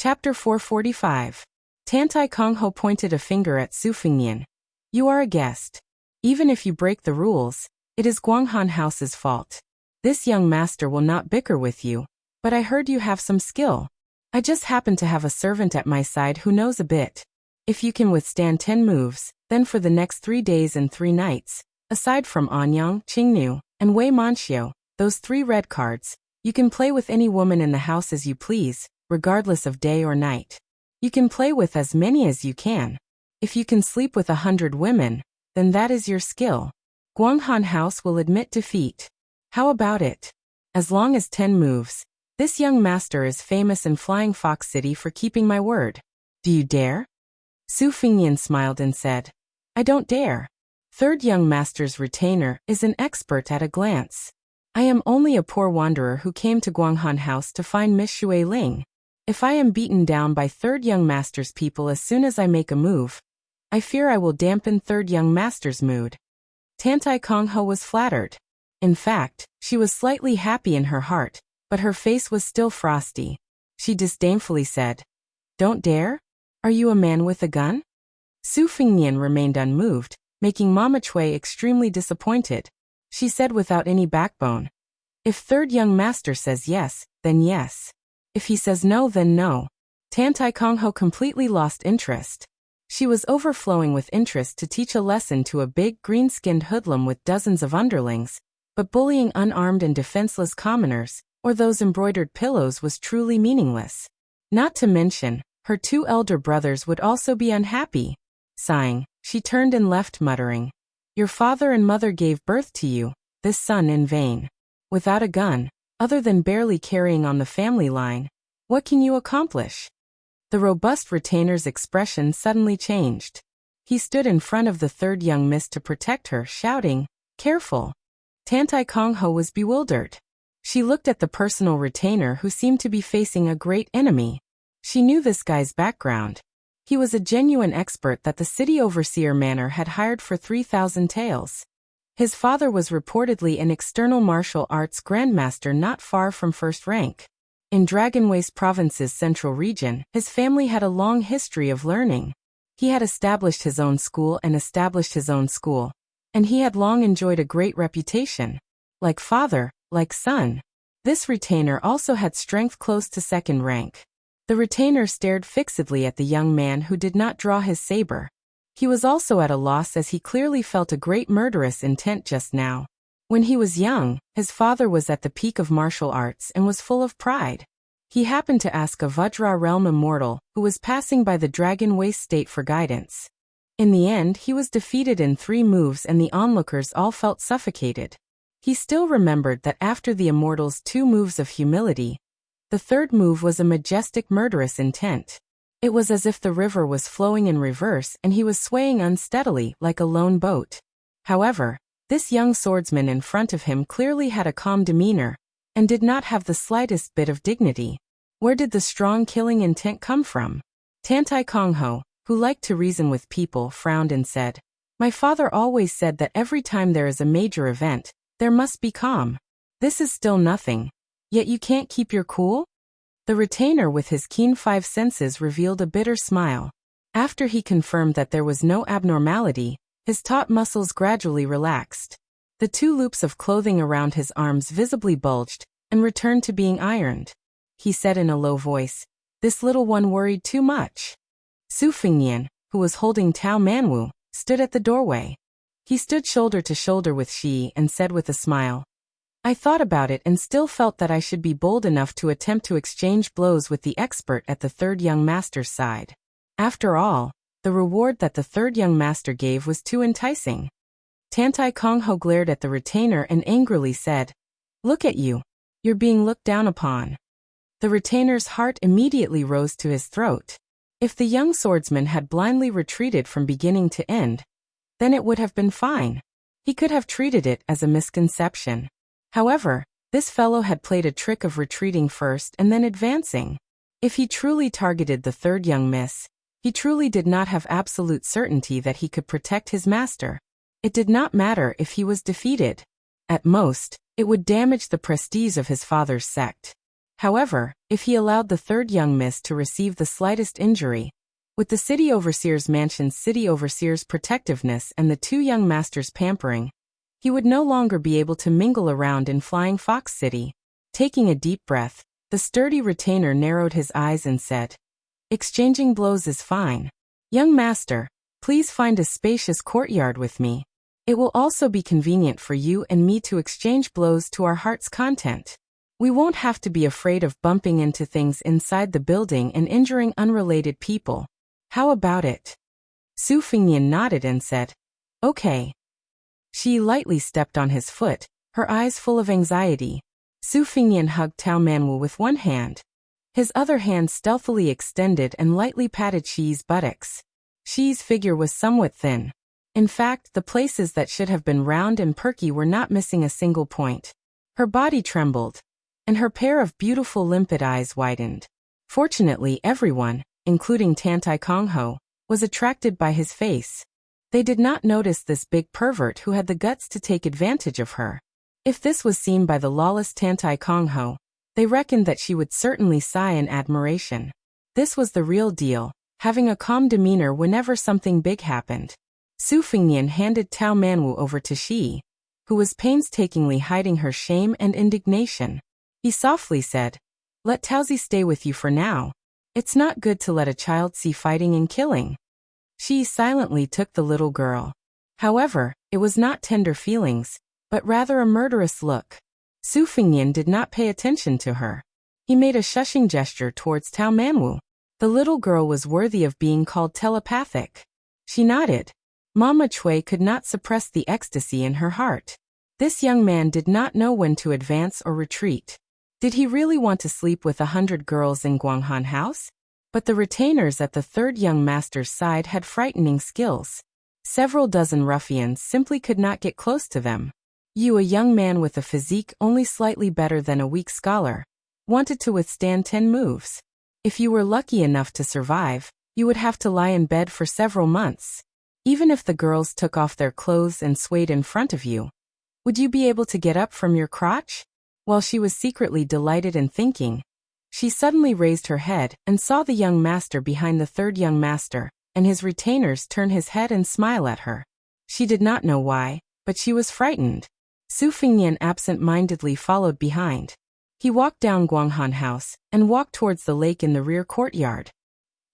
Chapter 445. Tantai Kongho pointed a finger at Su Fengnian. You are a guest. Even if you break the rules, it is Guanghan House's fault. This young master will not bicker with you, but I heard you have some skill. I just happen to have a servant at my side who knows a bit. If you can withstand 10 moves, then for the next 3 days and 3 nights, aside from Anyang, Qingnu, and Wei Manxiu, those 3 red cards, you can play with any woman in the house as you please, regardless of day or night. You can play with as many as you can. If you can sleep with 100 women, then that is your skill. Guanghan House will admit defeat. How about it? As long as 10 moves, this young master is famous in Flying Fox City for keeping my word. Do you dare? Su Fengnian smiled and said, I don't dare. Third young master's retainer is an expert at a glance. I am only a poor wanderer who came to Guanghan House to find Miss Xue Ling. If I am beaten down by third young master's people as soon as I make a move, I fear I will dampen third young master's mood. Tantai Kongho was flattered. In fact, she was slightly happy in her heart, but her face was still frosty. She disdainfully said, Don't dare? Are you a man with a gun? Su Fengnian remained unmoved, making Mama Chui extremely disappointed. She said without any backbone, If third young master says yes, then yes. If he says no, then no. Tantai Kongho completely lost interest. She was overflowing with interest to teach a lesson to a big green-skinned hoodlum with dozens of underlings, but bullying unarmed and defenseless commoners, or those embroidered pillows, was truly meaningless. Not to mention, her 2 elder brothers would also be unhappy. Sighing, she turned and left muttering, Your father and mother gave birth to you, this son, in vain. Without a gun, other than barely carrying on the family line, what can you accomplish? The robust retainer's expression suddenly changed. He stood in front of the third young miss to protect her, shouting, Careful! Tantai Kongho was bewildered. She looked at the personal retainer who seemed to be facing a great enemy. She knew this guy's background. He was a genuine expert that the city overseer manor had hired for 3,000 taels. His father was reportedly an external martial arts grandmaster not far from first rank. In Dragon Waste Province's central region, his family had a long history of learning. He had established his own school, and he had long enjoyed a great reputation. Like father, like son. This retainer also had strength close to second rank. The retainer stared fixedly at the young man who did not draw his saber. He was also at a loss as he clearly felt a great murderous intent just now. When he was young, his father was at the peak of martial arts and was full of pride. He happened to ask a Vajra realm immortal who was passing by the Dragon Waste State for guidance. In the end, he was defeated in 3 moves and the onlookers all felt suffocated. He still remembered that after the immortal's 2 moves of humility, the third move was a majestic murderous intent. It was as if the river was flowing in reverse and he was swaying unsteadily like a lone boat. However, this young swordsman in front of him clearly had a calm demeanor, and did not have the slightest bit of dignity. Where did the strong killing intent come from? Tantai Kongho, who liked to reason with people, frowned and said, My father always said that every time there is a major event, there must be calm. This is still nothing. Yet you can't keep your cool? The retainer with his keen 5 senses revealed a bitter smile. After he confirmed that there was no abnormality, his taut muscles gradually relaxed. The 2 loops of clothing around his arms visibly bulged, and returned to being ironed. He said in a low voice, This little one worried too much. Su Fengnian, who was holding Tao Manwu, stood at the doorway. He stood shoulder to shoulder with Shi and said with a smile, I thought about it and still felt that I should be bold enough to attempt to exchange blows with the expert at the third young master's side. After all, the reward that the third young master gave was too enticing. Tantai Kongho glared at the retainer and angrily said, Look at you. You're being looked down upon. The retainer's heart immediately rose to his throat. If the young swordsman had blindly retreated from beginning to end, then it would have been fine. He could have treated it as a misconception. However, this fellow had played a trick of retreating first and then advancing. If he truly targeted the third young miss, he truly did not have absolute certainty that he could protect his master. It did not matter if he was defeated. At most, it would damage the prestige of his father's sect. However, if he allowed the third young miss to receive the slightest injury, with the city overseer's mansion's city overseer's protectiveness and the two young masters pampering, he would no longer be able to mingle around in Flying Fox City. Taking a deep breath, the sturdy retainer narrowed his eyes and said, "Exchanging blows is fine. Young master, please find a spacious courtyard with me. It will also be convenient for you and me to exchange blows to our heart's content. We won't have to be afraid of bumping into things inside the building and injuring unrelated people. How about it?" Su Fingnian nodded and said, "Okay." She lightly stepped on his foot, her eyes full of anxiety. Su Fingnian hugged Tao Manwu with one hand. His other hand stealthily extended and lightly patted Shi's buttocks. Shi's figure was somewhat thin. In fact, the places that should have been round and perky were not missing a single point. Her body trembled, and her pair of beautiful limpid eyes widened. Fortunately, everyone, including Tantai Kongho, was attracted by his face. They did not notice this big pervert who had the guts to take advantage of her. If this was seen by the lawless Tantai Kongho, they reckoned that she would certainly sigh in admiration. This was the real deal, having a calm demeanor whenever something big happened. Su Fingnian handed Tao Manwu over to Shi, who was painstakingly hiding her shame and indignation. He softly said, "Let Taozi stay with you for now. It's not good to let a child see fighting and killing." She silently took the little girl. However, it was not tender feelings, but rather a murderous look. Su Fingnian did not pay attention to her. He made a shushing gesture towards Tao Manwu. The little girl was worthy of being called telepathic. She nodded. Mama Chui could not suppress the ecstasy in her heart. This young man did not know when to advance or retreat. Did he really want to sleep with 100 girls in Guanghan House? But the retainers at the third young master's side had frightening skills. Several dozen ruffians simply could not get close to them. You, a young man with a physique only slightly better than a weak scholar, wanted to withstand 10 moves. If you were lucky enough to survive, you would have to lie in bed for several months. Even if the girls took off their clothes and swayed in front of you, would you be able to get up from your crotch? While she was secretly delighted and thinking, she suddenly raised her head and saw the young master behind the third young master, and his retainers turn his head and smile at her. She did not know why, but she was frightened. Su Fingnian absent-mindedly followed behind. He walked down Guanghan House and walked towards the lake in the rear courtyard.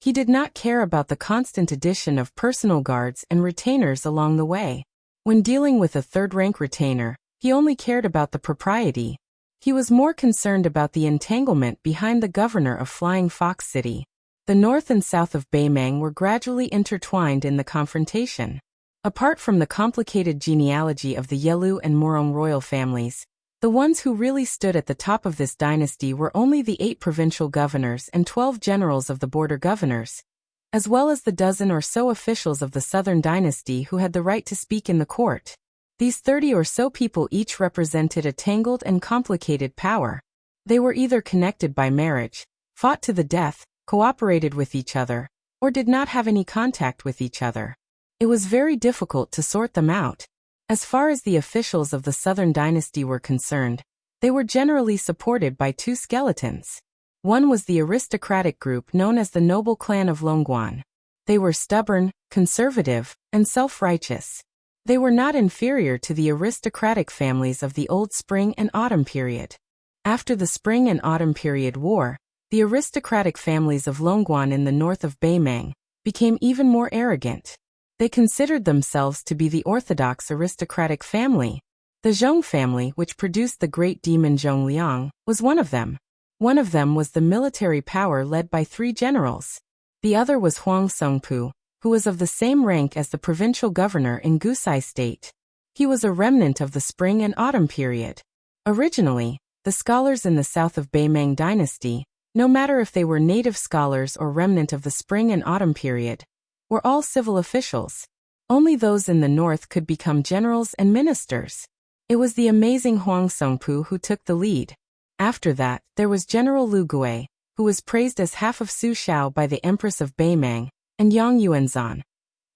He did not care about the constant addition of personal guards and retainers along the way. When dealing with a third-rank retainer, he only cared about the propriety. He was more concerned about the entanglement behind the governor of Flying Fox City. The north and south of Beimang were gradually intertwined in the confrontation. Apart from the complicated genealogy of the Yelu and Morong royal families, the ones who really stood at the top of this dynasty were only the 8 provincial governors and 12 generals of the border governors, as well as the dozen or so officials of the southern dynasty who had the right to speak in the court. These 30 or so people each represented a tangled and complicated power. They were either connected by marriage, fought to the death, cooperated with each other, or did not have any contact with each other. It was very difficult to sort them out. As far as the officials of the southern dynasty were concerned, they were generally supported by 2 skeletons. One was the aristocratic group known as the Noble Clan of Longguan. They were stubborn, conservative, and self-righteous. They were not inferior to the aristocratic families of the old Spring and Autumn period. After the Spring and Autumn period war, the aristocratic families of Longguan in the north of Beimang became even more arrogant. They considered themselves to be the orthodox aristocratic family. The Zhong family, which produced the great demon Zhongliang, was one of them. One of them was the military power led by 3 generals. The other was Huang Songpu, who was of the same rank as the provincial governor in Gusai State. He was a remnant of the Spring and Autumn period. Originally, the scholars in the south of Beimang dynasty, no matter if they were native scholars or remnant of the Spring and Autumn period, were all civil officials. Only those in the north could become generals and ministers. It was the amazing Huang Songpu who took the lead. After that, there was General Lu Gui, who was praised as half of Su Shao by the Empress of Beimang, and Yang Yuanzan,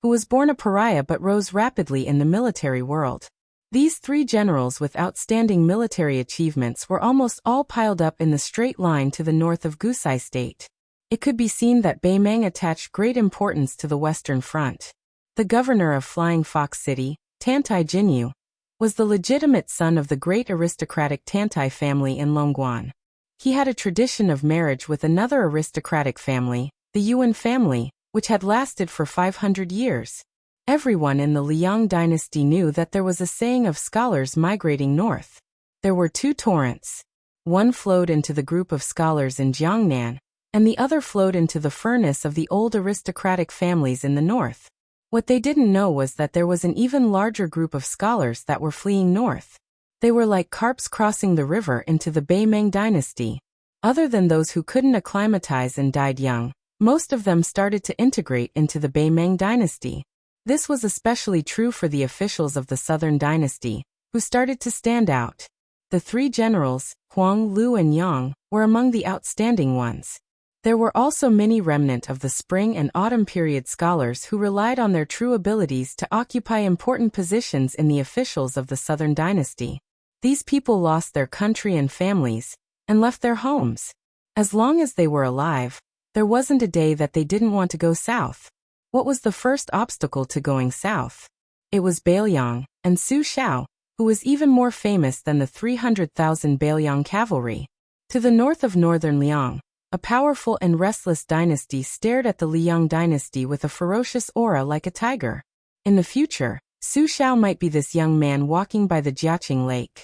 who was born a pariah but rose rapidly in the military world. These three generals with outstanding military achievements were almost all piled up in the straight line to the north of Gusai State. It could be seen that Beimeng attached great importance to the Western Front. The governor of Flying Fox City, Tantai Jinyu, was the legitimate son of the great aristocratic Tantai family in Longguan. He had a tradition of marriage with another aristocratic family, the Yuan family, which had lasted for 500 years. Everyone in the Liang dynasty knew that there was a saying of scholars migrating north. There were two torrents. One flowed into the group of scholars in Jiangnan, and the other flowed into the furnace of the old aristocratic families in the north. What they didn't know was that there was an even larger group of scholars that were fleeing north. They were like carps crossing the river into the Beimeng dynasty. Other than those who couldn't acclimatize and died young, most of them started to integrate into the Beimeng dynasty. This was especially true for the officials of the Southern dynasty, who started to stand out. The three generals, Huang, Lu and Yang, were among the outstanding ones. There were also many remnant of the spring and autumn period scholars who relied on their true abilities to occupy important positions in the officials of the Southern dynasty. These people lost their country and families, and left their homes. As long as they were alive, there wasn't a day that they didn't want to go south. What was the first obstacle to going south? It was Bailiang, and Su Xiao, who was even more famous than the 300,000 Bailiang cavalry. To the north of northern Liang, a powerful and restless dynasty stared at the Liang dynasty with a ferocious aura like a tiger. In the future, Su Xiao might be this young man walking by the Jiaqing Lake.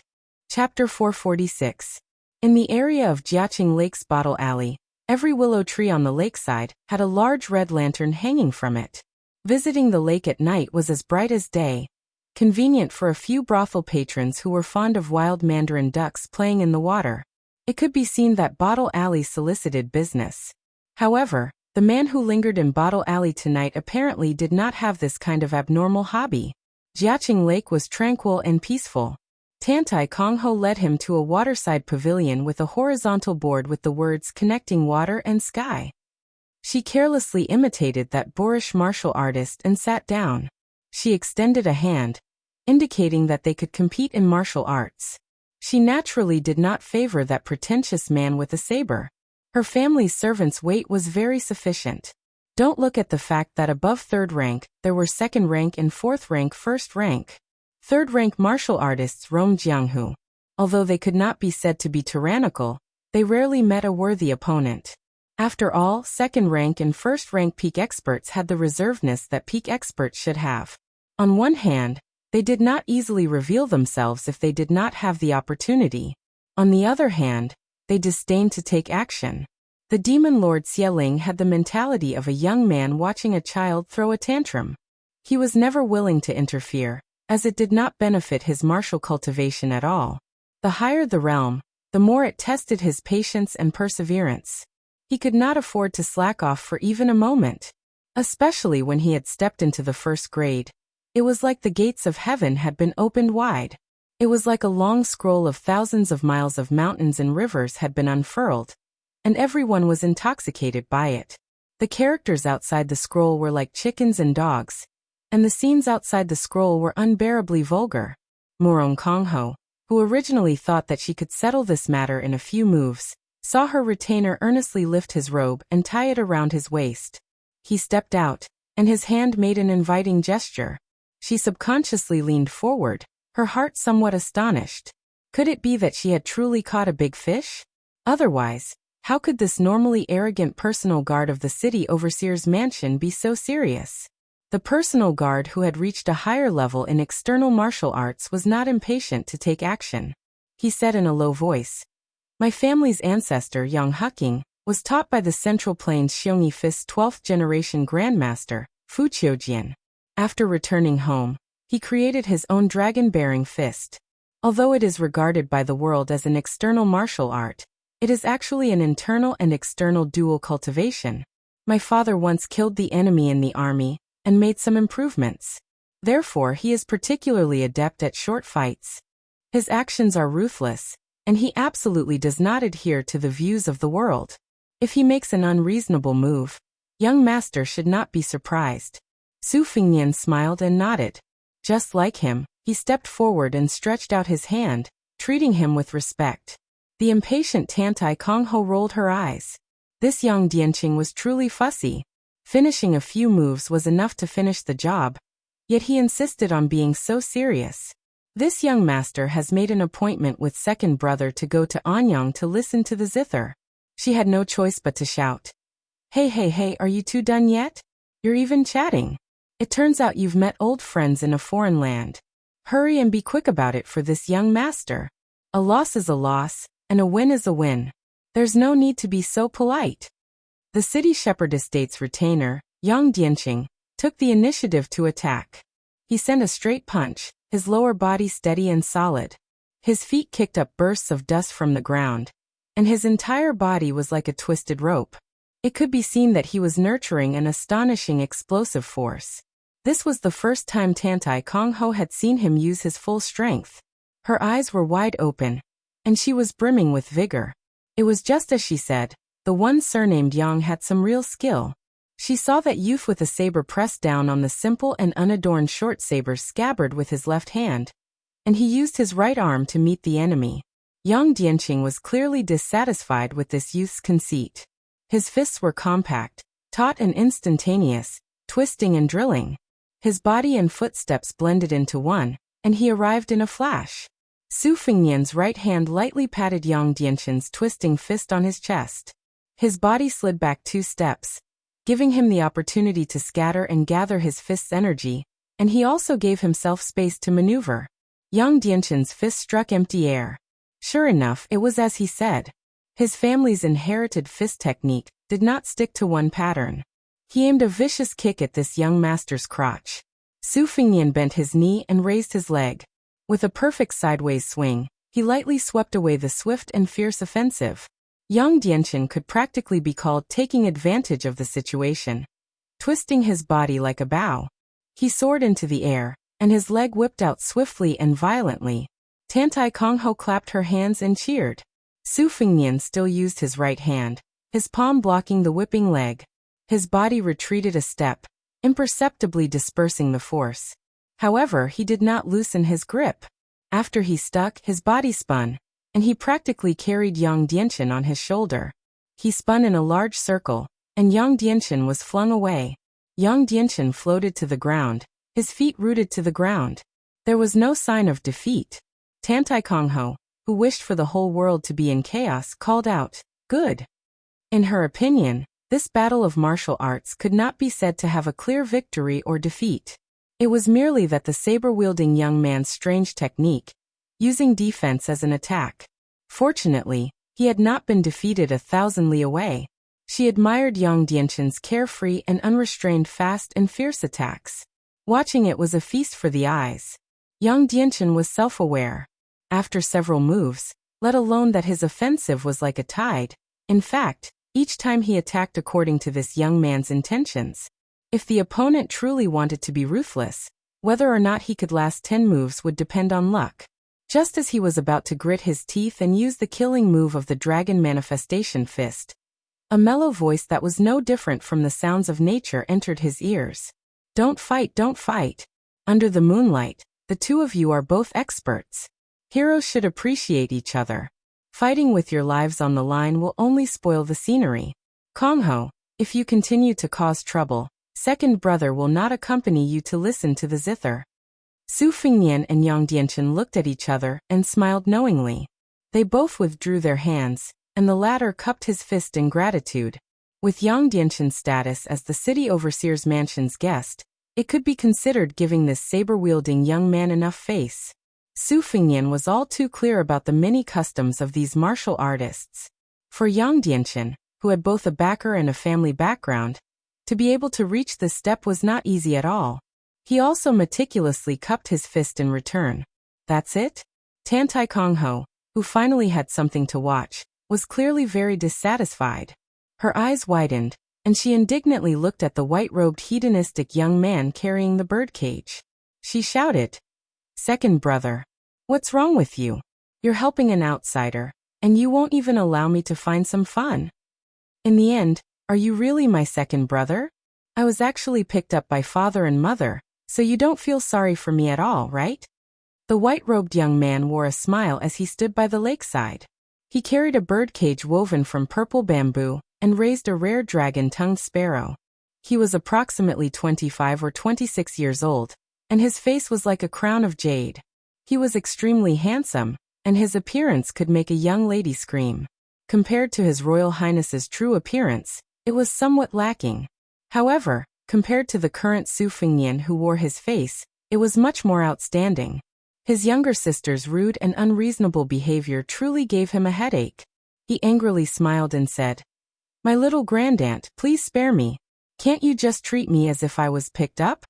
Chapter 446. In the area of Jiaqing Lake's Bottle Alley, every willow tree on the lakeside had a large red lantern hanging from it. Visiting the lake at night was as bright as day, convenient for a few brothel patrons who were fond of wild mandarin ducks playing in the water. It could be seen that Bottle Alley solicited business. However, the man who lingered in Bottle Alley tonight apparently did not have this kind of abnormal hobby. Jiaqing Lake was tranquil and peaceful. Tantai Kongho led him to a waterside pavilion with a horizontal board with the words connecting water and sky. She carelessly imitated that boorish martial artist and sat down. She extended a hand, indicating that they could compete in martial arts. She naturally did not favor that pretentious man with a saber. Her family's servants' weight was very sufficient. Don't look at the fact that above third rank, there were second rank and fourth rank first rank. Third rank martial artists roamed Jianghu. Although they could not be said to be tyrannical, they rarely met a worthy opponent. After all, second rank and first rank peak experts had the reservedness that peak experts should have. On one hand, they did not easily reveal themselves if they did not have the opportunity. On the other hand, they disdained to take action. The demon lord Xieling had the mentality of a young man watching a child throw a tantrum. He was never willing to interfere, as it did not benefit his martial cultivation at all. The higher the realm, the more it tested his patience and perseverance. He could not afford to slack off for even a moment, especially when he had stepped into the first grade. It was like the gates of heaven had been opened wide. It was like a long scroll of thousands of miles of mountains and rivers had been unfurled, and everyone was intoxicated by it. The characters outside the scroll were like chickens and dogs, and the scenes outside the scroll were unbearably vulgar. Morong Kongho, who originally thought that she could settle this matter in a few moves, saw her retainer earnestly lift his robe and tie it around his waist. He stepped out, and his hand made an inviting gesture. She subconsciously leaned forward, her heart somewhat astonished. Could it be that she had truly caught a big fish? Otherwise, how could this normally arrogant personal guard of the city overseer's mansion be so serious? The personal guard who had reached a higher level in external martial arts was not impatient to take action. He said in a low voice, "My family's ancestor, Yang Huqing, was taught by the Central Plains Xiongyi Fist's 12th generation grandmaster, Fu Qiujian. After returning home, he created his own dragon-bearing fist. Although it is regarded by the world as an external martial art, it is actually an internal and external dual cultivation. My father once killed the enemy in the army and made some improvements. Therefore, he is particularly adept at short fights. His actions are ruthless, and he absolutely does not adhere to the views of the world. If he makes an unreasonable move, young master should not be surprised." Su Fingnian smiled and nodded. Just like him, He stepped forward and stretched out his hand, treating him with respect. The impatient Tantai Kongho rolled her eyes. This young Dianqing was truly fussy. Finishing a few moves was enough to finish the job, yet he insisted on being so serious. This young master has made an appointment with second brother to go to Anyang to listen to the zither. She had no choice but to shout. Hey, are you two done yet? You're even chatting. It turns out you've met old friends in a foreign land. Hurry and be quick about it for this young master. A loss is a loss, and a win is a win. There's no need to be so polite. The city shepherd estate's retainer, young Dianqing, took the initiative to attack. He sent a straight punch, his lower body steady and solid. His feet kicked up bursts of dust from the ground, and his entire body was like a twisted rope. It could be seen that he was nurturing an astonishing explosive force. This was the first time Tantai Kongho had seen him use his full strength. Her eyes were wide open, and she was brimming with vigor. It was just as she said, the one surnamed Yang had some real skill. She saw that youth with a saber pressed down on the simple and unadorned short saber's scabbard with his left hand, and he used his right arm to meet the enemy. Young Dianqing was clearly dissatisfied with this youth's conceit. His fists were compact, taut and instantaneous, twisting and drilling. His body and footsteps blended into one, and he arrived in a flash. Su Fengnian's right hand lightly patted Yang Dianqing's twisting fist on his chest. His body slid back 2 steps, giving him the opportunity to scatter and gather his fist's energy, and he also gave himself space to maneuver. Young Dianqing's fist struck empty air. Sure enough, it was as he said. His family's inherited fist technique did not stick to one pattern. He aimed a vicious kick at this young master's crotch. Su Fengnian bent his knee and raised his leg. With a perfect sideways swing, he lightly swept away the swift and fierce offensive. Young Dianqing could practically be called taking advantage of the situation. Twisting his body like a bow, he soared into the air, and his leg whipped out swiftly and violently. Tantai Kongho clapped her hands and cheered. Su Fengnian still used his right hand, his palm blocking the whipping leg. His body retreated a step, imperceptibly dispersing the force. However, he did not loosen his grip. After he stuck, his body spun, and he practically carried Yang Dianqing on his shoulder. He spun in a large circle, and Yang Dianqing was flung away. Yang Dianqing floated to the ground, his feet rooted to the ground. There was no sign of defeat. Tantai Kongho, who wished for the whole world to be in chaos, called out, "Good." In her opinion, this battle of martial arts could not be said to have a clear victory or defeat. It was merely that the saber-wielding young man's strange technique, using defense as an attack. Fortunately, he had not been defeated 1,000 li away. She admired Yang Dianqing's carefree and unrestrained fast and fierce attacks. Watching it was a feast for the eyes. Yang Dianqing was self-aware. After several moves, let alone that his offensive was like a tide. In fact, each time he attacked according to this young man's intentions. If the opponent truly wanted to be ruthless, whether or not he could last 10 moves would depend on luck. Just as he was about to grit his teeth and use the killing move of the dragon manifestation fist, a mellow voice that was no different from the sounds of nature entered his ears. Don't fight, don't fight. Under the moonlight, the two of you are both experts. Heroes should appreciate each other. Fighting with your lives on the line will only spoil the scenery. Kongho, if you continue to cause trouble, second brother will not accompany you to listen to the zither. Su Fengnian and Yang Dianqing looked at each other and smiled knowingly. They both withdrew their hands, and the latter cupped his fist in gratitude. With Yang Dianqing's status as the city overseer's mansion's guest, it could be considered giving this saber-wielding young man enough face. Su Fengnian was all too clear about the many customs of these martial artists. For Yang Dianqing, who had both a backer and a family background, to be able to reach this step was not easy at all. He also meticulously cupped his fist in return. That's it? Tantai Kongho, who finally had something to watch, was clearly very dissatisfied. Her eyes widened, and she indignantly looked at the white-robed hedonistic young man carrying the birdcage. She shouted, "Second brother, what's wrong with you? You're helping an outsider, and you won't even allow me to find some fun. In the end, are you really my second brother? I was actually picked up by father and mother, so you don't feel sorry for me at all, right?" The white-robed young man wore a smile as he stood by the lakeside. He carried a birdcage woven from purple bamboo and raised a rare dragon-tongued sparrow. He was approximately 25 or 26 years old, and his face was like a crown of jade. He was extremely handsome, and his appearance could make a young lady scream. Compared to His Royal Highness's true appearance, it was somewhat lacking. However, compared to the current Su Fengnian who wore his face, it was much more outstanding. His younger sister's rude and unreasonable behavior truly gave him a headache. He angrily smiled and said, "My little grandaunt, please spare me. Can't you just treat me as if I was picked up?"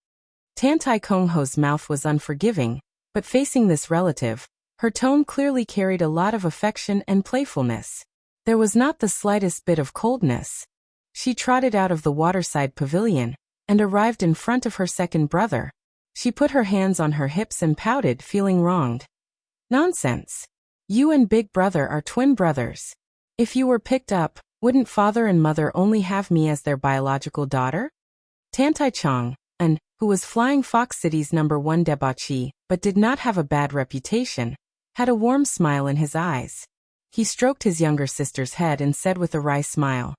Tantai Kongho's mouth was unforgiving, but facing this relative, her tone clearly carried a lot of affection and playfulness. There was not the slightest bit of coldness. She trotted out of the waterside pavilion and arrived in front of her second brother. She put her hands on her hips and pouted, feeling wronged. "Nonsense. You and big brother are twin brothers. If you were picked up, wouldn't father and mother only have me as their biological daughter?" Tantai Chong, who was Flying Fox City's #1 debauchee, but did not have a bad reputation, had a warm smile in his eyes. He stroked his younger sister's head and said with a wry smile,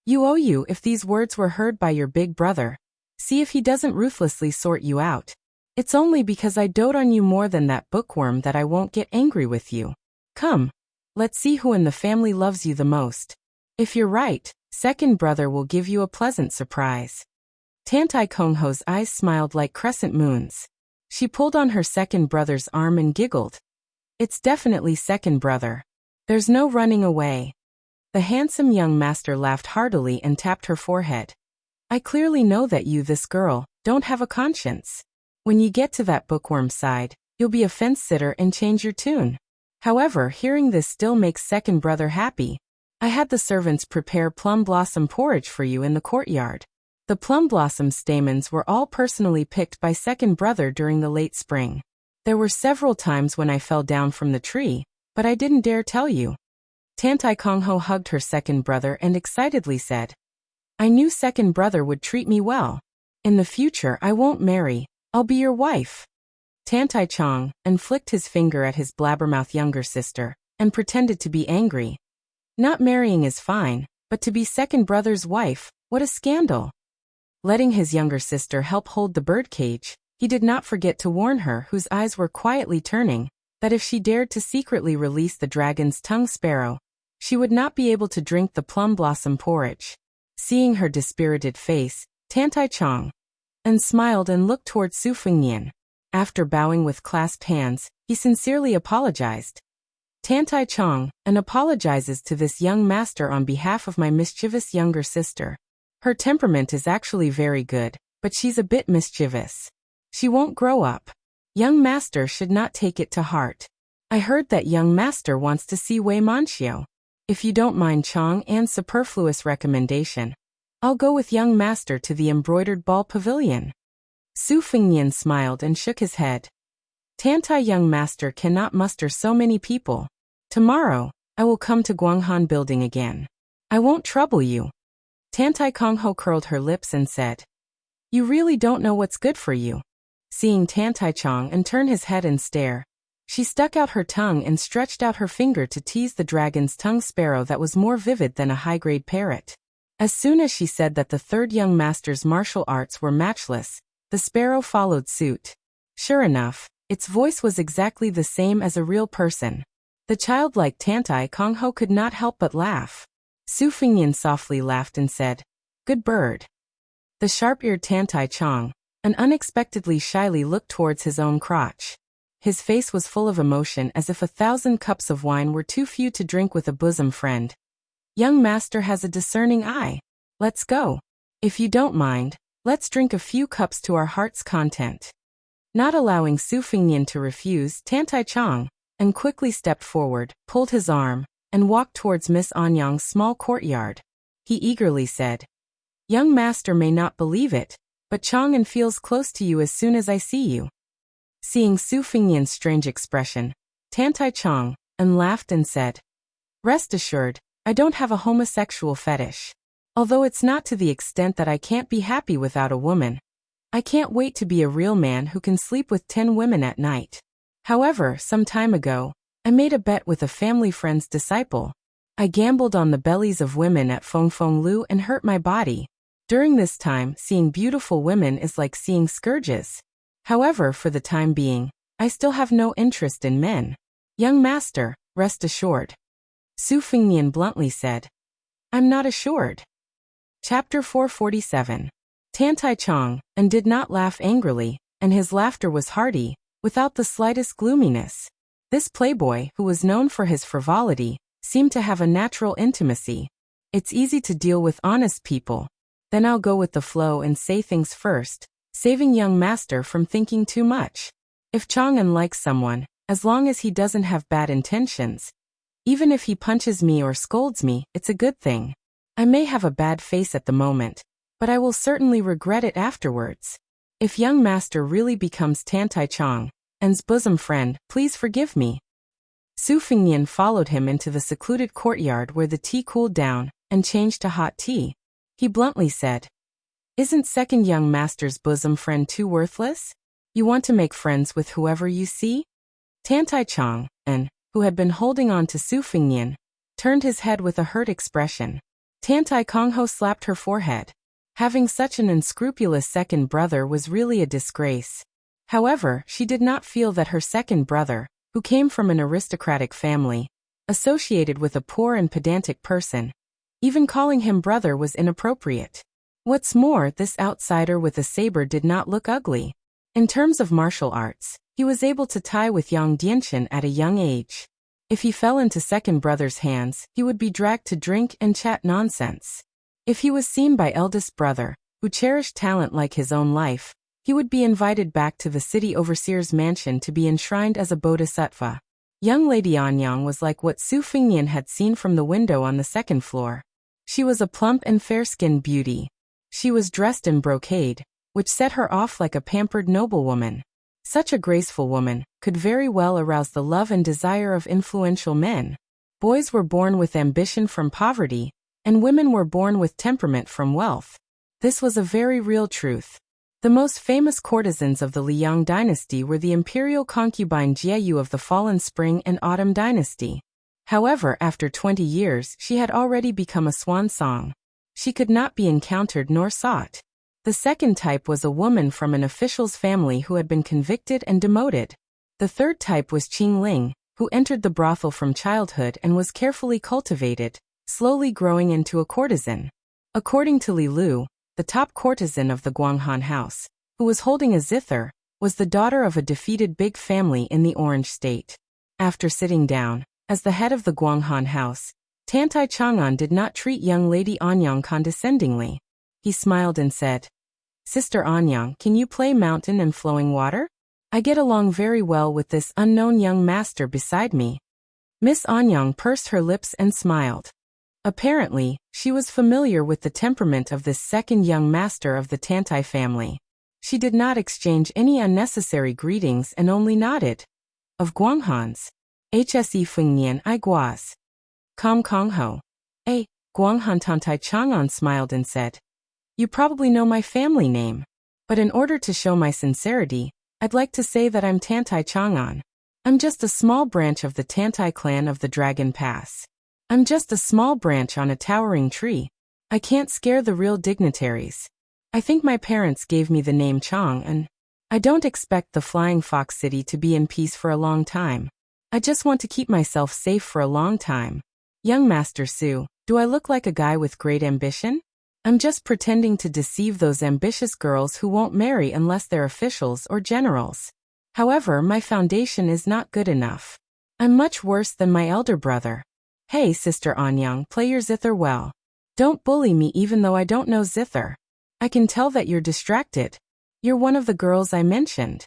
"You if these words were heard by your big brother. See if he doesn't ruthlessly sort you out. It's only because I dote on you more than that bookworm that I won't get angry with you. Come, let's see who in the family loves you the most. If you're right, second brother will give you a pleasant surprise." Tantai Kongho's eyes smiled like crescent moons. She pulled on her second brother's arm and giggled. "It's definitely second brother. There's no running away." The handsome young master laughed heartily and tapped her forehead. "I clearly know that you, this girl, don't have a conscience. When you get to that bookworm side, you'll be a fence-sitter and change your tune. However, hearing this still makes second brother happy. I had the servants prepare plum blossom porridge for you in the courtyard." The plum blossom stamens were all personally picked by second brother during the late spring. "There were several times when I fell down from the tree, but I didn't dare tell you." Tantai Kongho hugged her second brother and excitedly said, "I knew second brother would treat me well. In the future I won't marry, I'll be your wife." Tantai Chong flicked his finger at his blabbermouth younger sister and pretended to be angry. Not marrying is fine, but to be second brother's wife, what a scandal. Letting his younger sister help hold the birdcage, he did not forget to warn her, whose eyes were quietly turning, that if she dared to secretly release the dragon's tongue sparrow, she would not be able to drink the plum blossom porridge. Seeing her dispirited face, Tantai Chong smiled and looked toward Su Fengnian. After bowing with clasped hands, he sincerely apologized. "Tantai Chong apologizes to this young master on behalf of my mischievous younger sister. Her temperament is actually very good, but she's a bit mischievous. She won't grow up. Young master should not take it to heart. I heard that young master wants to see Wei Manxiu. If you don't mind Chong and superfluous recommendation, I'll go with young master to the embroidered ball pavilion." Su Fengnian smiled and shook his head. "Tantai young master cannot muster so many people. Tomorrow, I will come to Guanghan building again. I won't trouble you." Tantai Kongho curled her lips and said, "You really don't know what's good for you." Seeing Tantai Chong turn his head and stare, she stuck out her tongue and stretched out her finger to tease the dragon's tongue sparrow that was more vivid than a high-grade parrot. As soon as she said that the third young master's martial arts were matchless, the sparrow followed suit. Sure enough, its voice was exactly the same as a real person. The childlike Tantai Kongho could not help but laugh. Su Fengnian softly laughed and said, "Good bird." The sharp-eared Tantai Chong unexpectedly shyly looked towards his own crotch. His face was full of emotion, as if 1,000 cups of wine were too few to drink with a bosom friend. "Young master has a discerning eye. Let's go. If you don't mind, let's drink a few cups to our heart's content." Not allowing Su Fengnian to refuse, Tantai Chong quickly stepped forward, pulled his arm, and walked towards Miss Anyang's small courtyard. He eagerly said, "Young master may not believe it, but Chong feels close to you as soon as I see you." Seeing Su Fengnian's strange expression, Tantai Chong laughed and said, "Rest assured, I don't have a homosexual fetish. Although it's not to the extent that I can't be happy without a woman. I can't wait to be a real man who can sleep with 10 women at night. However, some time ago, I made a bet with a family friend's disciple. I gambled on the bellies of women at Feng Feng Lu and hurt my body. During this time, seeing beautiful women is like seeing scourges. However, for the time being, I still have no interest in men. Young master, rest assured. Su Fengnian bluntly said. I'm not assured. Chapter 447. Tantai Chong, and did not laugh angrily, and his laughter was hearty, without the slightest gloominess. This playboy, who was known for his frivolity, seemed to have a natural intimacy. It's easy to deal with honest people. Then I'll go with the flow and say things first, saving young master from thinking too much. If Chang'an likes someone, as long as he doesn't have bad intentions, even if he punches me or scolds me, it's a good thing. I may have a bad face at the moment, but I will certainly regret it afterwards. If young master really becomes Tantai Chang'an's bosom friend, please forgive me. Su Fengnian followed him into the secluded courtyard where the tea cooled down, and changed to hot tea. He bluntly said, Isn't second young master's bosom friend too worthless? You want to make friends with whoever you see? Tantai Chang'an, who had been holding on to Su Fengnian, turned his head with a hurt expression. Tantai Kongho slapped her forehead. Having such an unscrupulous second brother was really a disgrace. However, she did not feel that her second brother, who came from an aristocratic family, associated with a poor and pedantic person, even calling him brother was inappropriate. What's more, this outsider with a saber did not look ugly. In terms of martial arts, he was able to tie with Yang Dianchen at a young age. If he fell into second brother's hands, he would be dragged to drink and chat nonsense. If he was seen by eldest brother, who cherished talent like his own life, he would be invited back to the city overseer's mansion to be enshrined as a bodhisattva. Young Lady Anyang was like what Su Fengnian had seen from the window on the second floor. She was a plump and fair-skinned beauty. She was dressed in brocade, which set her off like a pampered noblewoman. Such a graceful woman could very well arouse the love and desire of influential men. Boys were born with ambition from poverty, and women were born with temperament from wealth. This was a very real truth. The most famous courtesans of the Liang dynasty were the imperial concubine Jieyu of the fallen Spring and Autumn dynasty. However, after 20 years, she had already become a swan song. She could not be encountered nor sought. The second type was a woman from an official's family who had been convicted and demoted. The third type was Qing Ling, who entered the brothel from childhood and was carefully cultivated, slowly growing into a courtesan. According to Li Lu, the top courtesan of the Guanghan house, who was holding a zither, was the daughter of a defeated big family in the Orange State. After sitting down, as the head of the Guanghan house, Tantai Chang'an did not treat young Lady Anyang condescendingly. He smiled and said, Sister Anyang, can you play mountain and flowing water? I get along very well with this unknown young master beside me. Miss Anyang pursed her lips and smiled. Apparently, she was familiar with the temperament of this second young master of the Tantai family. She did not exchange any unnecessary greetings and only nodded. Of Guanghans. Hse Fengnian I Guaz. Com Kong Ho. Guanghan Tantai Chang'an smiled and said, You probably know my family name. But in order to show my sincerity, I'd like to say that I'm Tantai Chang'an. I'm just a small branch of the Tantai clan of the Dragon Pass. I'm just a small branch on a towering tree. I can't scare the real dignitaries. I think my parents gave me the name Chang, and I don't expect the Flying Fox City to be in peace for a long time. I just want to keep myself safe for a long time. Young Master Su, do I look like a guy with great ambition? I'm just pretending to deceive those ambitious girls who won't marry unless they're officials or generals. However, my foundation is not good enough. I'm much worse than my elder brother. Hey, Sister Anyang, play your zither well. Don't bully me even though I don't know zither. I can tell that you're distracted. You're one of the girls I mentioned.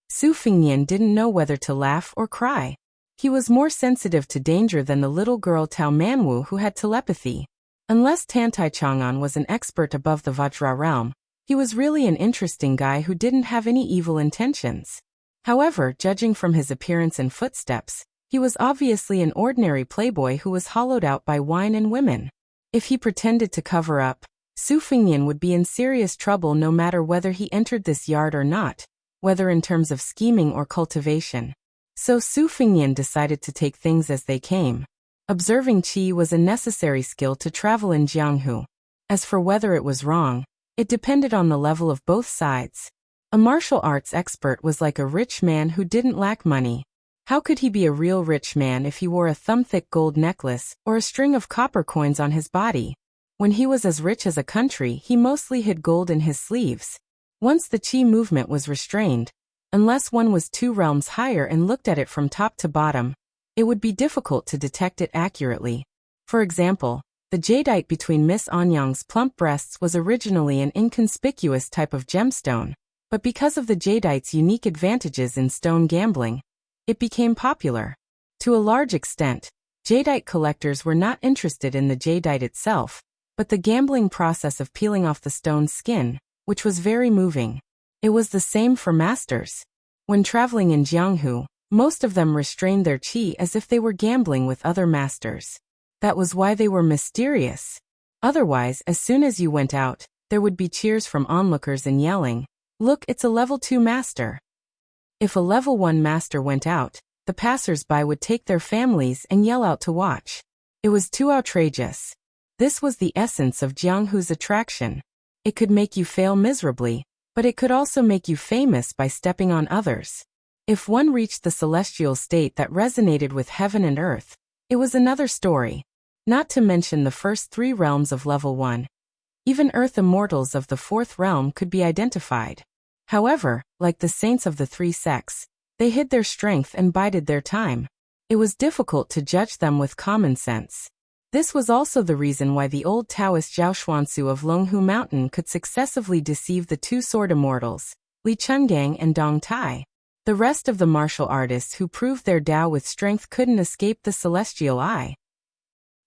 Su Fengnian didn't know whether to laugh or cry. He was more sensitive to danger than the little girl Tao Manwu who had telepathy. Unless Tantai Chang'an was an expert above the Vajra realm, he was really an interesting guy who didn't have any evil intentions. However, judging from his appearance and footsteps, he was obviously an ordinary playboy who was hollowed out by wine and women. If he pretended to cover up, Su Fengnian would be in serious trouble no matter whether he entered this yard or not, whether in terms of scheming or cultivation. So Su Fingyan decided to take things as they came. Observing qi was a necessary skill to travel in Jianghu. As for whether it was wrong, it depended on the level of both sides. A martial arts expert was like a rich man who didn't lack money. How could he be a real rich man if he wore a thumb-thick gold necklace or a string of copper coins on his body? When he was as rich as a country, he mostly hid gold in his sleeves. Once the qi movement was restrained, unless one was 2 realms higher and looked at it from top to bottom, it would be difficult to detect it accurately. For example, the jadeite between Miss Anyang's plump breasts was originally an inconspicuous type of gemstone, but because of the jadeite's unique advantages in stone gambling, it became popular. To a large extent, jadeite collectors were not interested in the jadeite itself, but the gambling process of peeling off the stone's skin, which was very moving. It was the same for masters. When traveling in Jianghu, most of them restrained their qi as if they were gambling with other masters. That was why they were mysterious. Otherwise, as soon as you went out, there would be cheers from onlookers and yelling, "Look, it's a level 2 master." If a level 1 master went out, the passers-by would take their families and yell out to watch. It was too outrageous. This was the essence of Jianghu's attraction. It could make you fail miserably, but it could also make you famous by stepping on others. If one reached the celestial state that resonated with heaven and earth, it was another story. Not to mention the first 3 realms of level 1. Even earth immortals of the 4th realm could be identified. However, like the saints of the 3 sects, they hid their strength and bided their time. It was difficult to judge them with common sense. This was also the reason why the old Taoist Zhao Xuansu of Longhu Mountain could successively deceive the 2 sword immortals, Li Chungang and Dong Tai. The rest of the martial artists who proved their Tao with strength couldn't escape the celestial eye.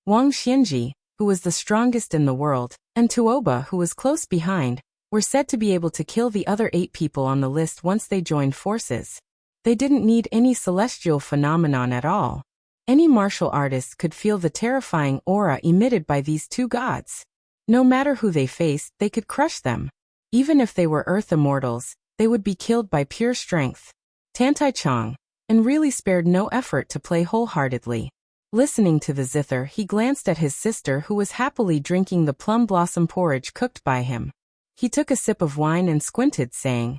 Wang Xianji, who was the strongest in the world, and Tuoba, who was close behind, were said to be able to kill the other 8 people on the list once they joined forces. They didn't need any celestial phenomenon at all. Any martial artist could feel the terrifying aura emitted by these 2 gods. No matter who they faced, they could crush them. Even if they were earth immortals, they would be killed by pure strength. Tantai Chong, and really spared no effort to play wholeheartedly. Listening to the zither, he glanced at his sister who was happily drinking the plum blossom porridge cooked by him. He took a sip of wine and squinted, saying,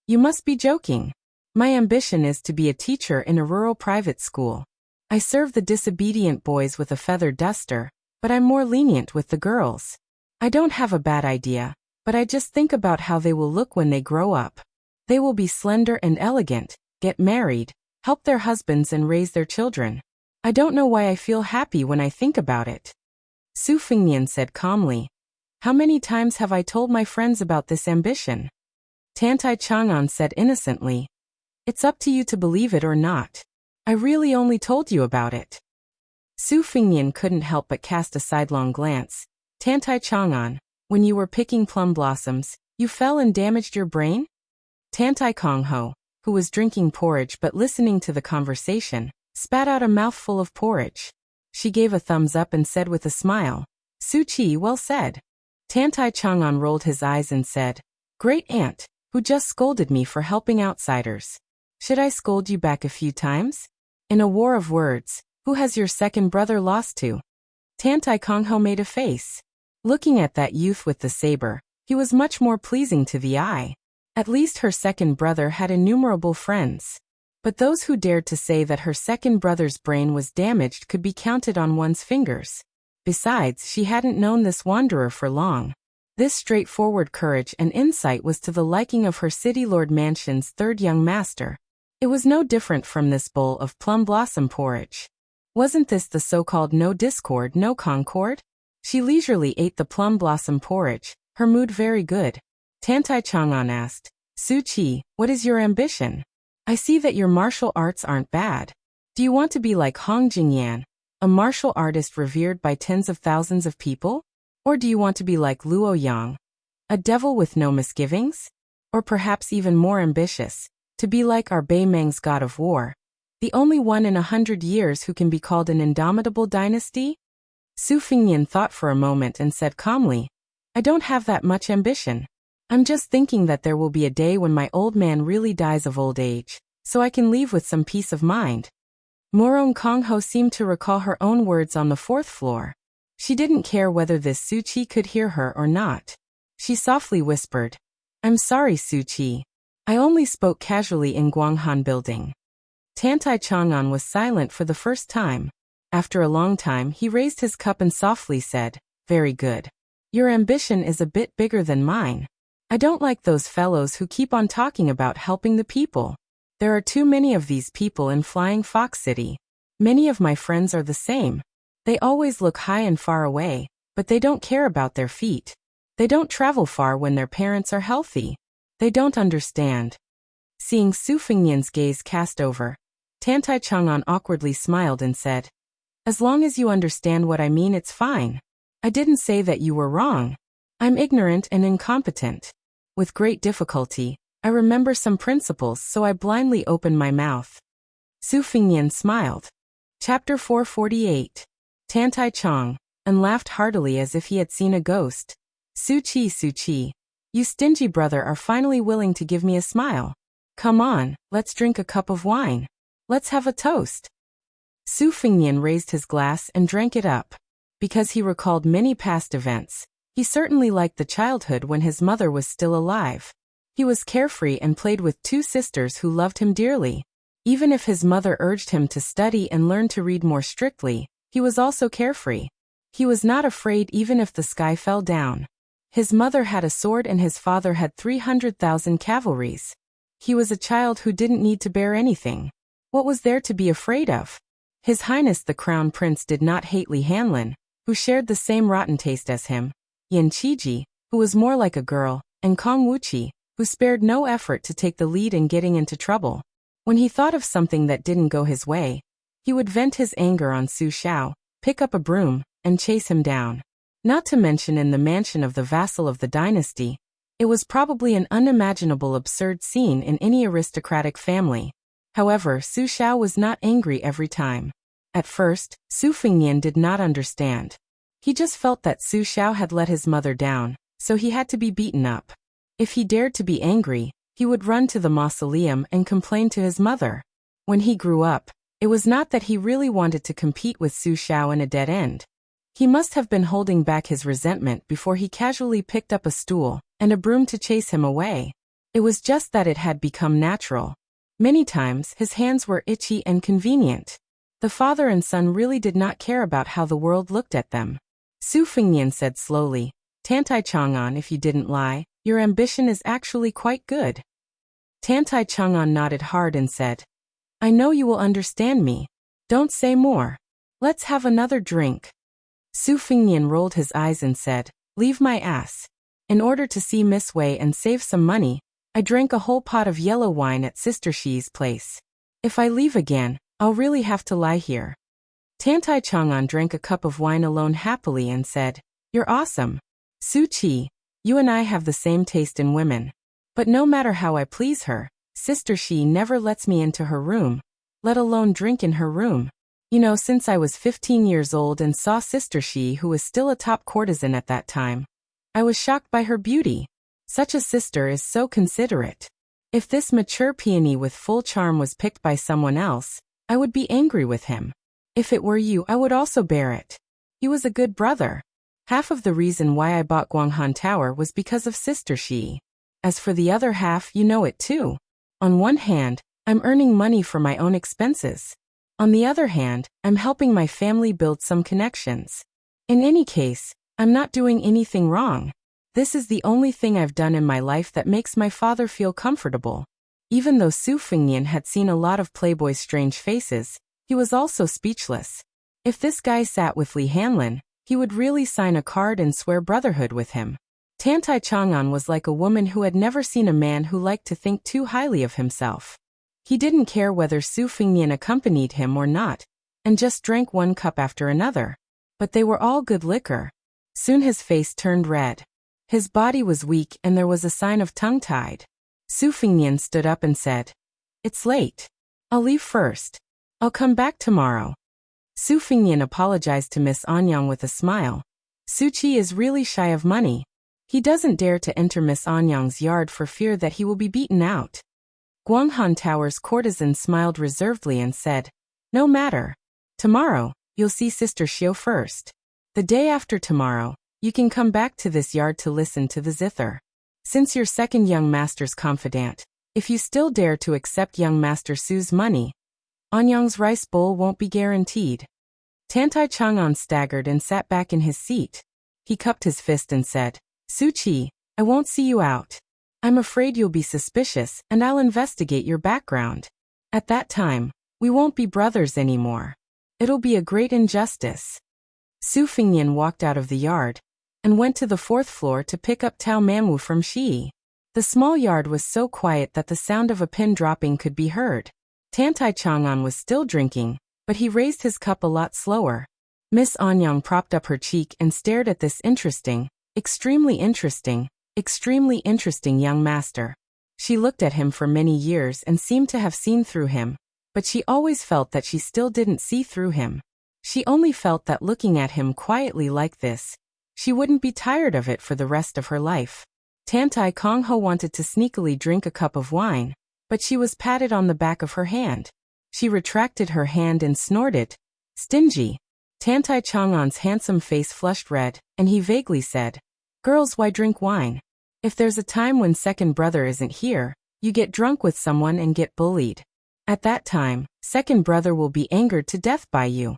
"You must be joking. My ambition is to be a teacher in a rural private school. I serve the disobedient boys with a feather duster, but I'm more lenient with the girls. I don't have a bad idea, but I just think about how they will look when they grow up. They will be slender and elegant, get married, help their husbands and raise their children. I don't know why I feel happy when I think about it." Su Fingyan said calmly, "How many times have I told my friends about this ambition?" Tantai Chang'an said innocently, "It's up to you to believe it or not. I really only told you about it." Su Fingyan couldn't help but cast a sidelong glance. "Tantai Chang'an, when you were picking plum blossoms, you fell and damaged your brain?" Tantai Kongho, who was drinking porridge but listening to the conversation, spat out a mouthful of porridge. She gave a thumbs up and said with a smile, "Su Qi, well said." Tantai Chang'an rolled his eyes and said, "Great aunt, who just scolded me for helping outsiders. Should I scold you back a few times? In a war of words, who has your second brother lost to?" Tantai Kongho made a face. Looking at that youth with the saber, he was much more pleasing to the eye. At least her second brother had innumerable friends. But those who dared to say that her second brother's brain was damaged could be counted on one's fingers. Besides, she hadn't known this wanderer for long. This straightforward courage and insight was to the liking of her city lord mansion's 3rd young master. It was no different from this bowl of plum blossom porridge. Wasn't this the so-called no discord, no concord? She leisurely ate the plum blossom porridge, her mood very good. Tantai Chang'an asked, "Su Qi, what is your ambition? I see that your martial arts aren't bad. Do you want to be like Hong Jingyan, a martial artist revered by tens of thousands of people? Or do you want to be like Luo Yang, a devil with no misgivings? Or perhaps even more ambitious, to be like our Beimeng's god of war, the only one in 100 years who can be called an indomitable dynasty?" Su Fingyan thought for a moment and said calmly, "I don't have that much ambition. I'm just thinking that there will be a day when my old man really dies of old age, so I can leave with some peace of mind. Morong Kongho seemed to recall her own words on the fourth floor. She didn't care whether this Suchi could hear her or not. She softly whispered, "I'm sorry, Suchi. I only spoke casually in Guanghan Building." Tantai Chang'an was silent for the first time. After a long time, he raised his cup and softly said, "Very good. Your ambition is a bit bigger than mine. I don't like those fellows who keep on talking about helping the people. There are too many of these people in Flying Fox City. Many of my friends are the same. They always look high and far away, but they don't care about their feet. They don't travel far when their parents are healthy. They don't understand." Seeing Su Fengnian's gaze cast over, Tantai Chang'an awkwardly smiled and said, "As long as you understand what I mean, it's fine. I didn't say that you were wrong. I'm ignorant and incompetent. With great difficulty, I remember some principles, so I blindly opened my mouth." Su Fengnian smiled. Chapter 448. Tantai Chang, and laughed heartily as if he had seen a ghost. Suchi, you stingy brother are finally willing to give me a smile. Come on, let's drink a cup of wine. Let's have a toast." Su Fengnian raised his glass and drank it up. Because he recalled many past events, he certainly liked the childhood when his mother was still alive. He was carefree and played with two sisters who loved him dearly. Even if his mother urged him to study and learn to read more strictly, he was also carefree. He was not afraid even if the sky fell down. His mother had a sword and his father had 300,000 cavalries. He was a child who didn't need to bear anything. What was there to be afraid of? His Highness the Crown Prince did not hate Li Hanlin, who shared the same rotten taste as him, Yin Qiji, who was more like a girl, and Kong Wuqi, who spared no effort to take the lead in getting into trouble. When he thought of something that didn't go his way, he would vent his anger on Su Xiao, pick up a broom, and chase him down. Not to mention in the mansion of the vassal of the dynasty, it was probably an unimaginable absurd scene in any aristocratic family. However, Su Xiao was not angry every time. At first, Su Fengnian did not understand. He just felt that Su Xiao had let his mother down, so he had to be beaten up. If he dared to be angry, he would run to the mausoleum and complain to his mother. When he grew up, it was not that he really wanted to compete with Su Xiao in a dead end. He must have been holding back his resentment before he casually picked up a stool and a broom to chase him away. It was just that it had become natural. Many times, his hands were itchy and convenient. The father and son really did not care about how the world looked at them. Su Fengnian said slowly, "Tantai Chang'an, if you didn't lie, your ambition is actually quite good." Tantai Chang'an nodded hard and said, "I know you will understand me. Don't say more. Let's have another drink." Su Fengnian rolled his eyes and said, "Leave my ass. In order to see Miss Wei and save some money, I drank a whole pot of yellow wine at Sister Shi's place. If I leave again, I'll really have to lie here." Tantai Chang'an drank a cup of wine alone happily and said, "You're awesome. Su Chi, you and I have the same taste in women. But no matter how I please her, Sister Shi never lets me into her room, let alone drink in her room. You know, since I was 15 years old and saw Sister Shi, who was still a top courtesan at that time, I was shocked by her beauty. Such a sister is so considerate. If this mature peony with full charm was picked by someone else, I would be angry with him. If it were you, I would also bear it. He was a good brother. Half of the reason why I bought Guanghan Tower was because of Sister Shi. As for the other half, you know it too. On one hand, I'm earning money for my own expenses. On the other hand, I'm helping my family build some connections. In any case, I'm not doing anything wrong. This is the only thing I've done in my life that makes my father feel comfortable." Even though Su Fengnian had seen a lot of Playboy's strange faces, he was also speechless. If this guy sat with Li Hanlin, he would really sign a card and swear brotherhood with him. Tantai Chang'an was like a woman who had never seen a man who liked to think too highly of himself. He didn't care whether Su Fengnian accompanied him or not, and just drank one cup after another. But they were all good liquor. Soon his face turned red. His body was weak and there was a sign of tongue-tied. Su Fengnian stood up and said, "It's late. I'll leave first. I'll come back tomorrow." Su Fengnian apologized to Miss Anyang with a smile. Su Chi is really shy of money. He doesn't dare to enter Miss Anyang's yard for fear that he will be beaten out. Guanghan Tower's courtesan smiled reservedly and said, "No matter. Tomorrow, you'll see Sister Xiao first. The day after tomorrow, you can come back to this yard to listen to the zither. Since you're second young master's confidant, if you still dare to accept young master Su's money, Anyang's rice bowl won't be guaranteed." Tantai Chang'an staggered and sat back in his seat. He cupped his fist and said, "Su Qi, I won't see you out. I'm afraid you'll be suspicious and I'll investigate your background. At that time, we won't be brothers anymore. It'll be a great injustice." Su Fingyan walked out of the yard and went to the fourth floor to pick up Tao Manwu from Shi. The small yard was so quiet that the sound of a pin dropping could be heard. Tantai Chang'an was still drinking, but he raised his cup a lot slower. Miss Anyang propped up her cheek and stared at this extremely interesting young master. She looked at him for many years and seemed to have seen through him, but she always felt that she still didn't see through him. She only felt that looking at him quietly like this, she wouldn't be tired of it for the rest of her life. Tantai Kongho wanted to sneakily drink a cup of wine, but she was patted on the back of her hand. She retracted her hand and snorted, "Stingy." Tantai Chang'an's handsome face flushed red, and he vaguely said, "Girls, why drink wine? If there's a time when second brother isn't here, you get drunk with someone and get bullied. At that time, second brother will be angered to death by you."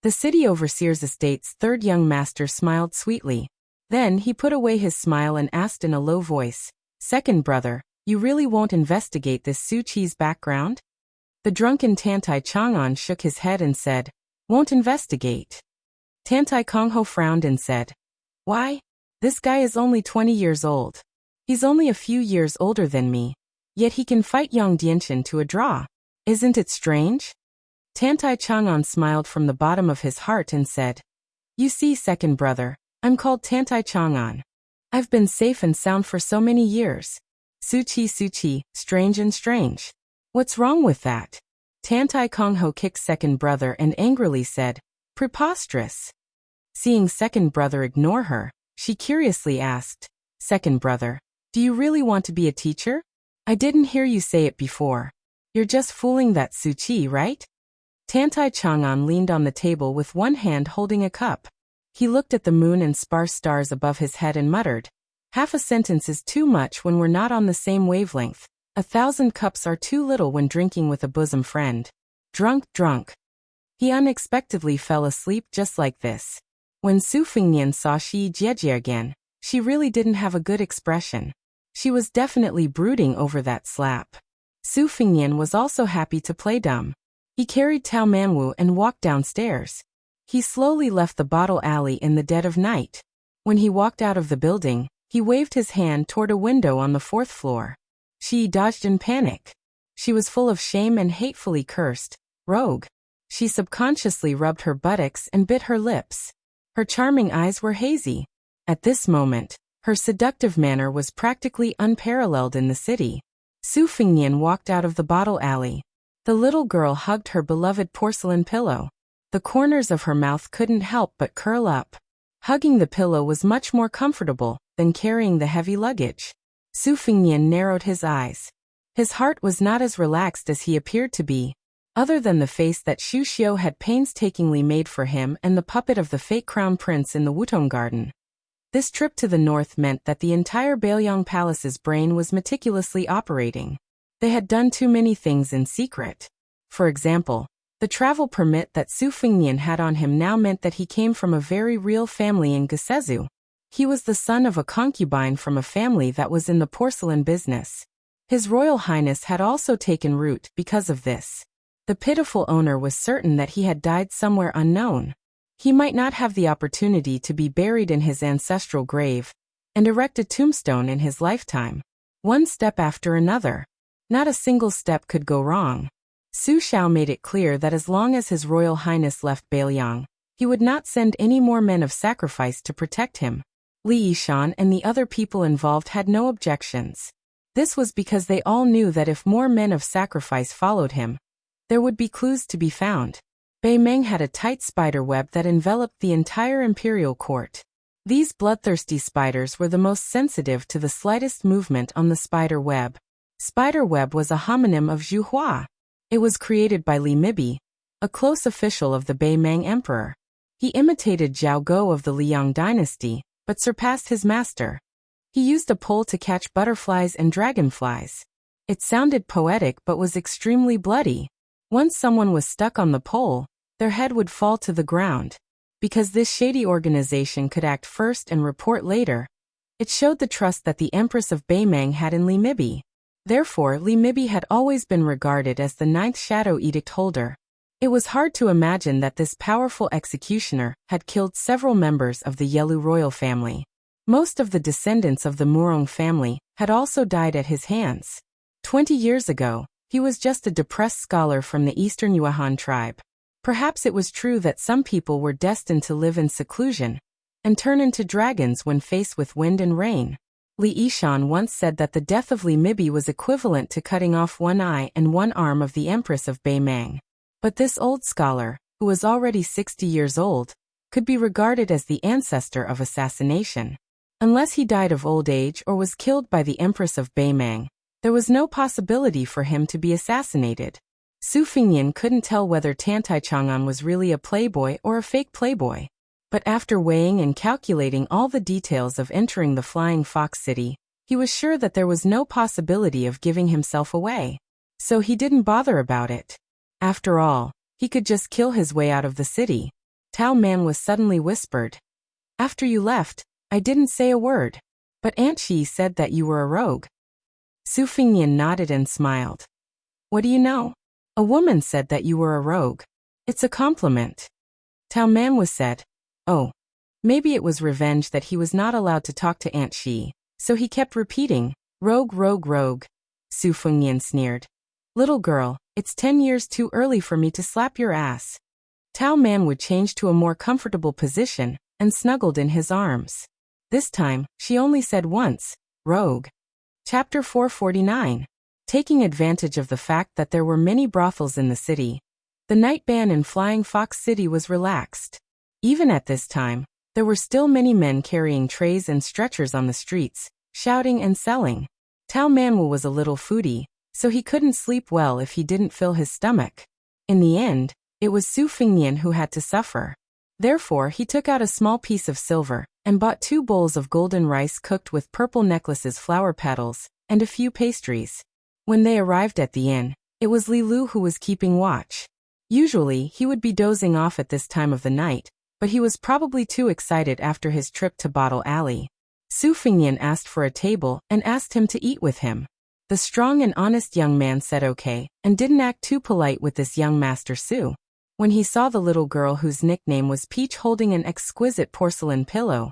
The city overseer's estate's third young master smiled sweetly. Then he put away his smile and asked in a low voice, "Second brother, you really won't investigate this Su Qi's background?" The drunken Tantai Chang'an shook his head and said, "Won't investigate." Tantai Kongho frowned and said, "Why? This guy is only 20 years old. He's only a few years older than me. Yet he can fight Yang Dianchen to a draw. Isn't it strange?" Tantai Chang'an smiled from the bottom of his heart and said, "You see, second brother, I'm called Tantai Chang'an. I've been safe and sound for so many years. Su Qi, strange and strange. What's wrong with that?" Tantai Kongho kicked second brother and angrily said, "Preposterous." Seeing second brother ignore her, she curiously asked, "Second brother, do you really want to be a teacher? I didn't hear you say it before. You're just fooling that Su Qi, right?" Tantai Chang'an leaned on the table with one hand holding a cup. He looked at the moon and sparse stars above his head and muttered, "Half a sentence is too much when we're not on the same wavelength. 1,000 cups are too little when drinking with a bosom friend. Drunk." He unexpectedly fell asleep just like this. When Su Fingyan saw Shi Jiejie again, she really didn't have a good expression. She was definitely brooding over that slap. Su Fingyan was also happy to play dumb. He carried Tao Manwu and walked downstairs. He slowly left the bottle alley in the dead of night. When he walked out of the building, he waved his hand toward a window on the fourth floor. She dodged in panic. She was full of shame and hatefully cursed, "Rogue." She subconsciously rubbed her buttocks and bit her lips. Her charming eyes were hazy. At this moment, her seductive manner was practically unparalleled in the city. Su Fingyan walked out of the bottle alley. The little girl hugged her beloved porcelain pillow. The corners of her mouth couldn't help but curl up. Hugging the pillow was much more comfortable than carrying the heavy luggage. Su Fingyan narrowed his eyes. His heart was not as relaxed as he appeared to be. Other than the face that Xu Xiu had painstakingly made for him and the puppet of the fake crown prince in the Wutong garden. This trip to the north meant that the entire Baoyang Palace's brain was meticulously operating. They had done too many things in secret. For example, the travel permit that Su Fingyan had on him now meant that he came from a very real family in Gasezu. He was the son of a concubine from a family that was in the porcelain business. His Royal Highness had also taken root because of this. The pitiful owner was certain that he had died somewhere unknown. He might not have the opportunity to be buried in his ancestral grave and erect a tombstone in his lifetime. One step after another. Not a single step could go wrong. Su Xiao made it clear that as long as His Royal Highness left Baoyang, he would not send any more men of sacrifice to protect him. Li Yishan and the other people involved had no objections. This was because they all knew that if more men of sacrifice followed him, there would be clues to be found. Bei Meng had a tight spider web that enveloped the entire imperial court. These bloodthirsty spiders were the most sensitive to the slightest movement on the spider web. Spiderweb was a homonym of Zhu Hua. It was created by Li Mibi, a close official of the Beimang emperor. He imitated Zhao Go of the Liang dynasty, but surpassed his master. He used a pole to catch butterflies and dragonflies. It sounded poetic but was extremely bloody. Once someone was stuck on the pole, their head would fall to the ground. Because this shady organization could act first and report later, it showed the trust that the Empress of Beimang had in Li Mibi. Therefore, Li Mibi had always been regarded as the ninth shadow edict holder. It was hard to imagine that this powerful executioner had killed several members of the Yelu royal family. Most of the descendants of the Murong family had also died at his hands. 20 years ago, he was just a depressed scholar from the eastern Yuehan tribe. Perhaps it was true that some people were destined to live in seclusion and turn into dragons when faced with wind and rain. Li Yishan once said that the death of Li Mibi was equivalent to cutting off one eye and one arm of the Empress of Beimang. But this old scholar, who was already 60 years old, could be regarded as the ancestor of assassination. Unless he died of old age or was killed by the Empress of Beimang, there was no possibility for him to be assassinated. Su Fingyan couldn't tell whether Tantai Chang'an was really a playboy or a fake playboy. But after weighing and calculating all the details of entering the Flying Fox City, he was sure that there was no possibility of giving himself away. So he didn't bother about it. After all, he could just kill his way out of the city. Tao Man was suddenly whispered. After you left, I didn't say a word. But Aunt Shi said that you were a rogue. Su Fingyan nodded and smiled. What do you know? A woman said that you were a rogue. It's a compliment. Tao Man was said. Oh. Maybe it was revenge that he was not allowed to talk to Aunt Shi, so he kept repeating, rogue, rogue, rogue. Su Fingyan sneered. Little girl, it's 10 years too early for me to slap your ass. Tao Man would change to a more comfortable position and snuggled in his arms. This time, she only said once, rogue. Chapter 449. Taking advantage of the fact that there were many brothels in the city, the night ban in Flying Fox City was relaxed. Even at this time, there were still many men carrying trays and stretchers on the streets, shouting and selling. Tao Manwu was a little foodie, so he couldn't sleep well if he didn't fill his stomach. In the end, it was Su Fingyan who had to suffer. Therefore, he took out a small piece of silver and bought 2 bowls of golden rice cooked with purple necklaces, flower petals, and a few pastries. When they arrived at the inn, it was Li Lu who was keeping watch. Usually, he would be dozing off at this time of the night, but he was probably too excited after his trip to Bottle Alley. Su Fingyan asked for a table and asked him to eat with him. The strong and honest young man said okay, and didn't act too polite with this young Master Su. When he saw the little girl whose nickname was Peach holding an exquisite porcelain pillow,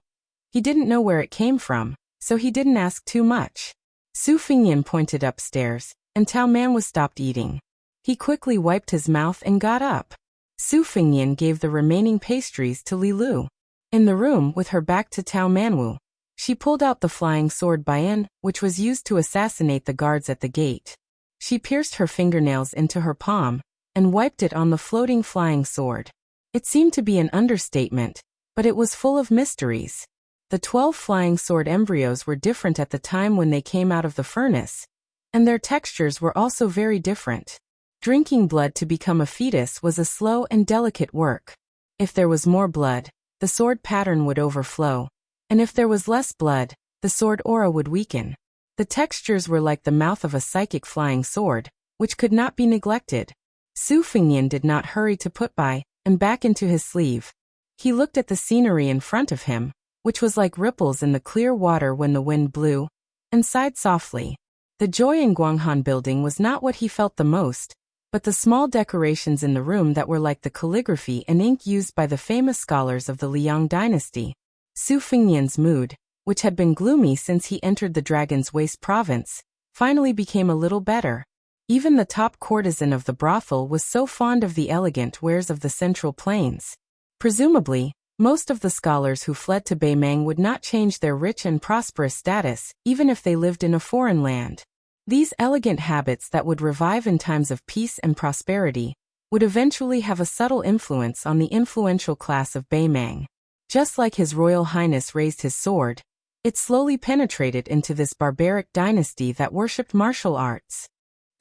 he didn't know where it came from, so he didn't ask too much. Su Fingyan pointed upstairs, and Tao Man was stopped eating. He quickly wiped his mouth and got up. Su Fingyan gave the remaining pastries to Li Lu. In the room, with her back to Tao Manwu, she pulled out the flying sword Bayan, which was used to assassinate the guards at the gate. She pierced her fingernails into her palm and wiped it on the floating flying sword. It seemed to be an understatement, but it was full of mysteries. The 12 flying sword embryos were different at the time when they came out of the furnace, and their textures were also very different. Drinking blood to become a fetus was a slow and delicate work. If there was more blood, the sword pattern would overflow, and if there was less blood, the sword aura would weaken. The textures were like the mouth of a psychic flying sword, which could not be neglected. Su Fingyan did not hurry to put by and back into his sleeve. He looked at the scenery in front of him, which was like ripples in the clear water when the wind blew, and sighed softly. The joy in Guanghan building was not what he felt the most, but the small decorations in the room that were like the calligraphy and ink used by the famous scholars of the Liang dynasty. Su Fingyan's mood, which had been gloomy since he entered the Dragon's Waste province, finally became a little better. Even the top courtesan of the brothel was so fond of the elegant wares of the Central Plains. Presumably, most of the scholars who fled to Beimang would not change their rich and prosperous status, even if they lived in a foreign land. These elegant habits that would revive in times of peace and prosperity would eventually have a subtle influence on the influential class of Beimang. Just like His Royal Highness raised his sword, It slowly penetrated into this barbaric dynasty that worshipped martial arts.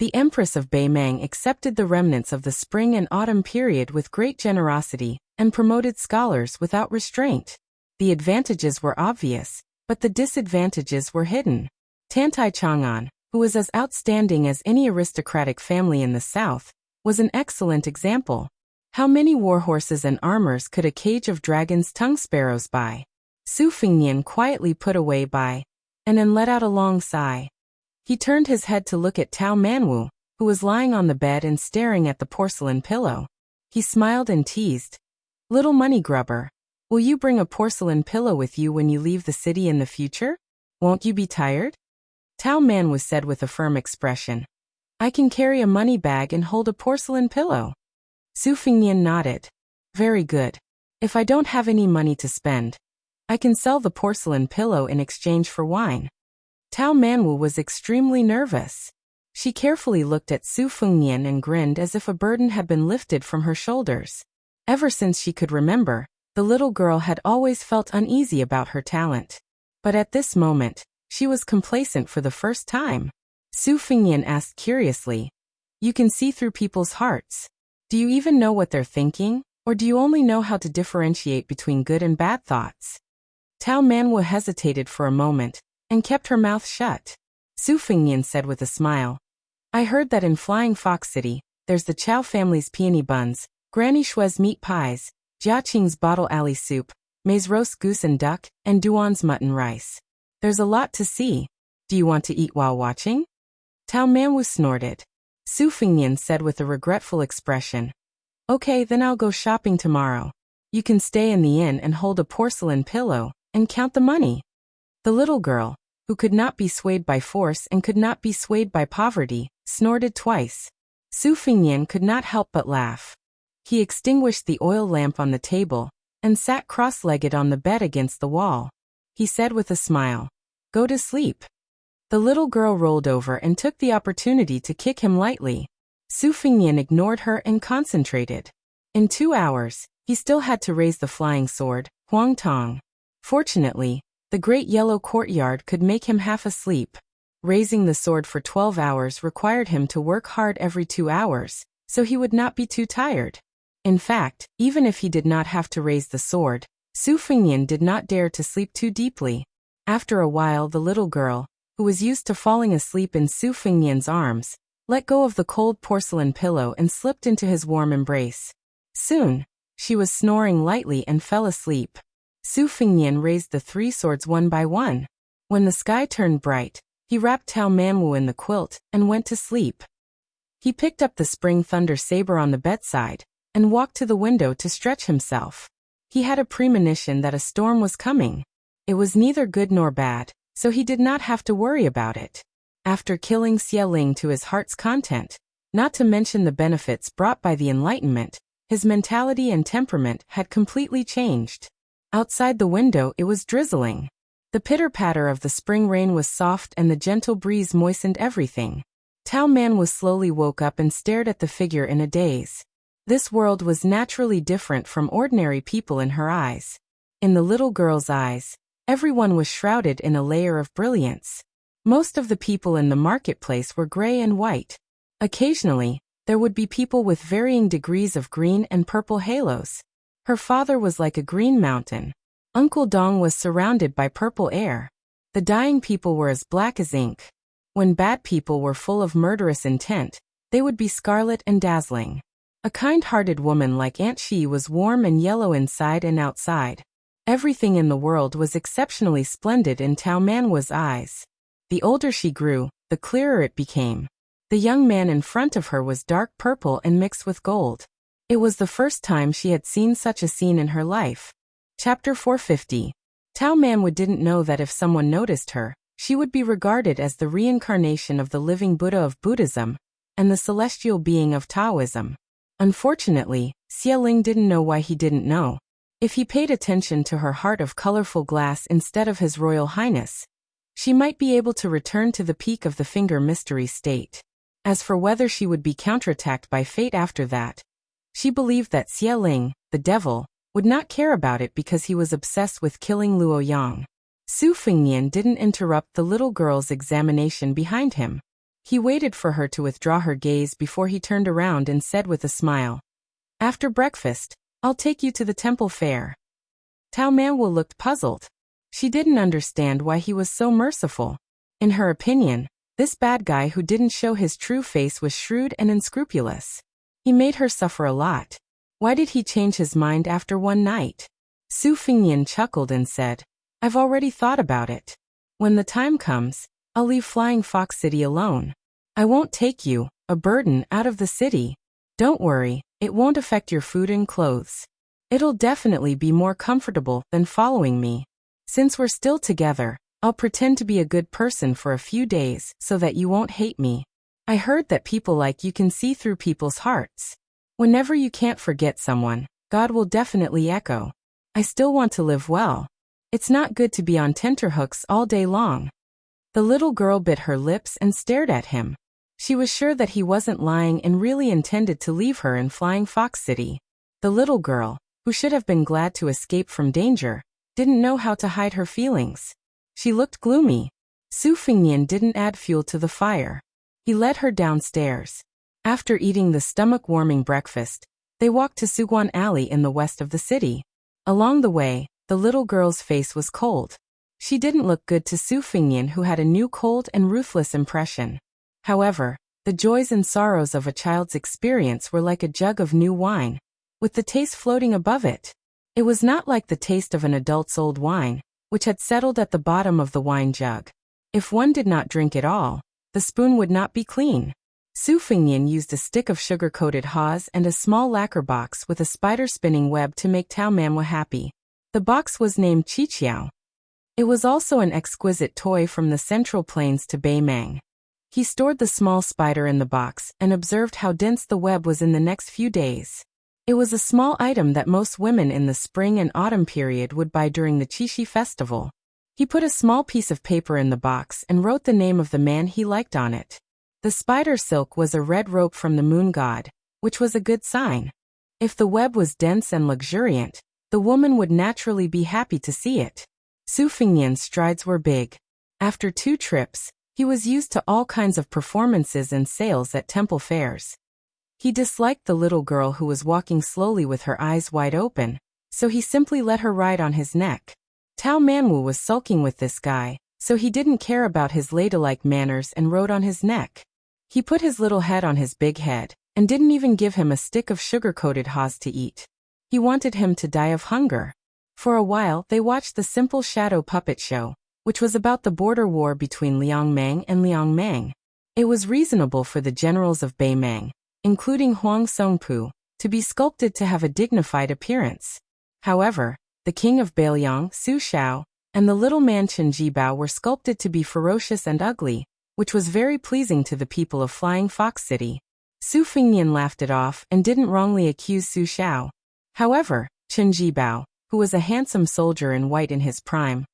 The Empress of Beimang accepted the remnants of the spring and autumn period with great generosity and promoted scholars without restraint. The advantages were obvious, but the disadvantages were hidden. Tantai Chang'an, who was as outstanding as any aristocratic family in the south, was an excellent example. How many warhorses and armors could a cage of dragon's tongue sparrows buy? Su Fengnian quietly put away by, and then let out a long sigh. He turned his head to look at Tao Manwu, who was lying on the bed and staring at the porcelain pillow. He smiled and teased. "Little money grubber, will you bring a porcelain pillow with you when you leave the city in the future? Won't you be tired?" Tao Manwu said with a firm expression. "I can carry a money bag and hold a porcelain pillow." Su Fengnian nodded. "Very good. If I don't have any money to spend, I can sell the porcelain pillow in exchange for wine." Tao Manwu was extremely nervous. She carefully looked at Su Fengnian and grinned as if a burden had been lifted from her shoulders. Ever since she could remember, the little girl had always felt uneasy about her talent. But at this moment, she was complacent for the first time. Su Fengnian asked curiously, "You can see through people's hearts. Do you even know what they're thinking, or do you only know how to differentiate between good and bad thoughts?" Tao Manwu hesitated for a moment, and kept her mouth shut. Su Fengnian said with a smile, "I heard that in Flying Fox City, there's the Chow family's peony buns, Granny Shui's meat pies, Jiaqing's bottle alley soup, Mei's roast goose and duck, and Duan's mutton rice. There's a lot to see. Do you want to eat while watching?" Tao Manwu snorted. Su Fengnian said with a regretful expression, "Okay, then I'll go shopping tomorrow. You can stay in the inn and hold a porcelain pillow, and count the money." The little girl, who could not be swayed by force and could not be swayed by poverty, snorted twice. Su Fengnian could not help but laugh. He extinguished the oil lamp on the table, and sat cross-legged on the bed against the wall. He said with a smile, "Go to sleep." The little girl rolled over and took the opportunity to kick him lightly. Su Fengnian ignored her and concentrated. In 2 hours, he still had to raise the flying sword, Huang Tong. Fortunately, the great yellow courtyard could make him half asleep. Raising the sword for 12 hours required him to work hard every 2 hours, so he would not be too tired. In fact, even if he did not have to raise the sword, Su Fengnian did not dare to sleep too deeply. After a while, the little girl, who was used to falling asleep in Su Fengnian's arms, let go of the cold porcelain pillow and slipped into his warm embrace. Soon, she was snoring lightly and fell asleep. Su Fengnian raised the 3 swords one by one. When the sky turned bright, he wrapped Tao Manwu in the quilt and went to sleep. He picked up the spring thunder saber on the bedside and walked to the window to stretch himself. He had a premonition that a storm was coming. It was neither good nor bad, so he did not have to worry about it. After killing Xie Ling to his heart's content, not to mention the benefits brought by the Enlightenment, his mentality and temperament had completely changed. Outside the window it was drizzling. The pitter-patter of the spring rain was soft and the gentle breeze moistened everything. Tao Manwu slowly woke up and stared at the figure in a daze. This world was naturally different from ordinary people in her eyes. In the little girl's eyes, everyone was shrouded in a layer of brilliance. Most of the people in the marketplace were gray and white. Occasionally, there would be people with varying degrees of green and purple halos. Her father was like a green mountain. Uncle Dong was surrounded by purple air. The dying people were as black as ink. When bad people were full of murderous intent, they would be scarlet and dazzling. A kind-hearted woman like Aunt Shi was warm and yellow inside and outside. Everything in the world was exceptionally splendid in Tao Manwu's eyes. The older she grew, the clearer it became. The young man in front of her was dark purple and mixed with gold. It was the first time she had seen such a scene in her life. Chapter 450. Tao Manwu didn't know that if someone noticed her, she would be regarded as the reincarnation of the living Buddha of Buddhism and the celestial being of Taoism. Unfortunately, Xie Ling didn't know why he didn't know. If he paid attention to her heart of colorful glass instead of His Royal Highness, she might be able to return to the peak of the finger mystery state. As for whether she would be counterattacked by fate after that, she believed that Xie Ling, the devil, would not care about it because he was obsessed with killing Luo Yang. Su Fingnian didn't interrupt the little girl's examination behind him. He waited for her to withdraw her gaze before he turned around and said with a smile, "After breakfast, I'll take you to the temple fair." Tao Manwu looked puzzled. She didn't understand why he was so merciful. In her opinion, this bad guy who didn't show his true face was shrewd and unscrupulous. He made her suffer a lot. Why did he change his mind after one night? Su Fingnian chuckled and said, "I've already thought about it. When the time comes, I'll leave Flying Fox City alone. I won't take you, a burden, out of the city. Don't worry, it won't affect your food and clothes. It'll definitely be more comfortable than following me. Since we're still together, I'll pretend to be a good person for a few days so that you won't hate me. I heard that people like you can see through people's hearts. Whenever you can't forget someone, God will definitely echo. I still want to live well. It's not good to be on tenterhooks all day long." The little girl bit her lips and stared at him. She was sure that he wasn't lying and really intended to leave her in Flying Fox City. The little girl, who should have been glad to escape from danger, didn't know how to hide her feelings. She looked gloomy. Su Fingnian didn't add fuel to the fire. He led her downstairs. After eating the stomach-warming breakfast, they walked to Suguan Alley in the west of the city. Along the way, the little girl's face was cold. She didn't look good to Su Fingnian, who had a new cold and ruthless impression. However, the joys and sorrows of a child's experience were like a jug of new wine, with the taste floating above it. It was not like the taste of an adult's old wine, which had settled at the bottom of the wine jug. If one did not drink it all, the spoon would not be clean. Su Fingnian used a stick of sugar-coated haws and a small lacquer box with a spider-spinning web to make Tao Manwa happy. The box was named Qiqiao. It was also an exquisite toy from the Central Plains to Beimang. He stored the small spider in the box and observed how dense the web was in the next few days. It was a small item that most women in the spring and autumn period would buy during the Qixi festival. He put a small piece of paper in the box and wrote the name of the man he liked on it. The spider silk was a red rope from the moon god, which was a good sign. If the web was dense and luxuriant, the woman would naturally be happy to see it. Su Fingnian's strides were big. After 2 trips, he was used to all kinds of performances and sales at temple fairs. He disliked the little girl who was walking slowly with her eyes wide open, so he simply let her ride on his neck. Tao Manwu was sulking with this guy, so he didn't care about his ladylike manners and rode on his neck. He put his little head on his big head, and didn't even give him a stick of sugar-coated haws to eat. He wanted him to die of hunger. For a while they watched the simple shadow puppet show, which was about the border war between Liangmang and Liangmang. It was reasonable for the generals of Beimang, including Huang Songpu, to be sculpted to have a dignified appearance. However, the king of Beiliang, Su Shao, and the little man Chen Jibao were sculpted to be ferocious and ugly, which was very pleasing to the people of Flying Fox City. Su Fingnian laughed it off and didn't wrongly accuse Su Shao. However, Chen Jibao, who was a handsome soldier in white in his prime,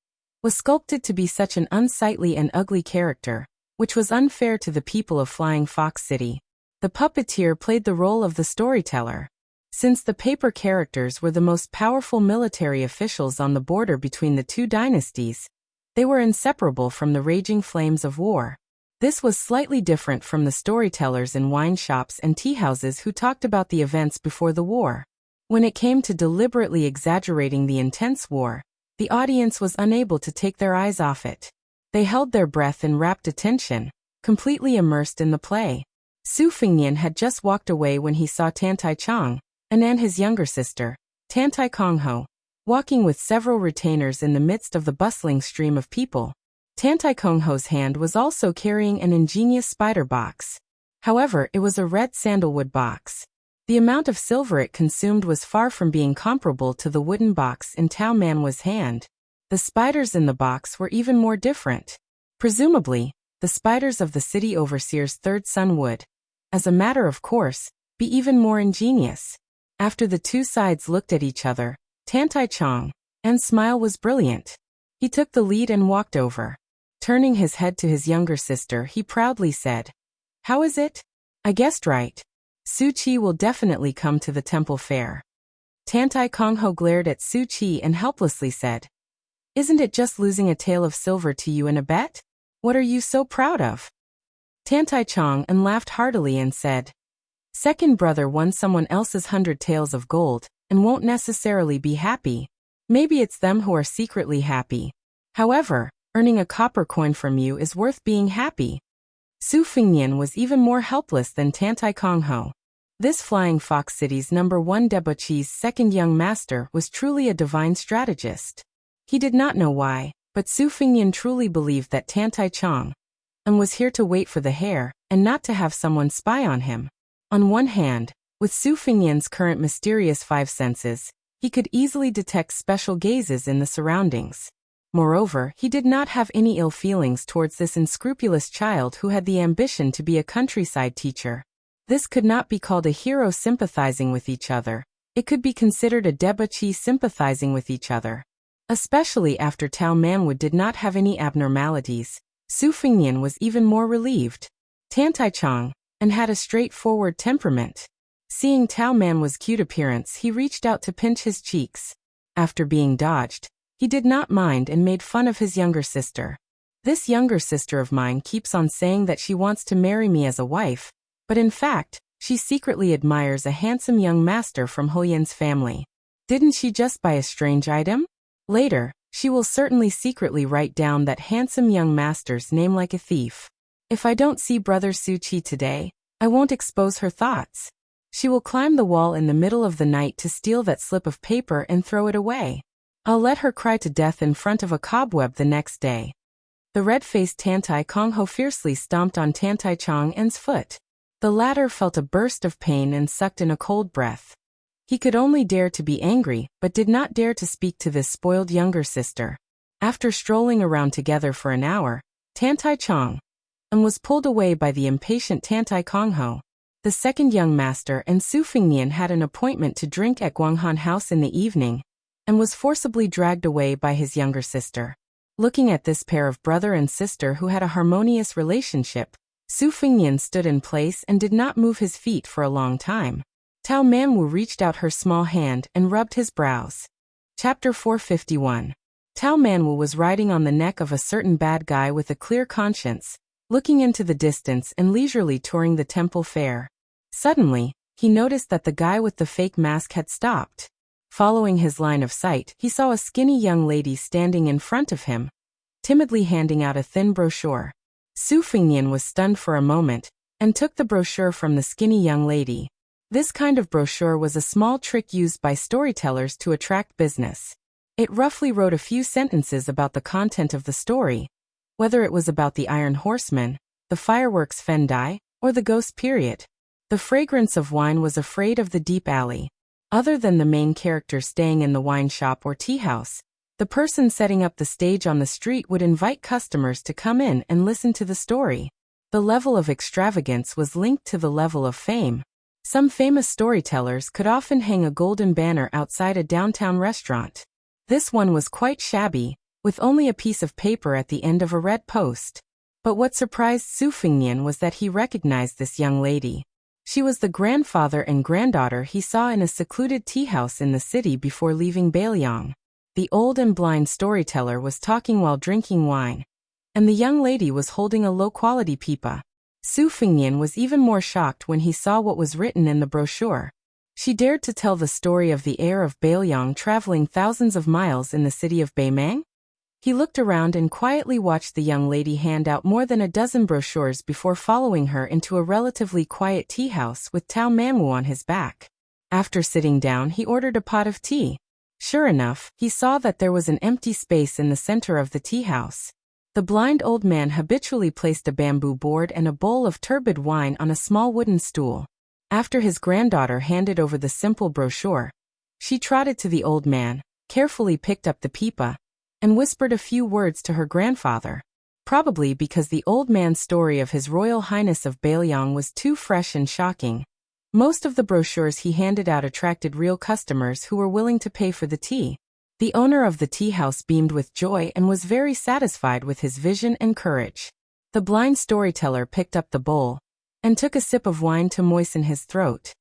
was sculpted to be such an unsightly and ugly character, which was unfair to the people of Flying Fox City. The puppeteer played the role of the storyteller. Since the paper characters were the most powerful military officials on the border between the 2 dynasties, they were inseparable from the raging flames of war. This was slightly different from the storytellers in wine shops and tea houses who talked about the events before the war. When it came to deliberately exaggerating the intense war, the audience was unable to take their eyes off it. They held their breath in rapt attention, completely immersed in the play. Su Fingnian had just walked away when he saw Tantai Chong, and his younger sister, Tantai Kongho, walking with several retainers in the midst of the bustling stream of people. Tantai Kongho's hand was also carrying an ingenious spider box. However, it was a red sandalwood box. The amount of silver it consumed was far from being comparable to the wooden box in Tao Manwa's hand. The spiders in the box were even more different. Presumably, the spiders of the city overseer's third son would, as a matter of course, be even more ingenious. After the 2 sides looked at each other, Tantai Chong's smile was brilliant. He took the lead and walked over. Turning his head to his younger sister, he proudly said, "How is it? I guessed right. Su Qi will definitely come to the temple fair." Tantai Kongho glared at Su Qi and helplessly said, Isn't it just losing a tael of silver to you in a bet? What are you so proud of? Tantai Chong and laughed heartily and said, second brother won someone else's 100 taels of gold, and won't necessarily be happy. Maybe it's them who are secretly happy. However, earning a copper coin from you is worth being happy. Su Fingnian was even more helpless than Tantai Kong Ho. This Flying Fox City's #1 debauchee's second young master was truly a divine strategist. He did not know why, but Su Fingnian truly believed that Tantai Chong and was here to wait for the hare and not to have someone spy on him. On one hand, with Su Fingnian's current mysterious five senses, he could easily detect special gazes in the surroundings. Moreover, he did not have any ill feelings towards this unscrupulous child who had the ambition to be a countryside teacher. This could not be called a hero sympathizing with each other. It could be considered a debauchee sympathizing with each other. Especially after Tao Manwood did not have any abnormalities, Su Fingnian was even more relieved. Tantai Chong and had a straightforward temperament. Seeing Tao Manwood's cute appearance, he reached out to pinch his cheeks. After being dodged, he did not mind and made fun of his younger sister. This younger sister of mine keeps on saying that she wants to marry me as a wife, but in fact, she secretly admires a handsome young master from Hoyan's family. Didn't she just buy a strange item? Later, she will certainly secretly write down that handsome young master's name like a thief. If I don't see Brother Su Chi today, I won't expose her thoughts. She will climb the wall in the middle of the night to steal that slip of paper and throw it away. I'll let her cry to death in front of a cobweb the next day. The red-faced Tantai Kong Ho fiercely stomped on Tantai Chong En's foot. The latter felt a burst of pain and sucked in a cold breath. He could only dare to be angry, but did not dare to speak to this spoiled younger sister. After strolling around together for an hour, Tantai Chong and was pulled away by the impatient Tantai Kong Ho. The second young master and Su Fingnian had an appointment to drink at Guanghan House in the evening, and was forcibly dragged away by his younger sister. Looking at this pair of brother and sister who had a harmonious relationship, Su Fingnian stood in place and did not move his feet for a long time. Tao Manwu reached out her small hand and rubbed his brows. Chapter 451. Tao Manwu was riding on the neck of a certain bad guy with a clear conscience, looking into the distance and leisurely touring the temple fair. Suddenly, he noticed that the guy with the fake mask had stopped. Following his line of sight, he saw a skinny young lady standing in front of him, timidly handing out a thin brochure. Su Fingnian was stunned for a moment, and took the brochure from the skinny young lady. This kind of brochure was a small trick used by storytellers to attract business. It roughly wrote a few sentences about the content of the story, whether it was about the Iron Horseman, the fireworks Fen Dai, or the ghost period. The fragrance of wine was afraid of the deep alley. Other than the main character staying in the wine shop or tea house, the person setting up the stage on the street would invite customers to come in and listen to the story. The level of extravagance was linked to the level of fame. Some famous storytellers could often hang a golden banner outside a downtown restaurant. This one was quite shabby, with only a piece of paper at the end of a red post. But what surprised Su Fingnian was that he recognized this young lady. She was the grandfather and granddaughter he saw in a secluded tea house in the city before leaving Bailiang. The old and blind storyteller was talking while drinking wine, and the young lady was holding a low-quality pipa. Su Fingnian was even more shocked when he saw what was written in the brochure. She dared to tell the story of the heir of Bailiang traveling thousands of miles in the city of Beimang? He looked around and quietly watched the young lady hand out more than a dozen brochures before following her into a relatively quiet tea house with Tao Manwu on his back. After sitting down, he ordered a pot of tea. Sure enough, he saw that there was an empty space in the center of the tea house. The blind old man habitually placed a bamboo board and a bowl of turbid wine on a small wooden stool. After his granddaughter handed over the simple brochure, she trotted to the old man, carefully picked up the pipa, and whispered a few words to her grandfather. Probably because the old man's story of His Royal Highness of Bailiang was too fresh and shocking. Most of the brochures he handed out attracted real customers who were willing to pay for the tea. The owner of the tea house beamed with joy and was very satisfied with his vision and courage. The blind storyteller picked up the bowl and took a sip of wine to moisten his throat.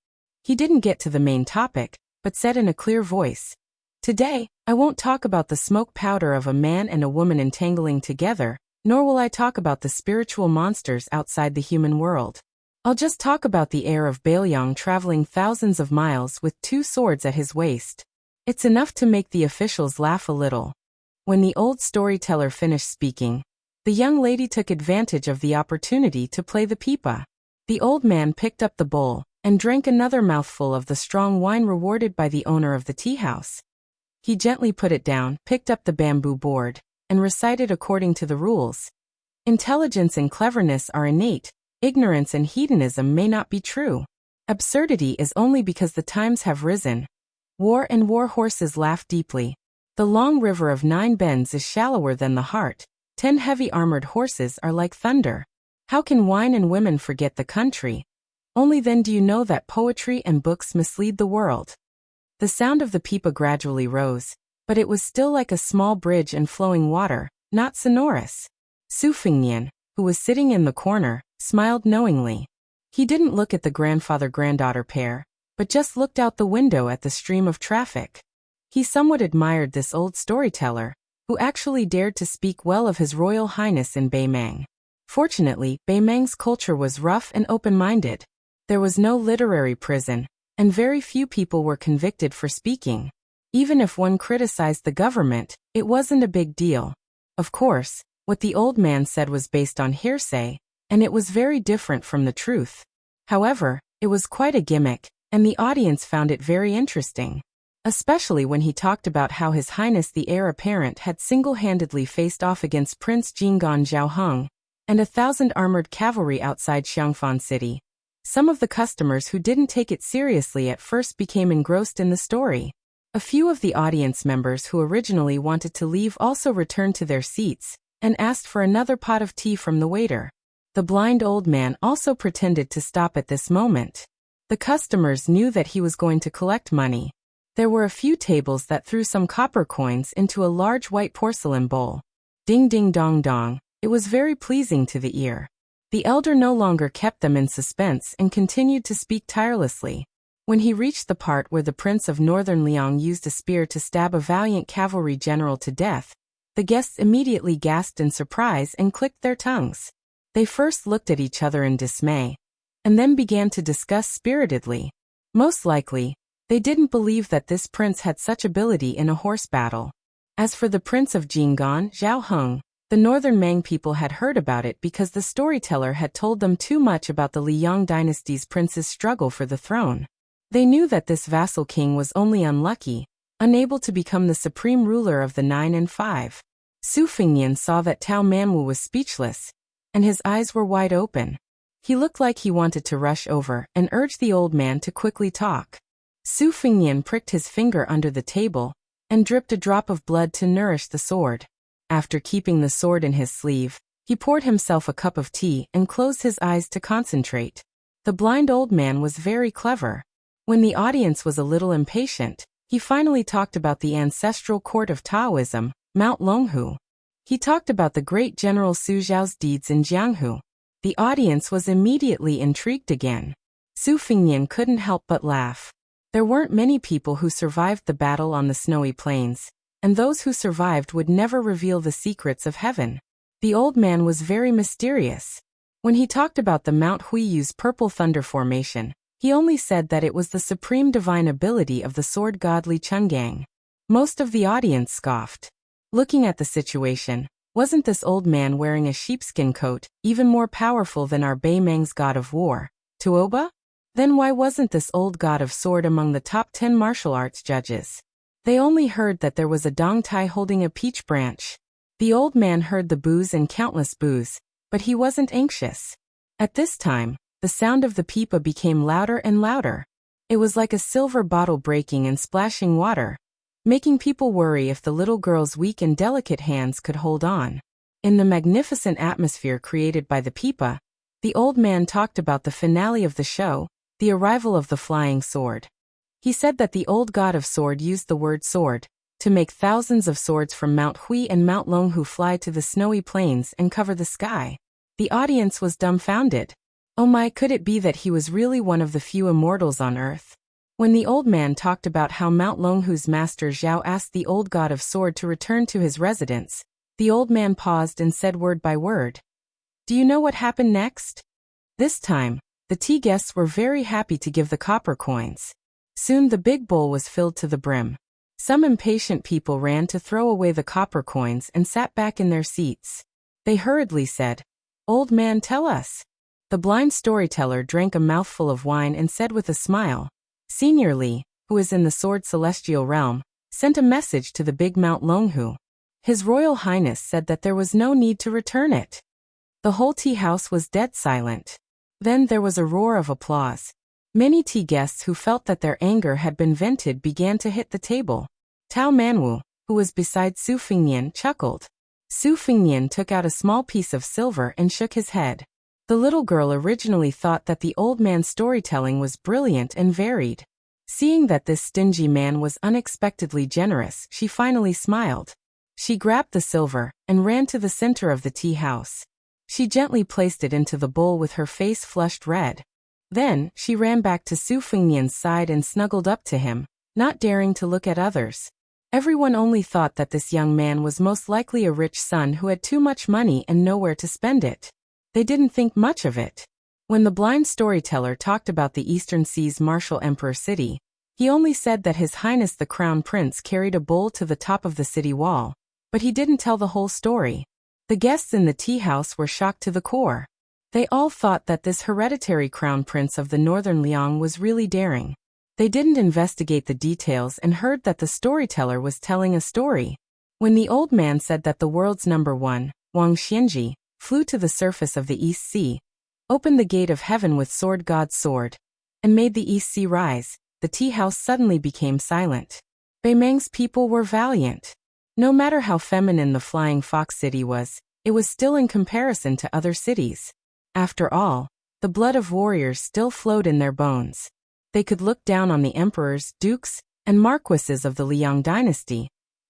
He didn't get to the main topic, but said in a clear voice, "Today, I won't talk about the smoke powder of a man and a woman entangling together, nor will I talk about the spiritual monsters outside the human world. I'll just talk about the heir of Baelyang traveling thousands of miles with 2 swords at his waist. It's enough to make the officials laugh a little. When the old storyteller finished speaking, the young lady took advantage of the opportunity to play the pipa. The old man picked up the bowl and drank another mouthful of the strong wine rewarded by the owner of the tea house. He gently put it down, picked up the bamboo board, and recited according to the rules. Intelligence and cleverness are innate, ignorance and hedonism may not be true. Absurdity is only because the times have risen. War and war horses laugh deeply. The long river of 9 bends is shallower than the heart. 10 heavy armored horses are like thunder. How can wine and women forget the country? Only then do you know that poetry and books mislead the world. The sound of the pipa gradually rose, but it was still like a small bridge and flowing water, not sonorous. Su Fingnian, who was sitting in the corner, smiled knowingly. He didn't look at the grandfather-granddaughter pair, but just looked out the window at the stream of traffic. He somewhat admired this old storyteller, who actually dared to speak well of His Royal Highness in Baymang. Fortunately, Baymang's culture was rough and open-minded. There was no literary prison, and very few people were convicted for speaking. Even if one criticized the government, it wasn't a big deal. Of course, what the old man said was based on hearsay, and it was very different from the truth. However, it was quite a gimmick, and the audience found it very interesting. Especially when he talked about how His Highness the heir apparent had single-handedly faced off against Prince Jinggan Zhaoheng and 1,000 armored cavalry outside Xiangfan City. Some of the customers who didn't take it seriously at first became engrossed in the story. A few of the audience members who originally wanted to leave also returned to their seats and asked for another pot of tea from the waiter. The blind old man also pretended to stop at this moment. The customers knew that he was going to collect money. There were a few tables that threw some copper coins into a large white porcelain bowl. Ding ding dong dong, it was very pleasing to the ear. The elder no longer kept them in suspense and continued to speak tirelessly. When he reached the part where the Prince of Northern Liang used a spear to stab a valiant cavalry general to death, the guests immediately gasped in surprise and clicked their tongues. They first looked at each other in dismay, and then began to discuss spiritedly. Most likely, they didn't believe that this prince had such ability in a horse battle. As for the Prince of Jinggan, Zhaoheng, the Northern Mang people had heard about it because the storyteller had told them too much about the Liang dynasty's prince's struggle for the throne. They knew that this vassal king was only unlucky, unable to become the supreme ruler of the 9 and 5. Su Fingnian saw that Tao Manwu was speechless, and his eyes were wide open. He looked like he wanted to rush over and urge the old man to quickly talk. Su Fingnian pricked his finger under the table and dripped a drop of blood to nourish the sword. After keeping the sword in his sleeve, he poured himself a cup of tea and closed his eyes to concentrate. The blind old man was very clever. When the audience was a little impatient, he finally talked about the ancestral court of Taoism, Mount Longhu. He talked about the great General Su Zhao's deeds in Jianghu. The audience was immediately intrigued again. Su Fingnian couldn't help but laugh. There weren't many people who survived the battle on the snowy plains, and those who survived would never reveal the secrets of heaven. The old man was very mysterious. When he talked about the Mount Huiyu's purple thunder formation, he only said that it was the supreme divine ability of the sword god Li Chungang. Most of the audience scoffed. Looking at the situation, wasn't this old man wearing a sheepskin coat even more powerful than our Baymang's god of war, Tuoba? Then why wasn't this old god of sword among the top 10 martial arts judges? They only heard that there was a Dong Tai holding a peach branch. The old man heard the boos and countless boos, but he wasn't anxious. At this time, the sound of the pipa became louder and louder. It was like a silver bottle breaking and splashing water, making people worry if the little girl's weak and delicate hands could hold on. In the magnificent atmosphere created by the pipa, the old man talked about the finale of the show, the arrival of the flying sword. He said that the old god of sword used the word sword to make thousands of swords from Mount Hui and Mount Longhu fly to the snowy plains and cover the sky. The audience was dumbfounded. Oh my, could it be that he was really one of the few immortals on earth? When the old man talked about how Mount Longhu's master Zhao asked the old god of sword to return to his residence, the old man paused and said word by word. Do you know what happened next? This time, the tea guests were very happy to give the copper coins. Soon the big bowl was filled to the brim. Some impatient people ran to throw away the copper coins and sat back in their seats. They hurriedly said, "Old man, tell us." The blind storyteller drank a mouthful of wine and said with a smile, "Senior Li, who is in the Sword Celestial Realm, sent a message to the big Mount Longhu. His Royal Highness said that there was no need to return it." The whole tea house was dead silent. Then there was a roar of applause. Many tea guests who felt that their anger had been vented began to hit the table. Tao Manwu, who was beside Su Fingnian, chuckled. Su Fingnian took out a small piece of silver and shook his head. The little girl originally thought that the old man's storytelling was brilliant and varied. Seeing that this stingy man was unexpectedly generous, she finally smiled. She grabbed the silver and ran to the center of the tea house. She gently placed it into the bowl with her face flushed red. Then, she ran back to Su Fingnian's side and snuggled up to him, not daring to look at others. Everyone only thought that this young man was most likely a rich son who had too much money and nowhere to spend it. They didn't think much of it. When the blind storyteller talked about the Eastern Sea's martial emperor city, he only said that His Highness the Crown Prince carried a bowl to the top of the city wall, but he didn't tell the whole story. The guests in the tea house were shocked to the core. They all thought that this hereditary crown prince of the northern Liang was really daring. They didn't investigate the details and heard that the storyteller was telling a story. When the old man said that the world's number one, Wang Xianji, flew to the surface of the East Sea, opened the gate of heaven with sword god's sword, and made the East Sea rise, the tea house suddenly became silent. Beimeng's people were valiant. No matter how feminine the Flying Fox City was, it was still in comparison to other cities. After all, the blood of warriors still flowed in their bones. They could look down on the emperors, dukes, and marquises of the Liang dynasty,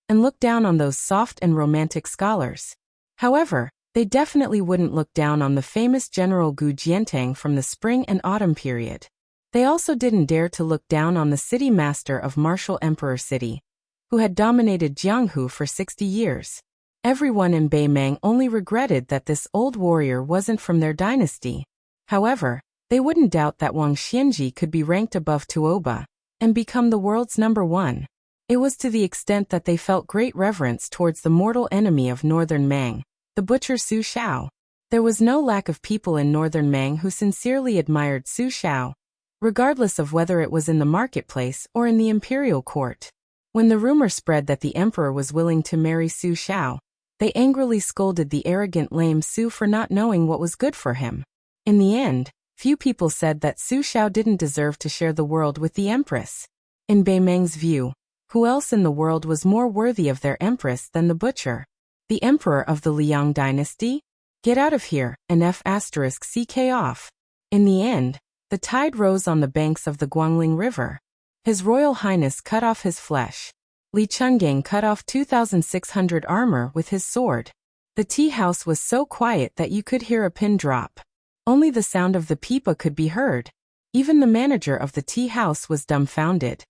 and look down on those soft and romantic scholars. However, they definitely wouldn't look down on the famous General Gu Jiantang from the spring and autumn period. They also didn't dare to look down on the city master of Martial Emperor City, who had dominated Jianghu for 60 years. Everyone in Beimeng only regretted that this old warrior wasn't from their dynasty. However, they wouldn't doubt that Wang Xianji could be ranked above Tuoba and become the world's number one. It was to the extent that they felt great reverence towards the mortal enemy of northern Mang, the butcher Su Shao. There was no lack of people in northern Mang who sincerely admired Su Shao, regardless of whether it was in the marketplace or in the imperial court. When the rumor spread that the emperor was willing to marry Su Shao, they angrily scolded the arrogant lame Su for not knowing what was good for him. In the end, few people said that Su Shao didn't deserve to share the world with the empress. In Beimeng's view, who else in the world was more worthy of their empress than the butcher? The emperor of the Liang dynasty? Get out of here, and F***ck off. In the end, the tide rose on the banks of the Guangling River. His Royal Highness cut off his flesh. Li Chungang cut off 2,600 armor with his sword. The tea house was so quiet that you could hear a pin drop. Only the sound of the pipa could be heard. Even the manager of the tea house was dumbfounded.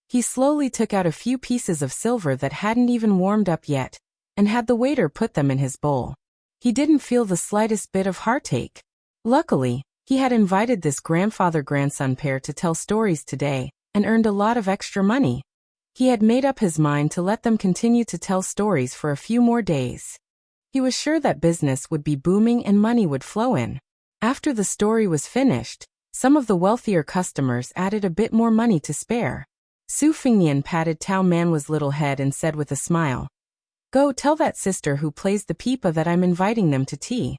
He slowly took out a few pieces of silver that hadn't even warmed up yet, and had the waiter put them in his bowl. He didn't feel the slightest bit of heartache. Luckily, he had invited this grandfather-grandson pair to tell stories today, and earned a lot of extra money. He had made up his mind to let them continue to tell stories for a few more days. He was sure that business would be booming and money would flow in. After the story was finished, some of the wealthier customers added a bit more money to spare. Su Fingnian patted Tao Manwa's little head and said with a smile, "Go tell that sister who plays the pipa that I'm inviting them to tea."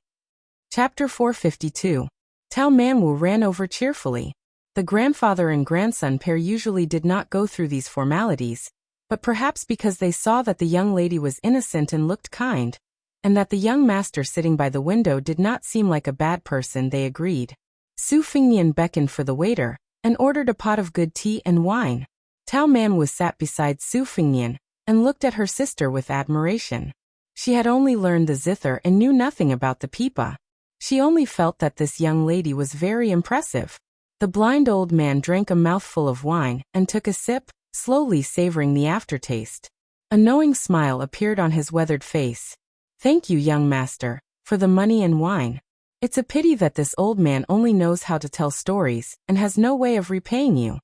Chapter 452. Tao Manwu ran over cheerfully. The grandfather and grandson pair usually did not go through these formalities, but perhaps because they saw that the young lady was innocent and looked kind, and that the young master sitting by the window did not seem like a bad person, they agreed. Su Fingnian beckoned for the waiter, and ordered a pot of good tea and wine. Tao Manwu sat beside Su Fingnian, and looked at her sister with admiration. She had only learned the zither and knew nothing about the pipa. She only felt that this young lady was very impressive. The blind old man drank a mouthful of wine and took a sip, slowly savoring the aftertaste. A knowing smile appeared on his weathered face. "Thank you, young master, for the money and wine. It's a pity that this old man only knows how to tell stories and has no way of repaying you."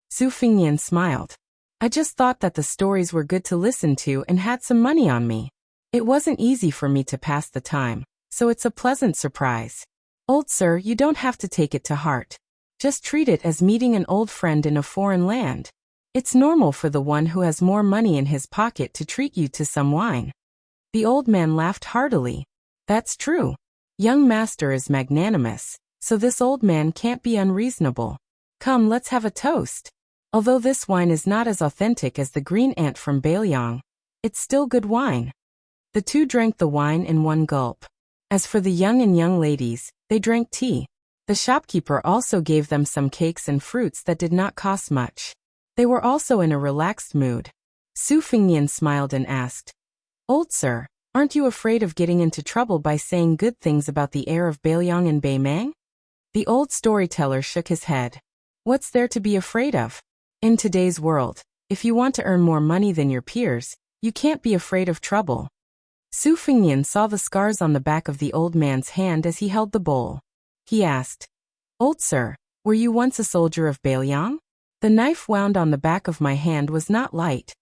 Su Fingnian smiled. "I just thought that the stories were good to listen to and had some money on me. It wasn't easy for me to pass the time, so it's a pleasant surprise. Old sir, you don't have to take it to heart. Just treat it as meeting an old friend in a foreign land. It's normal for the one who has more money in his pocket to treat you to some wine." The old man laughed heartily. "That's true. Young master is magnanimous, so this old man can't be unreasonable. Come, let's have a toast. Although this wine is not as authentic as the green ant from Bailiang, it's still good wine." The two drank the wine in one gulp. As for the young ladies, they drank tea. The shopkeeper also gave them some cakes and fruits that did not cost much. They were also in a relaxed mood. Su Fingnian smiled and asked, "Old sir, aren't you afraid of getting into trouble by saying good things about the heir of Bailiang and Beimeng?" The old storyteller shook his head. "What's there to be afraid of? In today's world, if you want to earn more money than your peers, you can't be afraid of trouble." Su Fingnian saw the scars on the back of the old man's hand as he held the bowl. He asked, "Old sir, were you once a soldier of Bailiang? The knife wound on the back of my hand was not light."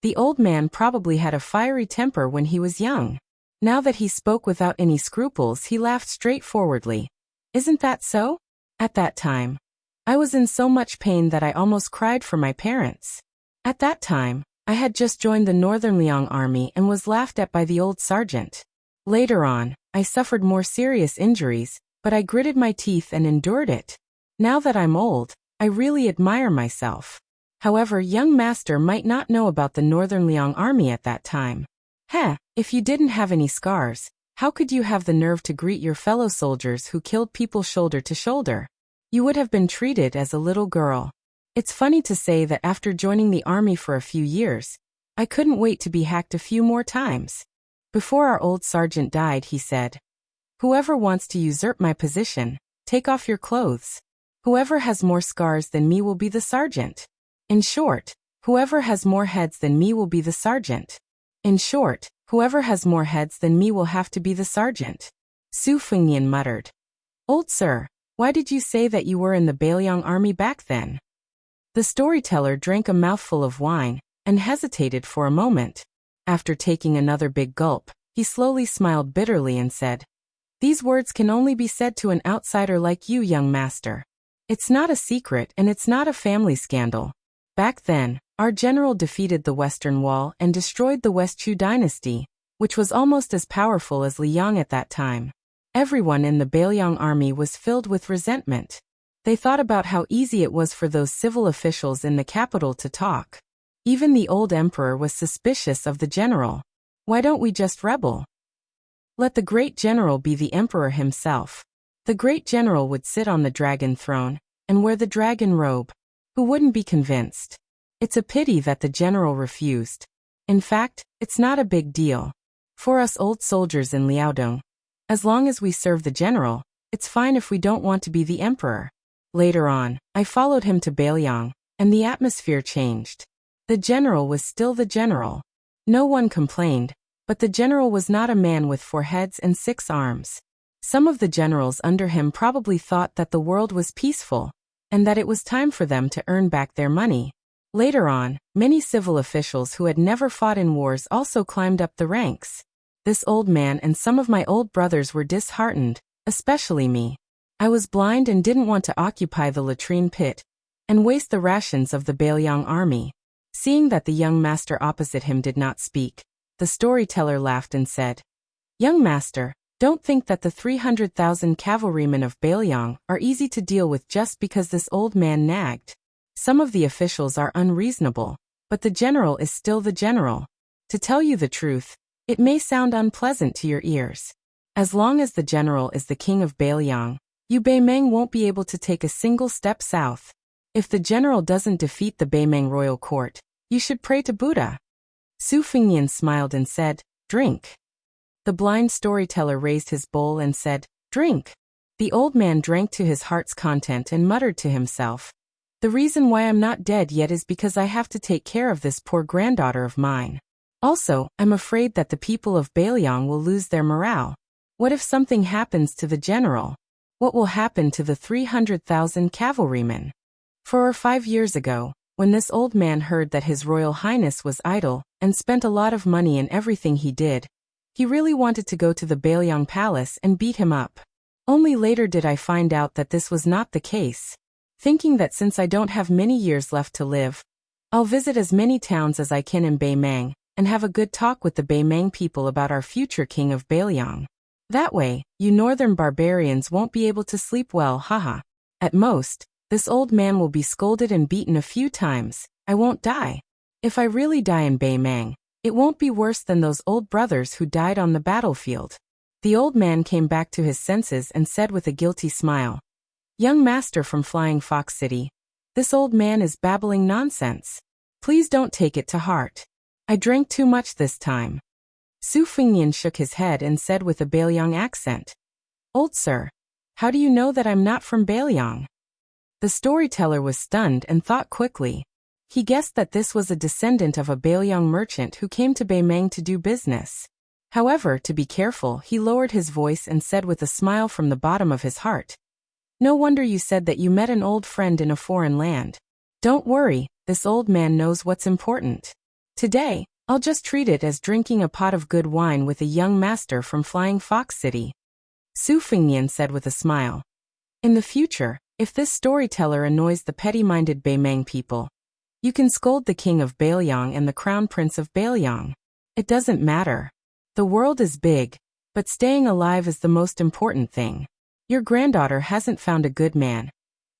The old man probably had a fiery temper when he was young. Now that he spoke without any scruples, he laughed straightforwardly. "Isn't that so? At that time, I was in so much pain that I almost cried for my parents. At that time, I had just joined the Northern Liang army and was laughed at by the old sergeant. Later on, I suffered more serious injuries, but I gritted my teeth and endured it. Now that I'm old, I really admire myself. However, young master might not know about the Northern Liang army at that time. If you didn't have any scars, how could you have the nerve to greet your fellow soldiers who killed people shoulder to shoulder? You would have been treated as a little girl. It's funny to say that after joining the army for a few years, I couldn't wait to be hacked a few more times." Before our old sergeant died, he said, "Whoever wants to usurp my position, take off your clothes. Whoever has more scars than me will be the sergeant. In short, whoever has more heads than me will be the sergeant. In short, whoever has more heads than me will have to be the sergeant." Su Fingnian muttered, "Old sir, why did you say that you were in the Bailiang army back then?" The storyteller drank a mouthful of wine and hesitated for a moment. After taking another big gulp, he slowly smiled bitterly and said, "These words can only be said to an outsider like you, young master. It's not a secret and it's not a family scandal. Back then, our general defeated the Western Wall and destroyed the West Chu dynasty, which was almost as powerful as Liang at that time. Everyone in the Bailiang army was filled with resentment. They thought about how easy it was for those civil officials in the capital to talk. Even the old emperor was suspicious of the general. Why don't we just rebel? Let the great general be the emperor himself. The great general would sit on the dragon throne and wear the dragon robe. Who wouldn't be convinced? It's a pity that the general refused. In fact, it's not a big deal. For us old soldiers in Liaodong, as long as we serve the general, it's fine if we don't want to be the emperor." Later on, I followed him to Bailiang, and the atmosphere changed. The general was still the general. No one complained, but the general was not a man with 4 heads and 6 arms. Some of the generals under him probably thought that the world was peaceful, and that it was time for them to earn back their money. Later on, many civil officials who had never fought in wars also climbed up the ranks. This old man and some of my old brothers were disheartened, especially me. I was blind and didn't want to occupy the latrine pit and waste the rations of the Bailiang army. Seeing that the young master opposite him did not speak, the storyteller laughed and said, "Young master, don't think that the 300,000 cavalrymen of Bailiang are easy to deal with just because this old man nagged. Some of the officials are unreasonable, but the general is still the general. To tell you the truth, it may sound unpleasant to your ears. As long as the general is the king of Bailiang, you Beimeng won't be able to take a single step south. If the general doesn't defeat the Beimeng royal court, you should pray to Buddha." Su Fingnian smiled and said, "Drink." The blind storyteller raised his bowl and said, "Drink." The old man drank to his heart's content and muttered to himself, "The reason why I'm not dead yet is because I have to take care of this poor granddaughter of mine. Also, I'm afraid that the people of Bailiang will lose their morale. What if something happens to the general? What will happen to the 300,000 cavalrymen?" 4 or 5 years ago, when this old man heard that His Royal Highness was idle and spent a lot of money in everything he did, he really wanted to go to the Bailiang Palace and beat him up. Only later did I find out that this was not the case. Thinking that since I don't have many years left to live, I'll visit as many towns as I can in Baimang and have a good talk with the Baimang people about our future king of Bailiang. That way, you northern barbarians won't be able to sleep well, haha. At most, this old man will be scolded and beaten a few times. I won't die. If I really die in Baimang, it won't be worse than those old brothers who died on the battlefield. The old man came back to his senses and said with a guilty smile, "Young master from Flying Fox City, this old man is babbling nonsense. Please don't take it to heart. I drank too much this time." Su Fengnian shook his head and said with a Bailiang accent, "Old sir, how do you know that I'm not from Bailiang?" The storyteller was stunned and thought quickly. He guessed that this was a descendant of a Bailiang merchant who came to Baimang to do business. However, to be careful, he lowered his voice and said with a smile from the bottom of his heart, "No wonder you said that you met an old friend in a foreign land. Don't worry, this old man knows what's important. Today, I'll just treat it as drinking a pot of good wine with a young master from Flying Fox City." Su Fengnian said with a smile, "In the future, if this storyteller annoys the petty-minded Baimang people, you can scold the king of Bailiang and the crown prince of Bailiang. It doesn't matter. The world is big, but staying alive is the most important thing. Your granddaughter hasn't found a good man,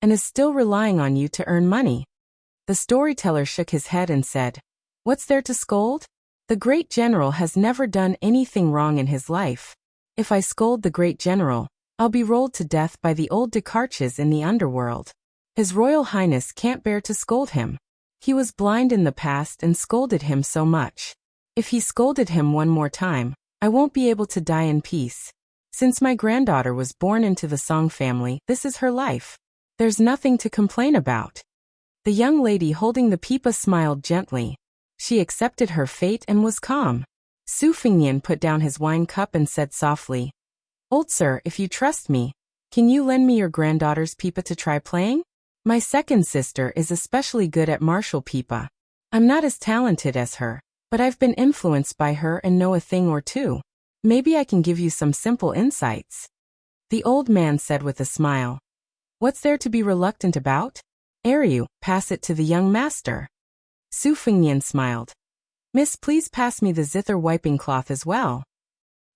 and is still relying on you to earn money." The storyteller shook his head and said, "What's there to scold? The great general has never done anything wrong in his life. If I scold the great general, I'll be rolled to death by the old Descartes in the underworld. His Royal Highness can't bear to scold him. He was blind in the past and scolded him so much. If he scolded him one more time, I won't be able to die in peace. Since my granddaughter was born into the Song family, this is her life. There's nothing to complain about." The young lady holding the pipa smiled gently. She accepted her fate and was calm. Su Fengnian put down his wine cup and said softly, "Old sir, if you trust me, can you lend me your granddaughter's pipa to try playing? My second sister is especially good at martial pipa. I'm not as talented as her, but I've been influenced by her and know a thing or two. Maybe I can give you some simple insights." The old man said with a smile, "What's there to be reluctant about? Ariu, pass it to the young master." Su Fengnian smiled. "Miss, please pass me the zither wiping cloth as well."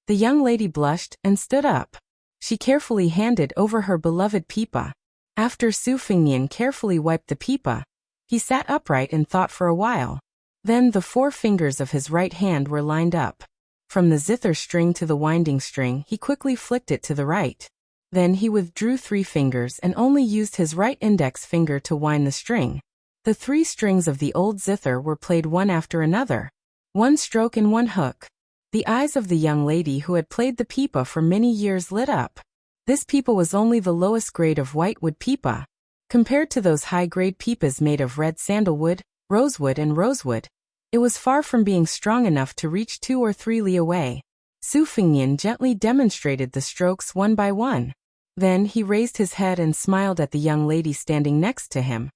The young lady blushed and stood up. She carefully handed over her beloved pipa. After Su Fengnian carefully wiped the pipa, he sat upright and thought for a while. Then the 4 fingers of his right hand were lined up. From the zither string to the winding string, he quickly flicked it to the right. Then he withdrew 3 fingers and only used his right index finger to wind the string. The 3 strings of the old zither were played one after another. 1 stroke and 1 hook. The eyes of the young lady who had played the pipa for many years lit up. This pipa was only the lowest grade of whitewood pipa. Compared to those high-grade pipas made of red sandalwood, rosewood and rosewood, it was far from being strong enough to reach 2 or 3 li away. Su Fengnian gently demonstrated the strokes one by one. Then he raised his head and smiled at the young lady standing next to him.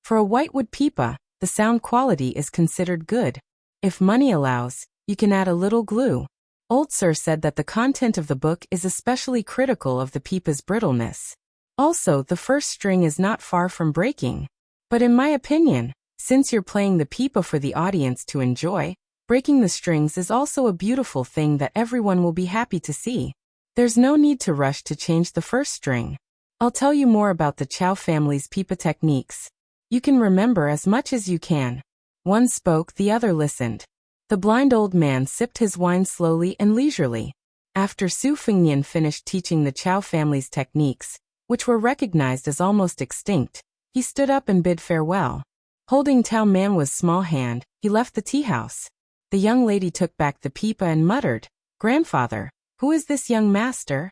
For a whitewood pipa, the sound quality is considered good. If money allows, you can add a little glue. Old sir said that the content of the book is especially critical of the pipa's brittleness. Also, the first string is not far from breaking. But in my opinion, since you're playing the pipa for the audience to enjoy, breaking the strings is also a beautiful thing that everyone will be happy to see. There's no need to rush to change the first string. I'll tell you more about the Chow family's pipa techniques. You can remember as much as you can." One spoke, the other listened. The blind old man sipped his wine slowly and leisurely. After Su Fengnian finished teaching the Chow family's techniques, which were recognized as almost extinct, he stood up and bid farewell. Holding Tao Manwa's small hand, he left the tea house. The young lady took back the pipa and muttered, "Grandfather, who is this young master?"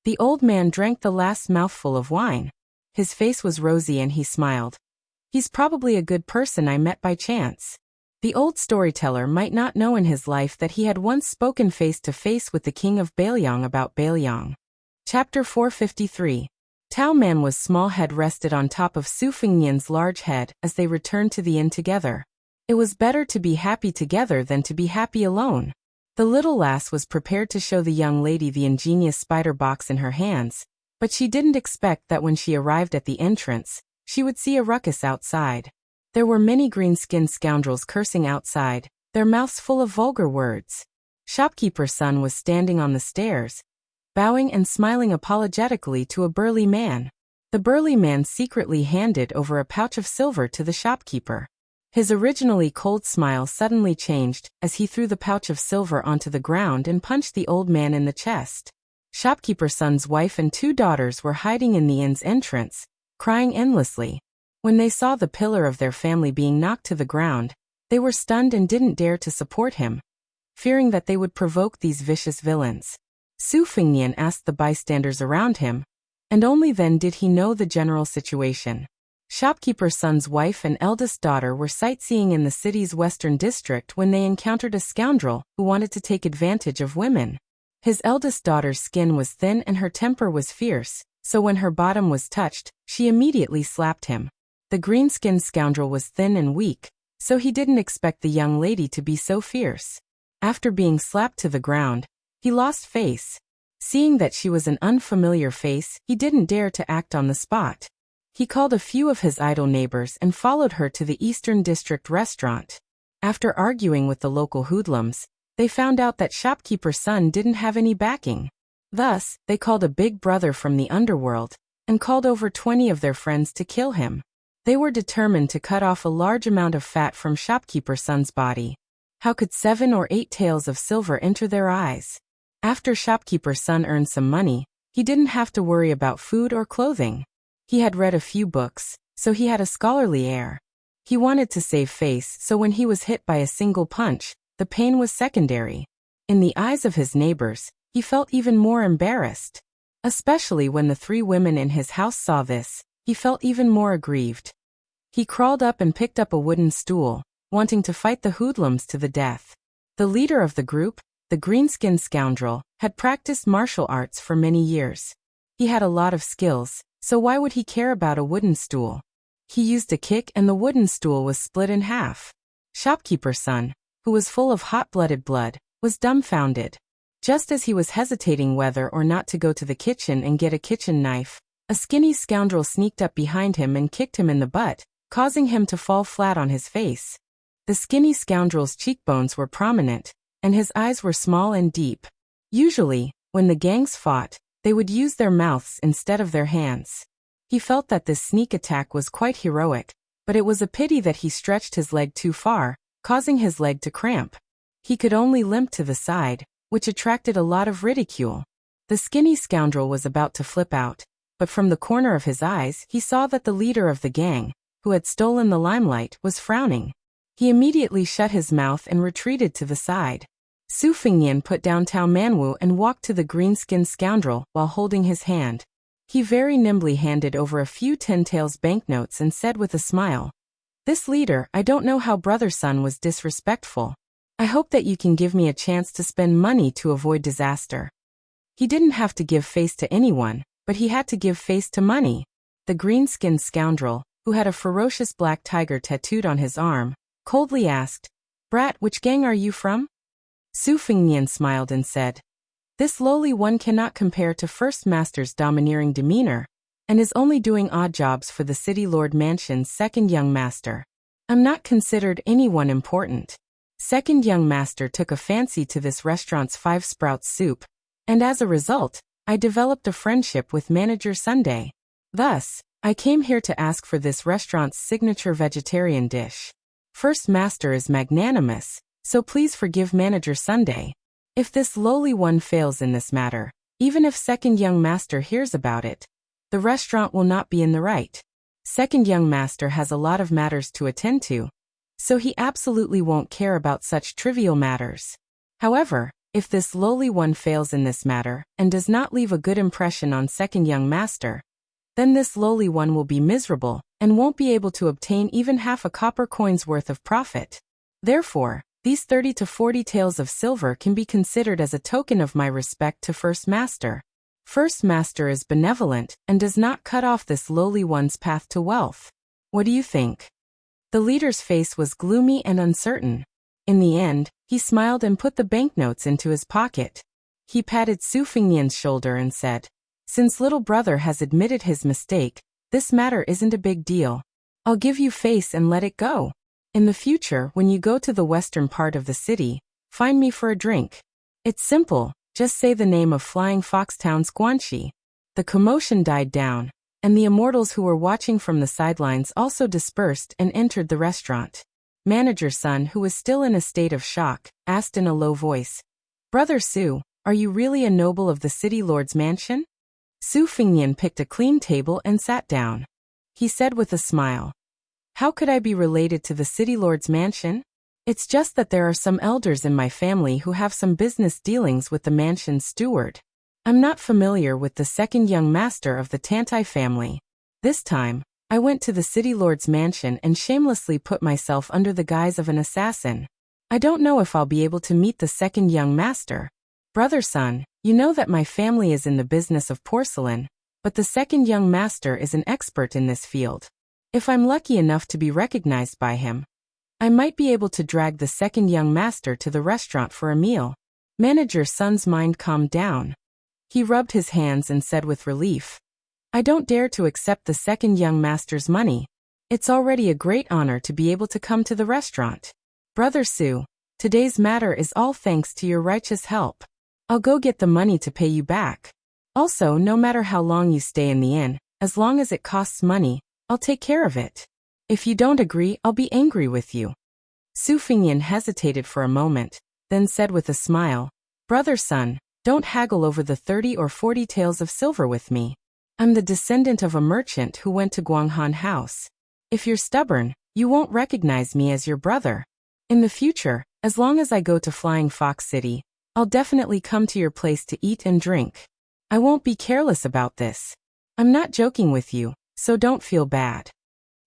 The old man drank the last mouthful of wine. His face was rosy and he smiled. He's probably a good person I met by chance. The old storyteller might not know in his life that he had once spoken face to face with the king of Baelyong about Baelyong. Chapter 453. Tao Man's small head rested on top of Su Fengnian's large head as they returned to the inn together. It was better to be happy together than to be happy alone. The little lass was prepared to show the young lady the ingenious spider box in her hands, but she didn't expect that when she arrived at the entrance, she would see a ruckus outside. There were many green-skinned scoundrels cursing outside, their mouths full of vulgar words. Shopkeeper's son was standing on the stairs, bowing and smiling apologetically to a burly man. The burly man secretly handed over a pouch of silver to the shopkeeper. His originally cold smile suddenly changed as he threw the pouch of silver onto the ground and punched the old man in the chest. Shopkeeper's son's wife and 2 daughters were hiding in the inn's entrance, crying endlessly. When they saw the pillar of their family being knocked to the ground, they were stunned and didn't dare to support him, fearing that they would provoke these vicious villains. Su Fengnian asked the bystanders around him, and only then did he know the general situation. Shopkeeper's son's wife and eldest daughter were sightseeing in the city's western district when they encountered a scoundrel who wanted to take advantage of women. His eldest daughter's skin was thin and her temper was fierce, so when her bottom was touched, she immediately slapped him. The green-skinned scoundrel was thin and weak, so he didn't expect the young lady to be so fierce. After being slapped to the ground, he lost face. Seeing that she was an unfamiliar face, he didn't dare to act on the spot. He called a few of his idle neighbors and followed her to the Eastern District restaurant. After arguing with the local hoodlums, they found out that shopkeeper's son didn't have any backing. Thus, they called a big brother from the underworld and called over 20 of their friends to kill him. They were determined to cut off a large amount of fat from shopkeeper's son's body. How could 7 or 8 taels of silver enter their eyes? After shopkeeper's son earned some money, he didn't have to worry about food or clothing. He had read a few books, so he had a scholarly air. He wanted to save face, so when he was hit by a single punch, the pain was secondary. In the eyes of his neighbors, he felt even more embarrassed. Especially when the 3 women in his house saw this, he felt even more aggrieved. He crawled up and picked up a wooden stool, wanting to fight the hoodlums to the death. The leader of the group, the green-skinned scoundrel, had practiced martial arts for many years. He had a lot of skills, so why would he care about a wooden stool? He used a kick and the wooden stool was split in half. Shopkeeper's son, who was full of hot-blooded blood, was dumbfounded. Just as he was hesitating whether or not to go to the kitchen and get a kitchen knife, a skinny scoundrel sneaked up behind him and kicked him in the butt, causing him to fall flat on his face. The skinny scoundrel's cheekbones were prominent, and his eyes were small and deep. Usually, when the gangs fought, they would use their mouths instead of their hands. He felt that this sneak attack was quite heroic, but it was a pity that he stretched his leg too far, causing his leg to cramp. He could only limp to the side, which attracted a lot of ridicule. The skinny scoundrel was about to flip out, but from the corner of his eyes he saw that the leader of the gang, who had stolen the limelight, was frowning. He immediately shut his mouth and retreated to the side. Su Fengnian put down Tao Manwu and walked to the green-skinned scoundrel while holding his hand. He very nimbly handed over a few 10 taels banknotes and said with a smile, "This leader, I don't know how brother's son was disrespectful. I hope that you can give me a chance to spend money to avoid disaster." He didn't have to give face to anyone, but he had to give face to money. The green-skinned scoundrel, who had a ferocious black tiger tattooed on his arm, coldly asked, "Brat, which gang are you from?" Su Fengnian smiled and said, "This lowly one cannot compare to First Master's domineering demeanor, and is only doing odd jobs for the City Lord Mansion's second young master. I'm not considered anyone important. Second young master took a fancy to this restaurant's 5 sprouts soup, and as a result, I developed a friendship with Manager Sunday. Thus, I came here to ask for this restaurant's signature vegetarian dish. First Master is magnanimous, so please forgive Manager Sunday. If this lowly one fails in this matter, even if second young master hears about it, the restaurant will not be in the right. Second young master has a lot of matters to attend to, so he absolutely won't care about such trivial matters. However, If this lowly one fails in this matter, and does not leave a good impression on second young master, then this lowly one will be miserable, and won't be able to obtain even half a copper coin's worth of profit. Therefore, these 30 to 40 taels of silver can be considered as a token of my respect to First Master. First Master is benevolent, and does not cut off this lowly one's path to wealth. What do you think? The leader's face was gloomy and uncertain. In the end, he smiled and put the banknotes into his pocket. He patted Su Fingnian's shoulder and said, "Since little brother has admitted his mistake, this matter isn't a big deal. I'll give you face and let it go. In the future, when you go to the western part of the city, find me for a drink. It's simple, just say the name of Flying Fox Town's Guanxi." The commotion died down, and the immortals who were watching from the sidelines also dispersed and entered the restaurant. Manager's son, who was still in a state of shock, asked in a low voice, "Brother Su, are you really a noble of the city lord's mansion?" Su Fingnian picked a clean table and sat down. He said with a smile, "How could I be related to the city lord's mansion? It's just that there are some elders in my family who have some business dealings with the mansion's steward. I'm not familiar with the second young master of the Tantai family. This time, I went to the city lord's mansion and shamelessly put myself under the guise of an assassin. I don't know if I'll be able to meet the second young master. Brother son, you know that my family is in the business of porcelain, but the second young master is an expert in this field. If I'm lucky enough to be recognized by him, I might be able to drag the second young master to the restaurant for a meal." Manager's son's mind calmed down. He rubbed his hands and said with relief, "I don't dare to accept the second young master's money. It's already a great honor to be able to come to the restaurant. Brother Su, today's matter is all thanks to your righteous help. I'll go get the money to pay you back. Also, no matter how long you stay in the inn, as long as it costs money, I'll take care of it. If you don't agree, I'll be angry with you." Su Fingnian hesitated for a moment, then said with a smile, "Brother son, don't haggle over the 30 or 40 taels of silver with me. I'm the descendant of a merchant who went to Guanghan House. If you're stubborn, you won't recognize me as your brother. In the future, as long as I go to Flying Fox City, I'll definitely come to your place to eat and drink. I won't be careless about this. I'm not joking with you, so don't feel bad."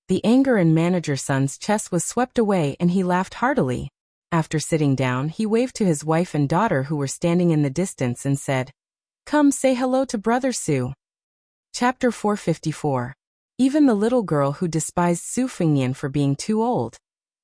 The anger in Manager's son's chest was swept away and he laughed heartily. After sitting down, he waved to his wife and daughter who were standing in the distance and said, "Come say hello to Brother Su." Chapter 454. Even the little girl who despised Su Fingnian for being too old,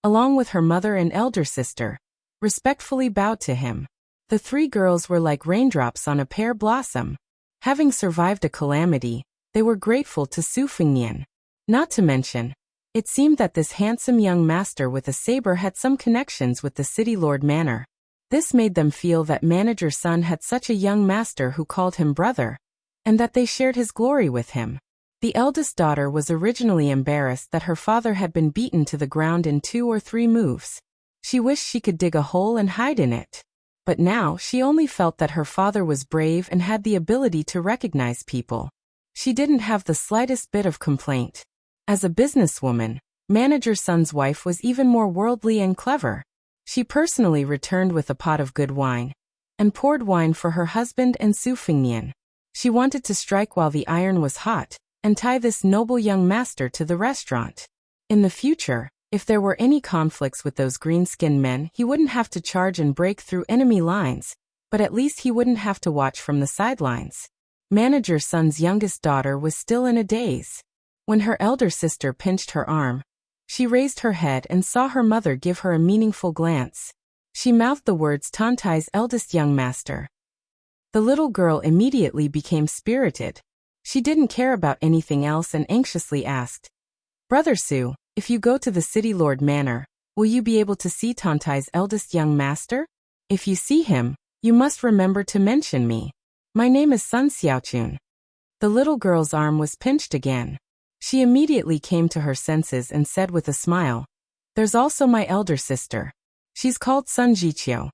along with her mother and elder sister, respectfully bowed to him. The three girls were like raindrops on a pear blossom. Having survived a calamity, they were grateful to Su Fingnian. Not to mention, it seemed that this handsome young master with a saber had some connections with the city lord manor. This made them feel that Manager's son had such a young master who called him brother, and that they shared his glory with him. The eldest daughter was originally embarrassed that her father had been beaten to the ground in 2 or 3 moves. She wished she could dig a hole and hide in it. But now she only felt that her father was brave and had the ability to recognize people. She didn't have the slightest bit of complaint. As a businesswoman, Manager's son's wife was even more worldly and clever. She personally returned with a pot of good wine, and poured wine for her husband and Su Fingnian. She wanted to strike while the iron was hot, and tie this noble young master to the restaurant. In the future, if there were any conflicts with those green-skinned men, he wouldn't have to charge and break through enemy lines, but at least he wouldn't have to watch from the sidelines. Manager's son's youngest daughter was still in a daze. When her elder sister pinched her arm, she raised her head and saw her mother give her a meaningful glance. She mouthed the words Tantai's eldest young master. The little girl immediately became spirited. She didn't care about anything else and anxiously asked, "Brother Su, if you go to the city lord manor, will you be able to see Tantai's eldest young master? If you see him, you must remember to mention me. My name is Sun Xiaochun." The little girl's arm was pinched again. She immediately came to her senses and said with a smile, "There's also my elder sister. She's called Sun Jiqiu."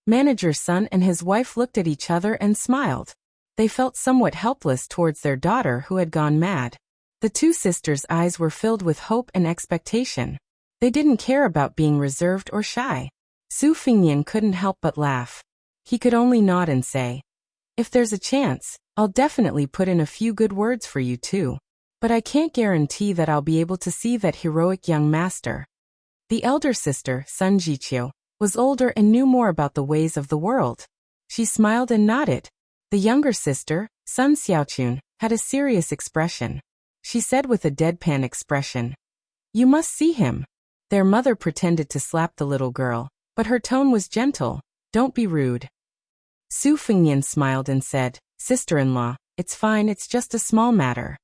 Manager's son and his wife looked at each other and smiled. They felt somewhat helpless towards their daughter who had gone mad. The two sisters' eyes were filled with hope and expectation. They didn't care about being reserved or shy. Su Fingnian couldn't help but laugh. He could only nod and say, "If there's a chance, I'll definitely put in a few good words for you too. But I can't guarantee that I'll be able to see that heroic young master." The elder sister, Sun Jiqiu, was older and knew more about the ways of the world. She smiled and nodded. The younger sister, Sun Xiaochun, had a serious expression. She said with a deadpan expression, "You must see him." Their mother pretended to slap the little girl, but her tone was gentle. "Don't be rude." Su Fengnian smiled and said, "Sister-in-law, it's fine, it's just a small matter."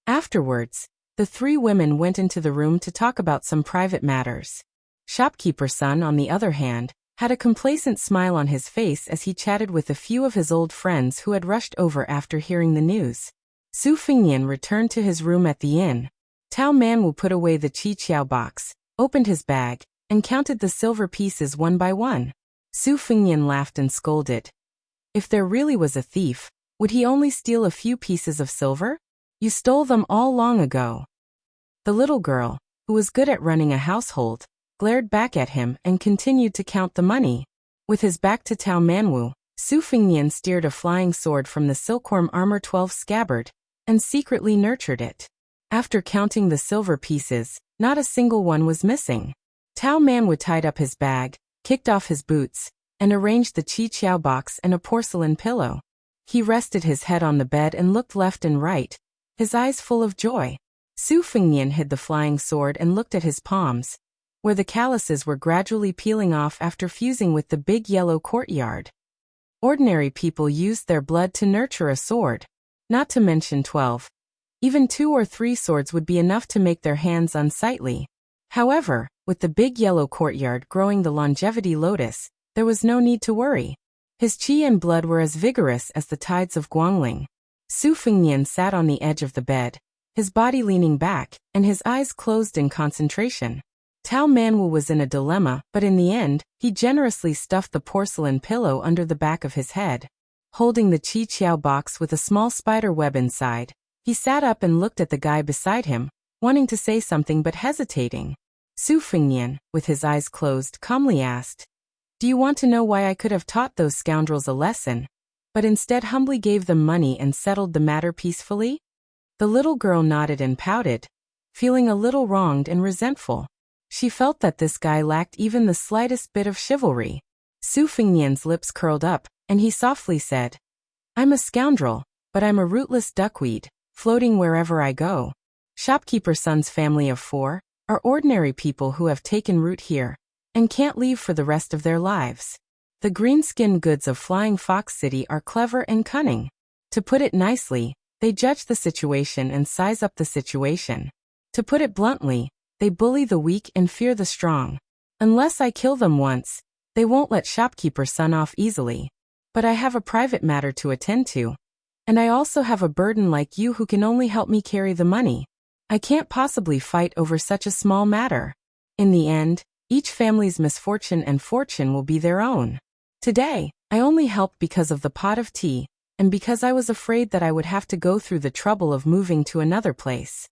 Afterwards, the three women went into the room to talk about some private matters. Shopkeeper Sun, on the other hand, had a complacent smile on his face as he chatted with a few of his old friends who had rushed over after hearing the news. Su Fengnian returned to his room at the inn. Tao Manwu put away the Qiqiao box, opened his bag, and counted the silver pieces one by one. Su Fengnian laughed and scolded. If there really was a thief, would he only steal a few pieces of silver? You stole them all long ago. The little girl, who was good at running a household, glared back at him and continued to count the money. With his back to Tao Manwu, Su Fengnian steered a flying sword from the silkworm armor 12 scabbard, and secretly nurtured it. After counting the silver pieces, not a single one was missing. Tao Manwu tied up his bag, kicked off his boots, and arranged the Qiqiao box and a porcelain pillow. He rested his head on the bed and looked left and right, his eyes full of joy. Su Fengnian hid the flying sword and looked at his palms, where the calluses were gradually peeling off after fusing with the big yellow courtyard. Ordinary people used their blood to nurture a sword, not to mention 12. Even 2 or 3 swords would be enough to make their hands unsightly. However, with the big yellow courtyard growing the longevity lotus, there was no need to worry. His qi and blood were as vigorous as the tides of Guangling. Su Fengnian sat on the edge of the bed, his body leaning back, and his eyes closed in concentration. Tao Manwu was in a dilemma, but in the end, he generously stuffed the porcelain pillow under the back of his head. Holding the Qiqiao box with a small spider web inside, he sat up and looked at the guy beside him, wanting to say something but hesitating. Su Fengnian, with his eyes closed, calmly asked, "Do you want to know why I could have taught those scoundrels a lesson, but instead humbly gave them money and settled the matter peacefully?" The little girl nodded and pouted, feeling a little wronged and resentful. She felt that this guy lacked even the slightest bit of chivalry. Su Fengnian's lips curled up, and he softly said, "I'm a scoundrel, but I'm a rootless duckweed, floating wherever I go." Shopkeeper Sun's family of 4 are ordinary people who have taken root here and can't leave for the rest of their lives. The green-skinned goods of Flying Fox City are clever and cunning. To put it nicely, they judge the situation and size up the situation. To put it bluntly, they bully the weak and fear the strong. Unless I kill them once, they won't let Shopkeeper Sun off easily. But I have a private matter to attend to. And I also have a burden like you who can only help me carry the money. I can't possibly fight over such a small matter. In the end, each family's misfortune and fortune will be their own. Today, I only helped because of the pot of tea, and because I was afraid that I would have to go through the trouble of moving to another place.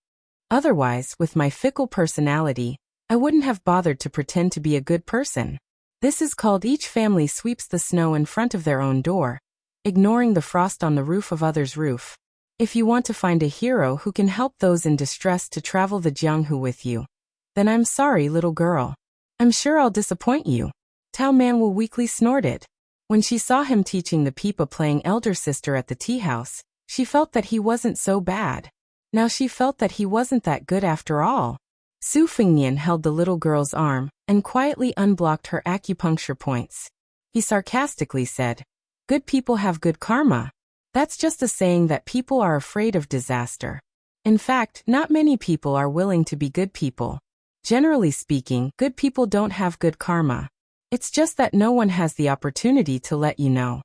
Otherwise, with my fickle personality, I wouldn't have bothered to pretend to be a good person. This is called each family sweeps the snow in front of their own door, ignoring the frost on the roof of others' roof. If you want to find a hero who can help those in distress to travel the Jianghu with you, then I'm sorry, little girl. I'm sure I'll disappoint you. Tao Manwu weakly snorted. When she saw him teaching the pipa-playing elder sister at the tea house, she felt that he wasn't so bad. Now she felt that he wasn't that good after all. Su Fengnian held the little girl's arm and quietly unblocked her acupuncture points. He sarcastically said, "Good people have good karma." That's just a saying that people are afraid of disaster. In fact, not many people are willing to be good people. Generally speaking, good people don't have good karma. It's just that no one has the opportunity to let you know.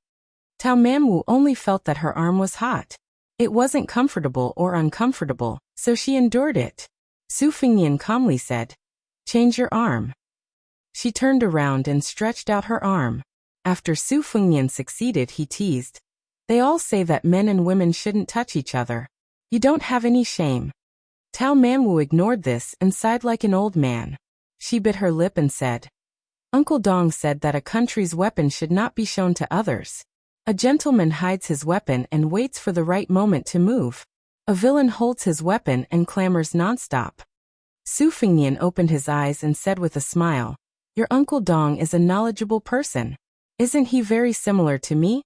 Tao Manwu only felt that her arm was hot. It wasn't comfortable or uncomfortable, so she endured it. Su Fengnian calmly said, "Change your arm." She turned around and stretched out her arm. After Su Fengnian succeeded, he teased, "They all say that men and women shouldn't touch each other. You don't have any shame." Tao Manwu ignored this and sighed like an old man. She bit her lip and said, Uncle Dong said that a country's weapon should not be shown to others. A gentleman hides his weapon and waits for the right moment to move. A villain holds his weapon and clamors nonstop. Su Fingnian opened his eyes and said with a smile, "Your Uncle Dong is a knowledgeable person. Isn't he very similar to me?"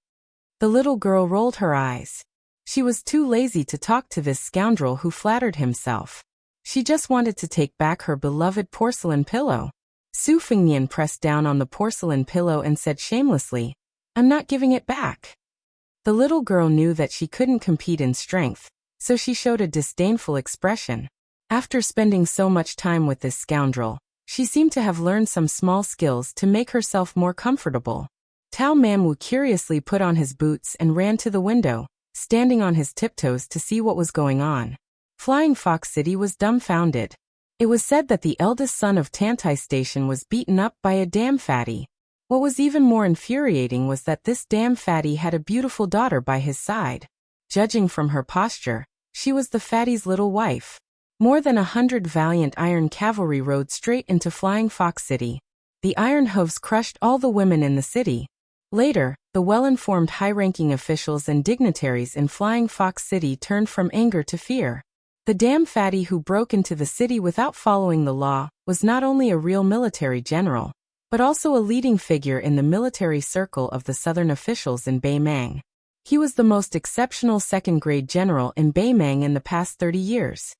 The little girl rolled her eyes. She was too lazy to talk to this scoundrel who flattered himself. She just wanted to take back her beloved porcelain pillow. Su Fingnian pressed down on the porcelain pillow and said shamelessly, "I'm not giving it back." The little girl knew that she couldn't compete in strength, so she showed a disdainful expression. After spending so much time with this scoundrel, she seemed to have learned some small skills to make herself more comfortable. Tao Manwu curiously put on his boots and ran to the window, standing on his tiptoes to see what was going on. Flying Fox City was dumbfounded. It was said that the eldest son of Tantai Station was beaten up by a damn fatty. What was even more infuriating was that this damn fatty had a beautiful daughter by his side. Judging from her posture, she was the fatty's little wife. More than 100 valiant iron cavalry rode straight into Flying Fox City. The iron hooves crushed all the women in the city. Later, the well-informed high-ranking officials and dignitaries in Flying Fox City turned from anger to fear. The damn fatty who broke into the city without following the law was not only a real military general, but also a leading figure in the military circle of the southern officials in Beimang. He was the most exceptional second-grade general in Beimang in the past 30 years.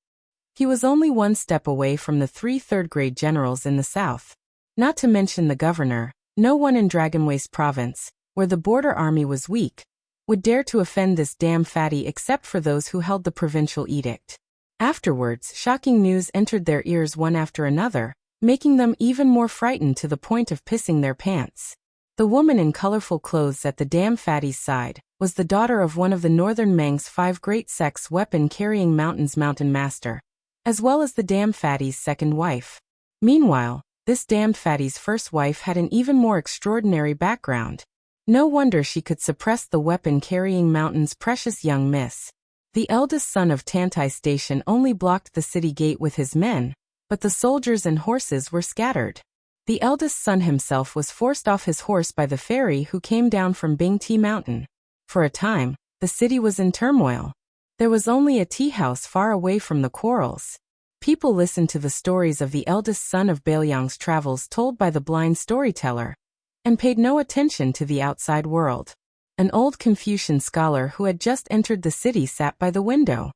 He was only one step away from the 3 third-grade generals in the south. Not to mention the governor, no one in Dragon Waste province, where the border army was weak, would dare to offend this damn fatty except for those who held the provincial edict. Afterwards, shocking news entered their ears one after another, making them even more frightened to the point of pissing their pants. The woman in colorful clothes at the damn fatty's side was the daughter of one of the northern Mang's 5 great sects' weapon-carrying mountain master, as well as the damn fatty's second wife. Meanwhile, this damned fatty's first wife had an even more extraordinary background. No wonder she could suppress the weapon-carrying mountain's precious young miss. The eldest son of Tantai Station only blocked the city gate with his men, but the soldiers and horses were scattered. The eldest son himself was forced off his horse by the fairy who came down from Bingti Mountain. For a time, the city was in turmoil. There was only a tea house far away from the quarrels. People listened to the stories of the eldest son of Bailiang's travels told by the blind storyteller, and paid no attention to the outside world. An old Confucian scholar who had just entered the city sat by the window.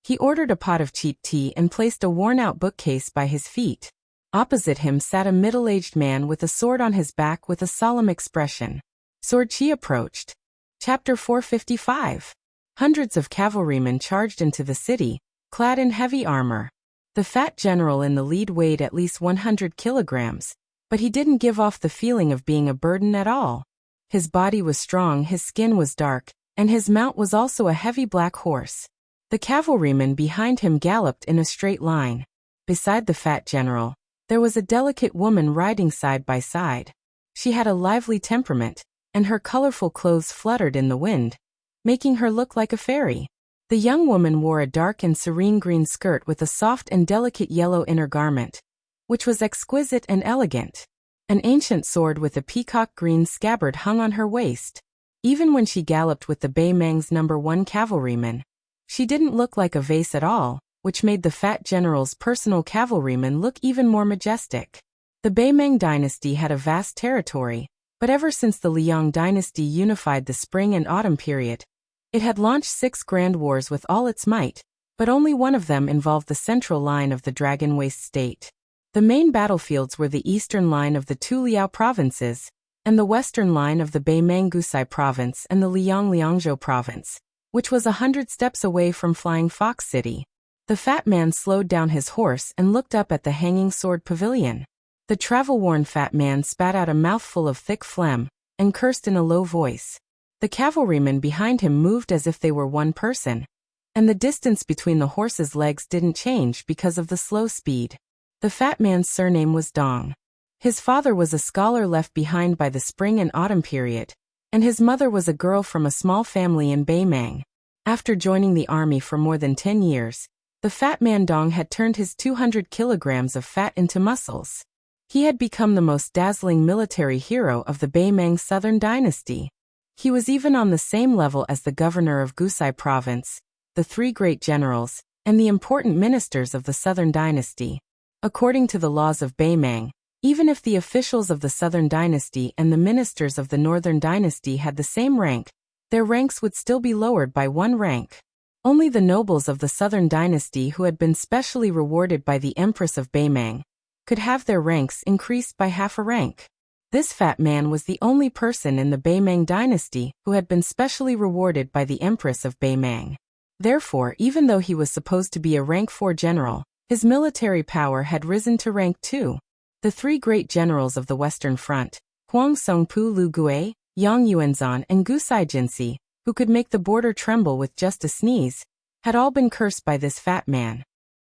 He ordered a pot of cheap tea and placed a worn-out bookcase by his feet. Opposite him sat a middle-aged man with a sword on his back with a solemn expression. Sword Chi approached. Chapter 455. Hundreds of cavalrymen charged into the city, clad in heavy armor. The fat general in the lead weighed at least 100 kilograms, but he didn't give off the feeling of being a burden at all. His body was strong, his skin was dark, and his mount was also a heavy black horse. The cavalrymen behind him galloped in a straight line. Beside the fat general, there was a delicate woman riding side by side. She had a lively temperament, and her colorful clothes fluttered in the wind, making her look like a fairy. The young woman wore a dark and serene green skirt with a soft and delicate yellow inner garment, which was exquisite and elegant. An ancient sword with a peacock green scabbard hung on her waist. Even when she galloped with the Beimang's #1 cavalryman, she didn't look like a vase at all, which made the fat general's personal cavalryman look even more majestic. The Beimang dynasty had a vast territory, but ever since the Liang dynasty unified the spring and autumn period, it had launched 6 grand wars with all its might, but only one of them involved the central line of the Dragon Waste state. The main battlefields were the eastern line of the 2 Liao provinces, and the western line of the Beimang Gusai province and the Liangzhou province, which was 100 steps away from Flying Fox City. The fat man slowed down his horse and looked up at the hanging sword pavilion. The travel-worn fat man spat out a mouthful of thick phlegm and cursed in a low voice. The cavalrymen behind him moved as if they were one person, and the distance between the horse's legs didn't change because of the slow speed. The fat man's surname was Dong. His father was a scholar left behind by the spring and autumn period, and his mother was a girl from a small family in Beimang. After joining the army for more than 10 years, the fat man Dong had turned his 200 kilograms of fat into muscles. He had become the most dazzling military hero of the Beimang Southern Dynasty. He was even on the same level as the governor of Gusai Province, the three great generals, and the important ministers of the Southern Dynasty. According to the laws of Beimang, even if the officials of the Southern Dynasty and the ministers of the Northern Dynasty had the same rank, their ranks would still be lowered by one rank. Only the nobles of the Southern Dynasty who had been specially rewarded by the Empress of Beimang could have their ranks increased by half a rank. This fat man was the only person in the Beimang dynasty who had been specially rewarded by the Empress of Beimang. Therefore, even though he was supposed to be a rank 4 general, his military power had risen to rank 2. The three great generals of the Western Front, Huang Songpu Lu Gui, Yang Yuanzhan and Gusai Jinsi, who could make the border tremble with just a sneeze, had all been cursed by this fat man.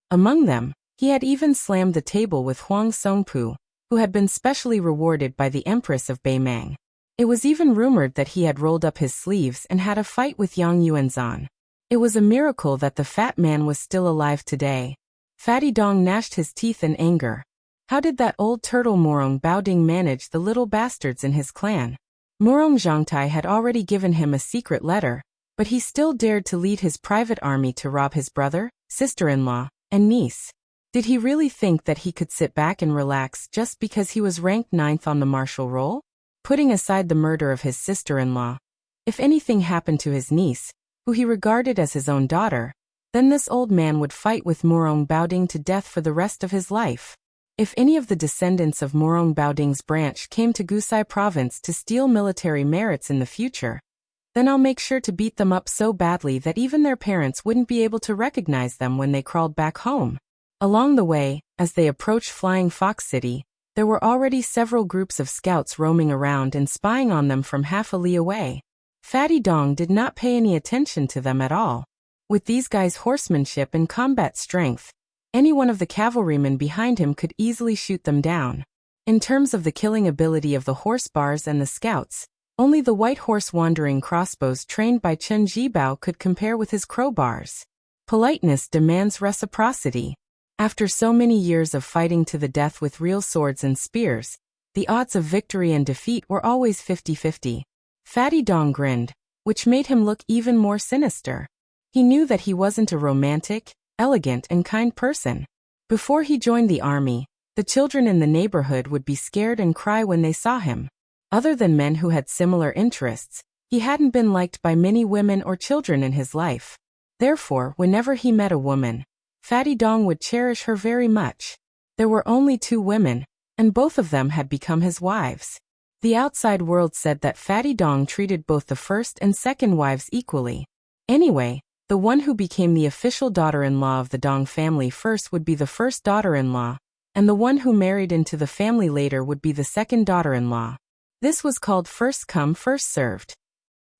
Among them, he had even slammed the table with Huang Songpu, who had been specially rewarded by the Empress of Beimang. It was even rumored that he had rolled up his sleeves and had a fight with Yang Yuanzhan. It was a miracle that the fat man was still alive today. Fatty Dong gnashed his teeth in anger. How did that old turtle Morong Baoding manage the little bastards in his clan? Morong Zhangtai had already given him a secret letter, but he still dared to lead his private army to rob his brother, sister-in-law, and niece. Did he really think that he could sit back and relax just because he was ranked 9th on the martial roll? Putting aside the murder of his sister-in-law, if anything happened to his niece, who he regarded as his own daughter, then this old man would fight with Morong Baoding to death for the rest of his life. If any of the descendants of Morong Baoding's branch came to Gusai Province to steal military merits in the future, then I'll make sure to beat them up so badly that even their parents wouldn't be able to recognize them when they crawled back home. Along the way, as they approached Flying Fox City, there were already several groups of scouts roaming around and spying on them from half a li away. Fatty Dong did not pay any attention to them at all. With these guys' horsemanship and combat strength, any one of the cavalrymen behind him could easily shoot them down. In terms of the killing ability of the horse bars and the scouts, only the white horse wandering crossbows trained by Chen Jibao could compare with his crowbars. Politeness demands reciprocity. After so many years of fighting to the death with real swords and spears, the odds of victory and defeat were always 50-50. Fatty Dong grinned, which made him look even more sinister. He knew that he wasn't a romantic, elegant and kind person. Before he joined the army, the children in the neighborhood would be scared and cry when they saw him. Other than men who had similar interests, he hadn't been liked by many women or children in his life. Therefore, whenever he met a woman, Fatty Dong would cherish her very much. There were only 2 women, and both of them had become his wives. The outside world said that Fatty Dong treated both the first and second wives equally. Anyway, the one who became the official daughter-in-law of the Dong family first would be the first daughter-in-law, and the one who married into the family later would be the second daughter-in-law. This was called first come, first served.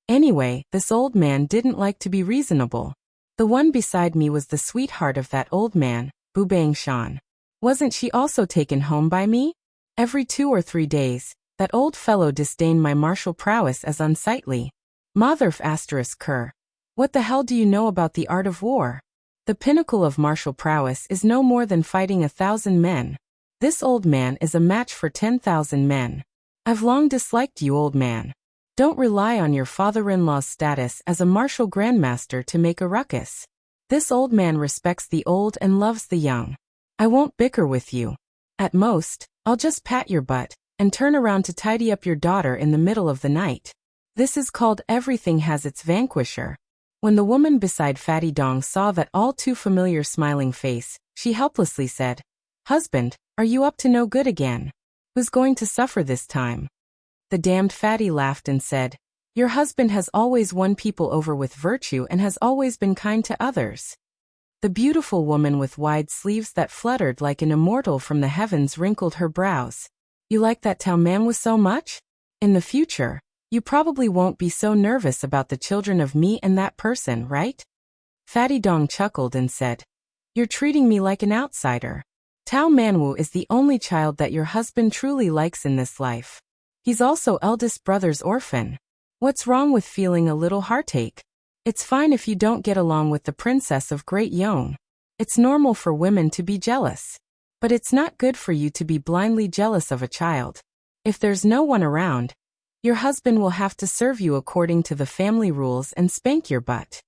Anyway, this old man didn't like to be reasonable. The one beside me was the sweetheart of that old man, Bu Bangshan. Wasn't she also taken home by me? Every 2 or 3 days, that old fellow disdained my martial prowess as unsightly. Motherf asterisk cur. What the hell do you know about the art of war? The pinnacle of martial prowess is no more than fighting 1,000 men. This old man is a match for 10,000 men. I've long disliked you, old man. Don't rely on your father-in-law's status as a martial grandmaster to make a ruckus. This old man respects the old and loves the young. I won't bicker with you. At most, I'll just pat your butt and turn around to tidy up your daughter in the middle of the night. This is called everything has its vanquisher. When the woman beside Fatty Dong saw that all too familiar smiling face, she helplessly said, "Husband, are you up to no good again? Who's going to suffer this time?" The damned Fatty laughed and said, "Your husband has always won people over with virtue and has always been kind to others." The beautiful woman with wide sleeves that fluttered like an immortal from the heavens wrinkled her brows. "You like that Tao man with so much? In the future, you probably won't be so nervous about the children of me and that person, right?" Fatty Dong chuckled and said, "You're treating me like an outsider. Tao Manwu is the only child that your husband truly likes in this life. He's also eldest brother's orphan. What's wrong with feeling a little heartache? It's fine if you don't get along with the princess of Great Yong. It's normal for women to be jealous. But it's not good for you to be blindly jealous of a child. If there's no one around, your husband will have to serve you according to the family rules and spank your butt.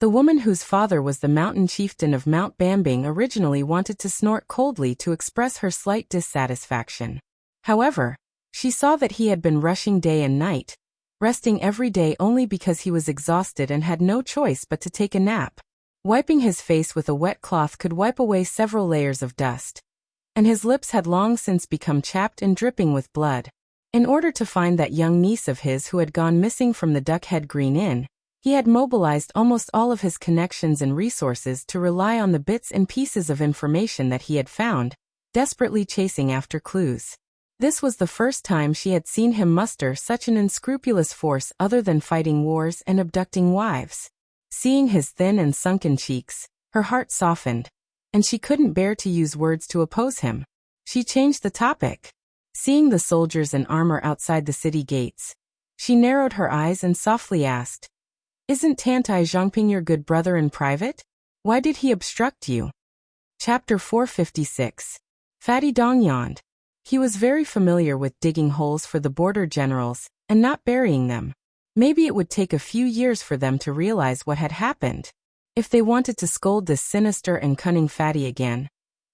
The woman whose father was the mountain chieftain of Mount Bambing originally wanted to snort coldly to express her slight dissatisfaction. However, she saw that he had been rushing day and night, resting every day only because he was exhausted and had no choice but to take a nap. Wiping his face with a wet cloth could wipe away several layers of dust, and his lips had long since become chapped and dripping with blood. In order to find that young niece of his who had gone missing from the Duckhead Green Inn, he had mobilized almost all of his connections and resources to rely on the bits and pieces of information that he had found, desperately chasing after clues. This was the first time she had seen him muster such an unscrupulous force other than fighting wars and abducting wives. Seeing his thin and sunken cheeks, her heart softened, and she couldn't bear to use words to oppose him. She changed the topic. Seeing the soldiers in armor outside the city gates, she narrowed her eyes and softly asked, "Isn't Tantai Zhongping your good brother in private? Why did he obstruct you?" Chapter 456. Fatty Dong yawned. He was very familiar with digging holes for the border generals and not burying them. Maybe it would take a few years for them to realize what had happened. If they wanted to scold this sinister and cunning Fatty again,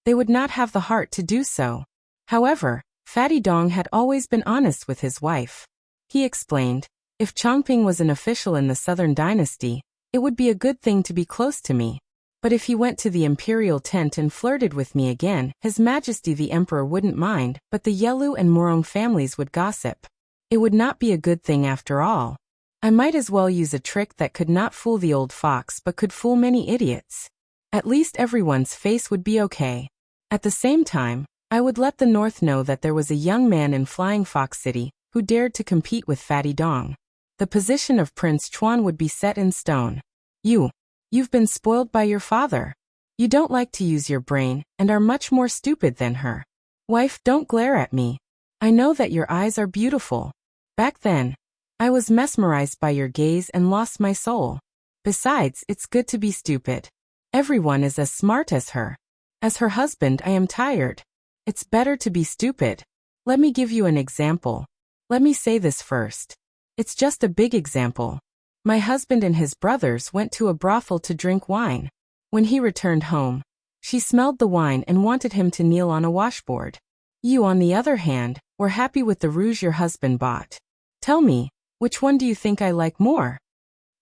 they would not have the heart to do so. However, Fatty Dong had always been honest with his wife. He explained, "If Chongping was an official in the Southern Dynasty, it would be a good thing to be close to me. But if he went to the imperial tent and flirted with me again, His Majesty the Emperor wouldn't mind, but the Yelu and Morong families would gossip. It would not be a good thing after all. I might as well use a trick that could not fool the old fox but could fool many idiots. At least everyone's face would be okay. At the same time, I would let the North know that there was a young man in Flying Fox City who dared to compete with Fatty Dong. The position of Prince Chuan would be set in stone. You've been spoiled by your father. You don't like to use your brain and are much more stupid than her. Wife, don't glare at me. I know that your eyes are beautiful. Back then, I was mesmerized by your gaze and lost my soul. Besides, it's good to be stupid. Everyone is as smart as her. As her husband, I am tired. It's better to be stupid. Let me give you an example. Let me say this first. It's just a big example. My husband and his brothers went to a brothel to drink wine. When he returned home, she smelled the wine and wanted him to kneel on a washboard. You, on the other hand, were happy with the rouge your husband bought. Tell me, which one do you think I like more?"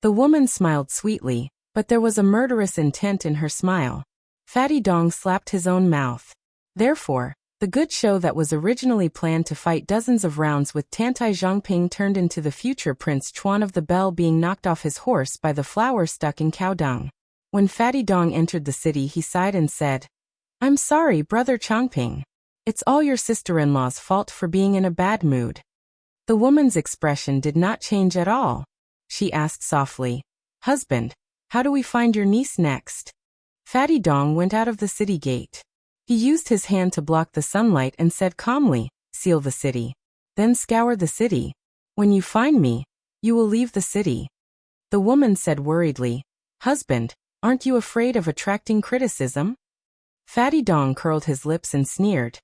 The woman smiled sweetly, but there was a murderous intent in her smile. Fatty Dong slapped his own mouth. Therefore, the good show that was originally planned to fight dozens of rounds with Tantai Zhongping turned into the future Prince Chuan of the Bell being knocked off his horse by the flower stuck in cow dung. When Fatty Dong entered the city, he sighed and said, "I'm sorry, Brother Chongping. It's all your sister-in-law's fault for being in a bad mood." The woman's expression did not change at all. She asked softly, "Husband, how do we find your niece next?" Fatty Dong went out of the city gate. He used his hand to block the sunlight and said calmly, "Seal the city. Then scour the city. When you find me, you will leave the city." The woman said worriedly, "Husband, aren't you afraid of attracting criticism?" Fatty Dong curled his lips and sneered,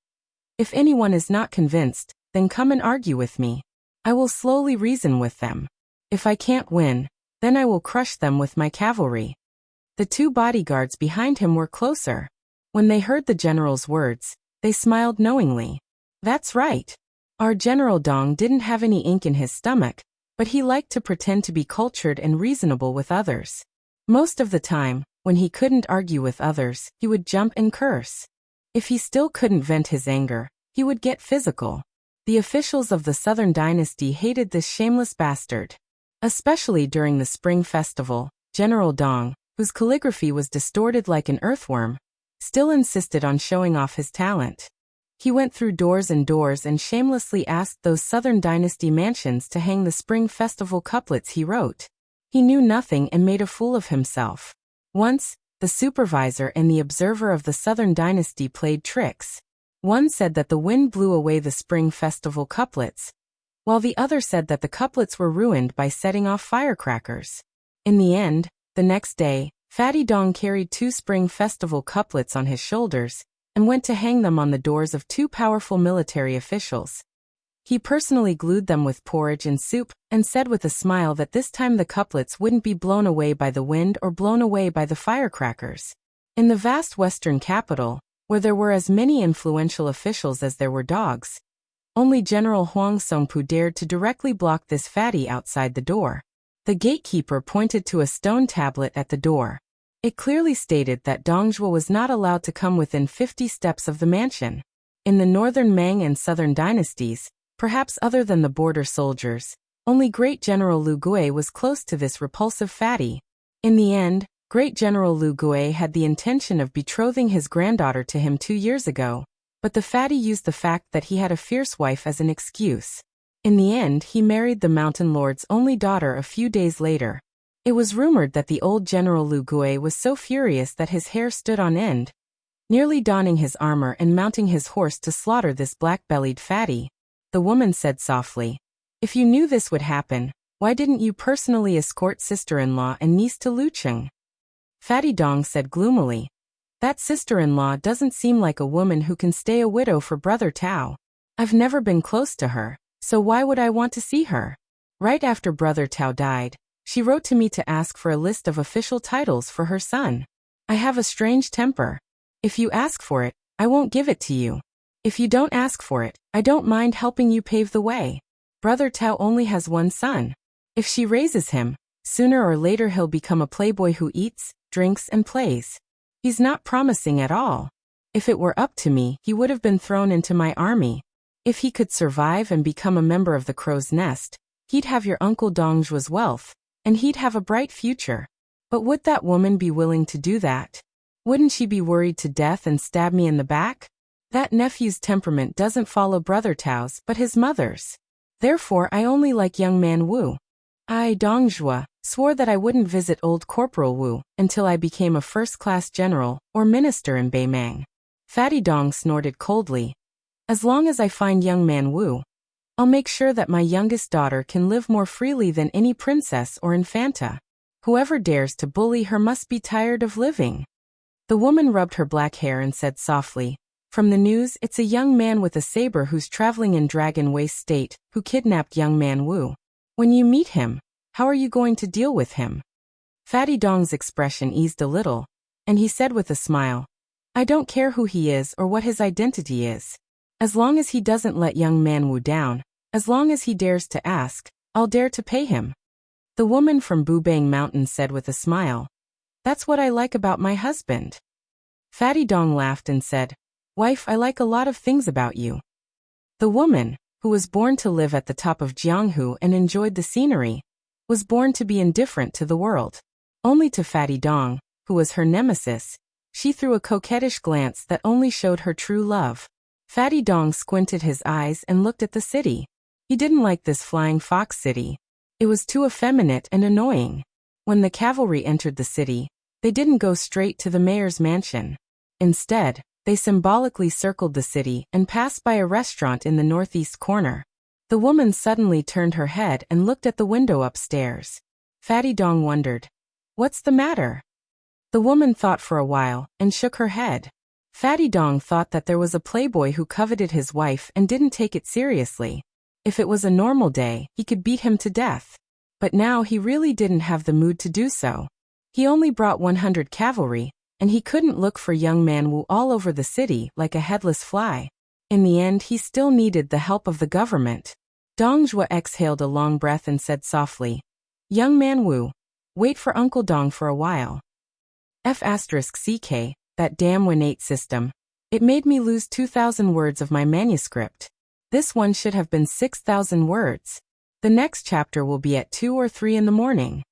"If anyone is not convinced, then come and argue with me. I will slowly reason with them. If I can't win, then I will crush them with my cavalry." The two bodyguards behind him were closer. When they heard the general's words, they smiled knowingly. That's right. Our General Dong didn't have any ink in his stomach, but he liked to pretend to be cultured and reasonable with others. Most of the time, when he couldn't argue with others, he would jump and curse. If he still couldn't vent his anger, he would get physical. The officials of the Southern Dynasty hated this shameless bastard. Especially during the Spring Festival, General Dong, whose calligraphy was distorted like an earthworm, still insisted on showing off his talent. He went through doors and shamelessly asked those Southern Dynasty mansions to hang the Spring Festival couplets he wrote. He knew nothing and made a fool of himself. Once, the supervisor and the observer of the Southern Dynasty played tricks. One said that the wind blew away the Spring Festival couplets, while the other said that the couplets were ruined by setting off firecrackers. In the end, the next day, Fatty Dong carried 2 Spring Festival couplets on his shoulders, and went to hang them on the doors of two powerful military officials. He personally glued them with porridge and soup, and said with a smile that this time the couplets wouldn't be blown away by the wind or blown away by the firecrackers. In the vast western capital, where there were as many influential officials as there were dogs, only General Huang Songpu dared to directly block this fatty outside the door. The gatekeeper pointed to a stone tablet at the door. It clearly stated that Dong Zhuo was not allowed to come within 50 steps of the mansion. In the northern Ming and southern dynasties, perhaps other than the border soldiers, only Great General Lu Gui was close to this repulsive fatty. In the end, Great General Lu Gui had the intention of betrothing his granddaughter to him 2 years ago, but the fatty used the fact that he had a fierce wife as an excuse. In the end, he married the mountain lord's only daughter a few days later. It was rumored that the old General Lu Gui was so furious that his hair stood on end, nearly donning his armor and mounting his horse to slaughter this black-bellied fatty. The woman said softly, "If you knew this would happen, why didn't you personally escort sister-in-law and niece to Lucheng?" Fatty Dong said gloomily, "That sister-in-law doesn't seem like a woman who can stay a widow for Brother Tao. I've never been close to her, so why would I want to see her? Right after Brother Tao died, she wrote to me to ask for a list of official titles for her son. I have a strange temper. If you ask for it, I won't give it to you. If you don't ask for it, I don't mind helping you pave the way. Brother Tao only has one son. If she raises him, sooner or later he'll become a playboy who eats, drinks, and plays. He's not promising at all. If it were up to me, he would have been thrown into my army. If he could survive and become a member of the Crow's Nest, he'd have your Uncle Dong Zhuo's wealth, and he'd have a bright future. But would that woman be willing to do that? Wouldn't she be worried to death and stab me in the back? That nephew's temperament doesn't follow Brother Tao's but his mother's. Therefore I only like young man Wu. I, Dong Zhuo, swore that I wouldn't visit old Corporal Wu until I became a first-class general or minister in Beimang." Fatty Dong snorted coldly. "As long as I find young man Wu, I'll make sure that my youngest daughter can live more freely than any princess or infanta. Whoever dares to bully her must be tired of living." The woman rubbed her black hair and said softly, "From the news, it's a young man with a saber who's traveling in Dragon Waste State who kidnapped young man Wu. When you meet him, how are you going to deal with him?" Fatty Dong's expression eased a little, and he said with a smile, "I don't care who he is or what his identity is. As long as he doesn't let young man Wu down, as long as he dares to ask, I'll dare to pay him." The woman from Bubang Mountain said with a smile, "That's what I like about my husband." Fatty Dong laughed and said, "Wife, I like a lot of things about you." The woman, who was born to live at the top of Jianghu and enjoyed the scenery, was born to be indifferent to the world. Only to Fatty Dong, who was her nemesis, she threw a coquettish glance that only showed her true love. Fatty Dong squinted his eyes and looked at the city. He didn't like this flying fox city. It was too effeminate and annoying. When the cavalry entered the city, they didn't go straight to the mayor's mansion. Instead, they symbolically circled the city and passed by a restaurant in the northeast corner. The woman suddenly turned her head and looked at the window upstairs. Fatty Dong wondered, "What's the matter?" The woman thought for a while and shook her head. Fatty Dong thought that there was a playboy who coveted his wife and didn't take it seriously. If it was a normal day, he could beat him to death. But now he really didn't have the mood to do so. He only brought 100 cavalry, and he couldn't look for young man Wu all over the city like a headless fly. In the end, he still needed the help of the government. Dong Zhuo exhaled a long breath and said softly, "Young man Wu, wait for Uncle Dong for a while." F***CK, that damn Winate system. It made me lose 2,000 words of my manuscript. This one should have been 6,000 words. The next chapter will be at 2 or 3 in the morning.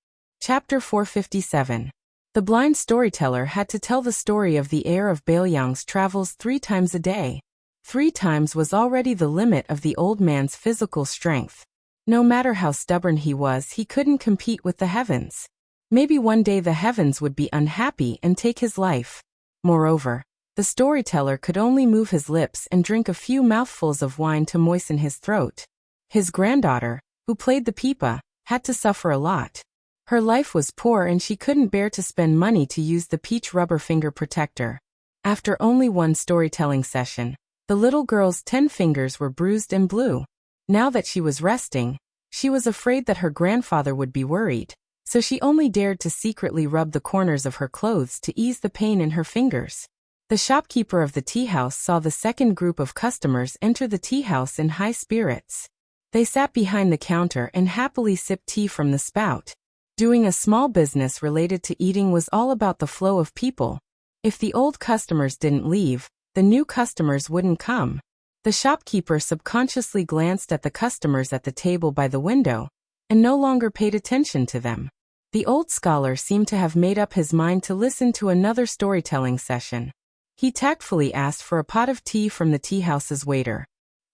Chapter 457. The blind storyteller had to tell the story of the heir of Baoyang's travels 3 times a day. 3 times was already the limit of the old man's physical strength. No matter how stubborn he was, he couldn't compete with the heavens. Maybe one day the heavens would be unhappy and take his life. Moreover, the storyteller could only move his lips and drink a few mouthfuls of wine to moisten his throat. His granddaughter, who played the pipa, had to suffer a lot. Her life was poor and she couldn't bear to spend money to use the peach rubber finger protector. After only one storytelling session, the little girl's 10 fingers were bruised and blue. Now that she was resting, she was afraid that her grandfather would be worried, so she only dared to secretly rub the corners of her clothes to ease the pain in her fingers. The shopkeeper of the tea house saw the second group of customers enter the tea house in high spirits. They sat behind the counter and happily sipped tea from the spout. Doing a small business related to eating was all about the flow of people. If the old customers didn't leave, the new customers wouldn't come. The shopkeeper subconsciously glanced at the customers at the table by the window, and no longer paid attention to them. The old scholar seemed to have made up his mind to listen to another storytelling session. He tactfully asked for a pot of tea from the tea house's waiter.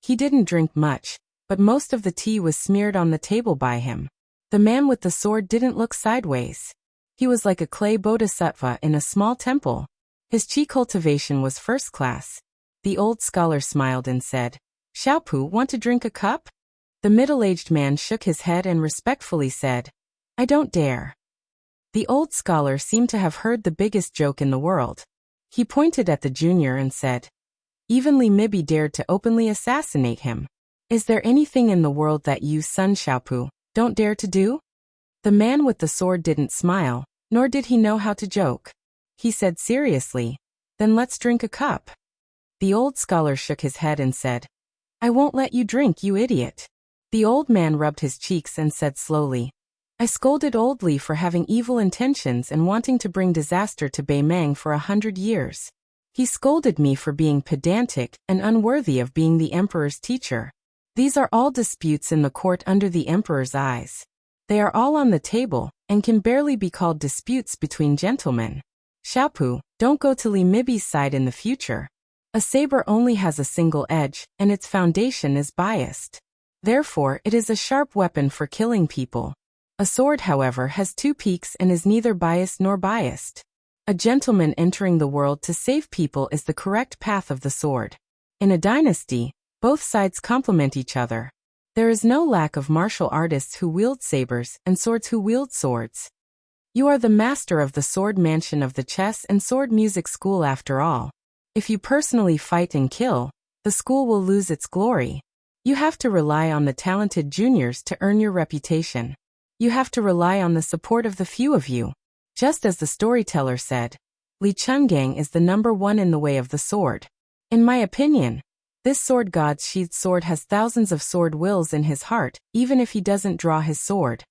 He didn't drink much, but most of the tea was smeared on the table by him. The man with the sword didn't look sideways. He was like a clay bodhisattva in a small temple. His chi cultivation was first class. The old scholar smiled and said, "Xiaopu, want to drink a cup?" The middle-aged man shook his head and respectfully said, "I don't dare." The old scholar seemed to have heard the biggest joke in the world. He pointed at the junior and said, "Even Li Mibi dared to openly assassinate him. Is there anything in the world that you, son Xiaopu, don't dare to do?" The man with the sword didn't smile, nor did he know how to joke. He said seriously, "Then let's drink a cup." The old scholar shook his head and said, "I won't let you drink, you idiot." The old man rubbed his cheeks and said slowly, "I scolded old Li for having evil intentions and wanting to bring disaster to Beimeng for 100 years. He scolded me for being pedantic and unworthy of being the emperor's teacher. These are all disputes in the court under the emperor's eyes. They are all on the table and can barely be called disputes between gentlemen. Xiaopu, don't go to Li Mibi's side in the future. A saber only has a single edge, and its foundation is biased. Therefore, it is a sharp weapon for killing people. A sword, however, has two peaks and is neither biased nor biased. A gentleman entering the world to save people is the correct path of the sword. In a dynasty, both sides complement each other. There is no lack of martial artists who wield sabers and swords who wield swords. You are the master of the sword mansion of the chess and sword music school after all. If you personally fight and kill, the school will lose its glory. You have to rely on the talented juniors to earn your reputation. You have to rely on the support of the few of you. Just as the storyteller said, Li Chungang is the number one in the way of the sword. In my opinion, this sword god's sheathed sword has thousands of sword wills in his heart, even if he doesn't draw his sword.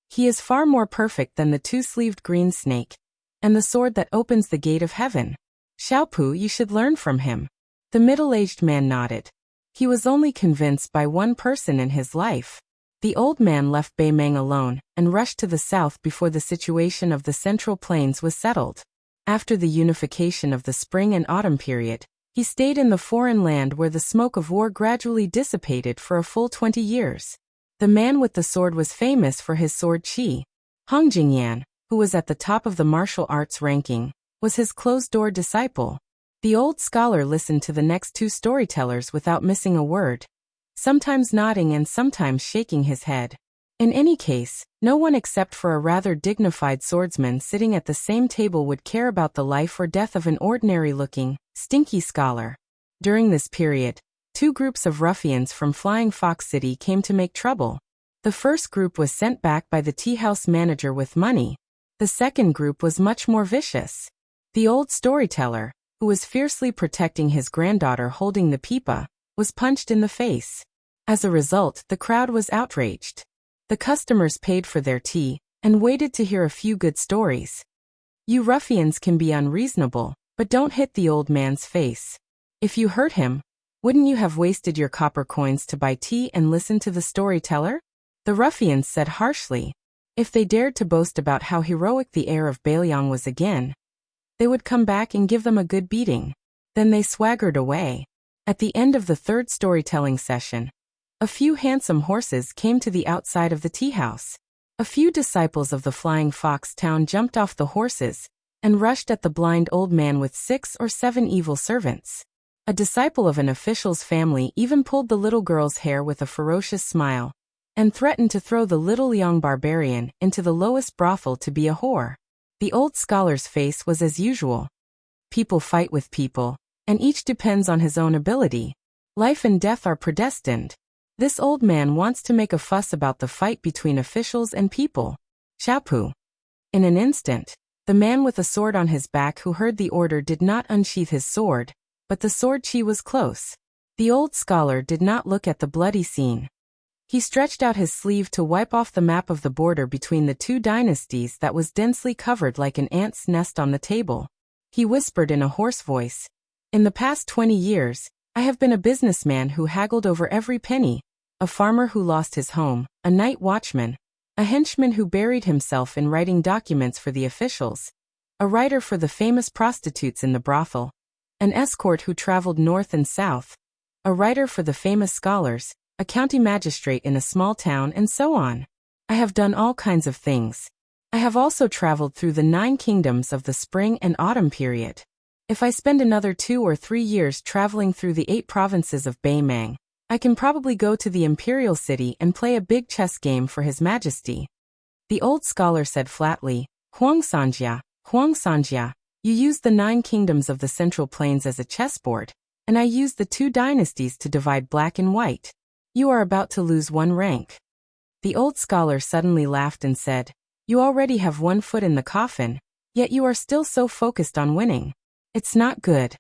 He is far more perfect than the two-sleeved green snake, and the sword that opens the gate of heaven. Xiaopu, you should learn from him." The middle-aged man nodded. He was only convinced by one person in his life. The old man left Beimeng alone and rushed to the south before the situation of the Central Plains was settled. After the unification of the spring and autumn period, he stayed in the foreign land where the smoke of war gradually dissipated for a full 20 years. The man with the sword was famous for his sword chi. Hong Jingyan, who was at the top of the martial arts ranking, was his closed-door disciple. The old scholar listened to the next two storytellers without missing a word, sometimes nodding and sometimes shaking his head. In any case, no one except for a rather dignified swordsman sitting at the same table would care about the life or death of an ordinary-looking, stinky scholar. During this period, two groups of ruffians from Flying Fox City came to make trouble. The first group was sent back by the tea house manager with money. The second group was much more vicious. The old storyteller, who was fiercely protecting his granddaughter holding the pipa, was punched in the face. As a result, the crowd was outraged. The customers paid for their tea and waited to hear a few good stories. You ruffians can be unreasonable, but don't hit the old man's face. If you hurt him, wouldn't you have wasted your copper coins to buy tea and listen to the storyteller? The ruffians said harshly. If they dared to boast about how heroic the heir of Bailiang was again, they would come back and give them a good beating. Then they swaggered away. At the end of the third storytelling session, a few handsome horses came to the outside of the tea house. A few disciples of the Flying Fox town jumped off the horses and rushed at the blind old man with 6 or 7 evil servants. A disciple of an official's family even pulled the little girl's hair with a ferocious smile and threatened to throw the little young barbarian into the lowest brothel to be a whore. The old scholar's face was as usual. People fight with people, and each depends on his own ability. Life and death are predestined. This old man wants to make a fuss about the fight between officials and people. Shapu. In an instant, the man with a sword on his back who heard the order did not unsheath his sword, but the sword chi was close. The old scholar did not look at the bloody scene. He stretched out his sleeve to wipe off the map of the border between the two dynasties that was densely covered like an ant's nest on the table. He whispered in a hoarse voice, "In the past 20 years, I have been a businessman who haggled over every penny, a farmer who lost his home, a night watchman, a henchman who buried himself in writing documents for the officials, a writer for the famous prostitutes in the brothel, an escort who traveled north and south, a writer for the famous scholars, a county magistrate in a small town, and so on. I have done all kinds of things. I have also traveled through the 9 kingdoms of the spring and autumn period. If I spend another 2 or 3 years traveling through the 8 provinces of Beimang, I can probably go to the imperial city and play a big chess game for His Majesty." The old scholar said flatly, Huang Sanjia, you used the 9 kingdoms of the Central Plains as a chessboard, and I used the 2 dynasties to divide black and white. You are about to lose 1 rank." The old scholar suddenly laughed and said, "You already have 1 foot in the coffin, yet you are still so focused on winning. It's not good."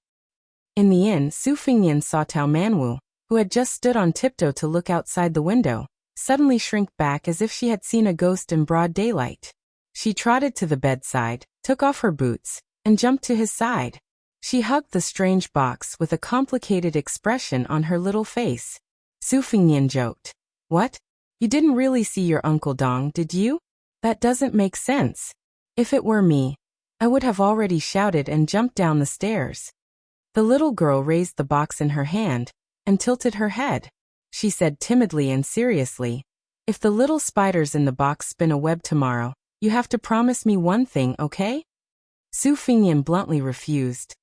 In the inn, Su Fingyan saw Tao Manwu, who had just stood on tiptoe to look outside the window, suddenly shrink back as if she had seen a ghost in broad daylight. She trotted to the bedside, took off her boots, and jumped to his side. She hugged the strange box with a complicated expression on her little face. Su Fingyan joked, "What? You didn't really see your Uncle Dong, did you? That doesn't make sense. If it were me, I would have already shouted and jumped down the stairs." The little girl raised the box in her hand and tilted her head. She said timidly and seriously, "If the little spiders in the box spin a web tomorrow, you have to promise me one thing, okay?" Su Fingyan bluntly refused.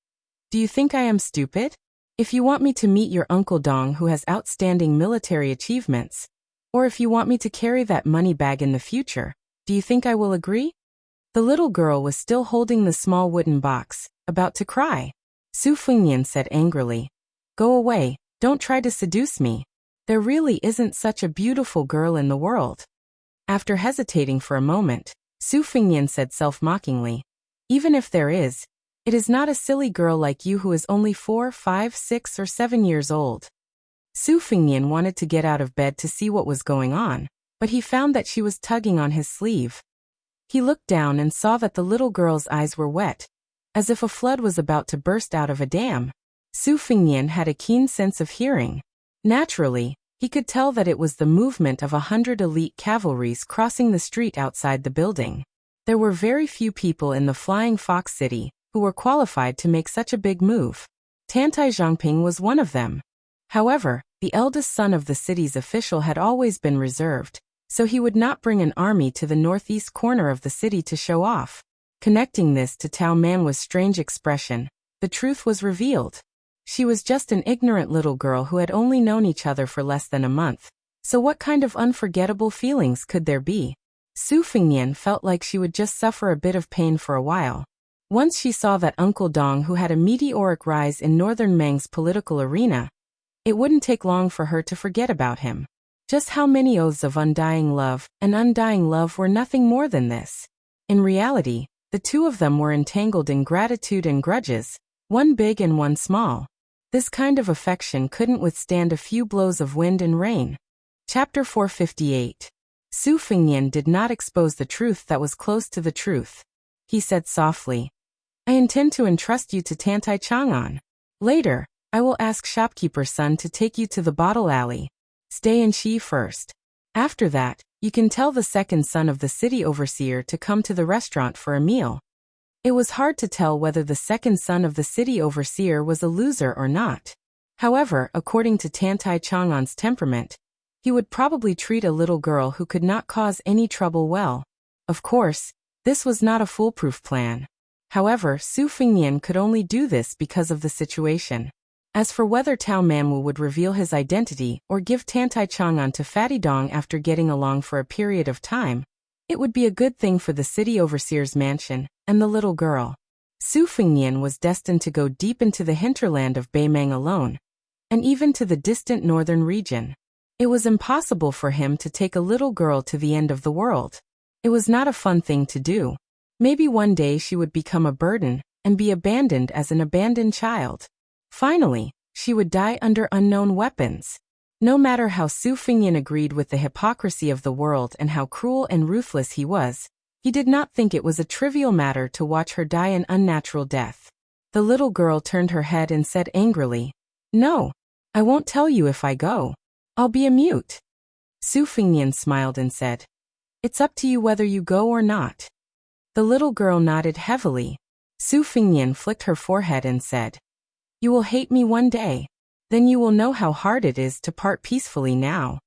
"Do you think I am stupid? If you want me to meet your Uncle Dong who has outstanding military achievements, or if you want me to carry that money bag in the future, do you think I will agree?" The little girl was still holding the small wooden box, about to cry. Su Fingyan said angrily, "Go away, don't try to seduce me. There really isn't such a beautiful girl in the world." After hesitating for a moment, Su Fingyan said self-mockingly, "Even if there is, it is not a silly girl like you who is only 4, 5, 6, or 7 years old." Su Fingyan wanted to get out of bed to see what was going on, but he found that she was tugging on his sleeve. He looked down and saw that the little girl's eyes were wet, as if a flood was about to burst out of a dam. Su Fingyan had a keen sense of hearing. Naturally, he could tell that it was the movement of 100 elite cavalries crossing the street outside the building. There were very few people in the Flying Fox City who were qualified to make such a big move. Tantai Zhongping was one of them. However, the eldest son of the city's official had always been reserved, so he would not bring an army to the northeast corner of the city to show off. Connecting this to Tao Manwa's strange expression, the truth was revealed. She was just an ignorant little girl who had only known each other for less than a month. So what kind of unforgettable feelings could there be? Su Fingyan felt like she would just suffer a bit of pain for a while. Once she saw that Uncle Dong who had a meteoric rise in northern Meng's political arena, it wouldn't take long for her to forget about him. Just how many oaths of undying love and undying love were nothing more than this. In reality, the two of them were entangled in gratitude and grudges, one big and one small. This kind of affection couldn't withstand a few blows of wind and rain. Chapter 458. Su Fingyan did not expose the truth that was close to the truth. He said softly, "I intend to entrust you to Tantai Chang'an. Later, I will ask shopkeeper's son to take you to the bottle alley. Stay in Shi first. After that, you can tell the second son of the city overseer to come to the restaurant for a meal." It was hard to tell whether the second son of the city overseer was a loser or not. However, according to Tantai Chang'an's temperament, he would probably treat a little girl who could not cause any trouble well. Of course, this was not a foolproof plan. However, Su Fingyan could only do this because of the situation. As for whether Tao Manwu would reveal his identity or give Tantai Chang'an to Fatty Dong after getting along for a period of time, it would be a good thing for the city overseer's mansion and the little girl. Su Fengnian was destined to go deep into the hinterland of Beimang alone, and even to the distant northern region. It was impossible for him to take a little girl to the end of the world. It was not a fun thing to do. Maybe one day she would become a burden and be abandoned as an abandoned child. Finally, she would die under unknown weapons. No matter how Su Fengnian agreed with the hypocrisy of the world and how cruel and ruthless he was, he did not think it was a trivial matter to watch her die an unnatural death. The little girl turned her head and said angrily, "No, I won't tell you if I go. I'll be a mute." Su Fengnian smiled and said, "It's up to you whether you go or not." The little girl nodded heavily. Su Fengnian flicked her forehead and said, "You will hate me one day. Then you will know how hard it is to part peacefully now."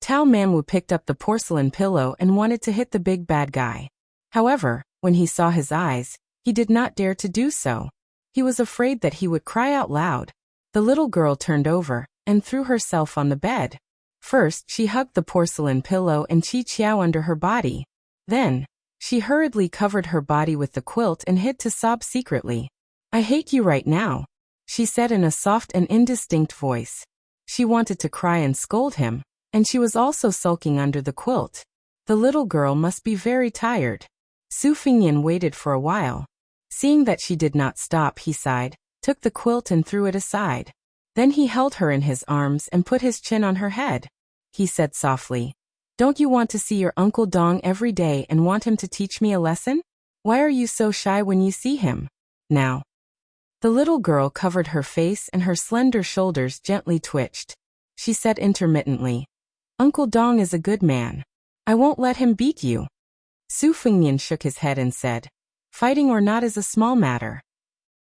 Tao Manwu picked up the porcelain pillow and wanted to hit the big bad guy. However, when he saw his eyes, he did not dare to do so. He was afraid that he would cry out loud. The little girl turned over and threw herself on the bed. First, she hugged the porcelain pillow and Qi Qiao under her body. Then, she hurriedly covered her body with the quilt and hid to sob secretly. "I hate you right now," she said in a soft and indistinct voice. She wanted to cry and scold him, and she was also sulking under the quilt. The little girl must be very tired. Su Fengnian waited for a while. Seeing that she did not stop, he sighed, took the quilt and threw it aside. Then he held her in his arms and put his chin on her head. He said softly, "Don't you want to see your Uncle Dong every day and want him to teach me a lesson? Why are you so shy when you see him? Now." The little girl covered her face and her slender shoulders gently twitched. She said intermittently, "Uncle Dong is a good man. I won't let him beat you." Su Fengnian shook his head and said, "Fighting or not is a small matter."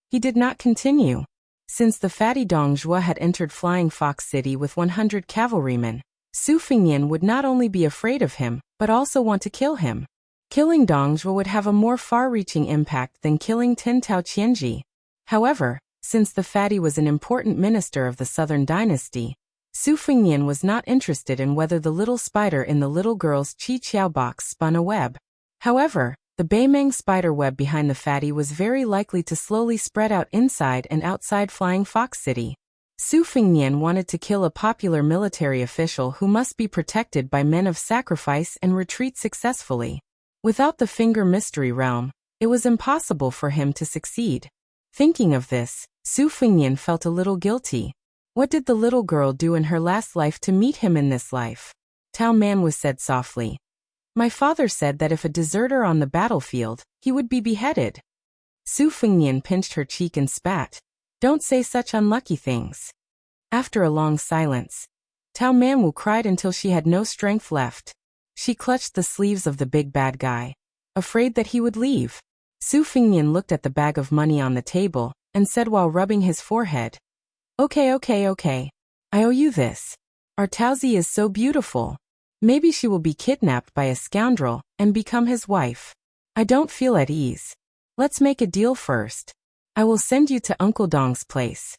He did not continue. Since the fatty Dong Zhuo had entered Flying Fox City with 100 cavalrymen, Su Fengnian would not only be afraid of him, but also want to kill him. Killing Dong Zhuo would have a more far-reaching impact than killing Tin Tao Qianji. However, since the fatty was an important minister of the Southern Dynasty, Su Fengnian was not interested in whether the little spider in the little girl's Qi Qiao box spun a web. However, the Beimang spider web behind the fatty was very likely to slowly spread out inside and outside Flying Fox City. Su Fengnian wanted to kill a popular military official who must be protected by men of sacrifice and retreat successfully. Without the Finger Mystery Realm, it was impossible for him to succeed. Thinking of this, Su Fengnian felt a little guilty. What did the little girl do in her last life to meet him in this life? Tao Manwu said softly, "My father said that if a deserter on the battlefield, he would be beheaded." Su Fengnian pinched her cheek and spat. "Don't say such unlucky things." After a long silence, Tao Manwu cried until she had no strength left. She clutched the sleeves of the big bad guy, afraid that he would leave. Su Fengnian looked at the bag of money on the table and said while rubbing his forehead, Okay. I owe you this. Our Taozi is so beautiful. Maybe she will be kidnapped by a scoundrel and become his wife. I don't feel at ease. Let's make a deal first. I will send you to Uncle Dong's place."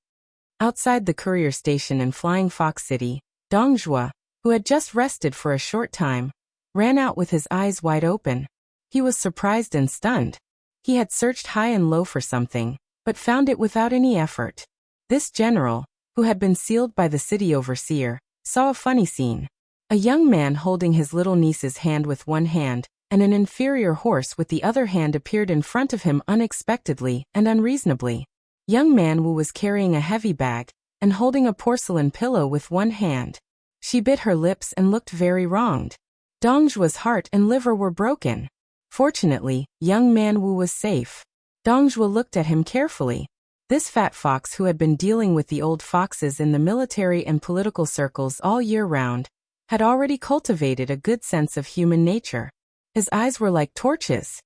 Outside the courier station in Flying Fox City, Dong Zhuo, who had just rested for a short time, ran out with his eyes wide open. He was surprised and stunned. He had searched high and low for something, but found it without any effort. This general, who had been sealed by the city overseer, saw a funny scene. A young man holding his little niece's hand with one hand, and an inferior horse with the other hand appeared in front of him unexpectedly and unreasonably. Young Manwu was carrying a heavy bag, and holding a porcelain pillow with one hand. She bit her lips and looked very wronged. Dong Zhuo's heart and liver were broken. Fortunately, young Manwu was safe. Dong Zhuo looked at him carefully. This fat fox who had been dealing with the old foxes in the military and political circles all year round, had already cultivated a good sense of human nature. His eyes were like torches.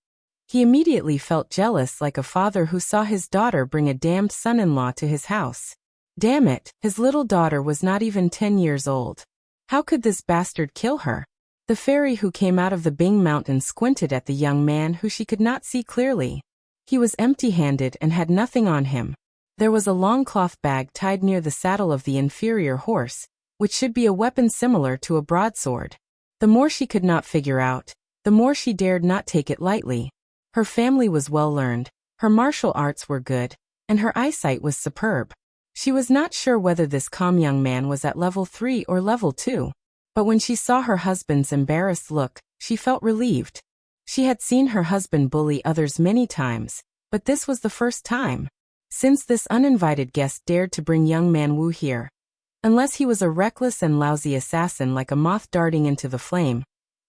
He immediately felt jealous like a father who saw his daughter bring a damned son-in-law to his house. Damn it, his little daughter was not even 10 years old. How could this bastard kill her? The fairy who came out of the Bing Mountain squinted at the young man who she could not see clearly. He was empty-handed and had nothing on him. There was a long cloth bag tied near the saddle of the inferior horse, which should be a weapon similar to a broadsword. The more she could not figure out, the more she dared not take it lightly. Her family was well learned. Her martial arts were good, and her eyesight was superb. She was not sure whether this calm young man was at level 3 or level 2. But when she saw her husband's embarrassed look, she felt relieved. She had seen her husband bully others many times, but this was the first time. Since this uninvited guest dared to bring young man Wu here. Unless he was a reckless and lousy assassin like a moth darting into the flame,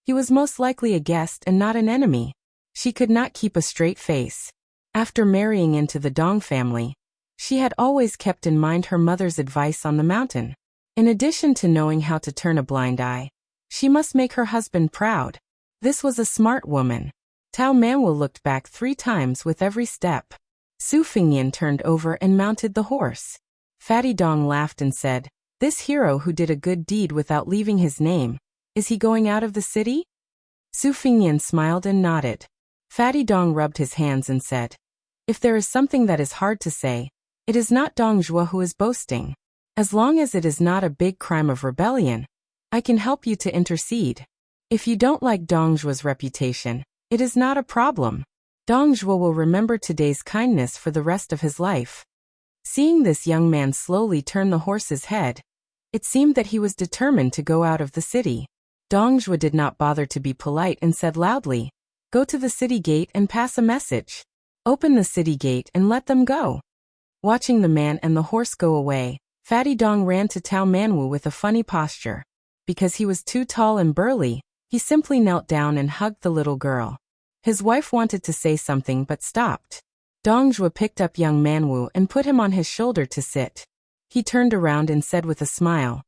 he was most likely a guest and not an enemy. She could not keep a straight face. After marrying into the Dong family, she had always kept in mind her mother's advice on the mountain. In addition to knowing how to turn a blind eye, she must make her husband proud. This was a smart woman. Tao Manwu looked back 3 times with every step. Su Fingyan turned over and mounted the horse. Fatty Dong laughed and said, "This hero who did a good deed without leaving his name, is he going out of the city?" Su Fingyan smiled and nodded. Fatty Dong rubbed his hands and said, "If there is something that is hard to say, it is not Dong Zhuo who is boasting. As long as it is not a big crime of rebellion, I can help you to intercede. If you don't like Dong Zhuo's reputation, it is not a problem. Dong Zhuo will remember today's kindness for the rest of his life." Seeing this young man slowly turn the horse's head, it seemed that he was determined to go out of the city. Dong Zhuo did not bother to be polite and said loudly, "Go to the city gate and pass a message. Open the city gate and let them go." Watching the man and the horse go away, Fatty Dong ran to Tao Manwu with a funny posture. Because he was too tall and burly, he simply knelt down and hugged the little girl. His wife wanted to say something but stopped. Dong Zhuo picked up young Manwu and put him on his shoulder to sit. He turned around and said with a smile,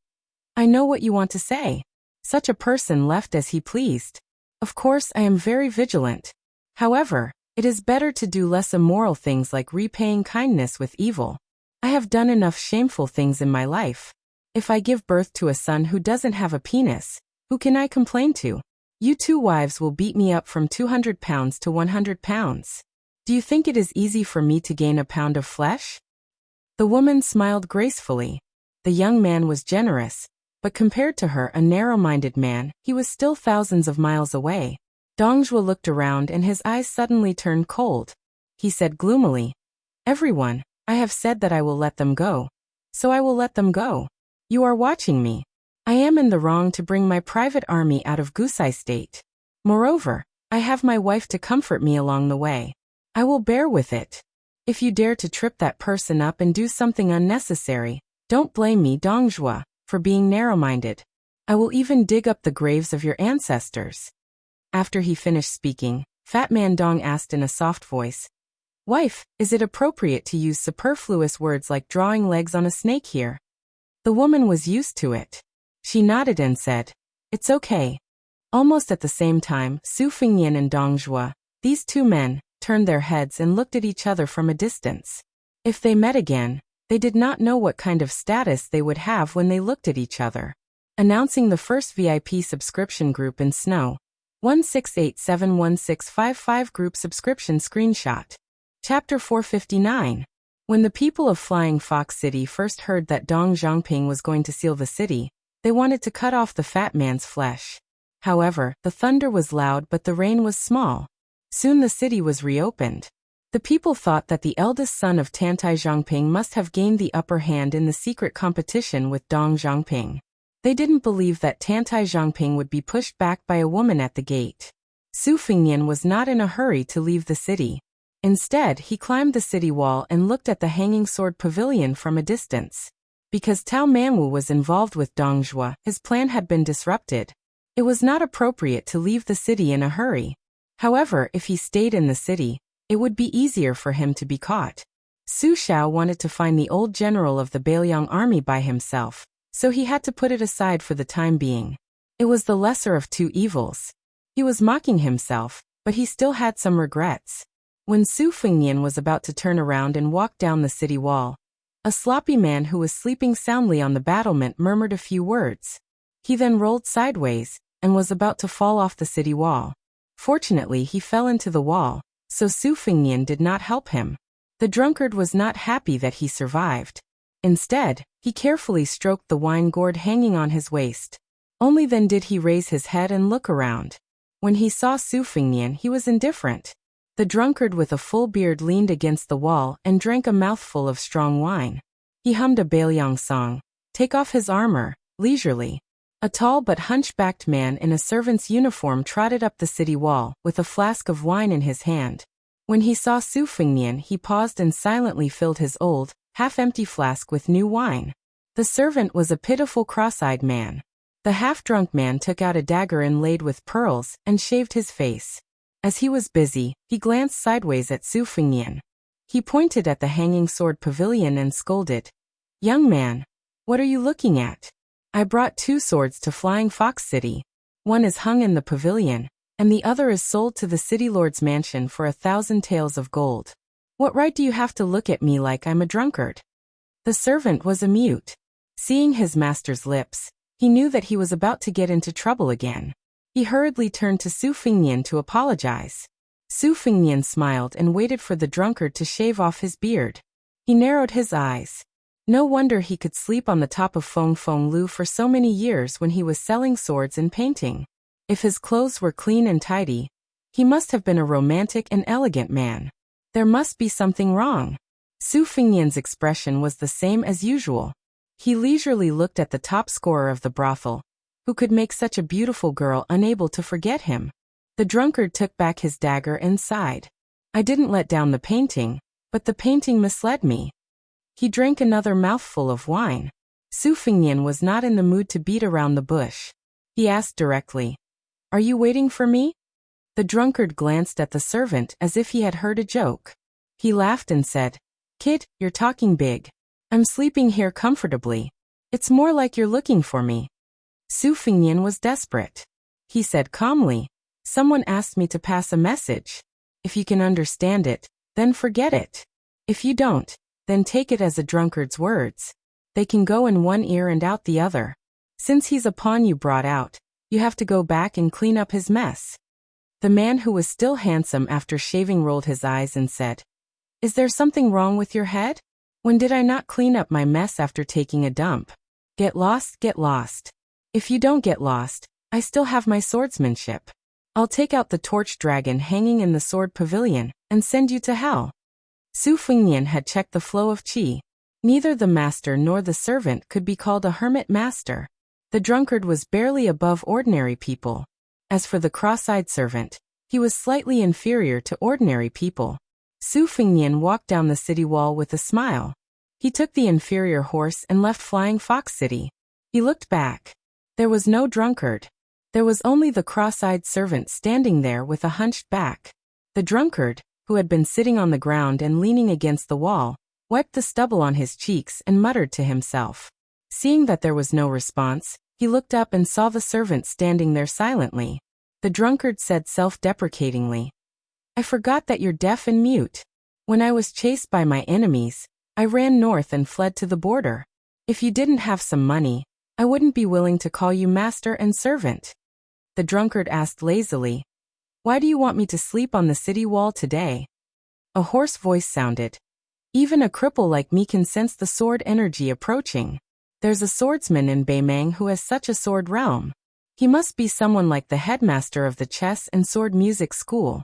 "I know what you want to say." Such a person left as he pleased. Of course, I am very vigilant. However, it is better to do less immoral things like repaying kindness with evil. I have done enough shameful things in my life. If I give birth to a son who doesn't have a penis, who can I complain to? You 2 wives will beat me up from 200 pounds to 100 pounds. Do you think it is easy for me to gain a pound of flesh? The woman smiled gracefully. The young man was generous, but compared to her, a narrow-minded man, he was still thousands of miles away. Dong Zhuo looked around and his eyes suddenly turned cold. He said gloomily, "Everyone, I have said that I will let them go. So I will let them go. You are watching me. I am in the wrong to bring my private army out of Gusai state. Moreover, I have my wife to comfort me along the way. I will bear with it. If you dare to trip that person up and do something unnecessary, don't blame me, Dong Zhuo, for being narrow-minded. I will even dig up the graves of your ancestors." After he finished speaking, Fat Man Dong asked in a soft voice, "Wife, is it appropriate to use superfluous words like drawing legs on a snake here?" The woman was used to it. She nodded and said, "It's okay." Almost at the same time, Su Fingyan and Dong Zhuo, these 2 men, turned their heads and looked at each other from a distance. If they met again, they did not know what kind of status they would have when they looked at each other. Announcing the first VIP subscription group in Snow. 1687165 group subscription screenshot. Chapter 459. When the people of Flying Fox City first heard that Dong Zhongping was going to seal the city, they wanted to cut off the fat man's flesh. However, the thunder was loud but the rain was small. Soon the city was reopened. The people thought that the eldest son of Tantai Zhongping must have gained the upper hand in the secret competition with Dong Zhongping. They didn't believe that Tantai Zhongping would be pushed back by a woman at the gate. Su Fingyan was not in a hurry to leave the city. Instead, he climbed the city wall and looked at the hanging sword pavilion from a distance. Because Tao Manwu was involved with Dong Zhuo, his plan had been disrupted. It was not appropriate to leave the city in a hurry. However, if he stayed in the city, it would be easier for him to be caught. Su Shao wanted to find the old general of the Bailiang army by himself, so he had to put it aside for the time being. It was the lesser of 2 evils. He was mocking himself, but he still had some regrets. When Su Fingyan was about to turn around and walk down the city wall, a sloppy man who was sleeping soundly on the battlement murmured a few words. He then rolled sideways, and was about to fall off the city wall. Fortunately, he fell into the wall, so Su Fingyan did not help him. The drunkard was not happy that he survived. Instead, he carefully stroked the wine gourd hanging on his waist. Only then did he raise his head and look around. When he saw Su Fingyan, he was indifferent. The drunkard with a full beard leaned against the wall and drank a mouthful of strong wine. He hummed a Baelyong song, "Take off his armor," leisurely. A tall but hunchbacked man in a servant's uniform trotted up the city wall, with a flask of wine in his hand. When he saw Su Fengnian, he paused and silently filled his old, half-empty flask with new wine. The servant was a pitiful cross-eyed man. The half-drunk man took out a dagger inlaid with pearls and shaved his face. As he was busy, he glanced sideways at Su Fengnian. He pointed at the hanging sword pavilion and scolded, "Young man, what are you looking at? I brought 2 swords to Flying Fox City. One is hung in the pavilion, and the other is sold to the city lord's mansion for 1,000 taels of gold. What right do you have to look at me like I'm a drunkard?" The servant was a mute. Seeing his master's lips, he knew that he was about to get into trouble again. He hurriedly turned to Su Fengnian to apologize. Su Fengnian smiled and waited for the drunkard to shave off his beard. He narrowed his eyes. No wonder he could sleep on the top of Feng Feng Lu for so many years when he was selling swords and painting. If his clothes were clean and tidy, he must have been a romantic and elegant man. There must be something wrong. Su Fengnian's expression was the same as usual. He leisurely looked at the top scorer of the brothel, who could make such a beautiful girl unable to forget him. The drunkard took back his dagger and sighed. "I didn't let down the painting, but the painting misled me." He drank another mouthful of wine. Su Fengnian was not in the mood to beat around the bush. He asked directly, "Are you waiting for me?" The drunkard glanced at the servant as if he had heard a joke. He laughed and said, "Kid, you're talking big. I'm sleeping here comfortably. It's more like you're looking for me." Su Fengnian was desperate. He said calmly, "Someone asked me to pass a message. If you can understand it, then forget it. If you don't, then take it as a drunkard's words. They can go in one ear and out the other. Since he's a pawn you brought out, you have to go back and clean up his mess." The man who was still handsome after shaving rolled his eyes and said, "Is there something wrong with your head? When did I not clean up my mess after taking a dump? Get lost, get lost. If you don't get lost, I still have my swordsmanship. I'll take out the torch dragon hanging in the sword pavilion and send you to hell." Su Fengnian had checked the flow of qi. Neither the master nor the servant could be called a hermit master. The drunkard was barely above ordinary people. As for the cross-eyed servant, he was slightly inferior to ordinary people. Su Fengnian walked down the city wall with a smile. He took the inferior horse and left Flying Fox City. He looked back. There was no drunkard. There was only the cross-eyed servant standing there with a hunched back. The drunkard, who had been sitting on the ground and leaning against the wall, wiped the stubble on his cheeks and muttered to himself. Seeing that there was no response, he looked up and saw the servant standing there silently. The drunkard said self-deprecatingly, "I forgot that you're deaf and mute. When I was chased by my enemies, I ran north and fled to the border. If you didn't have some money, I wouldn't be willing to call you master and servant." The drunkard asked lazily, "Why do you want me to sleep on the city wall today?" A hoarse voice sounded. "Even a cripple like me can sense the sword energy approaching. There's a swordsman in Baymang who has such a sword realm. He must be someone like the headmaster of the chess and sword music school."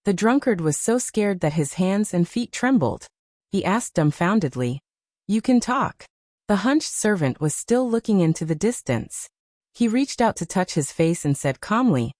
The drunkard was so scared that his hands and feet trembled. He asked dumbfoundedly, "You can talk?" The hunched servant was still looking into the distance. He reached out to touch his face and said calmly,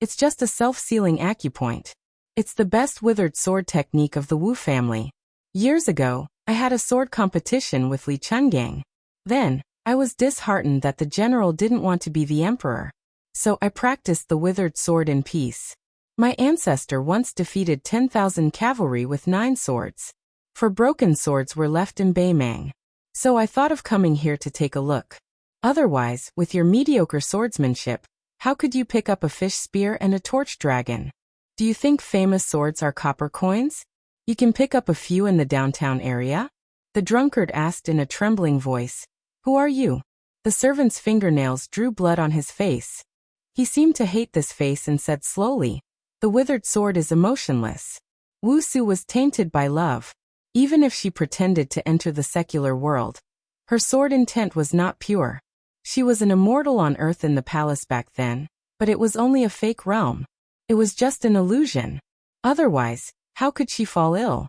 "It's just a self-sealing acupoint. It's the best withered sword technique of the Wu family. Years ago, I had a sword competition with Li Chungang. Then, I was disheartened that the general didn't want to be the emperor. So I practiced the withered sword in peace. My ancestor once defeated 10,000 cavalry with 9 swords. 4 broken swords were left in Baymang. So I thought of coming here to take a look. Otherwise, with your mediocre swordsmanship, how could you pick up a fish spear and a torch dragon? Do you think famous swords are copper coins? You can pick up a few in the downtown area?" The drunkard asked in a trembling voice, "Who are you?" The servant's fingernails drew blood on his face. He seemed to hate this face and said slowly, "The withered sword is emotionless. Wu Su was tainted by love. Even if she pretended to enter the secular world, her sword intent was not pure. She was an immortal on earth in the palace back then, but it was only a fake realm. It was just an illusion. Otherwise, how could she fall ill?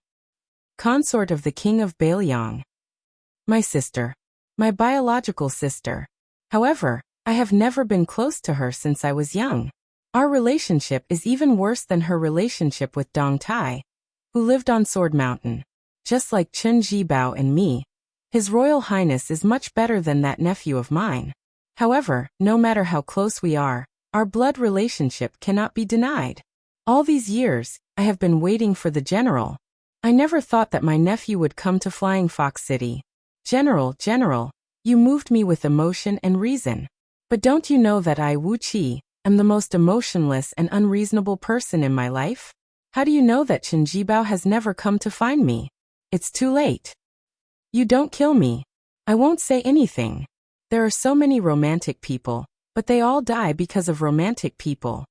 Consort of the King of Baelyang. My sister. My biological sister. However, I have never been close to her since I was young. Our relationship is even worse than her relationship with Dong Tai, who lived on Sword Mountain. Just like Chun Jibao and me, His Royal Highness is much better than that nephew of mine. However, no matter how close we are, our blood relationship cannot be denied. All these years, I have been waiting for the general. I never thought that my nephew would come to Flying Fox City. General, you moved me with emotion and reason. But don't you know that I, Wu Qi, am the most emotionless and unreasonable person in my life? How do you know that Chen Jibao has never come to find me? It's too late. You don't kill me. I won't say anything. There are so many romantic people, but they all die because of romantic people.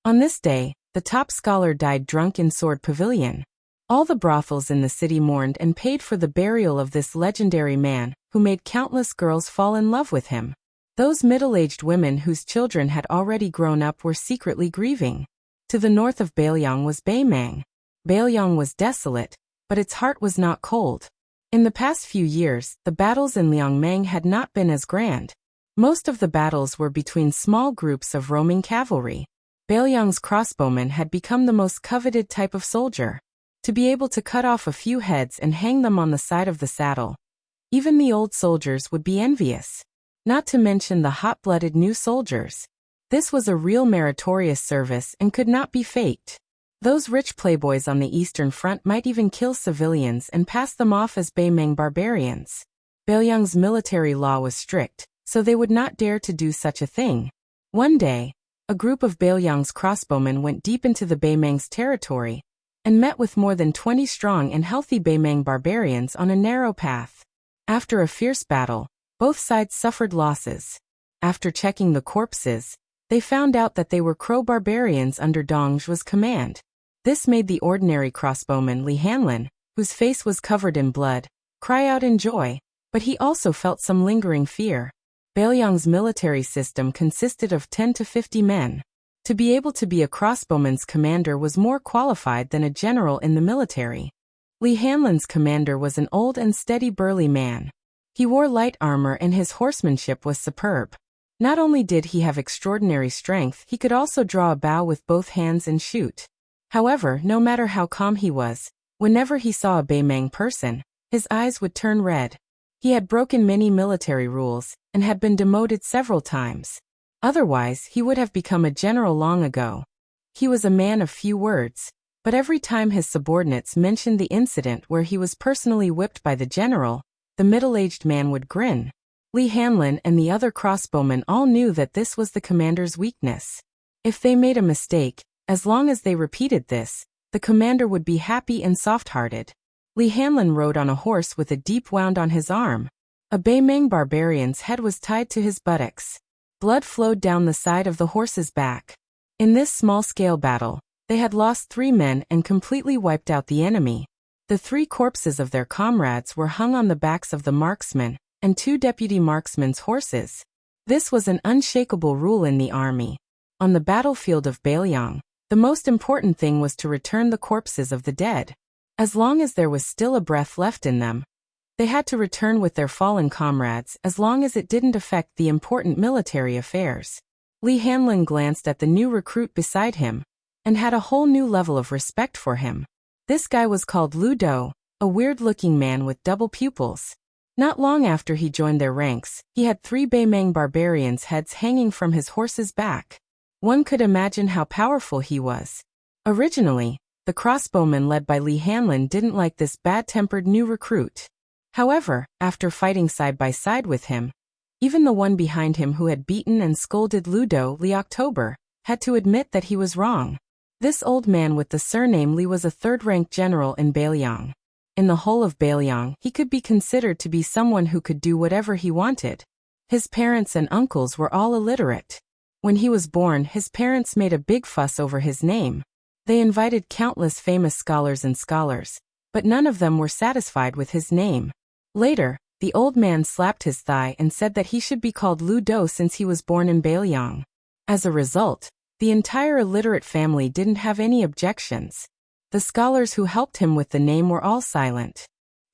On this day, the top scholar died drunk in Sword Pavilion. All the brothels in the city mourned and paid for the burial of this legendary man, who made countless girls fall in love with him. Those middle-aged women whose children had already grown up were secretly grieving. To the north of Baelyang was Baymang. Baelyang was desolate, but its heart was not cold. In the past few years, the battles in Liangmang had not been as grand. Most of the battles were between small groups of roaming cavalry. Baelyang's crossbowmen had become the most coveted type of soldier. To be able to cut off a few heads and hang them on the side of the saddle, even the old soldiers would be envious. Not to mention the hot-blooded new soldiers. This was a real meritorious service and could not be faked. Those rich playboys on the Eastern Front might even kill civilians and pass them off as Baymang barbarians. Baelyang's military law was strict, so they would not dare to do such a thing. One day, a group of Baelyang's crossbowmen went deep into the Baymang's territory and met with more than 20 strong and healthy Baymang barbarians on a narrow path. After a fierce battle, both sides suffered losses. After checking the corpses, they found out that they were Crow barbarians under Dong Zhuo's command. This made the ordinary crossbowman Li Hanlin, whose face was covered in blood, cry out in joy, but he also felt some lingering fear. Baelyang's military system consisted of 10 to 50 men. To be able to be a crossbowman's commander was more qualified than a general in the military. Li Hanlin's commander was an old and steady burly man. He wore light armor and his horsemanship was superb. Not only did he have extraordinary strength, he could also draw a bow with both hands and shoot. However, no matter how calm he was, whenever he saw a Baymang person, his eyes would turn red. He had broken many military rules and had been demoted several times. Otherwise, he would have become a general long ago. He was a man of few words, but every time his subordinates mentioned the incident where he was personally whipped by the general, the middle-aged man would grin. Li Hanlin and the other crossbowmen all knew that this was the commander's weakness. If they made a mistake, as long as they repeated this, the commander would be happy and soft-hearted. Li Hanlin rode on a horse with a deep wound on his arm. A Baymang barbarian's head was tied to his buttocks. Blood flowed down the side of the horse's back. In this small-scale battle, they had lost 3 men and completely wiped out the enemy. The 3 corpses of their comrades were hung on the backs of the marksmen and 2 deputy marksmen's horses. This was an unshakable rule in the army. On the battlefield of Baelyang, the most important thing was to return the corpses of the dead. As long as there was still a breath left in them, they had to return with their fallen comrades as long as it didn't affect the important military affairs. Li Hanlin glanced at the new recruit beside him and had a whole new level of respect for him. This guy was called Lu Do, a weird-looking man with double pupils. Not long after he joined their ranks, he had 3 Baymang barbarians' heads hanging from his horse's back. One could imagine how powerful he was. Originally, the crossbowmen led by Li Hanlin didn't like this bad-tempered new recruit. However, after fighting side by side with him, even the one behind him who had beaten and scolded Ludo Li October had to admit that he was wrong. This old man with the surname Li was a 3rd-rank general in Baelyang. In the whole of Baelyang, he could be considered to be someone who could do whatever he wanted. His parents and uncles were all illiterate. When he was born, his parents made a big fuss over his name. They invited countless famous scholars, but none of them were satisfied with his name. Later, the old man slapped his thigh and said that he should be called Lu Do since he was born in Baelyang. As a result, The entire illiterate family didn't have any objections. The scholars who helped him with the name were all silent.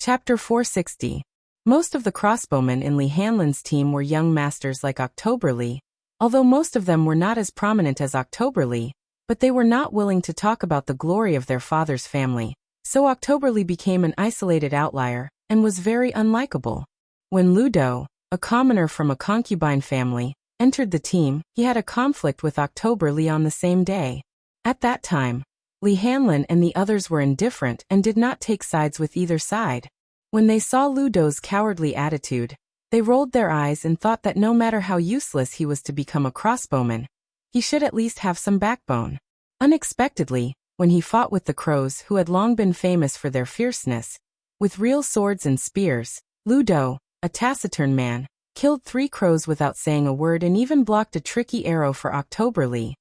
Chapter 460. Most of the crossbowmen in Lee Hanlon's team were young masters like Octoberly, although most of them were not as prominent as Octoberly, but they were not willing to talk about the glory of their father's family, so Octoberly became an isolated outlier and was very unlikable. When Ludo, a commoner from a concubine family, entered the team, he had a conflict with Octoberly on the same day. At that time, Lee Hanlon and the others were indifferent and did not take sides with either side. When they saw Ludo's cowardly attitude, they rolled their eyes and thought that no matter how useless he was to become a crossbowman, he should at least have some backbone. Unexpectedly, when he fought with the crows who had long been famous for their fierceness, with real swords and spears, Ludo, a taciturn man, killed 3 crows without saying a word and even blocked a tricky arrow for Octoberly.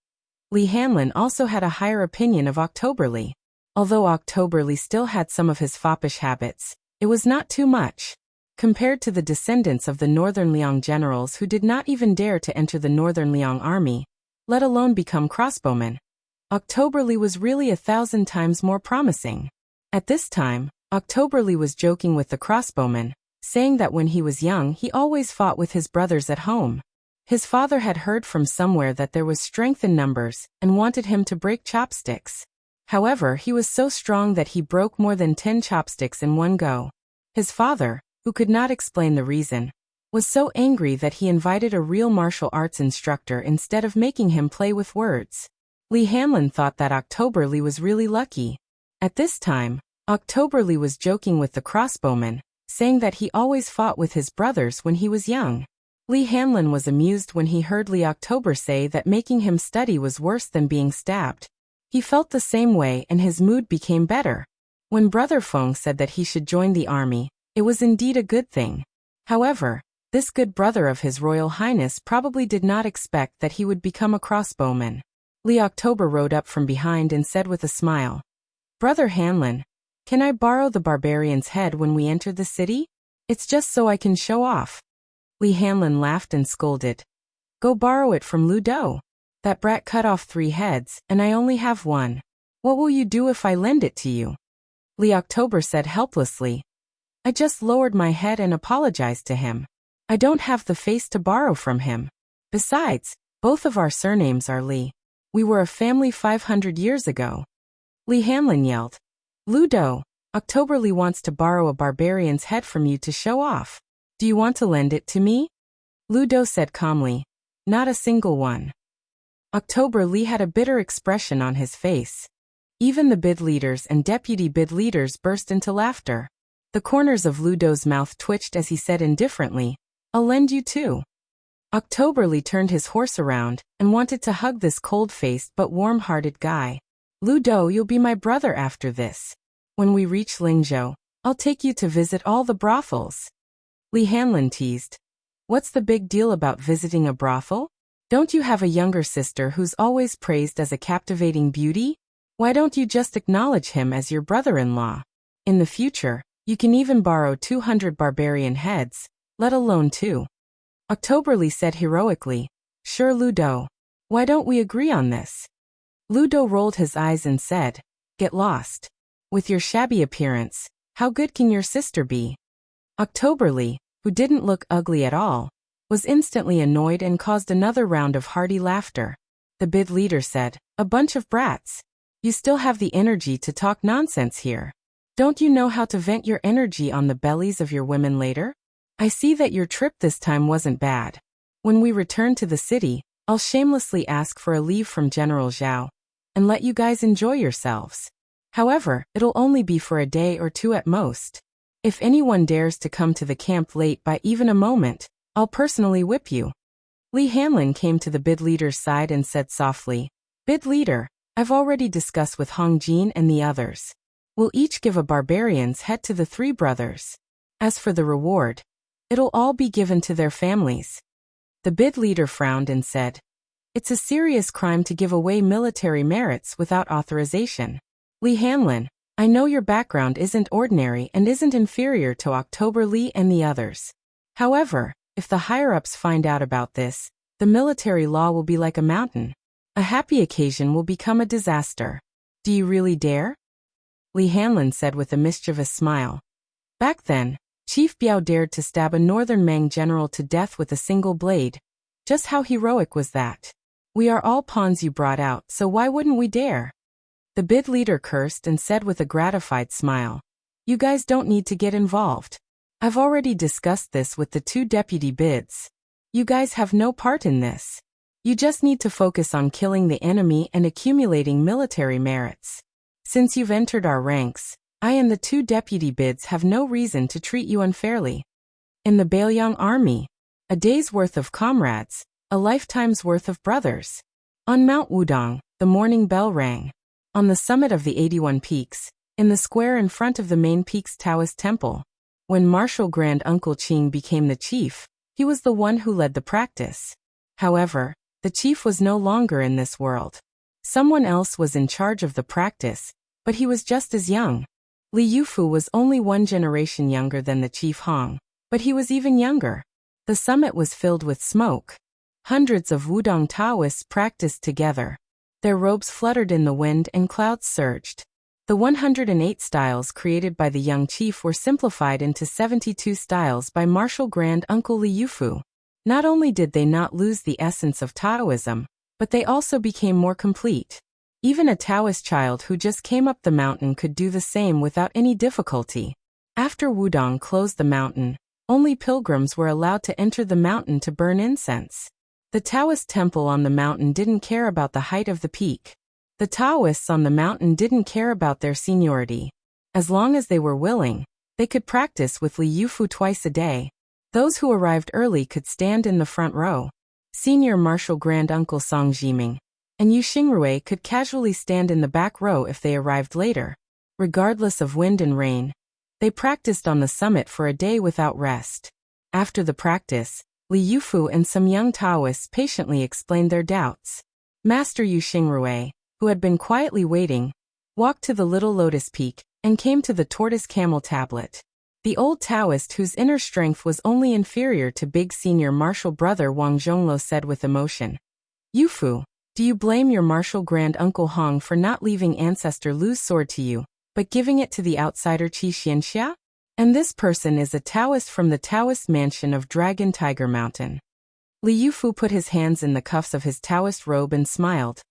Lee Hanlon also had a higher opinion of Octoberly. Although Octoberly still had some of his foppish habits, it was not too much. Compared to the descendants of the Northern Liang generals who did not even dare to enter the Northern Liang army, let alone become crossbowmen, Octoberly was really 1,000 times more promising. At this time, Octoberly was joking with the crossbowmen, saying that when he was young he always fought with his brothers at home. His father had heard from somewhere that there was strength in numbers and wanted him to break chopsticks. However, he was so strong that he broke more than 10 chopsticks in one go. His father, who could not explain the reason, was so angry that he invited a real martial arts instructor instead of making him play with words. Lee Hanlon thought that Octoberly was really lucky. At this time, Octoberly was joking with the crossbowmen, saying that he always fought with his brothers when he was young. Lee Hanlon was amused when he heard Lee October say that making him study was worse than being stabbed. He felt the same way and his mood became better. When Brother Feng said that he should join the army, it was indeed a good thing. However, this good brother of His Royal Highness probably did not expect that he would become a crossbowman. Lee October rode up from behind and said with a smile, "Brother Hanlon, can I borrow the barbarian's head when we enter the city? It's just so I can show off." Lee Hanlon laughed and scolded, "Go borrow it from Ludo. That brat cut off 3 heads, and I only have 1. What will you do if I lend it to you?" Lee October said helplessly, "I just lowered my head and apologized to him. I don't have the face to borrow from him. Besides, both of our surnames are Lee. We were a family 500 years ago." Lee Hanlon yelled, "Ludo, Octoberly wants to borrow a barbarian's head from you to show off. Do you want to lend it to me?" Ludo said calmly, "Not a single one." Octoberly had a bitter expression on his face. Even the bid leaders and deputy bid leaders burst into laughter. The corners of Ludo's mouth twitched as he said indifferently, "I'll lend you too." Octoberly turned his horse around and wanted to hug this cold-faced but warm-hearted guy. "Ludo, you'll be my brother after this. When we reach Lingzhou, I'll take you to visit all the brothels." Lee Hanlon teased, "What's the big deal about visiting a brothel? Don't you have a younger sister who's always praised as a captivating beauty? Why don't you just acknowledge him as your brother-in-law? In the future, you can even borrow 200 barbarian heads, let alone 2. Octoberly said heroically, "Sure, Ludo. Why don't we agree on this?" Ludo rolled his eyes and said, "Get lost. With your shabby appearance, how good can your sister be?" Octoberly, who didn't look ugly at all, was instantly annoyed and caused another round of hearty laughter. The bid leader said, "A bunch of brats. You still have the energy to talk nonsense here. Don't you know how to vent your energy on the bellies of your women later? I see that your trip this time wasn't bad. When we return to the city, I'll shamelessly ask for a leave from General Zhao and let you guys enjoy yourselves. However, it'll only be for a day or 2 at most. If anyone dares to come to the camp late by even a moment, I'll personally whip you." Lee Hanlon came to the bid leader's side and said softly, "Bid leader, I've already discussed with Hong Jin and the others. We'll each give a barbarian's head to the 3 brothers. As for the reward, it'll all be given to their families." The bid leader frowned and said, "It's a serious crime to give away military merits without authorization. Lee Hanlon, I know your background isn't ordinary and isn't inferior to Octoberly and the others. However, if the higher-ups find out about this, the military law will be like a mountain. A happy occasion will become a disaster. Do you really dare? Li Hanlin said with a mischievous smile. Back then, Chief Biao dared to stab a northern Mang general to death with a single blade. Just how heroic was that? We are all pawns you brought out, so why wouldn't we dare? The bid leader cursed and said with a gratified smile. You guys don't need to get involved. I've already discussed this with the 2 deputy bids. You guys have no part in this. You just need to focus on killing the enemy and accumulating military merits. Since you've entered our ranks, I and the 2 deputy bids have no reason to treat you unfairly. In the Bailiang army, a day's worth of comrades, a lifetime's worth of brothers. On Mount Wudong, the morning bell rang. On the summit of the 81 peaks, in the square in front of the main peak's Taoist temple, when Marshal Grand Uncle Qing became the chief, he was the one who led the practice. However, the chief was no longer in this world. Someone else was in charge of the practice, but he was just as young. Li Yufu was only 1 generation younger than the chief Hong, but he was even younger. The summit was filled with smoke. Hundreds of Wudong Taoists practiced together. Their robes fluttered in the wind and clouds surged. The 108 styles created by the young chief were simplified into 72 styles by Marshal Grand Uncle Li Yufu. Not only did they not lose the essence of Taoism, but they also became more complete. Even a Taoist child who just came up the mountain could do the same without any difficulty. After Wudong closed the mountain, only pilgrims were allowed to enter the mountain to burn incense. The Taoist temple on the mountain didn't care about the height of the peak. The Taoists on the mountain didn't care about their seniority. As long as they were willing, they could practice with Li Yufu twice a day. Those who arrived early could stand in the front row. Senior Marshal Grand Uncle Song Jiming and Yu Xingrui could casually stand in the back row if they arrived later. Regardless of wind and rain, they practiced on the summit for a day without rest. After the practice, Li Yufu and some young Taoists patiently explained their doubts. Master Yu Xingrui, who had been quietly waiting, walked to the little lotus peak and came to the tortoise camel tablet. The old Taoist whose inner strength was only inferior to big senior martial brother Wang Zhonglo said with emotion. Yufu, do you blame your martial grand uncle Hong for not leaving ancestor Lu's sword to you, but giving it to the outsider Qi Xianxia? And this person is a Taoist from the Taoist mansion of Dragon Tiger Mountain. Li Yufu put his hands in the cuffs of his Taoist robe and smiled.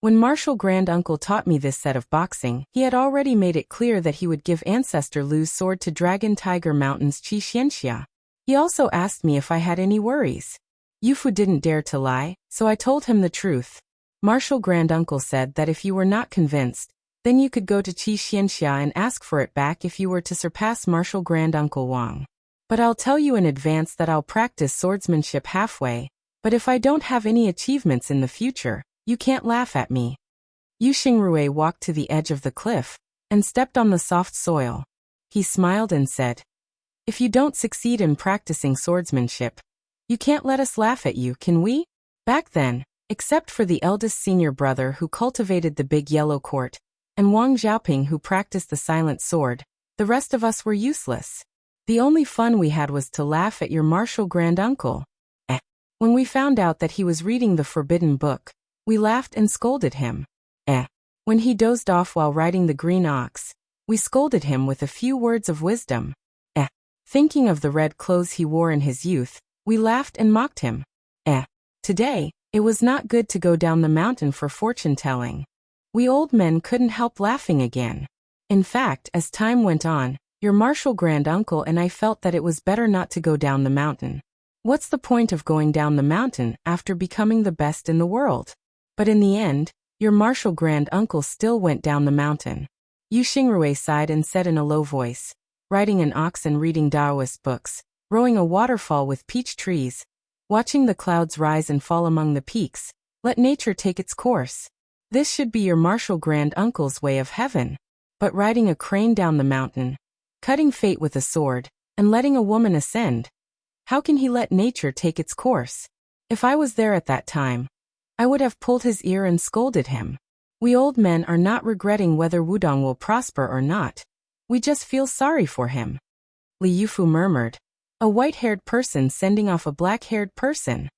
When Marshal Grand Uncle taught me this set of boxing, he had already made it clear that he would give Ancestor Lu's sword to Dragon Tiger Mountain's Qi Xianxia. He also asked me if I had any worries. Yufu didn't dare to lie, so I told him the truth. Marshal Grand Uncle said that if you were not convinced, then you could go to Qi Xianxia and ask for it back if you were to surpass Marshal Grand Uncle Wang. But I'll tell you in advance that I'll practice swordsmanship halfway, but if I don't have any achievements in the future, you can't laugh at me. Yu Xingrui walked to the edge of the cliff and stepped on the soft soil. He smiled and said, if you don't succeed in practicing swordsmanship, you can't let us laugh at you, can we? Back then, except for the eldest senior brother who cultivated the big yellow court, and Wang Xiaoping who practiced the silent sword, the rest of us were useless. The only fun we had was to laugh at your martial grand uncle. When we found out that he was reading the forbidden book, we laughed and scolded him. When he dozed off while riding the green ox, we scolded him with a few words of wisdom. Thinking of the red clothes he wore in his youth, we laughed and mocked him. Today, it was not good to go down the mountain for fortune-telling. We old men couldn't help laughing again. In fact, as time went on, your martial grand uncle and I felt that it was better not to go down the mountain. What's the point of going down the mountain after becoming the best in the world? But in the end, your martial grand uncle still went down the mountain. Yu Xingrui sighed and said in a low voice, riding an ox and reading Taoist books, rowing a waterfall with peach trees, watching the clouds rise and fall among the peaks, let nature take its course. This should be your martial grand uncle's way of heaven. But riding a crane down the mountain, cutting fate with a sword, and letting a woman ascend, how can he let nature take its course? If I was there at that time, I would have pulled his ear and scolded him. We old men are not regretting whether Wudong will prosper or not. We just feel sorry for him. Li Yufu murmured, a white-haired person sending off a black-haired person.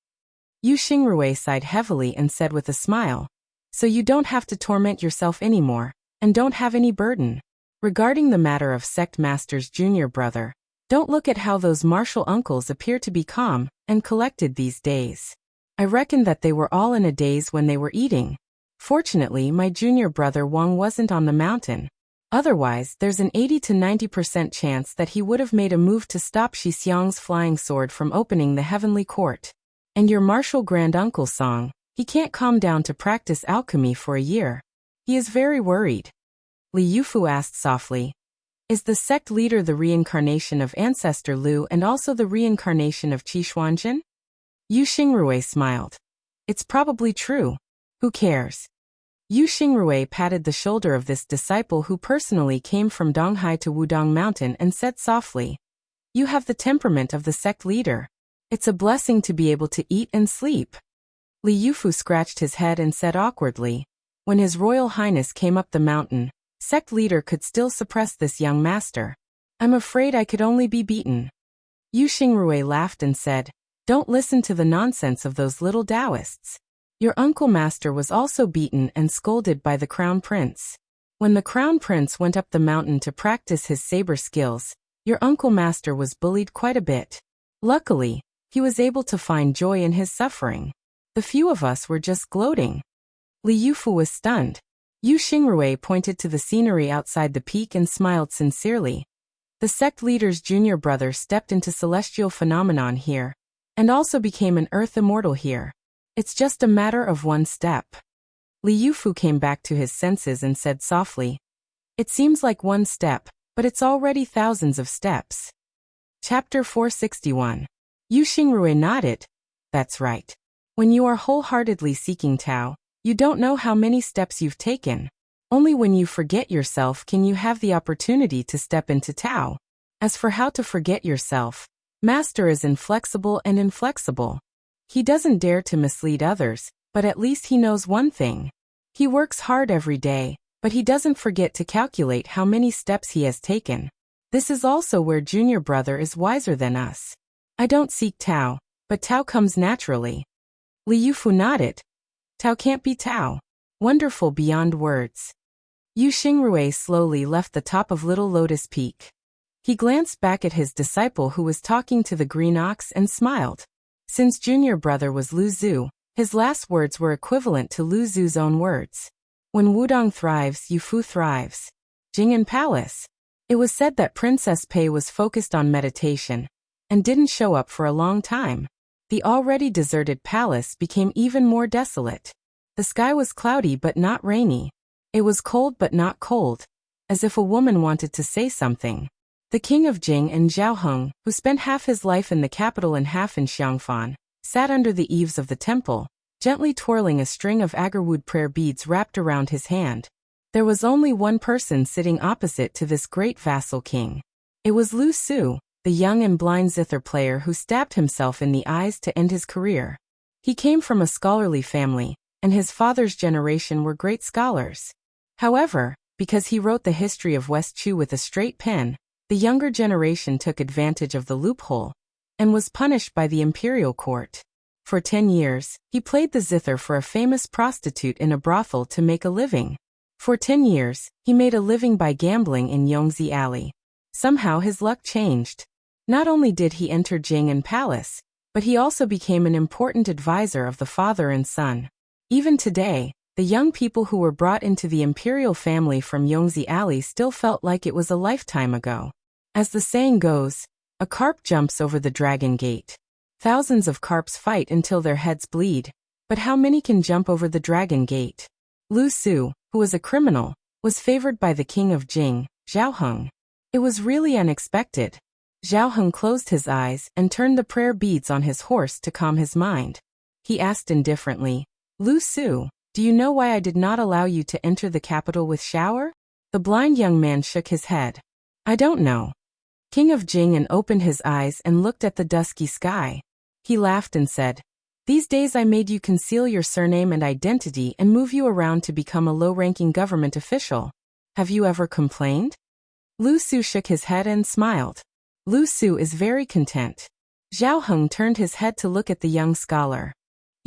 Yu Xingrui sighed heavily and said with a smile, so you don't have to torment yourself anymore, and don't have any burden. Regarding the matter of sect master's junior brother, don't look at how those martial uncles appear to be calm and collected these days. I reckon that they were all in a daze when they were eating. Fortunately, my junior brother Wang wasn't on the mountain. Otherwise, there's an 80 to 90% chance that he would have made a move to stop Shi Xiang's flying sword from opening the heavenly court. And your martial granduncle Song, he can't calm down to practice alchemy for a year. He is very worried. Li Yufu asked softly, is the sect leader the reincarnation of ancestor Lu and also the reincarnation of Qi Xuanjin? Yu Xingrui smiled. It's probably true. Who cares? Yu Xingrui patted the shoulder of this disciple who personally came from Donghai to Wudong Mountain and said softly, you have the temperament of the sect leader. It's a blessing to be able to eat and sleep. Li Yufu scratched his head and said awkwardly, when His Royal Highness came up the mountain, sect leader could still suppress this young master. I'm afraid I could only be beaten. Yu Xingrui laughed and said, don't listen to the nonsense of those little Taoists. Your uncle master was also beaten and scolded by the crown prince. When the crown prince went up the mountain to practice his saber skills, your uncle master was bullied quite a bit. Luckily, he was able to find joy in his suffering. The few of us were just gloating. Li Yufu was stunned. Yu Xingrui pointed to the scenery outside the peak and smiled sincerely. The sect leader's junior brother stepped into celestial phenomenon here, and also became an earth immortal here. It's just a matter of one step. Li Yufu came back to his senses and said softly, it seems like one step, but it's already thousands of steps. Chapter 461. Yu Xingrui nodded. That's right. When you are wholeheartedly seeking Tao, you don't know how many steps you've taken. Only when you forget yourself can you have the opportunity to step into Tao. As for how to forget yourself, Master is inflexible and inflexible. He doesn't dare to mislead others, but at least he knows one thing. He works hard every day, but he doesn't forget to calculate how many steps he has taken. This is also where junior brother is wiser than us. I don't seek Tao, but Tao comes naturally. Li Yufu nodded. Tao can't be Tao. Wonderful beyond words. Yu Xingrui slowly left the top of Little Lotus Peak. He glanced back at his disciple who was talking to the green ox and smiled. Since junior brother was Lu Zhu, his last words were equivalent to Lu Zhu's own words. When Wudong thrives, Yufu thrives. Jing'an Palace. It was said that Princess Pei was focused on meditation and didn't show up for a long time. The already deserted palace became even more desolate. The sky was cloudy but not rainy. It was cold but not cold, as if a woman wanted to say something. The king of Jing and Zhaoheng, who spent half his life in the capital and half in Xiangfan, sat under the eaves of the temple, gently twirling a string of agarwood prayer beads wrapped around his hand. There was only one person sitting opposite to this great vassal king. It was Lu Su, the young and blind zither player who stabbed himself in the eyes to end his career. He came from a scholarly family, and his father's generation were great scholars. However, because he wrote the history of West Chu with a straight pen, the younger generation took advantage of the loophole and was punished by the imperial court. For 10 years, he played the zither for a famous prostitute in a brothel to make a living. For 10 years, he made a living by gambling in Yongzi Alley. Somehow his luck changed. Not only did he enter Jing'an Palace, but he also became an important advisor of the father and son. Even today, the young people who were brought into the imperial family from Yongzi Alley still felt like it was a lifetime ago. As the saying goes, a carp jumps over the dragon gate. Thousands of carps fight until their heads bleed, but how many can jump over the dragon gate? Lu Su, who was a criminal, was favored by the king of Jing, Zhaoheng. It was really unexpected. Zhaoheng closed his eyes and turned the prayer beads on his horse to calm his mind. He asked indifferently, Lu Su, do you know why I did not allow you to enter the capital with shower? The blind young man shook his head. I don't know. King of Jing'an opened his eyes and looked at the dusky sky. He laughed and said, these days I made you conceal your surname and identity and move you around to become a low-ranking government official. Have you ever complained? Lu Su shook his head and smiled. Lu Su is very content. Zhaoheng turned his head to look at the young scholar.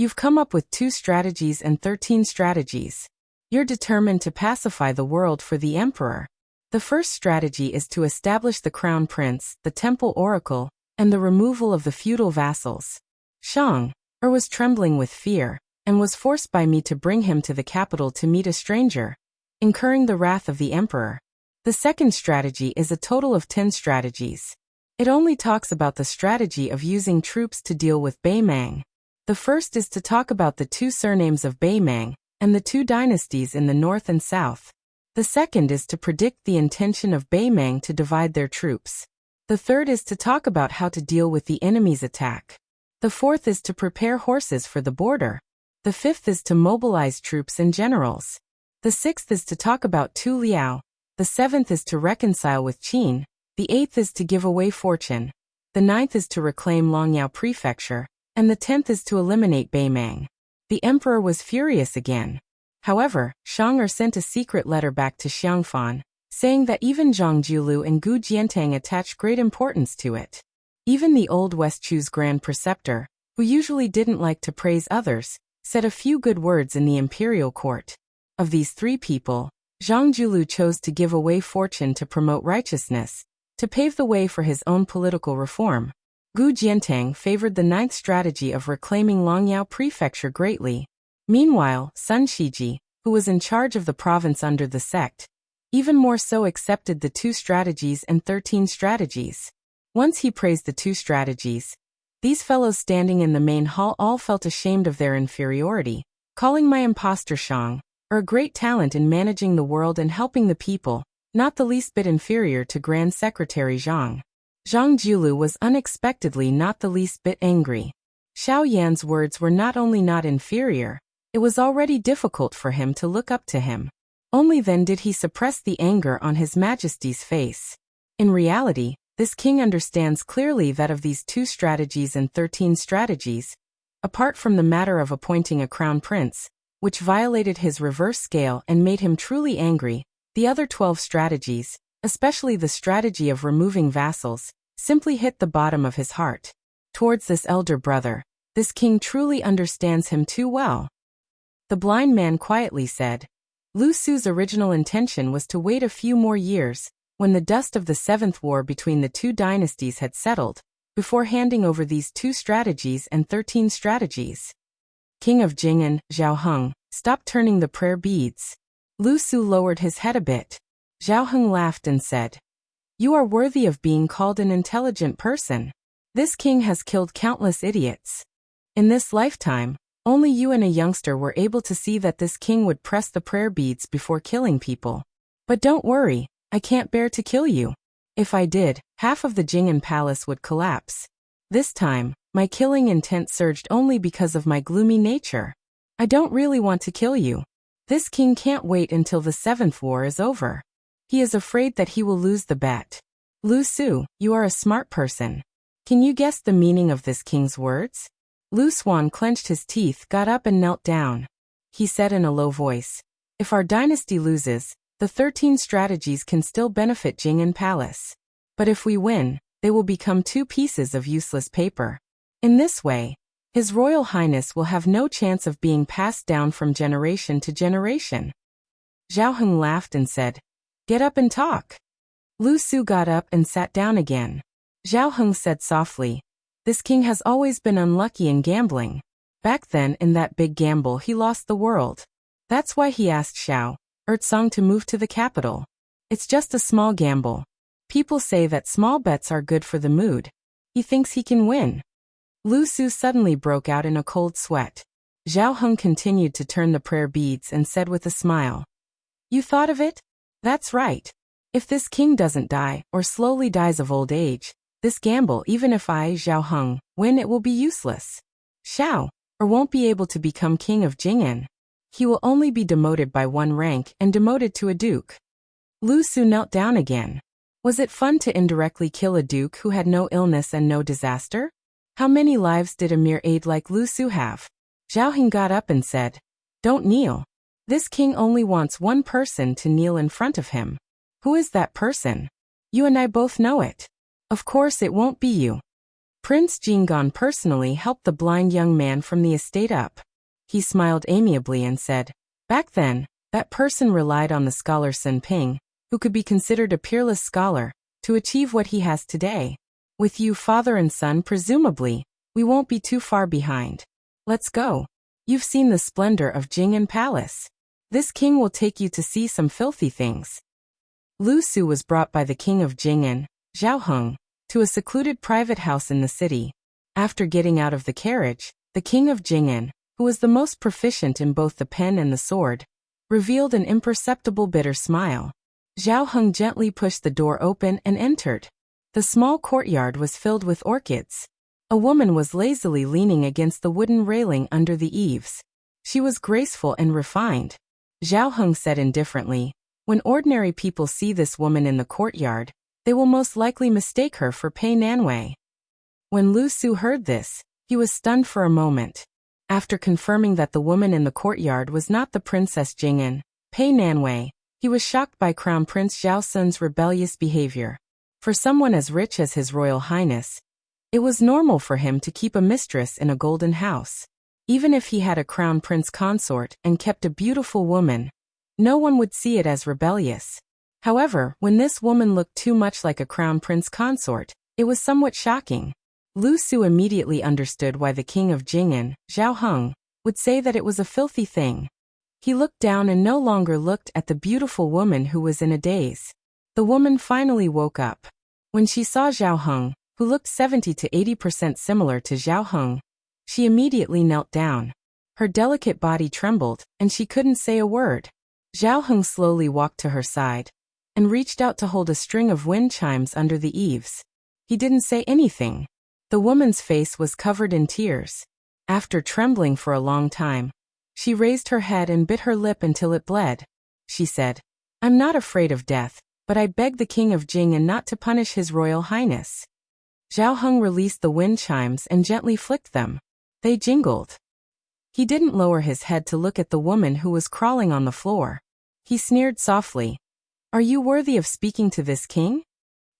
You've come up with 2 strategies and 13 strategies. You're determined to pacify the world for the emperor. The first strategy is to establish the crown prince, the temple oracle, and the removal of the feudal vassals. Shang was trembling with fear, and was forced by me to bring him to the capital to meet a stranger, incurring the wrath of the emperor. The second strategy is a total of 10 strategies. It only talks about the strategy of using troops to deal with Beimang. The first is to talk about the 2 surnames of Beimang, and the 2 dynasties in the north and south. The second is to predict the intention of Beimang to divide their troops. The third is to talk about how to deal with the enemy's attack. The fourth is to prepare horses for the border. The fifth is to mobilize troops and generals. The sixth is to talk about Tu Liao. The seventh is to reconcile with Qin. The eighth is to give away fortune. The ninth is to reclaim Longyao Prefecture. And the 10th is to eliminate Beimang. The emperor was furious again. However, Shang sent a secret letter back to Xiangfan, saying that even Zhang Julu and Gu Jiantang attached great importance to it. Even the old West Chu's grand preceptor, who usually didn't like to praise others, said a few good words in the imperial court. Of these 3 people, Zhang Julu chose to give away fortune to promote righteousness, to pave the way for his own political reform. Gu Jiantang favored the 9th strategy of reclaiming Longyao Prefecture greatly. Meanwhile, Sun Shiji, who was in charge of the province under the sect, even more so accepted the 2 strategies and 13 strategies. Once he praised the 2 strategies, these fellows standing in the main hall all felt ashamed of their inferiority, calling my impostor Shang a great talent in managing the world and helping the people, not the least bit inferior to Grand Secretary Zhang. Zhang Julu was unexpectedly not the least bit angry. Xiao Yan's words were not only not inferior, it was already difficult for him to look up to him. Only then did he suppress the anger on His Majesty's face. In reality, this king understands clearly that of these 2 strategies and 13 strategies, apart from the matter of appointing a crown prince, which violated his reverse scale and made him truly angry, the other 12 strategies, especially the strategy of removing vassals, simply hit the bottom of his heart. Towards this elder brother, this king truly understands him too well. The blind man quietly said, Lu Su's original intention was to wait a few more years, when the dust of the 7th war between the 2 dynasties had settled, before handing over these 2 strategies and 13 strategies. King of Jing'an, Zhao Heng, stop turning the prayer beads. Lu Su lowered his head a bit. Zhao Heng laughed and said, You are worthy of being called an intelligent person. This king has killed countless idiots. In this lifetime, only you and a youngster were able to see that this king would press the prayer beads before killing people. But don't worry, I can't bear to kill you. If I did, half of the Jing'an palace would collapse. This time, my killing intent surged only because of my gloomy nature. I don't really want to kill you. This king can't wait until the 7th war is over. He is afraid that he will lose the bet. Lu Su, you are a smart person. Can you guess the meaning of this king's words? Lu Suan clenched his teeth, got up and knelt down. He said in a low voice, If our dynasty loses, the 13 strategies can still benefit Jing'an Palace. But if we win, they will become 2 pieces of useless paper. In this way, His Royal Highness will have no chance of being passed down from generation to generation. Zhao Heng laughed and said, Get up and talk. Lu Su got up and sat down again. Zhao Heng said softly, This king has always been unlucky in gambling. Back then in that big gamble he lost the world. That's why he asked Xiao Ertsong to move to the capital. It's just a small gamble. People say that small bets are good for the mood. He thinks he can win. Lu Su suddenly broke out in a cold sweat. Zhao Heng continued to turn the prayer beads and said with a smile, You thought of it? That's right. If this king doesn't die, or slowly dies of old age, this gamble, even if I, Zhao Heng, win, it will be useless. Xiao won't be able to become king of Jing'an. He will only be demoted by 1 rank and demoted to a duke. Lu Su knelt down again. Was it fun to indirectly kill a duke who had no illness and no disaster? How many lives did a mere aide like Lu Su have? Zhao Heng got up and said, Don't kneel. This king only wants 1 person to kneel in front of him. Who is that person? You and I both know it. Of course it won't be you. Prince Jingon personally helped the blind young man from the estate up. He smiled amiably and said, "Back then, that person relied on the scholar Sun Ping, who could be considered a peerless scholar, to achieve what he has today. With you father and son presumably, we won't be too far behind. Let's go. You've seen the splendor of Jing'an Palace. This king will take you to see some filthy things." Lu Su was brought by the king of Jing'an, Zhao Heng, to a secluded private house in the city. After getting out of the carriage, the king of Jing'an, who was the most proficient in both the pen and the sword, revealed an imperceptible bitter smile. Zhao Heng gently pushed the door open and entered. The small courtyard was filled with orchids. A woman was lazily leaning against the wooden railing under the eaves. She was graceful and refined. Zhao Heng said indifferently, "When ordinary people see this woman in the courtyard, they will most likely mistake her for Pei Nanwei." When Lu Su heard this, he was stunned for a moment. After confirming that the woman in the courtyard was not the Princess Jing'an, Pei Nanwei, he was shocked by Crown Prince Zhao Sun's rebellious behavior. For someone as rich as His Royal Highness, it was normal for him to keep a mistress in a golden house. Even if he had a crown prince consort and kept a beautiful woman, no one would see it as rebellious. However, when this woman looked too much like a crown prince consort, it was somewhat shocking. Lu Su immediately understood why the king of Jing'an, Zhao Heng, would say that it was a filthy thing. He looked down and no longer looked at the beautiful woman who was in a daze. The woman finally woke up. When she saw Zhao Heng, who looked 70 to 80% similar to Zhao Heng, she immediately knelt down. Her delicate body trembled, and she couldn't say a word. Zhao Heng slowly walked to her side and reached out to hold a string of wind chimes under the eaves. He didn't say anything. The woman's face was covered in tears. After trembling for a long time, she raised her head and bit her lip until it bled. She said, "I'm not afraid of death, but I beg the king of Jing'an not to punish His Royal Highness." Zhao Heng released the wind chimes and gently flicked them. They jingled. He didn't lower his head to look at the woman who was crawling on the floor. He sneered softly, "Are you worthy of speaking to this king?"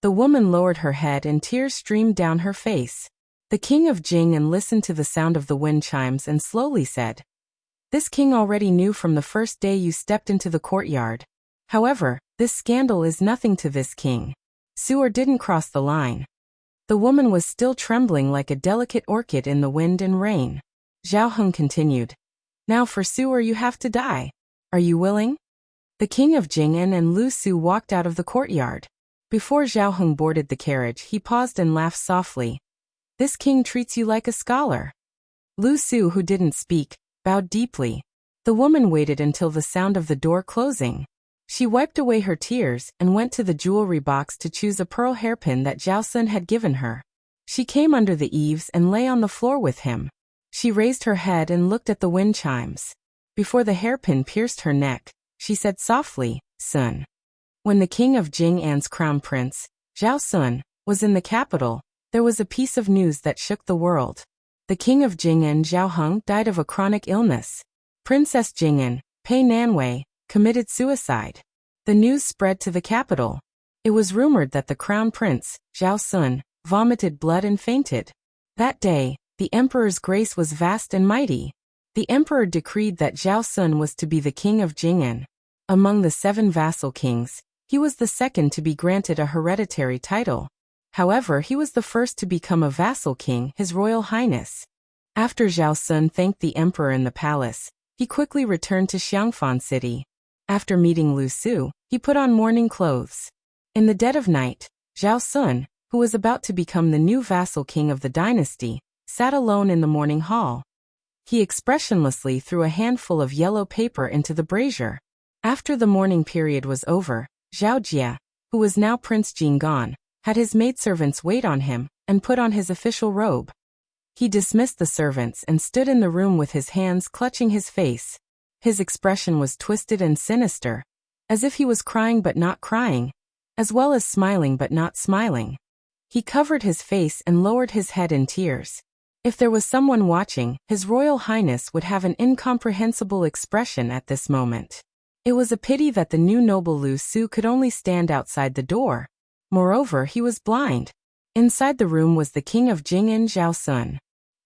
The woman lowered her head and tears streamed down her face. The king of Jing'an listened to the sound of the wind chimes and slowly said, "This king already knew from the first day you stepped into the courtyard. However, this scandal is nothing to this king. Su'er didn't cross the line." The woman was still trembling like a delicate orchid in the wind and rain. Zhao Heng continued, "Now for Su'er you have to die. Are you willing?" The king of Jing'an and Lu Su walked out of the courtyard. Before Zhao Heng boarded the carriage, he paused and laughed softly. "This king treats you like a scholar." Lu Su, who didn't speak, bowed deeply. The woman waited until the sound of the door closing. She wiped away her tears and went to the jewelry box to choose a pearl hairpin that Zhao Sun had given her. She came under the eaves and lay on the floor with him. She raised her head and looked at the wind chimes. Before the hairpin pierced her neck, she said softly, "Sun." When the king of Jing'an's crown prince, Zhao Sun, was in the capital, there was a piece of news that shook the world. The king of Jing'an, Zhao Heng, died of a chronic illness. Princess Jing'an, Pei Nanwei, committed suicide. The news spread to the capital. It was rumored that the crown prince, Zhao Sun, vomited blood and fainted. That day, the emperor's grace was vast and mighty. The emperor decreed that Zhao Sun was to be the king of Jing'an. Among the 7 vassal kings, he was the second to be granted a hereditary title. However, he was the first to become a vassal king, His Royal Highness. After Zhao Sun thanked the emperor in the palace, he quickly returned to Xiangfan City. After meeting Lu Su, he put on mourning clothes. In the dead of night, Zhao Sun, who was about to become the new vassal king of the dynasty, sat alone in the morning hall. He expressionlessly threw a handful of yellow paper into the brazier. After the mourning period was over, Zhao Jia, who was now Prince Jingon, had his maidservants wait on him and put on his official robe. He dismissed the servants and stood in the room with his hands clutching his face. His expression was twisted and sinister, as if he was crying but not crying, as well as smiling but not smiling. He covered his face and lowered his head in tears. If there was someone watching, His Royal Highness would have an incomprehensible expression at this moment. It was a pity that the new noble Lu Su could only stand outside the door. Moreover, he was blind. Inside the room was the king of Jing'an Zhao Sun.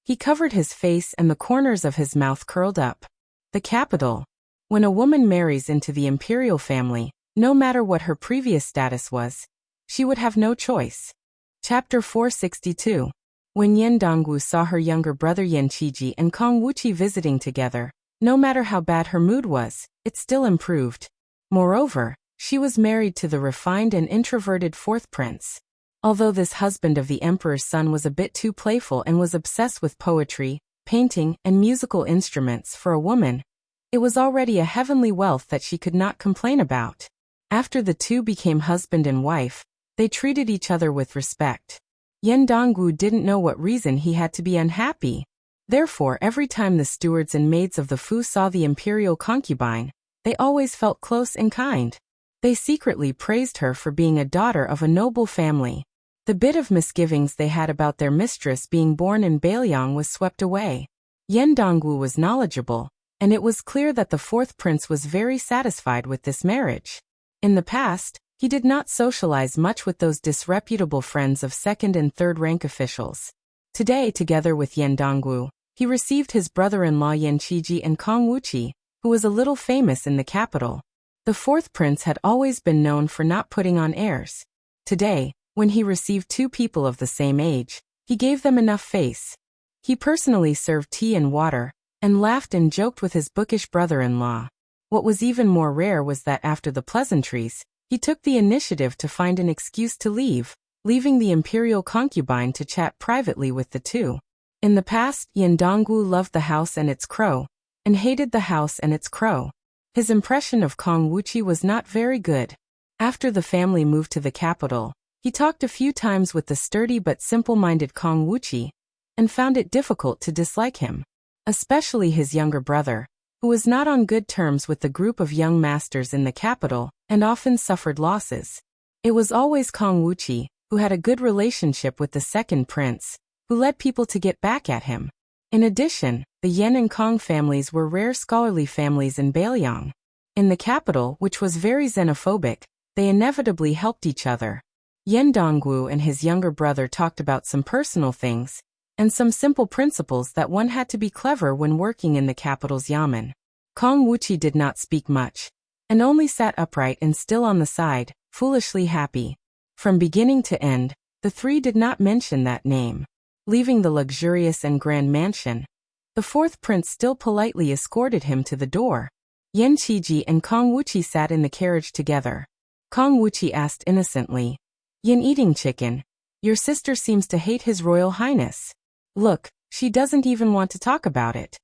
He covered his face and the corners of his mouth curled up. The capital. When a woman marries into the imperial family, no matter what her previous status was, she would have no choice. Chapter 462. When Yan Dongwu saw her younger brother Yan Qiji and Kong Wuqi visiting together, no matter how bad her mood was, it still improved. Moreover, she was married to the refined and introverted fourth prince. Although this husband of the emperor's son was a bit too playful and was obsessed with poetry, painting, and musical instruments for a woman, it was already a heavenly wealth that she could not complain about. After the two became husband and wife, they treated each other with respect. Yan Dongwu didn't know what reason he had to be unhappy. Therefore, every time the stewards and maids of the Fu saw the imperial concubine, they always felt close and kind. They secretly praised her for being a daughter of a noble family. The bit of misgivings they had about their mistress being born in Bailiang was swept away. Yan Dongwu was knowledgeable, and it was clear that the fourth prince was very satisfied with this marriage. In the past, he did not socialize much with those disreputable friends of second and third rank officials. Today, together with Yan Dongwu, he received his brother-in-law Yan Qiji and Kong Wuqi, who was a little famous in the capital. The fourth prince had always been known for not putting on airs. Today, when he received two people of the same age, he gave them enough face. He personally served tea and water, and laughed and joked with his bookish brother-in-law. What was even more rare was that after the pleasantries, he took the initiative to find an excuse to leave, leaving the imperial concubine to chat privately with the two. In the past, Yan Dongwu loved the house and its crow, and hated the house and its crow. His impression of Kong Wuqi was not very good. After the family moved to the capital, he talked a few times with the sturdy but simple-minded Kong Wuqi, and found it difficult to dislike him. Especially his younger brother, who was not on good terms with the group of young masters in the capital, and often suffered losses. It was always Kong Wuqi, who had a good relationship with the second prince, who led people to get back at him. In addition, the Yan and Kong families were rare scholarly families in Bailiang. In the capital, which was very xenophobic, they inevitably helped each other. Yan Dongwu and his younger brother talked about some personal things, and some simple principles that one had to be clever when working in the capital's yamen. Kong Wuqi did not speak much, and only sat upright and still on the side, foolishly happy. From beginning to end, the three did not mention that name. Leaving the luxurious and grand mansion, the fourth prince still politely escorted him to the door. Yan Qiji and Kong Wuqi sat in the carriage together. Kong Wuqi asked innocently, "Yan eating chicken, your sister seems to hate His Royal Highness. Look, she doesn't even want to talk about it."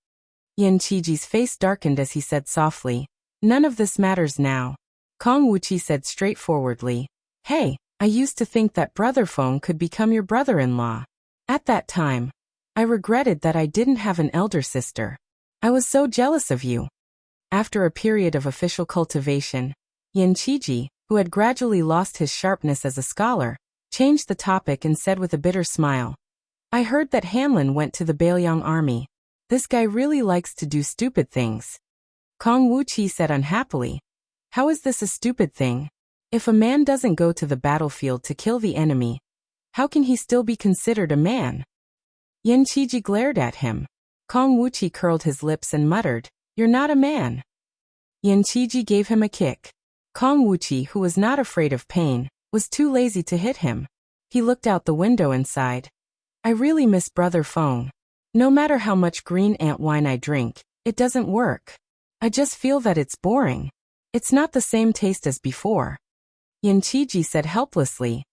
Yan Qiji's face darkened as he said softly, "None of this matters now." Kong Wuqi said straightforwardly, "Hey, I used to think that Brother Feng could become your brother-in-law. At that time, I regretted that I didn't have an elder sister. I was so jealous of you." After a period of official cultivation, Yan Qiji, who had gradually lost his sharpness as a scholar, changed the topic and said with a bitter smile, "I heard that Hanlin went to the Bailiang army. This guy really likes to do stupid things." Kong Wuqi said unhappily, "How is this a stupid thing? If a man doesn't go to the battlefield to kill the enemy, how can he still be considered a man?" Yan Qiji glared at him. Kong Wuqi curled his lips and muttered, "You're not a man." Yan Qiji gave him a kick. Kong Wuqi, who was not afraid of pain, was too lazy to hit him. He looked out the window and sighed, "I really miss Brother Feng. No matter how much green ant wine I drink, it doesn't work. I just feel that it's boring. It's not the same taste as before." Yan Qiji said helplessly,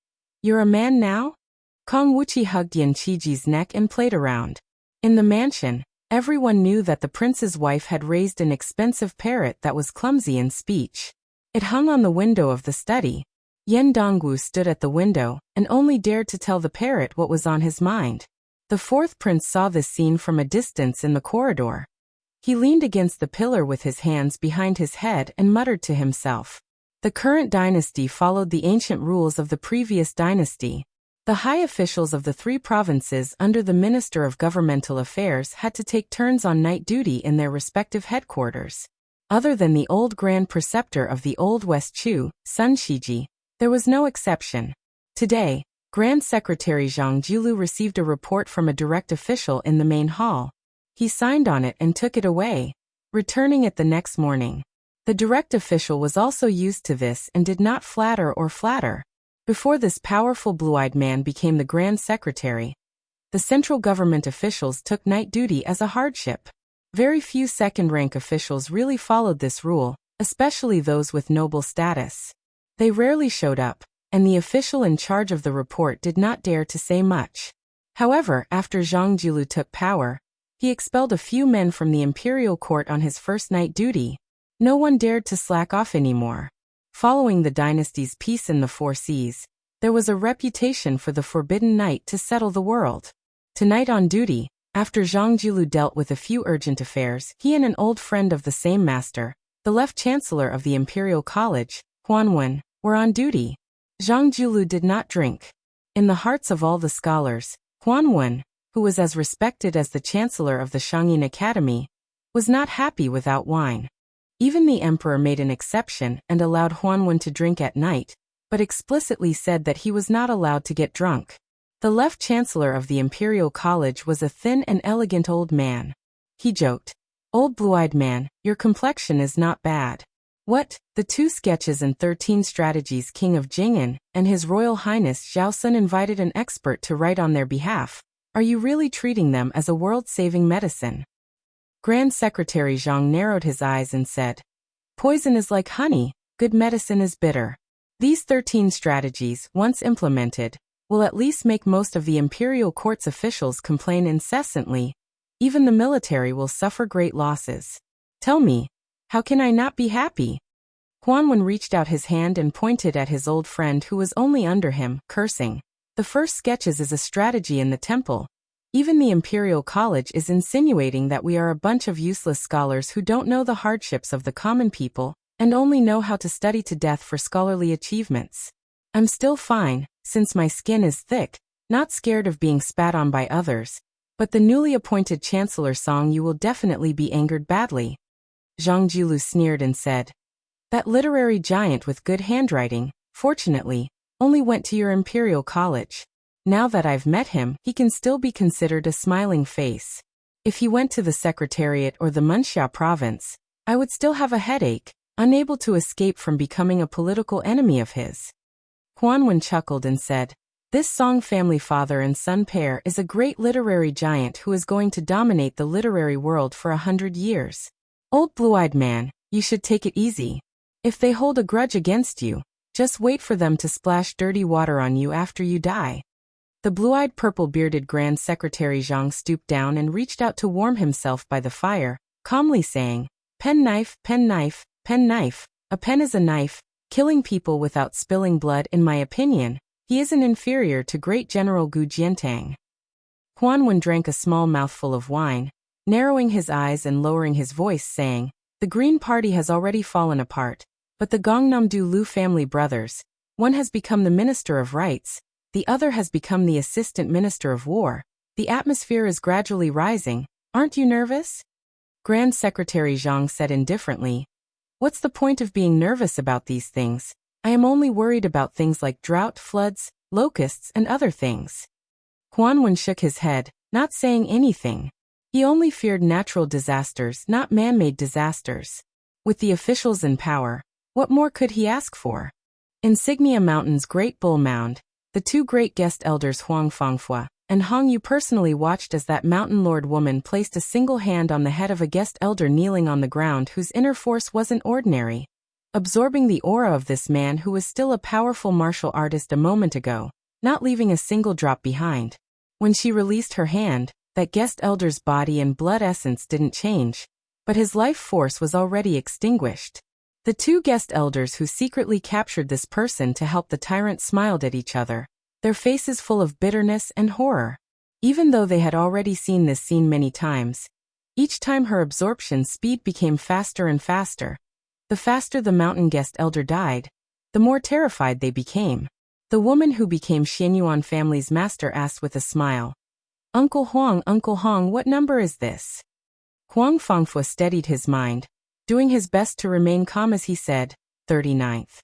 "You're a man now?" Kong Wuqi hugged Yan Qiji's neck and played around. In the mansion, everyone knew that the prince's wife had raised an expensive parrot that was clumsy in speech. It hung on the window of the study. Yan Dongwu stood at the window and only dared to tell the parrot what was on his mind. The fourth prince saw this scene from a distance in the corridor. He leaned against the pillar with his hands behind his head and muttered to himself. The current dynasty followed the ancient rules of the previous dynasty. The high officials of the three provinces under the Minister of Governmental Affairs had to take turns on night duty in their respective headquarters. Other than the old Grand Preceptor of the Old West Chu, Sun Shiji, there was no exception. Today, Grand Secretary Zhang Jiulu received a report from a direct official in the main hall. He signed on it and took it away, returning it the next morning. The direct official was also used to this and did not flatter or flatter. Before this powerful blue-eyed man became the Grand Secretary, the central government officials took night duty as a hardship. Very few second-rank officials really followed this rule, especially those with noble status. They rarely showed up, and the official in charge of the report did not dare to say much. However, after Zhang Jiulu took power, he expelled a few men from the imperial court on his first night duty. No one dared to slack off anymore. Following the dynasty's peace in the Four Seas, there was a reputation for the forbidden knight to settle the world. Tonight on duty, after Zhang Jiulu dealt with a few urgent affairs, he and an old friend of the same master, the left chancellor of the Imperial College, Huanwen, were on duty. Zhang Jiulu did not drink. In the hearts of all the scholars, Huanwen, who was as respected as the chancellor of the Shangyin Academy, was not happy without wine. Even the emperor made an exception and allowed Huanwen to drink at night, but explicitly said that he was not allowed to get drunk. The left chancellor of the Imperial College was a thin and elegant old man. He joked, "Old blue-eyed man, your complexion is not bad." What? The 2 sketches and 13 strategies King of Jing'an and His Royal Highness Zhaosun invited an expert to write on their behalf. Are you really treating them as a world-saving medicine? Grand Secretary Zhang narrowed his eyes and said, "Poison is like honey, good medicine is bitter." These 13 strategies, once implemented, will at least make most of the imperial court's officials complain incessantly. Even the military will suffer great losses. Tell me, how can I not be happy? Huanwen reached out his hand and pointed at his old friend who was only under him, cursing. The first sketches is a strategy in the temple. Even the Imperial College is insinuating that we are a bunch of useless scholars who don't know the hardships of the common people and only know how to study to death for scholarly achievements. I'm still fine, since my skin is thick, not scared of being spat on by others, but the newly appointed Chancellor Song you will definitely be angered badly. Zhang Jiulu sneered and said, "That literary giant with good handwriting, fortunately, only went to your Imperial College. Now that I've met him, he can still be considered a smiling face. If he went to the Secretariat or the Munxia province, I would still have a headache, unable to escape from becoming a political enemy of his." Huanwen chuckled and said, "This Song family father and son pair is a great literary giant who is going to dominate the literary world for 100 years. Old blue-eyed man, you should take it easy. If they hold a grudge against you, just wait for them to splash dirty water on you after you die." The blue-eyed purple-bearded Grand Secretary Zhang stooped down and reached out to warm himself by the fire, calmly saying, "Pen knife, pen knife, pen knife. A pen is a knife, killing people without spilling blood. In my opinion, he isn't inferior to Great General Gu Jiantang." Huanwen drank a small mouthful of wine, narrowing his eyes and lowering his voice, saying, "The Green Party has already fallen apart, but the Gongnamdu Lu family brothers, one has become the Minister of Rights, the other has become the Assistant Minister of War. The atmosphere is gradually rising. Aren't you nervous?" Grand Secretary Zhang said indifferently, "What's the point of being nervous about these things? I am only worried about things like drought, floods, locusts, and other things." Huanwen shook his head, not saying anything. He only feared natural disasters, not man-made disasters. With the officials in power, what more could he ask for? Insignia Mountain's Great Bull Mound, the 2 great guest elders Huang Fangfua and Hong Yu personally watched as that mountain lord woman placed a single hand on the head of a guest elder kneeling on the ground whose inner force wasn't ordinary, absorbing the aura of this man who was still a powerful martial artist a moment ago, not leaving a single drop behind. When she released her hand, that guest elder's body and blood essence didn't change, but his life force was already extinguished. The 2 guest elders who secretly captured this person to help the tyrant smiled at each other, their faces full of bitterness and horror. Even though they had already seen this scene many times, each time her absorption speed became faster and faster. The faster the mountain guest elder died, the more terrified they became. The woman who became Xianyuan family's master asked with a smile, Uncle Huang, what number is this?" Huang Fangfua steadied his mind, doing his best to remain calm as he said, 39th.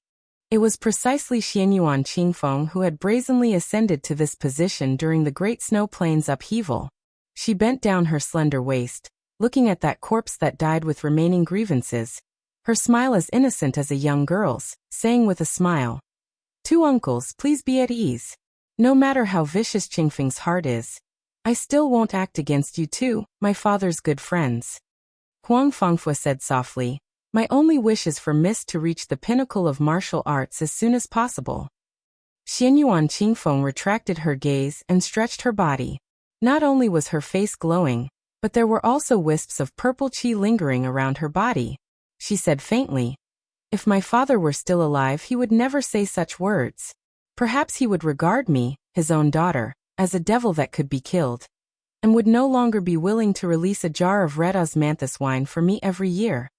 It was precisely Xianyuan Qingfeng who had brazenly ascended to this position during the Great Snow Plains upheaval. She bent down her slender waist, looking at that corpse that died with remaining grievances, her smile as innocent as a young girl's, saying with a smile, "Two uncles, please be at ease. No matter how vicious Qingfeng's heart is, I still won't act against you two, my father's good friends." Huang Fangfua said softly, "My only wish is for Miss to reach the pinnacle of martial arts as soon as possible." Xianyuan Qingfeng retracted her gaze and stretched her body. Not only was her face glowing, but there were also wisps of purple qi lingering around her body. She said faintly, "If my father were still alive, he would never say such words. Perhaps he would regard me, his own daughter, as a devil that could be killed, and would no longer be willing to release a jar of red osmanthus wine for me every year."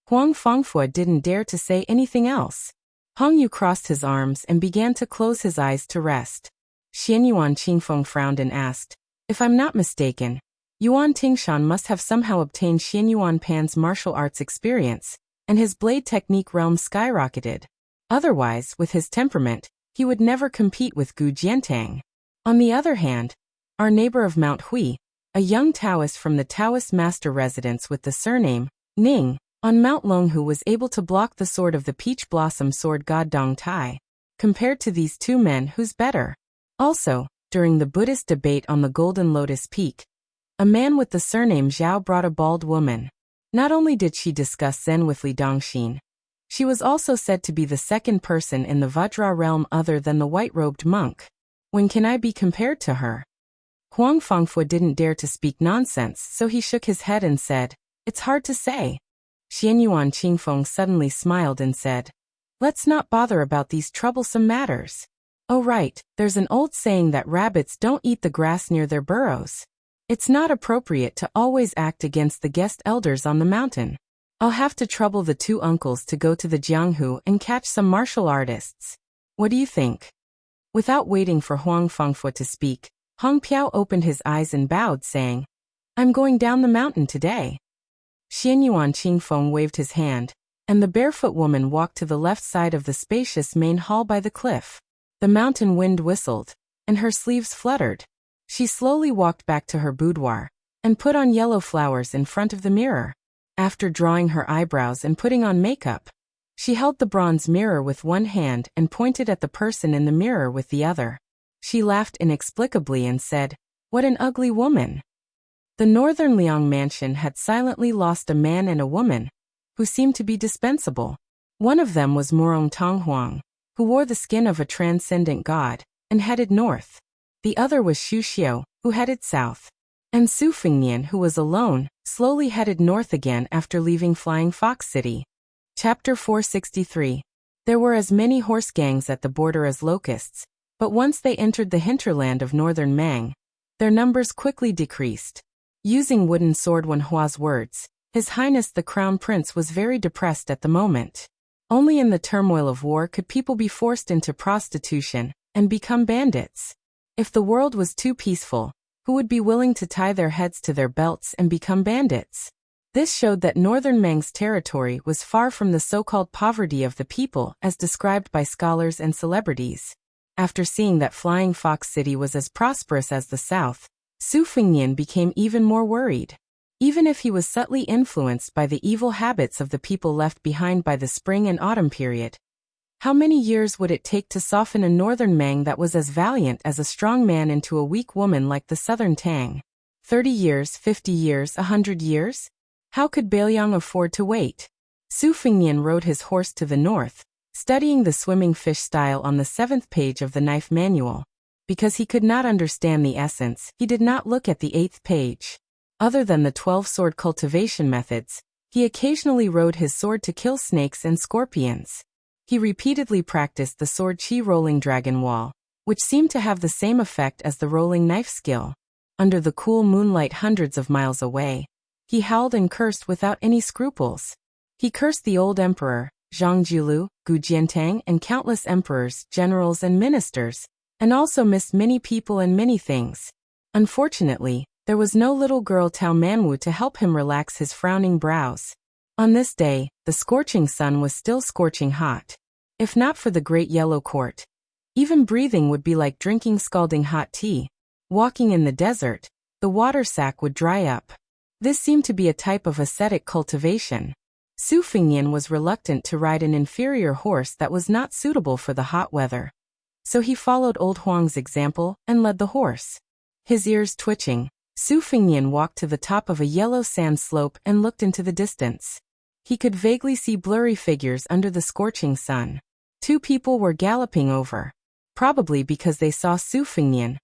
Huang Fangfua didn't dare to say anything else. Hong Yu crossed his arms and began to close his eyes to rest. Xianyuan Qingfeng frowned and asked, "If I'm not mistaken, Yuan Tingshan must have somehow obtained Xianyuan Pan's martial arts experience, and his blade technique realm skyrocketed. Otherwise, with his temperament, he would never compete with Gu Jiantang. On the other hand, our neighbor of Mount Hui, a young Taoist from the Taoist master residence with the surname Ning, on Mount Longhu, was able to block the sword of the peach blossom sword god Dong Tai. Compared to these two men, who's better? Also, during the Buddhist debate on the Golden Lotus Peak, a man with the surname Zhao brought a bald woman. Not only did she discuss Zen with Li Dongxin, she was also said to be the second person in the Vajra realm other than the white-robed monk. When can I be compared to her? Huang Fangfua didn't dare to speak nonsense, so he shook his head and said, "It's hard to say." Xianyuan Qingfeng suddenly smiled and said, "Let's not bother about these troublesome matters. Oh right, there's an old saying that rabbits don't eat the grass near their burrows. It's not appropriate to always act against the guest elders on the mountain. I'll have to trouble the two uncles to go to the Jianghu and catch some martial artists. What do you think?" Without waiting for Huang Fangfua to speak, Hong Piao opened his eyes and bowed, saying, "I'm going down the mountain today." Xianyuan Qingfeng waved his hand, and the barefoot woman walked to the left side of the spacious main hall by the cliff. The mountain wind whistled, and her sleeves fluttered. She slowly walked back to her boudoir, and put on yellow flowers in front of the mirror. After drawing her eyebrows and putting on makeup, she held the bronze mirror with one hand and pointed at the person in the mirror with the other. She laughed inexplicably and said, "What an ugly woman." The Northern Liang mansion had silently lost a man and a woman, who seemed to be dispensable. One of them was Murong Tonghuang, who wore the skin of a transcendent god, and headed north. The other was Xu Xiao, who headed south. And Su Fingnian, who was alone, slowly headed north again after leaving Flying Fox City. Chapter 463. There were as many horse gangs at the border as locusts, but once they entered the hinterland of northern Mang, their numbers quickly decreased. Using wooden sword Wenhua's words, His Highness the Crown Prince was very depressed at the moment. Only in the turmoil of war could people be forced into prostitution and become bandits. If the world was too peaceful, who would be willing to tie their heads to their belts and become bandits? This showed that northern Mang's territory was far from the so-called poverty of the people as described by scholars and celebrities. After seeing that Flying Fox City was as prosperous as the south, Su Fingnian became even more worried. Even if he was subtly influenced by the evil habits of the people left behind by the spring and autumn period, how many years would it take to soften a northern Mang that was as valiant as a strong man into a weak woman like the southern Tang? 30 years, 50 years, 100 years? How could Bailiang afford to wait? Su Fingnian rode his horse to the north, studying the swimming fish style on the 7th page of the knife manual. Because he could not understand the essence, he did not look at the 8th page. Other than the 12 sword cultivation methods, he occasionally rode his sword to kill snakes and scorpions. He repeatedly practiced the sword chi rolling dragon wall, which seemed to have the same effect as the rolling knife skill. Under the cool moonlight hundreds of miles away, he howled and cursed without any scruples. He cursed the old emperor, Zhang Jiulu, Gu Jiantang, and countless emperors, generals, and ministers, and also missed many people and many things. Unfortunately, there was no little girl Tao Manwu to help him relax his frowning brows. On this day, the scorching sun was still scorching hot. If not for the great yellow court, even breathing would be like drinking scalding hot tea. Walking in the desert, the water sack would dry up. This seemed to be a type of ascetic cultivation. Su Fingnian was reluctant to ride an inferior horse that was not suitable for the hot weather. So he followed old Huang's example and led the horse. His ears twitching, Su Fingnian walked to the top of a yellow sand slope and looked into the distance. He could vaguely see blurry figures under the scorching sun. 2 people were galloping over. Probably because they saw Su Fingnian.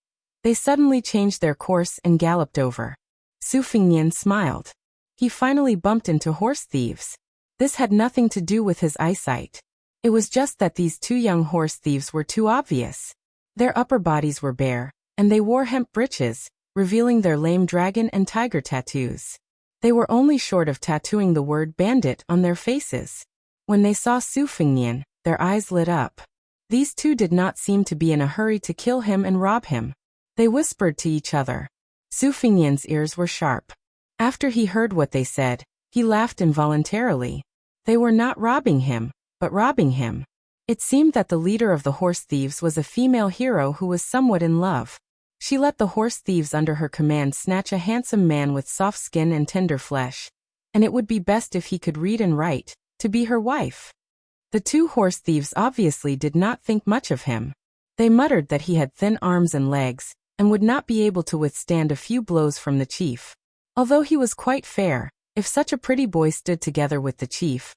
They suddenly changed their course and galloped over. Su Fingnian smiled. He finally bumped into horse thieves. This had nothing to do with his eyesight. It was just that these 2 young horse thieves were too obvious. Their upper bodies were bare, and they wore hemp breeches, revealing their lame dragon and tiger tattoos. They were only short of tattooing the word bandit on their faces. When they saw Su Fingnian, their eyes lit up. These 2 did not seem to be in a hurry to kill him and rob him. They whispered to each other. Su Fingnian's ears were sharp. After he heard what they said, he laughed involuntarily. They were not robbing him, but robbing him. It seemed that the leader of the horse thieves was a female hero who was somewhat in love. She let the horse thieves under her command snatch a handsome man with soft skin and tender flesh, and it would be best if he could read and write, to be her wife. The 2 horse thieves obviously did not think much of him. They muttered that he had thin arms and legs, and would not be able to withstand a few blows from the chief. Although he was quite fair, if such a pretty boy stood together with the chief,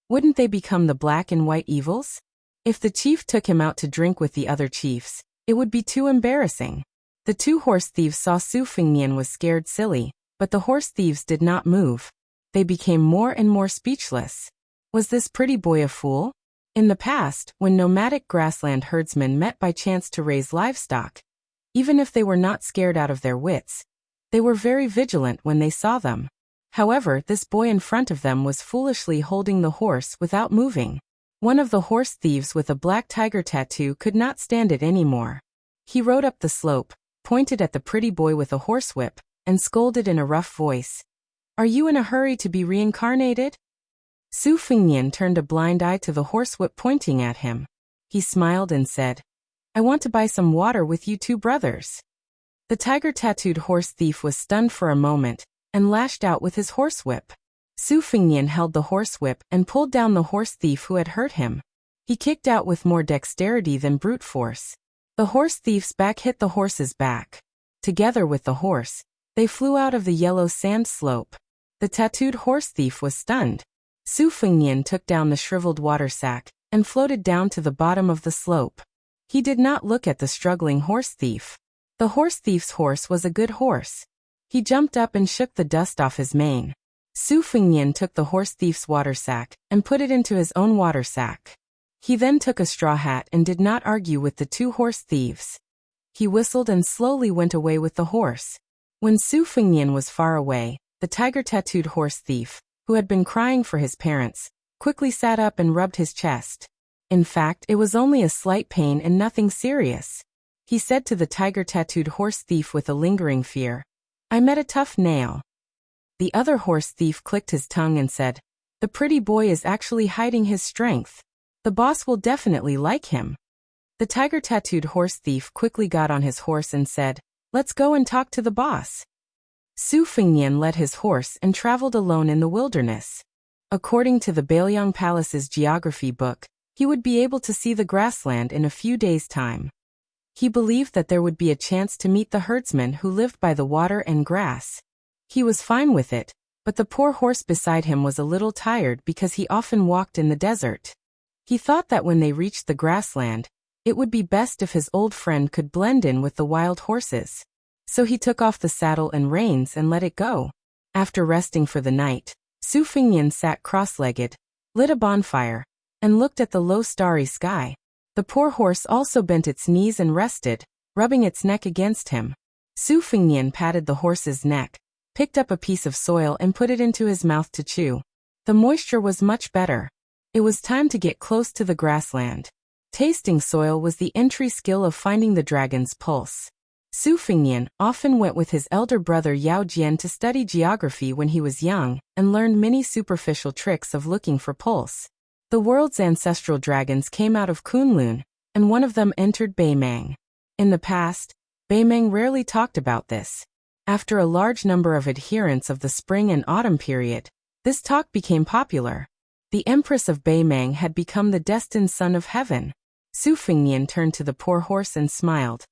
wouldn't they become the black and white evils? If the chief took him out to drink with the other chiefs, it would be too embarrassing. The 2 horse thieves saw Su Fingnian was scared silly, but the horse thieves did not move. They became more and more speechless. Was this pretty boy a fool? In the past, when nomadic grassland herdsmen met by chance to raise livestock, even if they were not scared out of their wits, they were very vigilant when they saw them. However, this boy in front of them was foolishly holding the horse without moving. One of the horse thieves with a black tiger tattoo could not stand it anymore. He rode up the slope, pointed at the pretty boy with a horsewhip, and scolded in a rough voice. "Are you in a hurry to be reincarnated?" Su Fingnian turned a blind eye to the horsewhip pointing at him. He smiled and said, "I want to buy some water with you 2 brothers." The tiger-tattooed horse thief was stunned for a moment, and lashed out with his horsewhip. Su Fingnian held the horsewhip and pulled down the horse thief who had hurt him. He kicked out with more dexterity than brute force. The horse thief's back hit the horse's back. Together with the horse, they flew out of the yellow sand slope. The tattooed horse thief was stunned. Su Fingnian took down the shriveled water sack and floated down to the bottom of the slope. He did not look at the struggling horse thief. The horse thief's horse was a good horse. He jumped up and shook the dust off his mane. Su Fingnian took the horse thief's water sack and put it into his own water sack. He then took a straw hat and did not argue with the 2 horse thieves. He whistled and slowly went away with the horse. When Su Fingnian was far away, the tiger-tattooed horse thief, who had been crying for his parents, quickly sat up and rubbed his chest. In fact, it was only a slight pain and nothing serious. He said to the tiger-tattooed horse thief with a lingering fear, "I met a tough nail." The other horse thief clicked his tongue and said, "The pretty boy is actually hiding his strength. The boss will definitely like him." The tiger-tattooed horse thief quickly got on his horse and said, "Let's go and talk to the boss." Su Fingnian led his horse and traveled alone in the wilderness. According to the Bailiang Palace's geography book, he would be able to see the grassland in a few days' time. He believed that there would be a chance to meet the herdsman who lived by the water and grass. He was fine with it, but the poor horse beside him was a little tired because he often walked in the desert. He thought that when they reached the grassland, it would be best if his old friend could blend in with the wild horses. So he took off the saddle and reins and let it go. After resting for the night, Su Fingnian sat cross-legged, lit a bonfire, and looked at the low starry sky. The poor horse also bent its knees and rested, rubbing its neck against him. Su Fingnian patted the horse's neck, picked up a piece of soil and put it into his mouth to chew. The moisture was much better. It was time to get close to the grassland. Tasting soil was the entry skill of finding the dragon's pulse. Su Fingnian often went with his elder brother Yao Jian to study geography when he was young, and learned many superficial tricks of looking for pulse. The world's ancestral dragons came out of Kunlun, and one of them entered Baimang. In the past, Baimang rarely talked about this. After a large number of adherents of the spring and autumn period, this talk became popular. The Empress of Baimang had become the destined son of heaven. Su Fingnian turned to the poor horse and smiled.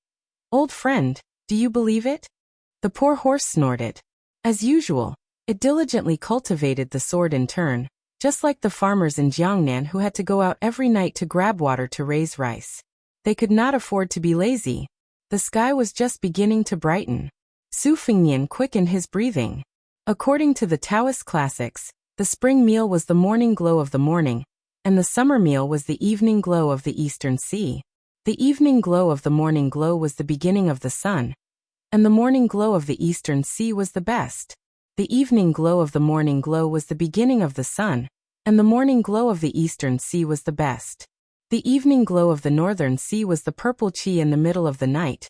"Old friend, do you believe it?" The poor horse snorted. As usual, it diligently cultivated the sword in turn, just like the farmers in Jiangnan who had to go out every night to grab water to raise rice. They could not afford to be lazy. The sky was just beginning to brighten. Su Fingnian quickened his breathing. According to the Taoist classics, the spring meal was the morning glow of the morning, and the summer meal was the evening glow of the eastern sea. The evening glow of the morning glow was the beginning of the sun, and the morning glow of the eastern sea was the best. The evening glow of the morning glow was the beginning of the sun, and the morning glow of the eastern sea was the best. The evening glow of the northern sea was the purple qi in the middle of the night,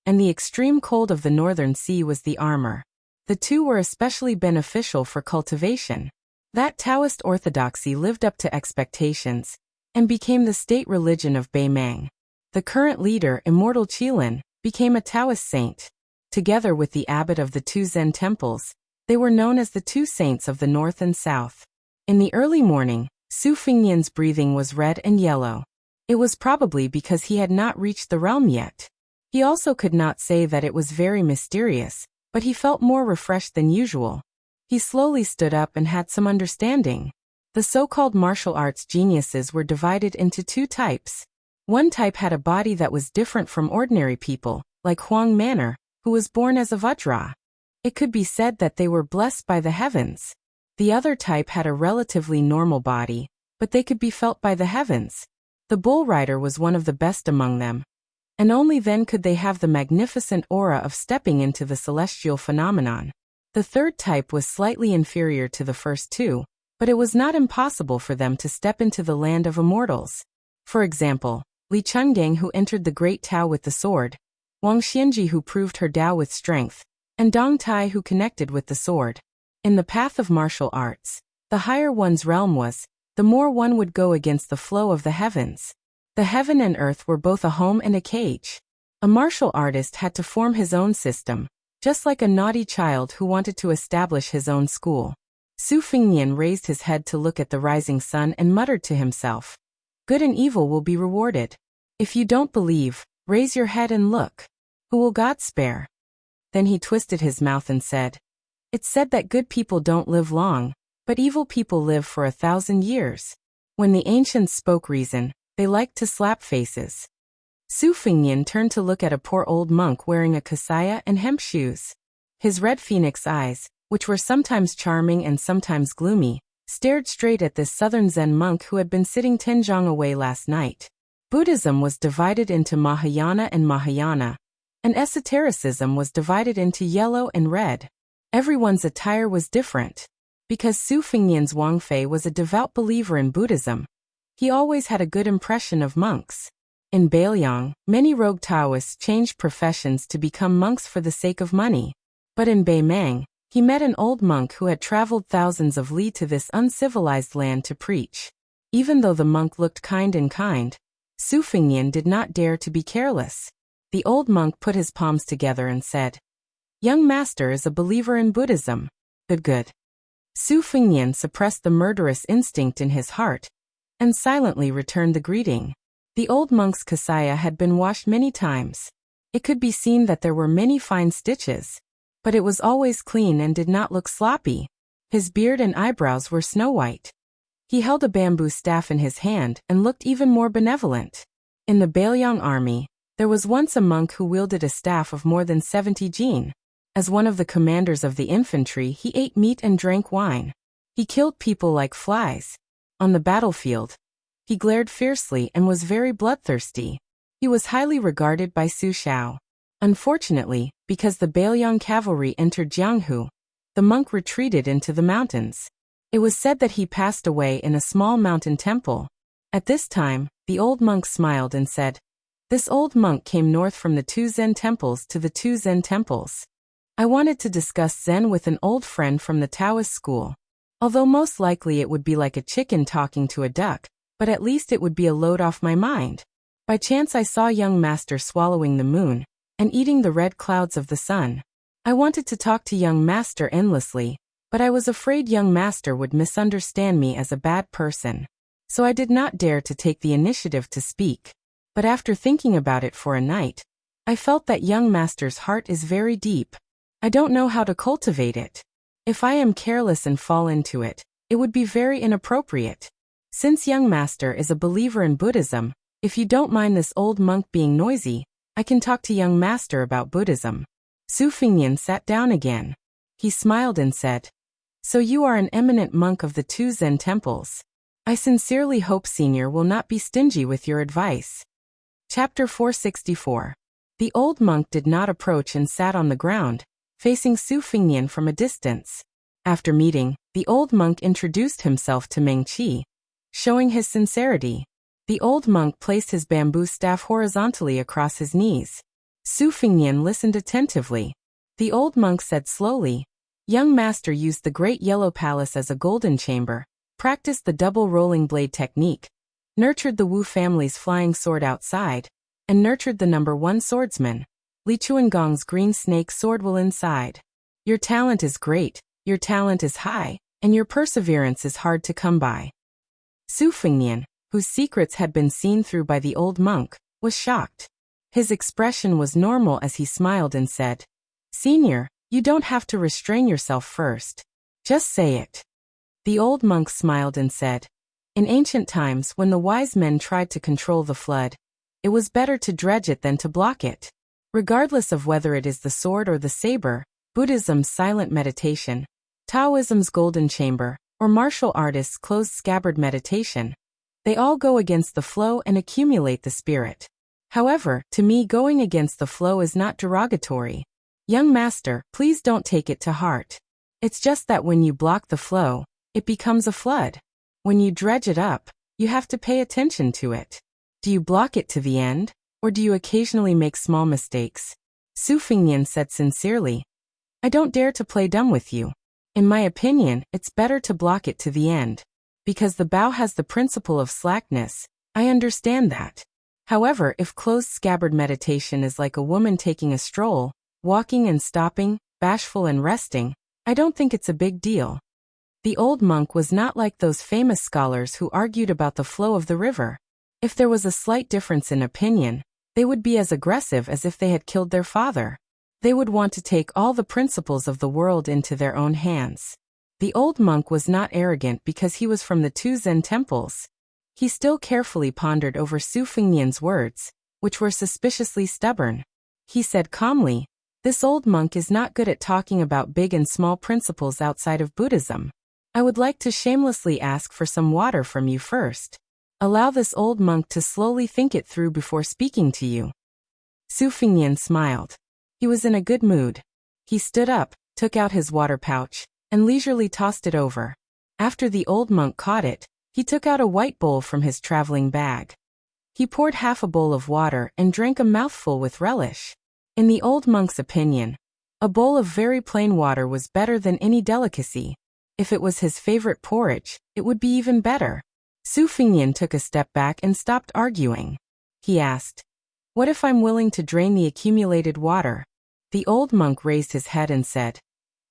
and the extreme cold of the northern sea was the armor. The two were especially beneficial for cultivation. That Taoist orthodoxy lived up to expectations and became the state religion of Baimang. The current leader, Immortal Qilin, became a Taoist saint. Together with the abbot of the two Zen temples, they were known as the two saints of the north and south. In the early morning, Su Fingnian's breathing was red and yellow. It was probably because he had not reached the realm yet. He also could not say that it was very mysterious, but he felt more refreshed than usual. He slowly stood up and had some understanding. The so-called martial arts geniuses were divided into two types. One type had a body that was different from ordinary people, like Huang Manor, who was born as a Vajra. It could be said that they were blessed by the heavens. The other type had a relatively normal body, but they could be felt by the heavens. The bull rider was one of the best among them, and only then could they have the magnificent aura of stepping into the celestial phenomenon. The third type was slightly inferior to the first two, but it was not impossible for them to step into the land of immortals. For example, Li Chungang, who entered the great Tao with the sword, Wang Xianji, who proved her Tao with strength, and Dong Tai, who connected with the sword. In the path of martial arts, the higher one's realm was, the more one would go against the flow of the heavens. The heaven and earth were both a home and a cage. A martial artist had to form his own system, just like a naughty child who wanted to establish his own school. Su Fingnian raised his head to look at the rising sun and muttered to himself, "Good and evil will be rewarded. If you don't believe, raise your head and look. Who will God spare?" Then he twisted his mouth and said, "It's said that good people don't live long, but evil people live for 1,000 years. When the ancients spoke reason, they liked to slap faces." Su Fingnian turned to look at a poor old monk wearing a kasaya and hemp shoes. His red phoenix eyes, which were sometimes charming and sometimes gloomy, stared straight at this southern Zen monk who had been sitting 10 zhang away last night. Buddhism was divided into Mahayana and Mahayana, and esotericism was divided into yellow and red. Everyone's attire was different. Because Su Fingnian's Wang Fei was a devout believer in Buddhism, he always had a good impression of monks. In Bailiang, many rogue Taoists changed professions to become monks for the sake of money. But in Baimang, he met an old monk who had traveled thousands of li to this uncivilized land to preach. Even though the monk looked kind, Su Fingnian did not dare to be careless. The old monk put his palms together and said, "Young master is a believer in Buddhism. Good." Su Fingnian suppressed the murderous instinct in his heart and silently returned the greeting. The old monk's kasaya had been washed many times. It could be seen that there were many fine stitches, but it was always clean and did not look sloppy. His beard and eyebrows were snow-white. He held a bamboo staff in his hand and looked even more benevolent. In the Bailiang army, there was once a monk who wielded a staff of more than 70 jin. As one of the commanders of the infantry, he ate meat and drank wine. He killed people like flies. On the battlefield, he glared fiercely and was very bloodthirsty. He was highly regarded by Su Shao. Unfortunately, because the Bailiang cavalry entered Jianghu, the monk retreated into the mountains. It was said that he passed away in a small mountain temple. At this time, the old monk smiled and said, "This old monk came north from the two Zen temples to the two Zen temples. I wanted to discuss Zen with an old friend from the Taoist school. Although most likely it would be like a chicken talking to a duck, but at least it would be a load off my mind. By chance I saw young master swallowing the moon and eating the red clouds of the sun. I wanted to talk to young master endlessly, but I was afraid young master would misunderstand me as a bad person. So I did not dare to take the initiative to speak. But after thinking about it for a night, I felt that young master's heart is very deep. I don't know how to cultivate it. If I am careless and fall into it, it would be very inappropriate. Since young master is a believer in Buddhism, if you don't mind this old monk being noisy, I can talk to young master about Buddhism. Su Fingnian sat down again. He smiled and said, "So you are an eminent monk of the 2 Zen temples. I sincerely hope Senior will not be stingy with your advice." Chapter 464. The old monk did not approach and sat on the ground, facing Su Fingnian from a distance. After meeting, the old monk introduced himself to Meng Qi. Showing his sincerity, the old monk placed his bamboo staff horizontally across his knees. Su Fingnian listened attentively. The old monk said slowly, "Young master used the Great Yellow Palace as a golden chamber, practiced the double rolling blade technique, nurtured the Wu family's flying sword outside, and nurtured the number 1 swordsman, Li Chuangong's green snake sword will inside. Your talent is great, your talent is high, and your perseverance is hard to come by." Su Fingnian, whose secrets had been seen through by the old monk, was shocked. His expression was normal as he smiled and said, "Senior, you don't have to restrain yourself first. Just say it." The old monk smiled and said, "In ancient times when the wise men tried to control the flood, it was better to dredge it than to block it. Regardless of whether it is the sword or the saber, Buddhism's silent meditation, Taoism's golden chamber, or martial artists' closed scabbard meditation, they all go against the flow and accumulate the spirit. However, to me going against the flow is not derogatory. Young master, please don't take it to heart. It's just that when you block the flow, it becomes a flood. When you dredge it up, you have to pay attention to it. Do you block it to the end, or do you occasionally make small mistakes?" Su Fingnian said sincerely, "I don't dare to play dumb with you. In my opinion, it's better to block it to the end. Because the bow has the principle of slackness, I understand that. However, if closed scabbard meditation is like a woman taking a stroll, walking and stopping, bashful and resting, I don't think it's a big deal." The old monk was not like those famous scholars who argued about the flow of the river. If there was a slight difference in opinion, they would be as aggressive as if they had killed their father. They would want to take all the principles of the world into their own hands. The old monk was not arrogant because he was from the 2 Zen temples. He still carefully pondered over Su Fingnian's words, which were suspiciously stubborn. He said calmly, "This old monk is not good at talking about big and small principles outside of Buddhism. I would like to shamelessly ask for some water from you first. Allow this old monk to slowly think it through before speaking to you." Su Fingnian smiled. He was in a good mood. He stood up, took out his water pouch, and leisurely tossed it over. After the old monk caught it, he took out a white bowl from his traveling bag. He poured half a bowl of water and drank a mouthful with relish. In the old monk's opinion, a bowl of very plain water was better than any delicacy. If it was his favorite porridge, it would be even better. Su Fingnian took a step back and stopped arguing. He asked, "What if I'm willing to drain the accumulated water?" The old monk raised his head and said,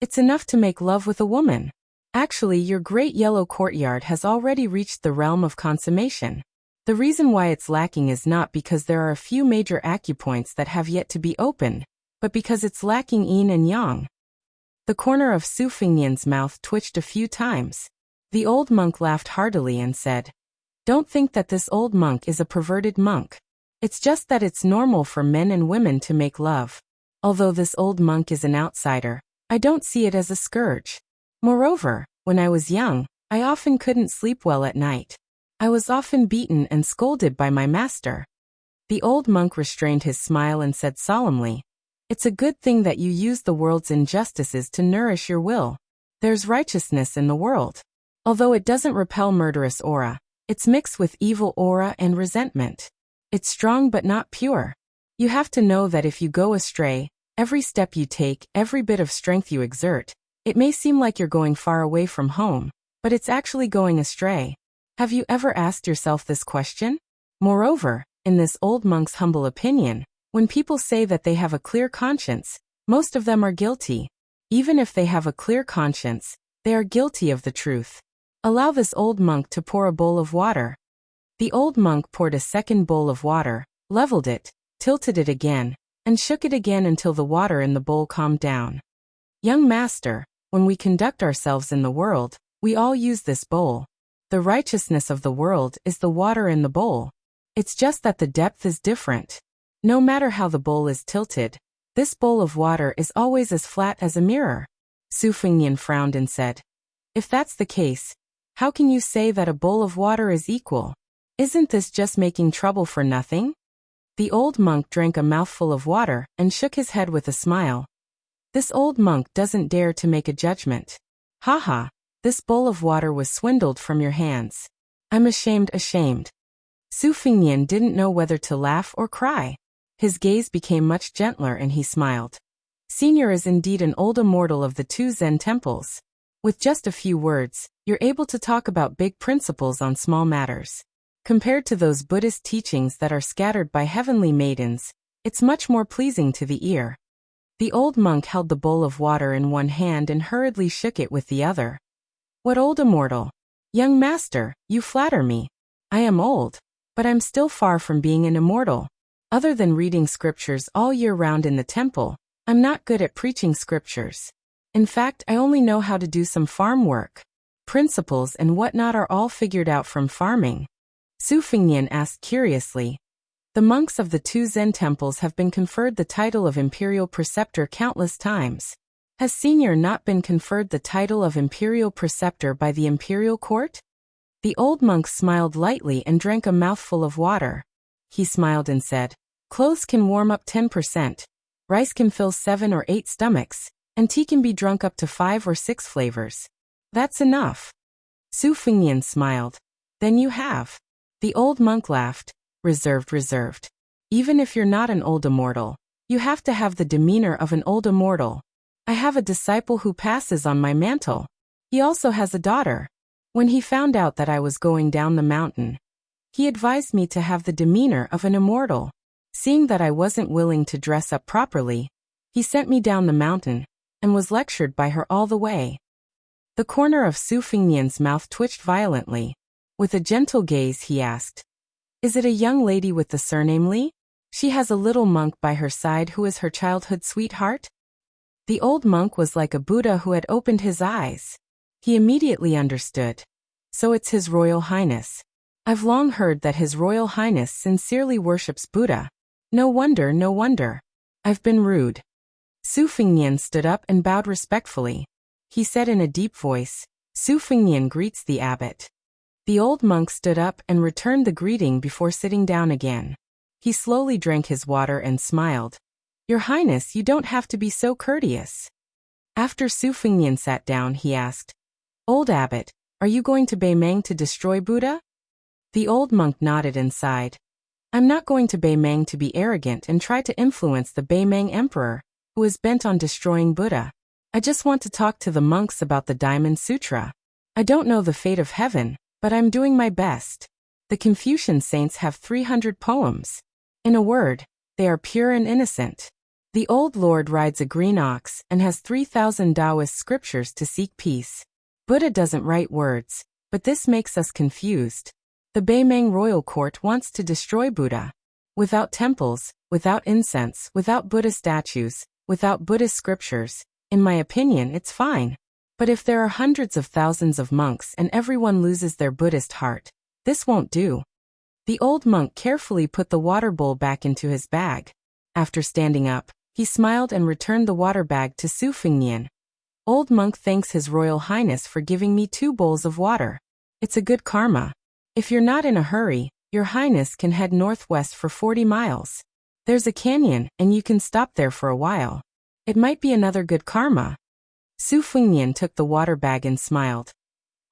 "It's enough to make love with a woman. Actually, your great yellow courtyard has already reached the realm of consummation. The reason why it's lacking is not because there are a few major acupoints that have yet to be opened, but because it's lacking yin and yang." The corner of Su Fingnian's mouth twitched a few times. The old monk laughed heartily and said, "Don't think that this old monk is a perverted monk. It's just that it's normal for men and women to make love. Although this old monk is an outsider, I don't see it as a scourge. Moreover, when I was young, I often couldn't sleep well at night. I was often beaten and scolded by my master." The old monk restrained his smile and said solemnly, "It's a good thing that you use the world's injustices to nourish your will. There's righteousness in the world. Although it doesn't repel murderous aura, it's mixed with evil aura and resentment. It's strong but not pure. You have to know that if you go astray, every step you take, every bit of strength you exert, it may seem like you're going far away from home, but it's actually going astray. Have you ever asked yourself this question? Moreover, in this old monk's humble opinion, when people say that they have a clear conscience, most of them are guilty. Even if they have a clear conscience, they are guilty of the truth. Allow this old monk to pour a bowl of water. The old monk poured a second bowl of water, leveled it, tilted it again, and shook it again until the water in the bowl calmed down. Young master, when we conduct ourselves in the world, we all use this bowl. The righteousness of the world is the water in the bowl. It's just that the depth is different. No matter how the bowl is tilted, this bowl of water is always as flat as a mirror. Su Fengnian frowned and said, "If that's the case, how can you say that a bowl of water is equal? Isn't this just making trouble for nothing?" The old monk drank a mouthful of water and shook his head with a smile. This old monk doesn't dare to make a judgment. Haha, this bowl of water was swindled from your hands. I'm ashamed. Su Fengnian didn't know whether to laugh or cry. His gaze became much gentler and he smiled. Senior is indeed an old immortal of the two Zen temples. With just a few words, you're able to talk about big principles on small matters. Compared to those Buddhist teachings that are scattered by heavenly maidens, it's much more pleasing to the ear. The old monk held the bowl of water in one hand and hurriedly shook it with the other. What old immortal? Young master, you flatter me. I am old, but I'm still far from being an immortal. Other than reading scriptures all year round in the temple, I'm not good at preaching scriptures. In fact, I only know how to do some farm work. Principles and whatnot are all figured out from farming. Su Fengnian asked curiously. The monks of the two Zen temples have been conferred the title of imperial preceptor countless times. Has Senior not been conferred the title of imperial preceptor by the imperial court? The old monk smiled lightly and drank a mouthful of water. He smiled and said, "Clothes can warm up 10%, rice can fill 7 or 8 stomachs, and tea can be drunk up to 5 or 6 flavors. That's enough." Su Fengnian smiled. "Then you have." The old monk laughed, reserved. "Even if you're not an old immortal, you have to have the demeanor of an old immortal. I have a disciple who passes on my mantle. He also has a daughter. When he found out that I was going down the mountain, he advised me to have the demeanor of an immortal. Seeing that I wasn't willing to dress up properly, he sent me down the mountain, and was lectured by her all the way." The corner of Su Fengnian's mouth twitched violently. With a gentle gaze he asked, "Is it a young lady with the surname Li? She has a little monk by her side who is her childhood sweetheart?" The old monk was like a Buddha who had opened his eyes. He immediately understood. "So it's His Royal Highness. I've long heard that His Royal Highness sincerely worships Buddha. No wonder. I've been rude." Su Fengnian stood up and bowed respectfully. He said in a deep voice, "Su Fengnian greets the abbot." The old monk stood up and returned the greeting before sitting down again. He slowly drank his water and smiled. "Your Highness, you don't have to be so courteous." After Su Fengnian sat down, he asked, "Old abbot, are you going to Beimeng to destroy Buddha?" The old monk nodded and sighed. "I'm not going to Beimeng to be arrogant and try to influence the Beimeng emperor, who is bent on destroying Buddha. I just want to talk to the monks about the Diamond Sutra. I don't know the fate of heaven, but I'm doing my best. The Confucian saints have 300 poems. In a word, they are pure and innocent. The old lord rides a green ox and has 3,000 Taoist scriptures to seek peace. Buddha doesn't write words, but this makes us confused. The Beimeng royal court wants to destroy Buddha. Without temples, without incense, without Buddha statues, without Buddhist scriptures, in my opinion it's fine. But if there are hundreds of thousands of monks and everyone loses their Buddhist heart, this won't do." The old monk carefully put the water bowl back into his bag. After standing up, he smiled and returned the water bag to Su Fengnian. "Old monk thanks His Royal Highness for giving me 2 bowls of water. It's a good karma. If you're not in a hurry, Your Highness can head northwest for 40 miles. There's a canyon, and you can stop there for a while. It might be another good karma." Su Fengnian took the water bag and smiled.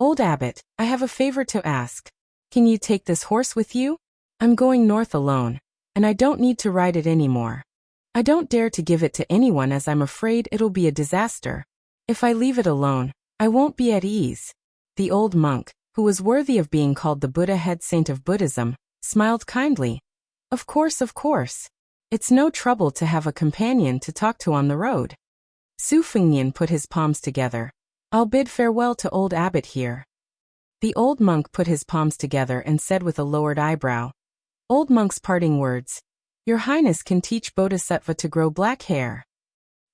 "Old abbot, I have a favor to ask. Can you take this horse with you? I'm going north alone, and I don't need to ride it anymore. I don't dare to give it to anyone as I'm afraid it'll be a disaster. If I leave it alone, I won't be at ease. The old monk, who was worthy of being called the Buddha head saint of Buddhism, smiled kindly. Of course. It's no trouble to have a companion to talk to on the road. Su Fengnian put his palms together. I'll bid farewell to old abbot here. The old monk put his palms together and said with a lowered eyebrow. Old monk's parting words. Your Highness can teach Bodhisattva to grow black hair.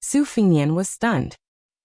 Su Fengnian was stunned.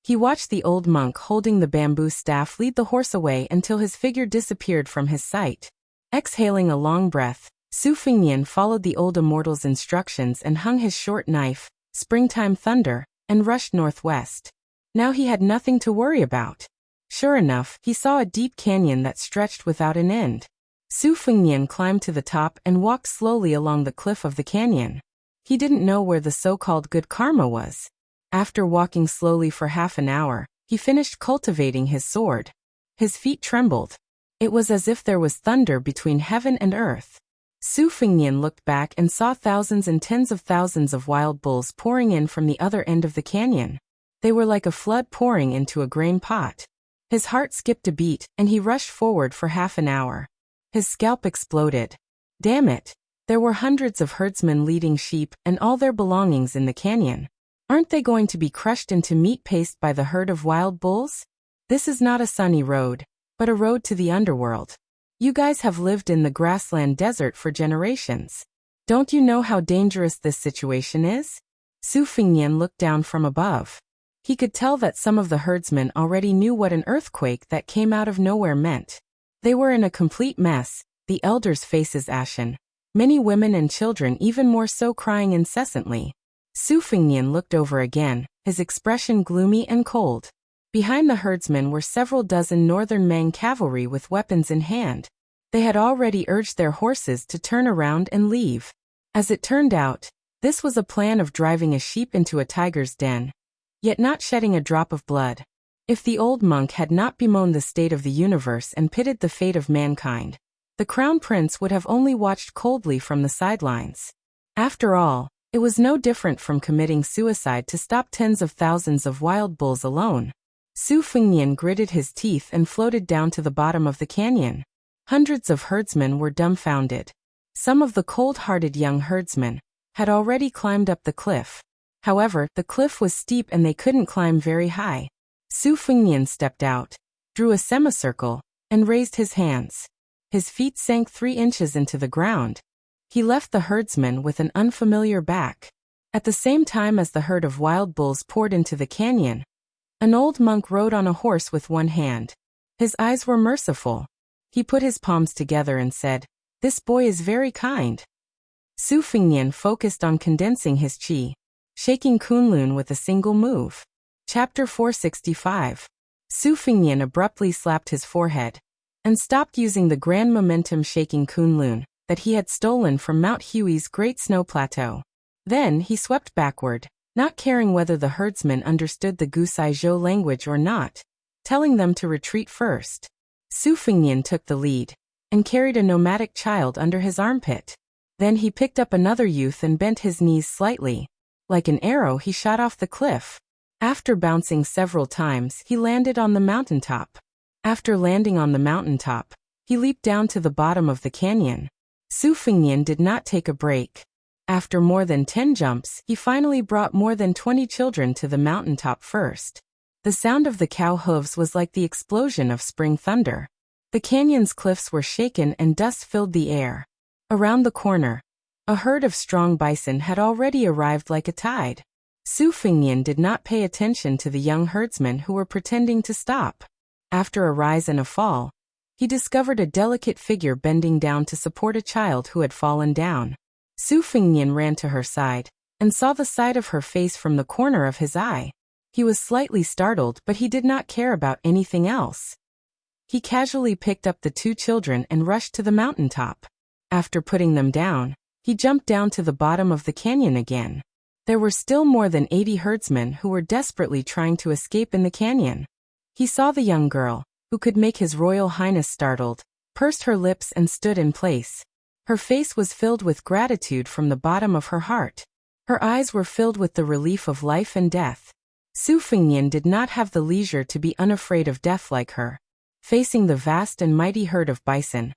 He watched the old monk holding the bamboo staff lead the horse away until his figure disappeared from his sight. Exhaling a long breath, Su Fengnian followed the old immortal's instructions and hung his short knife, springtime thunder, and rushed northwest. Now he had nothing to worry about. Sure enough, he saw a deep canyon that stretched without an end. Su Fengnian climbed to the top and walked slowly along the cliff of the canyon. He didn't know where the so-called good karma was. After walking slowly for half an hour, he finished cultivating his sword. His feet trembled. It was as if there was thunder between heaven and earth. Su Fengnian looked back and saw thousands and tens of thousands of wild bulls pouring in from the other end of the canyon. They were like a flood pouring into a grain pot. His heart skipped a beat, and he rushed forward for half an hour. His scalp exploded. Damn it! There were hundreds of herdsmen leading sheep and all their belongings in the canyon. Aren't they going to be crushed into meat paste by the herd of wild bulls? This is not a sunny road, but a road to the underworld. You guys have lived in the grassland desert for generations. Don't you know how dangerous this situation is? Su Fengnian looked down from above. He could tell that some of the herdsmen already knew what an earthquake that came out of nowhere meant. They were in a complete mess, the elders' faces ashen. Many women and children even more so crying incessantly. Su Fengnian looked over again, his expression gloomy and cold. Behind the herdsmen were several dozen northern Mang cavalry with weapons in hand. They had already urged their horses to turn around and leave. As it turned out, this was a plan of driving a sheep into a tiger's den, yet not shedding a drop of blood. If the old monk had not bemoaned the state of the universe and pitied the fate of mankind, the crown prince would have only watched coldly from the sidelines. After all, it was no different from committing suicide to stop tens of thousands of wild bulls alone. Su Fengnian gritted his teeth and floated down to the bottom of the canyon. Hundreds of herdsmen were dumbfounded. Some of the cold-hearted young herdsmen had already climbed up the cliff. However, the cliff was steep and they couldn't climb very high. Su Fengnian stepped out, drew a semicircle, and raised his hands. His feet sank 3 inches into the ground. He left the herdsman with an unfamiliar back. At the same time as the herd of wild bulls poured into the canyon, an old monk rode on a horse with one hand. His eyes were merciful. He put his palms together and said, "This boy is very kind." Su Fengnian focused on condensing his qi, shaking Kunlun with a single move. Chapter 465. Su Fengnian abruptly slapped his forehead and stopped using the grand momentum shaking Kunlun that he had stolen from Mount Huey's great snow plateau. Then he swept backward, not caring whether the herdsmen understood the Gusai Zhou language or not, telling them to retreat first. Su Fengnian took the lead and carried a nomadic child under his armpit. Then he picked up another youth and bent his knees slightly. Like an arrow he shot off the cliff. After bouncing several times he landed on the mountaintop. After landing on the mountaintop, he leaped down to the bottom of the canyon. Su Fengnian did not take a break. After more than 10 jumps, he finally brought more than 20 children to the mountaintop first. The sound of the cow hooves was like the explosion of spring thunder. The canyon's cliffs were shaken and dust filled the air. Around the corner, a herd of strong bison had already arrived like a tide. Su Fengnian did not pay attention to the young herdsmen who were pretending to stop. After a rise and a fall, he discovered a delicate figure bending down to support a child who had fallen down. Su Fengnian ran to her side and saw the side of her face from the corner of his eye. He was slightly startled, but he did not care about anything else. He casually picked up the 2 children and rushed to the mountaintop. After putting them down, he jumped down to the bottom of the canyon again. There were still more than 80 herdsmen who were desperately trying to escape in the canyon. He saw the young girl, who could make His Royal Highness startled, pursed her lips and stood in place. Her face was filled with gratitude from the bottom of her heart. Her eyes were filled with the relief of life and death. Su Fengnian did not have the leisure to be unafraid of death like her. facing the vast and mighty herd of bison.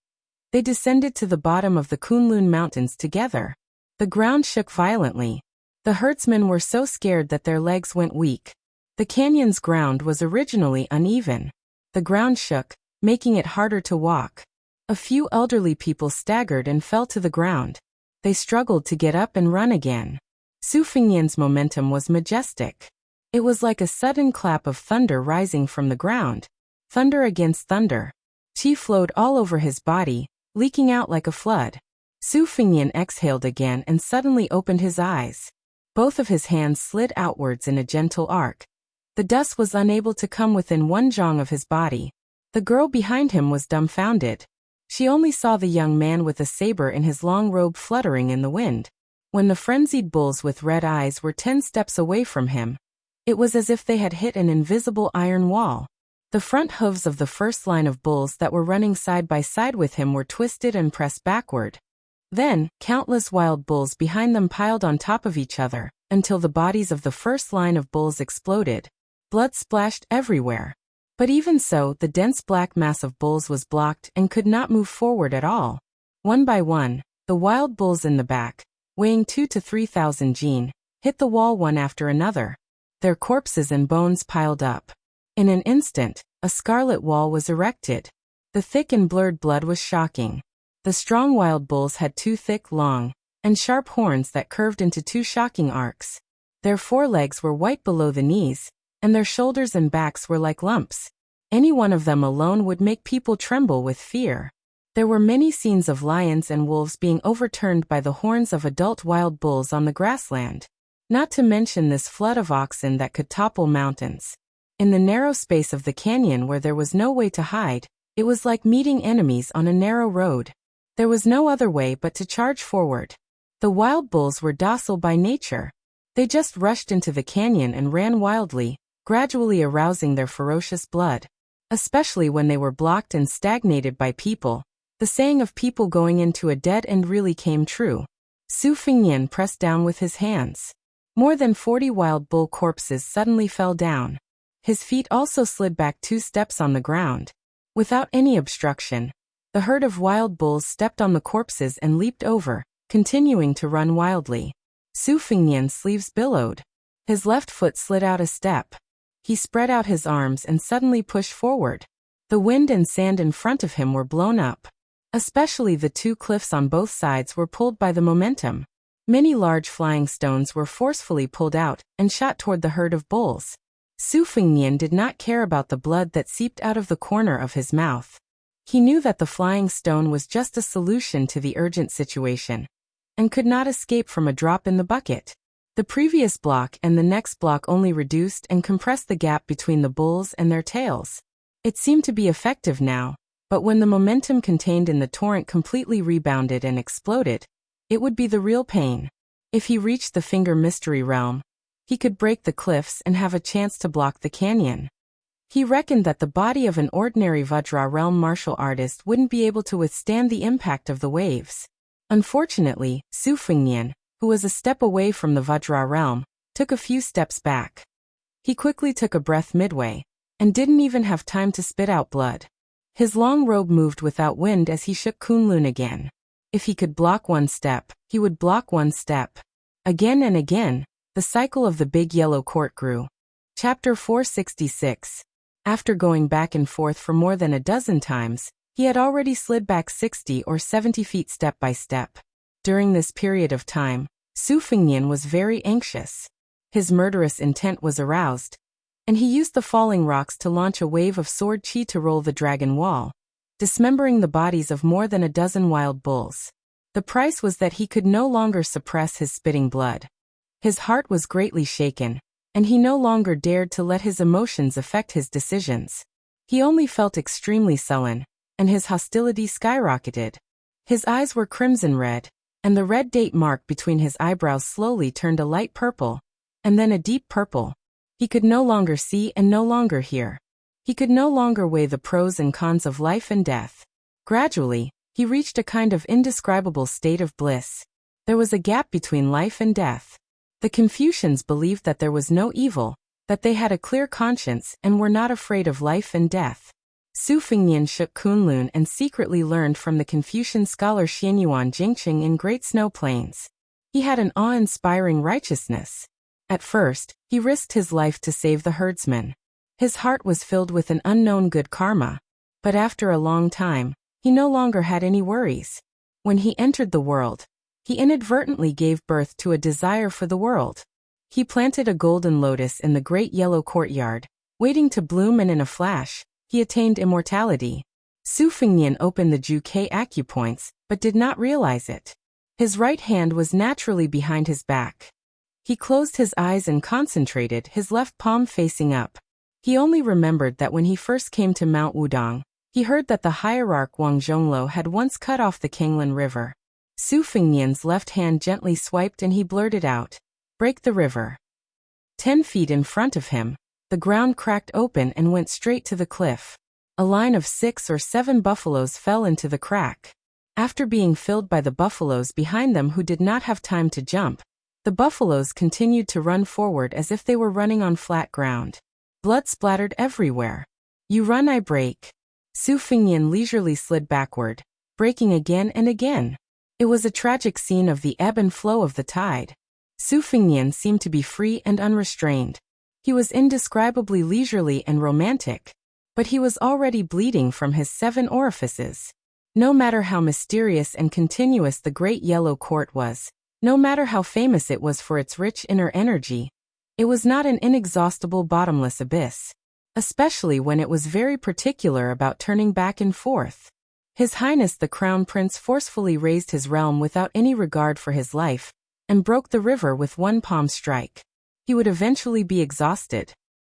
They descended to the bottom of the Kunlun Mountains together. The ground shook violently. The herdsmen were so scared that their legs went weak. The canyon's ground was originally uneven. The ground shook, making it harder to walk. A few elderly people staggered and fell to the ground. They struggled to get up and run again. Su Fengnian's momentum was majestic. It was like a sudden clap of thunder rising from the ground. Thunder against thunder. Qi flowed all over his body, leaking out like a flood. Su Fengnian exhaled again and suddenly opened his eyes. Both of his hands slid outwards in a gentle arc. The dust was unable to come within 1 zhang of his body. The girl behind him was dumbfounded. She only saw the young man with a saber in his long robe fluttering in the wind. When the frenzied bulls with red eyes were 10 steps away from him, it was as if they had hit an invisible iron wall. The front hooves of the first line of bulls that were running side by side with him were twisted and pressed backward. Then, countless wild bulls behind them piled on top of each other, until the bodies of the first line of bulls exploded. Blood splashed everywhere. But even so, the dense black mass of bulls was blocked and could not move forward at all. One by one, the wild bulls in the back, weighing 2,000 to 3,000 jin, hit the wall one after another. Their corpses and bones piled up. In an instant, a scarlet wall was erected. The thick and blurred blood was shocking. The strong wild bulls had 2 thick, long, and sharp horns that curved into 2 shocking arcs. Their forelegs were white below the knees, and their shoulders and backs were like lumps. Any one of them alone would make people tremble with fear. There were many scenes of lions and wolves being overturned by the horns of adult wild bulls on the grassland. Not to mention this flood of oxen that could topple mountains. In the narrow space of the canyon where there was no way to hide, it was like meeting enemies on a narrow road. There was no other way but to charge forward. The wild bulls were docile by nature. They just rushed into the canyon and ran wildly, gradually arousing their ferocious blood. Especially when they were blocked and stagnated by people. The saying of people going into a dead end really came true. Su Fengnian pressed down with his hands. More than 40 wild bull corpses suddenly fell down. His feet also slid back 2 steps on the ground. Without any obstruction, the herd of wild bulls stepped on the corpses and leaped over, continuing to run wildly. Su Fengnian's sleeves billowed. His left foot slid out a step. He spread out his arms and suddenly pushed forward. The wind and sand in front of him were blown up. Especially the 2 cliffs on both sides were pulled by the momentum. Many large flying stones were forcefully pulled out and shot toward the herd of bulls. Su Fengnian did not care about the blood that seeped out of the corner of his mouth. He knew that the flying stone was just a solution to the urgent situation, and could not escape from a drop in the bucket. The previous block and the next block only reduced and compressed the gap between the bulls and their tails. It seemed to be effective now, but when the momentum contained in the torrent completely rebounded and exploded, it would be the real pain. If he reached the Finger Mystery Realm, he could break the cliffs and have a chance to block the canyon. He reckoned that the body of an ordinary Vajra realm martial artist wouldn't be able to withstand the impact of the waves. Unfortunately, Su Fengnian, who was a step away from the Vajra realm, took a few steps back. He quickly took a breath midway, and didn't even have time to spit out blood. His long robe moved without wind as he shook Kunlun again. If he could block 1 step, he would block 1 step. Again and again, the cycle of the big yellow court grew. Chapter 466. After going back and forth for more than a dozen times, he had already slid back 60 or 70 feet step by step. During this period of time, Su Fengnian was very anxious. His murderous intent was aroused, and he used the falling rocks to launch a wave of sword chi to roll the dragon wall, dismembering the bodies of more than a dozen wild bulls. The price was that he could no longer suppress his spitting blood. His heart was greatly shaken, and he no longer dared to let his emotions affect his decisions. He only felt extremely sullen, and his hostility skyrocketed. His eyes were crimson red, and the red date mark between his eyebrows slowly turned a light purple, and then a deep purple. He could no longer see and no longer hear. He could no longer weigh the pros and cons of life and death. Gradually, he reached a kind of indescribable state of bliss. There was a gap between life and death. The Confucians believed that there was no evil, that they had a clear conscience and were not afraid of life and death. Su Fingnian shook Kunlun and secretly learned from the Confucian scholar Xianyuan Jingqing in Great Snow Plains. He had an awe-inspiring righteousness. At first, he risked his life to save the herdsman. His heart was filled with an unknown good karma. But after a long time, he no longer had any worries. When he entered the world, he inadvertently gave birth to a desire for the world. He planted a golden lotus in the great yellow courtyard, waiting to bloom, and in a flash, he attained immortality. Su Fingnian opened the Juke acupoints, but did not realize it. His right hand was naturally behind his back. He closed his eyes and concentrated, his left palm facing up. He only remembered that when he first came to Mount Wudong, he heard that the hierarch Wang Zhonglo had once cut off the Kanglan River. Su Fingnian's left hand gently swiped and he blurted out, "Break the river." 10 feet in front of him, the ground cracked open and went straight to the cliff. A line of 6 or 7 buffaloes fell into the crack. After being filled by the buffaloes behind them who did not have time to jump, the buffaloes continued to run forward as if they were running on flat ground. Blood splattered everywhere. "You run, I break." Su Fingnian leisurely slid backward, breaking again and again. It was a tragic scene of the ebb and flow of the tide. Su Fingnian seemed to be free and unrestrained. He was indescribably leisurely and romantic. But he was already bleeding from his 7 orifices. No matter how mysterious and continuous the Great Yellow Court was, no matter how famous it was for its rich inner energy, it was not an inexhaustible bottomless abyss. Especially when it was very particular about turning back and forth. His Highness the Crown Prince forcefully raised his realm without any regard for his life, and broke the river with one palm strike. He would eventually be exhausted.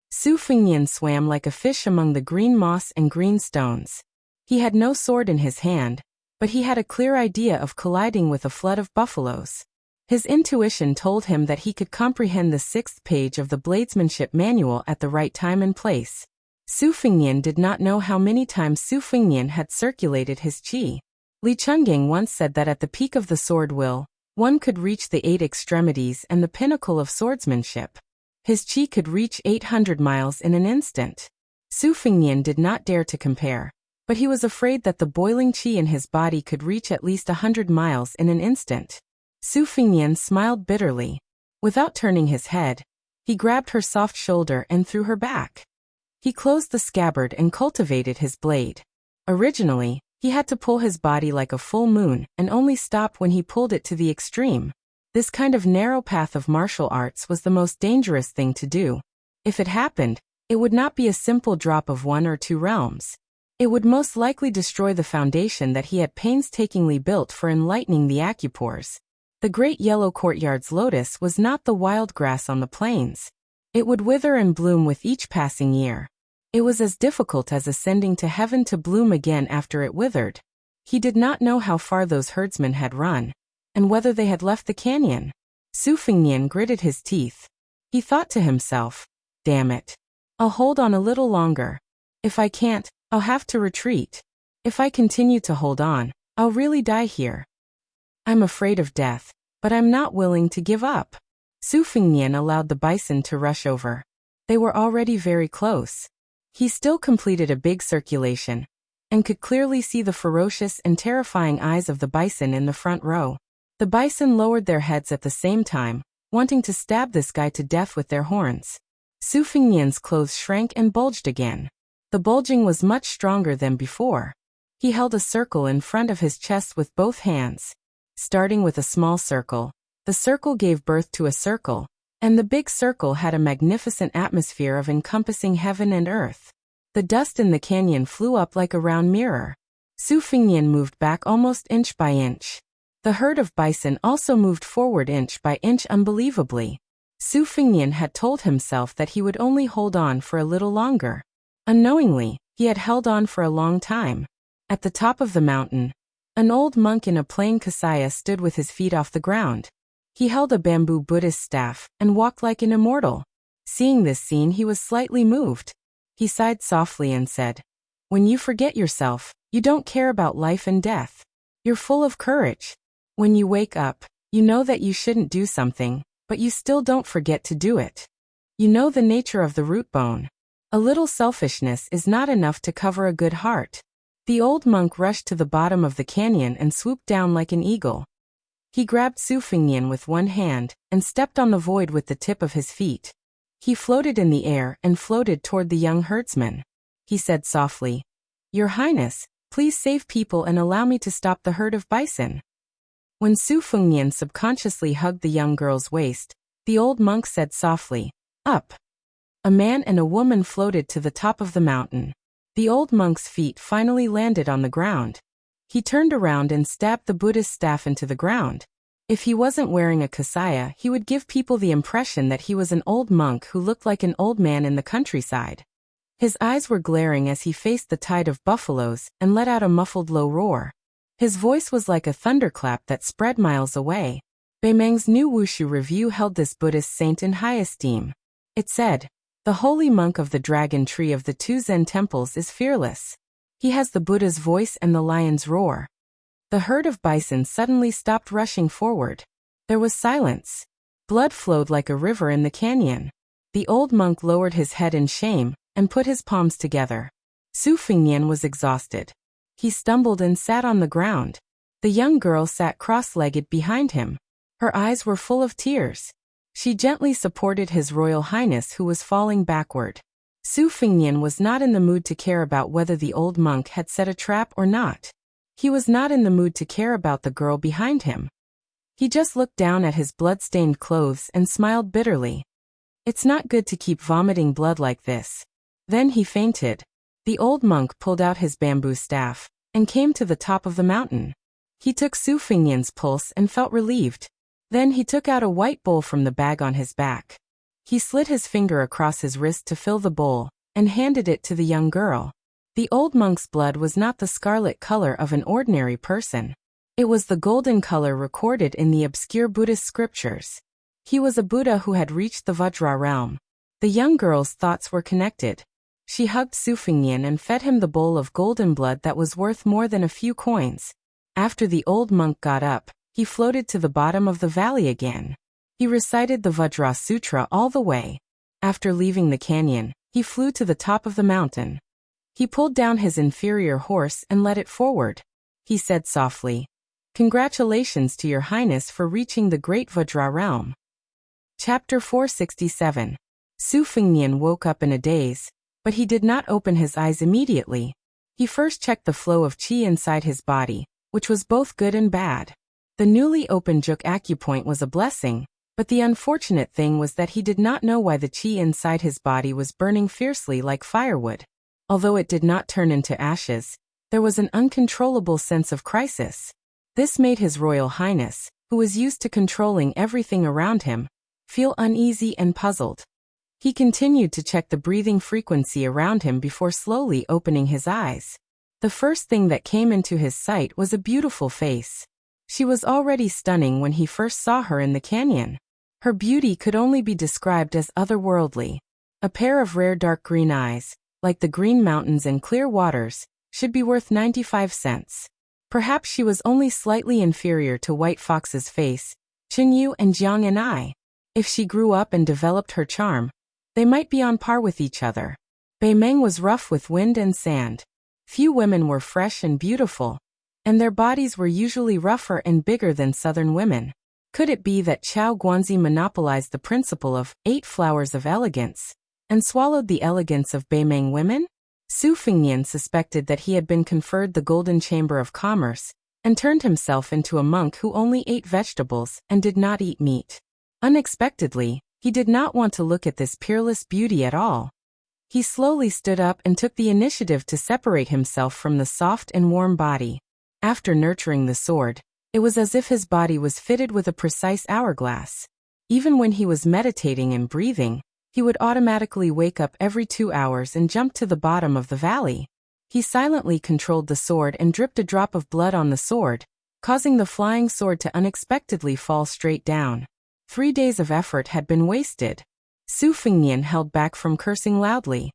Su Fingnian swam like a fish among the green moss and green stones. He had no sword in his hand, but he had a clear idea of colliding with a flood of buffaloes. His intuition told him that he could comprehend the 6th page of the bladesmanship manual at the right time and place. Su Fingnian did not know how many times Su Fingnian had circulated his qi. Li Chungang once said that at the peak of the sword will, one could reach the 8 extremities and the pinnacle of swordsmanship. His qi could reach 800 miles in an instant. Su Fingnian did not dare to compare, but he was afraid that the boiling qi in his body could reach at least 100 miles in an instant. Su Fingnian smiled bitterly. Without turning his head, he grabbed her soft shoulder and threw her back. He closed the scabbard and cultivated his blade. Originally, he had to pull his body like a full moon and only stop when he pulled it to the extreme. This kind of narrow path of martial arts was the most dangerous thing to do. If it happened, it would not be a simple drop of 1 or 2 realms. It would most likely destroy the foundation that he had painstakingly built for enlightening the acupores. The great yellow courtyard's lotus was not the wild grass on the plains. It would wither and bloom with each passing year. It was as difficult as ascending to heaven to bloom again after it withered. He did not know how far those herdsmen had run, and whether they had left the canyon. Su Fingnian gritted his teeth. He thought to himself, "Damn it. I'll hold on a little longer. If I can't, I'll have to retreat. If I continue to hold on, I'll really die here. I'm afraid of death, but I'm not willing to give up." Su Fingnian allowed the bison to rush over. They were already very close. He still completed a big circulation, and could clearly see the ferocious and terrifying eyes of the bison in the front row. The bison lowered their heads at the same time, wanting to stab this guy to death with their horns. Su Fingnian's clothes shrank and bulged again. The bulging was much stronger than before. He held a circle in front of his chest with both hands. Starting with a small circle, the circle gave birth to a circle, and the big circle had a magnificent atmosphere of encompassing heaven and earth. The dust in the canyon flew up like a round mirror. Su Fingnian moved back almost inch by inch. The herd of bison also moved forward inch by inch unbelievably. Su Fingnian had told himself that he would only hold on for a little longer. Unknowingly, he had held on for a long time. At the top of the mountain, an old monk in a plain kasaya stood with his feet off the ground. He held a bamboo Buddhist staff and walked like an immortal. Seeing this scene, he was slightly moved. He sighed softly and said, "When you forget yourself, you don't care about life and death. You're full of courage. When you wake up, you know that you shouldn't do something, but you still don't forget to do it. You know the nature of the root bone. A little selfishness is not enough to cover a good heart. The old monk rushed to the bottom of the canyon and swooped down like an eagle. He grabbed Su Fengnian with one hand and stepped on the void with the tip of his feet. He floated in the air and floated toward the young herdsman. He said softly, "Your Highness, please save people and allow me to stop the herd of bison." When Su Fengnian subconsciously hugged the young girl's waist, the old monk said softly, "Up." A man and a woman floated to the top of the mountain. The old monk's feet finally landed on the ground. He turned around and stabbed the Buddhist staff into the ground. If he wasn't wearing a kasaya, he would give people the impression that he was an old monk who looked like an old man in the countryside. His eyes were glaring as he faced the tide of buffaloes and let out a muffled low roar. His voice was like a thunderclap that spread miles away. Beimeng's new Wushu review held this Buddhist saint in high esteem. It said, "The holy monk of the dragon tree of the two Zen temples is fearless. He has the Buddha's voice and the lion's roar." The herd of bison suddenly stopped rushing forward. There was silence. Blood flowed like a river in the canyon. The old monk lowered his head in shame and put his palms together. Su Fengnian was exhausted. He stumbled and sat on the ground. The young girl sat cross-legged behind him. Her eyes were full of tears. She gently supported His Royal Highness who was falling backward. Su Fengnian was not in the mood to care about whether the old monk had set a trap or not. He was not in the mood to care about the girl behind him. He just looked down at his blood-stained clothes and smiled bitterly. It's not good to keep vomiting blood like this. Then he fainted. The old monk pulled out his bamboo staff and came to the top of the mountain. He took Su Fengnian's pulse and felt relieved. Then he took out a white bowl from the bag on his back. He slid his finger across his wrist to fill the bowl and handed it to the young girl. The old monk's blood was not the scarlet color of an ordinary person. It was the golden color recorded in the obscure Buddhist scriptures. He was a Buddha who had reached the Vajra realm. The young girl's thoughts were connected. She hugged Su Fengnian and fed him the bowl of golden blood that was worth more than a few coins. After the old monk got up, he floated to the bottom of the valley again. He recited the Vajra Sutra all the way. After leaving the canyon, he flew to the top of the mountain. He pulled down his inferior horse and led it forward. He said softly, "Congratulations to your highness for reaching the great Vajra realm." Chapter 467. Su Fengnian woke up in a daze, but he did not open his eyes immediately. He first checked the flow of qi inside his body, which was both good and bad. The newly opened juk acupoint was a blessing, but the unfortunate thing was that he did not know why the qi inside his body was burning fiercely like firewood. Although it did not turn into ashes, there was an uncontrollable sense of crisis. This made His Royal Highness, who was used to controlling everything around him, feel uneasy and puzzled. He continued to check the breathing frequency around him before slowly opening his eyes. The first thing that came into his sight was a beautiful face. She was already stunning when he first saw her in the canyon. Her beauty could only be described as otherworldly. A pair of rare dark green eyes, like the green mountains and clear waters, should be worth 95 cents. Perhaps she was only slightly inferior to White Fox's face, Qingyu and Jiang and I. If she grew up and developed her charm, they might be on par with each other. Beimeng was rough with wind and sand. Few women were fresh and beautiful, and their bodies were usually rougher and bigger than southern women. Could it be that Chao Guanzi monopolized the principle of 8 flowers of elegance and swallowed the elegance of Beimeng women? Su Fengnian suspected that he had been conferred the Golden Chamber of Commerce and turned himself into a monk who only ate vegetables and did not eat meat. Unexpectedly, he did not want to look at this peerless beauty at all. He slowly stood up and took the initiative to separate himself from the soft and warm body. After nurturing the sword, it was as if his body was fitted with a precise hourglass. Even when he was meditating and breathing, he would automatically wake up every 2 hours and jump to the bottom of the valley. He silently controlled the sword and dripped a drop of blood on the sword, causing the flying sword to unexpectedly fall straight down. 3 days of effort had been wasted. Su Fengnian held back from cursing loudly.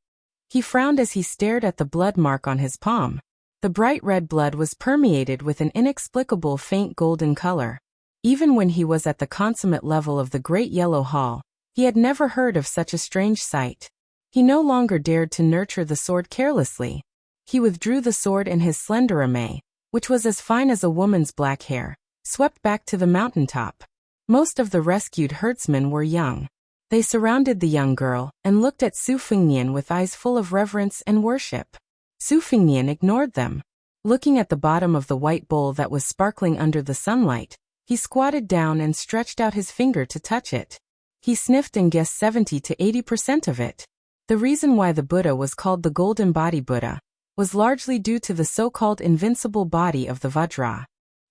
He frowned as he stared at the blood mark on his palm. The bright red blood was permeated with an inexplicable faint golden color. Even when he was at the consummate level of the Great Yellow Hall, he had never heard of such a strange sight. He no longer dared to nurture the sword carelessly. He withdrew the sword and his slender ame, which was as fine as a woman's black hair, swept back to the mountaintop. Most of the rescued herdsmen were young. They surrounded the young girl and looked at Su Fengnian with eyes full of reverence and worship. Su Fengnian ignored them. Looking at the bottom of the white bowl that was sparkling under the sunlight, he squatted down and stretched out his finger to touch it. He sniffed and guessed 70 to 80% of it. The reason why the Buddha was called the Golden Body Buddha was largely due to the so-called invincible body of the Vajra.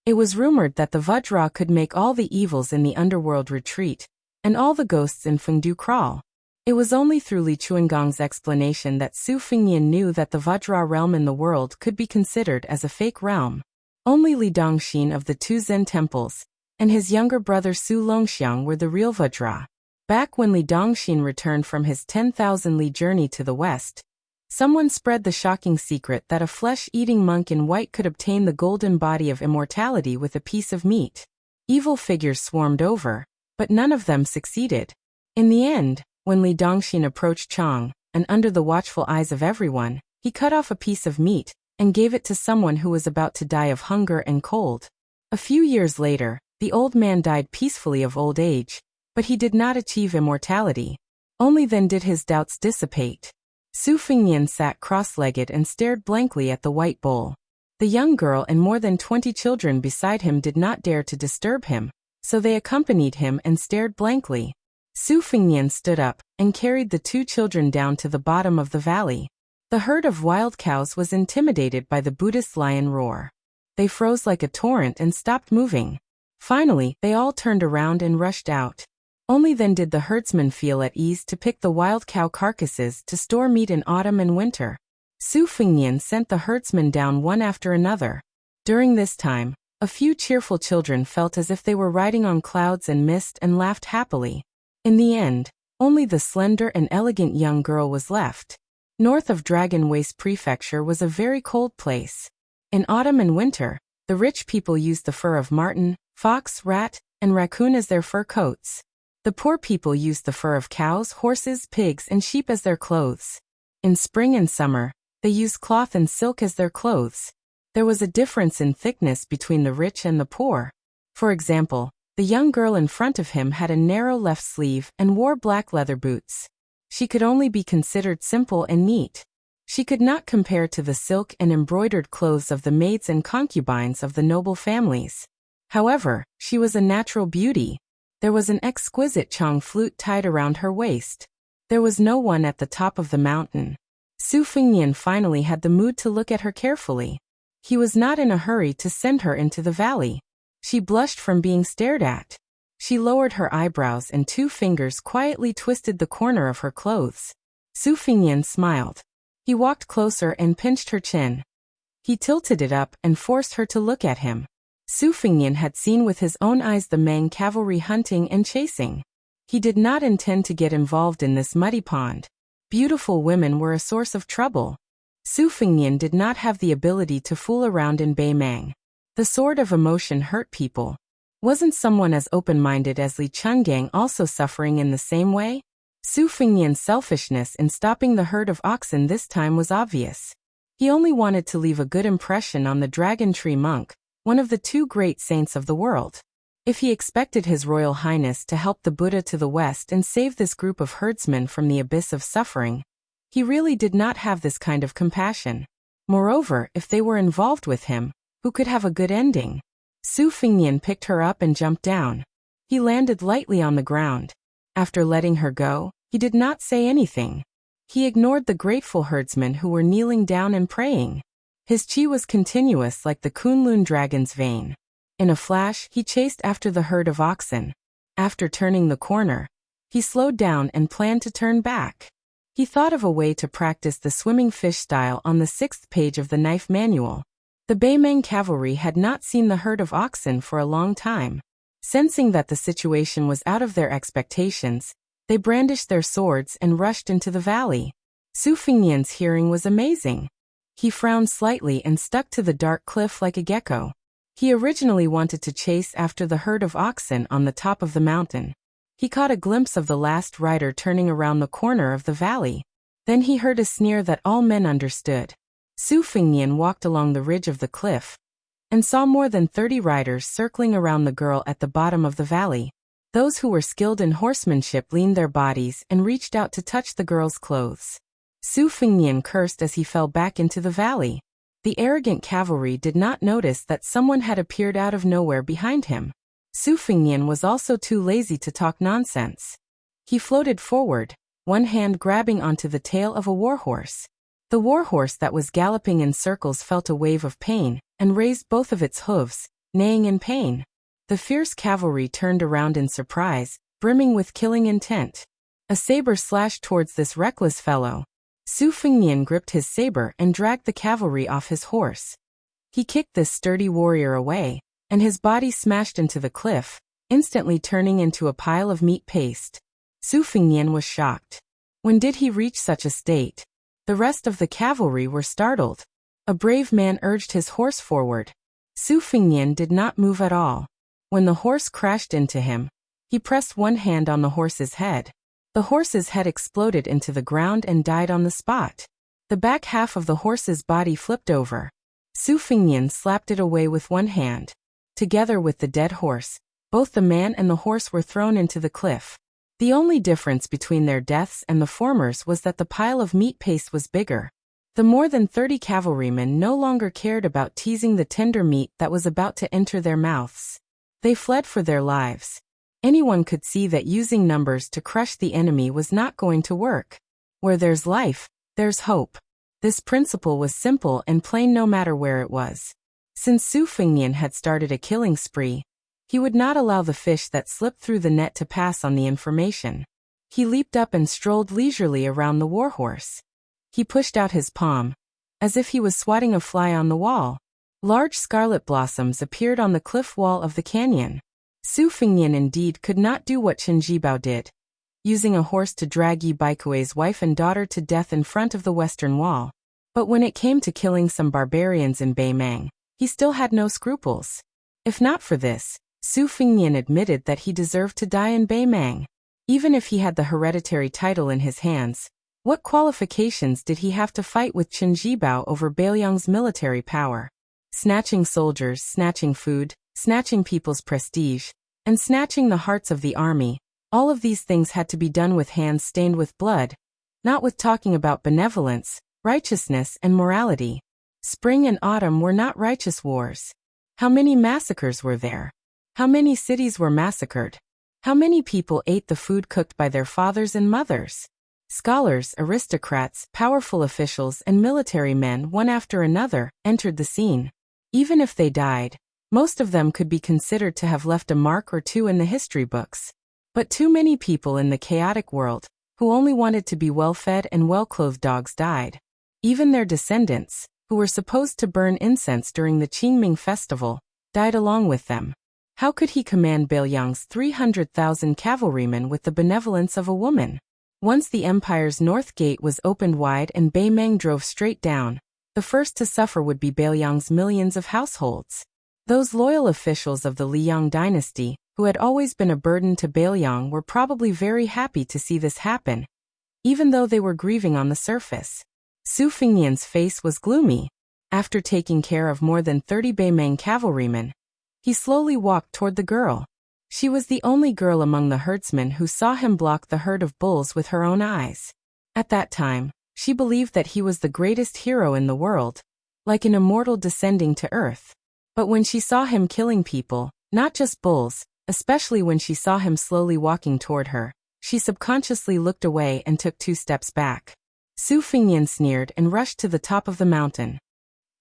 It was rumored that the Vajra could make all the evils in the underworld retreat, and all the ghosts in Fengdu crawl. It was only through Li Chuangong's explanation that Su Fengnian knew that the Vajra realm in the world could be considered as a fake realm. Only Li Dongxin of the two Zen temples, and his younger brother Su Longxiang were the real Vajra. Back when Li Dongxin returned from his 10,000 li journey to the west, someone spread the shocking secret that a flesh-eating monk in white could obtain the golden body of immortality with a piece of meat. Evil figures swarmed over, but none of them succeeded. In the end, when Li Dongxin approached Chang, and under the watchful eyes of everyone, he cut off a piece of meat and gave it to someone who was about to die of hunger and cold. A few years later, the old man died peacefully of old age, but he did not achieve immortality. Only then did his doubts dissipate. Su Fengnian sat cross-legged and stared blankly at the white bowl. The young girl and more than 20 children beside him did not dare to disturb him, so they accompanied him and stared blankly. Su Fengnian stood up and carried the two children down to the bottom of the valley. The herd of wild cows was intimidated by the Buddhist lion roar. They froze like a torrent and stopped moving. Finally, they all turned around and rushed out. Only then did the herdsmen feel at ease to pick the wild cow carcasses to store meat in autumn and winter. Su Fengnian sent the herdsmen down one after another. During this time, a few cheerful children felt as if they were riding on clouds and mist and laughed happily. In the end, only the slender and elegant young girl was left. North of Dragon Waste Prefecture was a very cold place. In autumn and winter, the rich people used the fur of marten, fox, rat, and raccoon as their fur coats. The poor people used the fur of cows, horses, pigs, and sheep as their clothes. In spring and summer, they used cloth and silk as their clothes. There was a difference in thickness between the rich and the poor. For example, the young girl in front of him had a narrow left sleeve and wore black leather boots. She could only be considered simple and neat. She could not compare to the silk and embroidered clothes of the maids and concubines of the noble families. However, she was a natural beauty. There was an exquisite Chang flute tied around her waist. There was no one at the top of the mountain. Su Fengnian finally had the mood to look at her carefully. He was not in a hurry to send her into the valley. She blushed from being stared at. She lowered her eyebrows and two fingers quietly twisted the corner of her clothes. Su Fengnian smiled. He walked closer and pinched her chin. He tilted it up and forced her to look at him. Su Fengnian had seen with his own eyes the Mang cavalry hunting and chasing. He did not intend to get involved in this muddy pond. Beautiful women were a source of trouble. Su Fengnian did not have the ability to fool around in Bei Mang. The sword of emotion hurt people. Wasn't someone as open-minded as Li Chungang also suffering in the same way? Su Fengnian's selfishness in stopping the herd of oxen this time was obvious. He only wanted to leave a good impression on the Dragon Tree Monk, one of the two great saints of the world. If he expected His Royal Highness to help the Buddha to the west and save this group of herdsmen from the abyss of suffering, he really did not have this kind of compassion. Moreover, if they were involved with him, who could have a good ending? Su Fengnian picked her up and jumped down. He landed lightly on the ground. After letting her go, he did not say anything. He ignored the grateful herdsmen who were kneeling down and praying. His chi was continuous like the Kunlun dragon's vein. In a flash, he chased after the herd of oxen. After turning the corner, he slowed down and planned to turn back. He thought of a way to practice the swimming fish style on the 6th page of the knife manual. The Bei Mang cavalry had not seen the herd of oxen for a long time. Sensing that the situation was out of their expectations, they brandished their swords and rushed into the valley. Su Fengnian's hearing was amazing. He frowned slightly and stuck to the dark cliff like a gecko. He originally wanted to chase after the herd of oxen on the top of the mountain. He caught a glimpse of the last rider turning around the corner of the valley. Then he heard a sneer that all men understood. Su Fingnian walked along the ridge of the cliff and saw more than 30 riders circling around the girl at the bottom of the valley. Those who were skilled in horsemanship leaned their bodies and reached out to touch the girl's clothes. Su Fingnian cursed as he fell back into the valley. The arrogant cavalry did not notice that someone had appeared out of nowhere behind him. Su Fingnian was also too lazy to talk nonsense. He floated forward, one hand grabbing onto the tail of a warhorse. The warhorse that was galloping in circles felt a wave of pain and raised both of its hooves, neighing in pain. The fierce cavalry turned around in surprise, brimming with killing intent. A saber slashed towards this reckless fellow. Su Fingnian gripped his saber and dragged the cavalry off his horse. He kicked this sturdy warrior away, and his body smashed into the cliff, instantly turning into a pile of meat paste. Su Fingnian was shocked. When did he reach such a state? The rest of the cavalry were startled. A brave man urged his horse forward. Su Fingnian did not move at all. When the horse crashed into him, he pressed one hand on the horse's head. The horse's head exploded into the ground and died on the spot. The back half of the horse's body flipped over. Su Fingnian slapped it away with one hand. Together with the dead horse, both the man and the horse were thrown into the cliff. The only difference between their deaths and the former's was that the pile of meat paste was bigger. The more than 30 cavalrymen no longer cared about teasing the tender meat that was about to enter their mouths. They fled for their lives. Anyone could see that using numbers to crush the enemy was not going to work. Where there's life, there's hope. This principle was simple and plain no matter where it was. Since Su Fingnian had started a killing spree, he would not allow the fish that slipped through the net to pass on the information. He leaped up and strolled leisurely around the warhorse. He pushed out his palm, as if he was swatting a fly on the wall. Large scarlet blossoms appeared on the cliff wall of the canyon. Su Fingnian indeed could not do what Chen Jibao did, using a horse to drag Yi Baikui's wife and daughter to death in front of the western wall. But when it came to killing some barbarians in Beimang, he still had no scruples. If not for this, Su Fingnian admitted that he deserved to die in Beimang. Even if he had the hereditary title in his hands, what qualifications did he have to fight with Chen Jibao over Beiliang's military power? Snatching soldiers, snatching food, snatching people's prestige, and snatching the hearts of the army, all of these things had to be done with hands stained with blood, not with talking about benevolence, righteousness, and morality. Spring and autumn were not righteous wars. How many massacres were there? How many cities were massacred? How many people ate the food cooked by their fathers and mothers? Scholars, aristocrats, powerful officials, and military men, one after another, entered the scene. Even if they died, most of them could be considered to have left a mark or two in the history books. But too many people in the chaotic world, who only wanted to be well-fed and well-clothed dogs, died. Even their descendants, who were supposed to burn incense during the Qingming festival, died along with them. How could he command Beiliang's 300,000 cavalrymen with the benevolence of a woman? Once the empire's north gate was opened wide and Beimang drove straight down, the first to suffer would be Beiliang's millions of households. Those loyal officials of the Liang dynasty, who had always been a burden to Beiliang, were probably very happy to see this happen, even though they were grieving on the surface. Su Fingnian's face was gloomy. After taking care of more than 30 Beimang cavalrymen, he slowly walked toward the girl. She was the only girl among the herdsmen who saw him block the herd of bulls with her own eyes. At that time, she believed that he was the greatest hero in the world, like an immortal descending to earth. But when she saw him killing people, not just bulls, especially when she saw him slowly walking toward her, she subconsciously looked away and took 2 steps back. Su Fingnian sneered and rushed to the top of the mountain.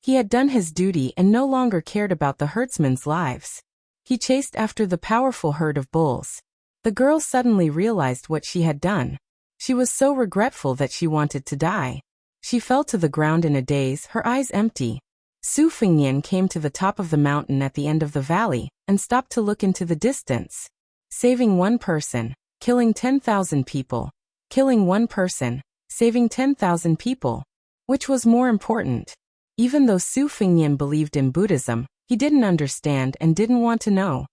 He had done his duty and no longer cared about the herdsmen's lives. He chased after the powerful herd of bulls. The girl suddenly realized what she had done. She was so regretful that she wanted to die. She fell to the ground in a daze, her eyes empty. Su Fingnian came to the top of the mountain at the end of the valley and stopped to look into the distance. Saving one person, killing 10,000 people. Killing one person, saving 10,000 people. Which was more important? Even though Su Fingnian believed in Buddhism, he didn't understand and didn't want to know.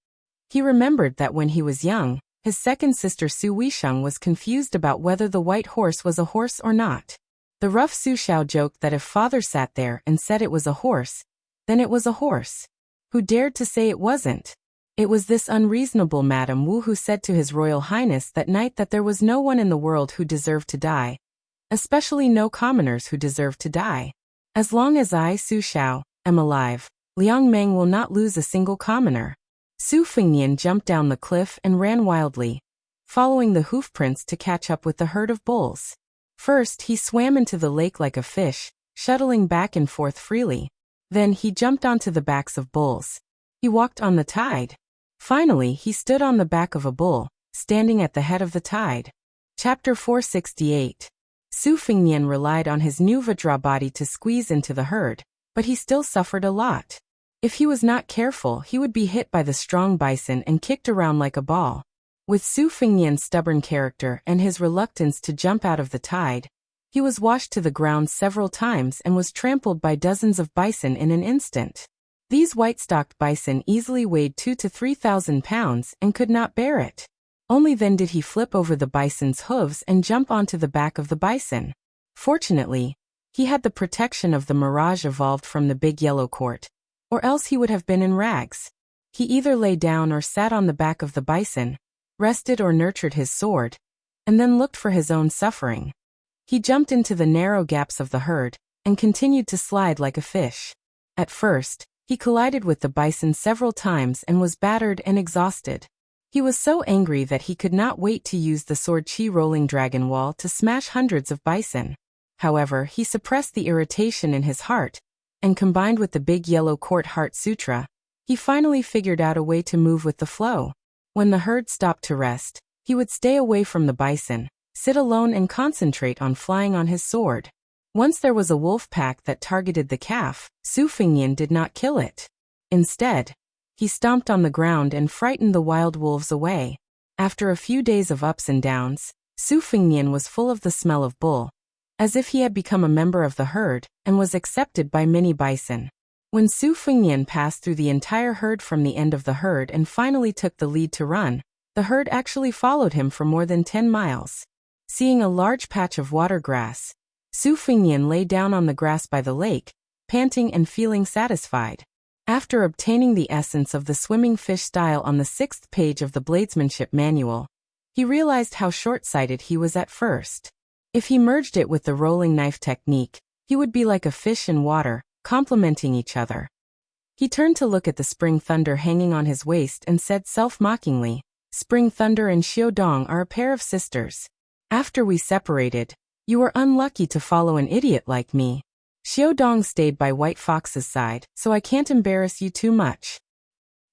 He remembered that when he was young, His second sister Su Weisheng was confused about whether the white horse was a horse or not. The rough Su Xiao joked that if father sat there and said it was a horse, then it was a horse. Who dared to say it wasn't? It was this unreasonable Madame Wu who said to His Royal Highness that night that there was no one in the world who deserved to die, especially no commoners who deserved to die. As long as I, Su Xiao, am alive, Liang Meng will not lose a single commoner. Su Fengnian jumped down the cliff and ran wildly, following the hoofprints to catch up with the herd of bulls. First, he swam into the lake like a fish, shuttling back and forth freely. Then he jumped onto the backs of bulls. He walked on the tide. Finally, he stood on the back of a bull, standing at the head of the tide. Chapter 468. Su Fengnian relied on his new Vajra body to squeeze into the herd, but he still suffered a lot. If he was not careful, he would be hit by the strong bison and kicked around like a ball. With Su Fengnian's stubborn character and his reluctance to jump out of the tide, he was washed to the ground several times and was trampled by dozens of bison in an instant. These white-stocked bison easily weighed 2,000 to 3,000 pounds and could not bear it. Only then did he flip over the bison's hooves and jump onto the back of the bison. Fortunately, he had the protection of the mirage evolved from the big yellow court, or else he would have been in rags. He either lay down or sat on the back of the bison, rested or nurtured his sword, and then looked for his own suffering. He jumped into the narrow gaps of the herd, and continued to slide like a fish. At first, he collided with the bison several times and was battered and exhausted. He was so angry that he could not wait to use the sword Qi rolling dragon wall to smash hundreds of bison. However, he suppressed the irritation in his heart, and combined with the big yellow court heart sutra, he finally figured out a way to move with the flow. When the herd stopped to rest, he would stay away from the bison, sit alone and concentrate on flying on his sword. Once there was a wolf pack that targeted the calf, Su Fengnian did not kill it. Instead, he stomped on the ground and frightened the wild wolves away. After a few days of ups and downs, Su Fengnian was full of the smell of bull, as if he had become a member of the herd and was accepted by many bison. When Su Fengnian passed through the entire herd from the end of the herd and finally took the lead to run, the herd actually followed him for more than 10 miles. Seeing a large patch of water grass, Su Fengnian lay down on the grass by the lake, panting and feeling satisfied. After obtaining the essence of the swimming fish style on the 6th page of the Bladesmanship Manual, he realized how short-sighted he was at first. If he merged it with the rolling knife technique, he would be like a fish in water, complementing each other. He turned to look at the Spring Thunder hanging on his waist and said self-mockingly, "Spring Thunder and Xiaodong are a pair of sisters. After we separated, you were unlucky to follow an idiot like me. Xiaodong stayed by White Fox's side, so I can't embarrass you too much."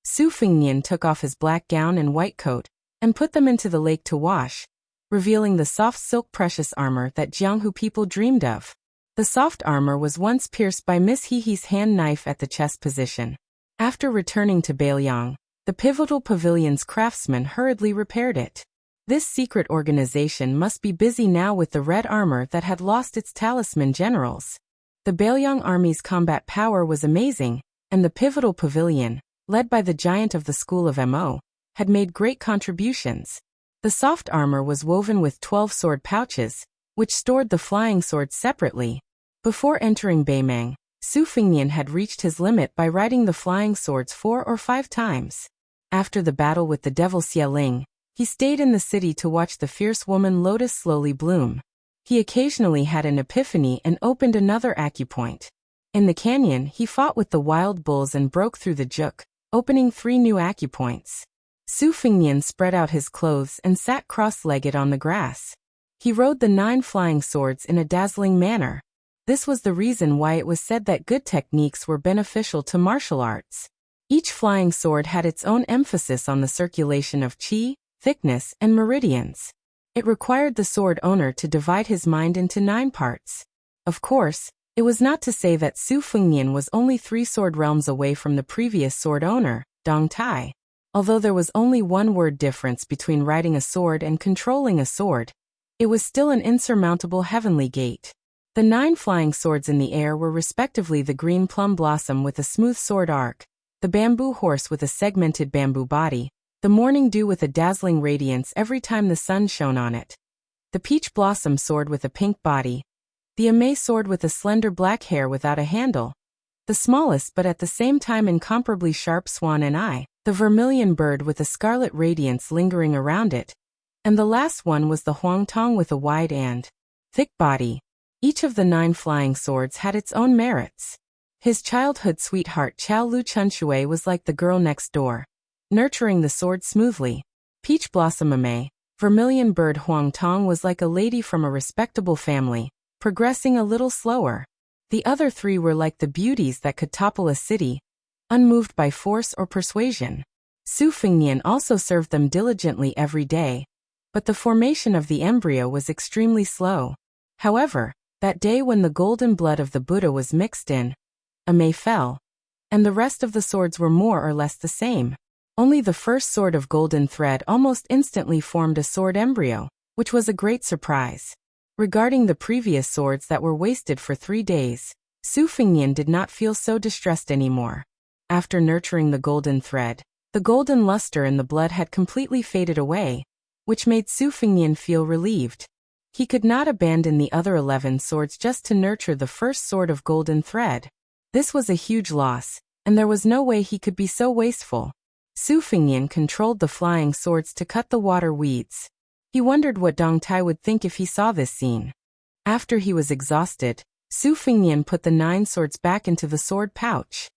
Su Fengnian took off his black gown and white coat, and put them into the lake to wash, revealing the soft silk precious armor that Jianghu people dreamed of. The soft armor was once pierced by Miss Hehe's hand knife at the chest position. After returning to Bailiang, the pivotal pavilion's craftsman hurriedly repaired it. This secret organization must be busy now with the red armor that had lost its talisman generals. The Bailiang army's combat power was amazing, and the pivotal pavilion, led by the giant of the school of Mo, had made great contributions. The soft armor was woven with 12 sword pouches, which stored the flying swords separately. Before entering Beimang, Su Fengnian had reached his limit by riding the flying swords 4 or 5 times. After the battle with the devil Xieling, he stayed in the city to watch the fierce woman lotus slowly bloom. He occasionally had an epiphany and opened another acupoint. In the canyon, he fought with the wild bulls and broke through the juk, opening 3 new acupoints. Su Fengnian spread out his clothes and sat cross-legged on the grass. He rode the 9 flying swords in a dazzling manner. This was the reason why it was said that good techniques were beneficial to martial arts. Each flying sword had its own emphasis on the circulation of qi, thickness, and meridians. It required the sword owner to divide his mind into 9 parts. Of course, it was not to say that Su Fengnian was only 3 sword realms away from the previous sword owner, Dong Tai. Although there was only 1 word difference between riding a sword and controlling a sword, it was still an insurmountable heavenly gate. The 9 flying swords in the air were respectively the green plum blossom with a smooth sword arc, the bamboo horse with a segmented bamboo body, the morning dew with a dazzling radiance every time the sun shone on it. The peach blossom soared with a pink body. The amay soared with a slender black hair without a handle. The smallest but at the same time incomparably sharp swan and eye, the vermilion bird with a scarlet radiance lingering around it. And the last one was the huang tong with a wide and thick body. Each of the 9 flying swords had its own merits. His childhood sweetheart Chao Lu Chunshui was like the girl next door, nurturing the sword smoothly. Peach Blossom Amay, vermilion bird Huang Tong was like a lady from a respectable family, progressing a little slower. The other 3 were like the beauties that could topple a city, unmoved by force or persuasion. Su Fengnian also served them diligently every day, but the formation of the embryo was extremely slow. However, that day when the golden blood of the Buddha was mixed in, Amay fell, and the rest of the swords were more or less the same. Only the first sword of golden thread almost instantly formed a sword embryo, which was a great surprise. Regarding the previous swords that were wasted for 3 days, Su Fengnian did not feel so distressed anymore. After nurturing the golden thread, the golden luster in the blood had completely faded away, which made Su Fengnian feel relieved. He could not abandon the other 11 swords just to nurture the first sword of golden thread. This was a huge loss, and there was no way he could be so wasteful. Su Fengnian controlled the flying swords to cut the water weeds. He wondered what Dong Tai would think if he saw this scene. After he was exhausted, Su Fengnian put the 9 swords back into the sword pouch.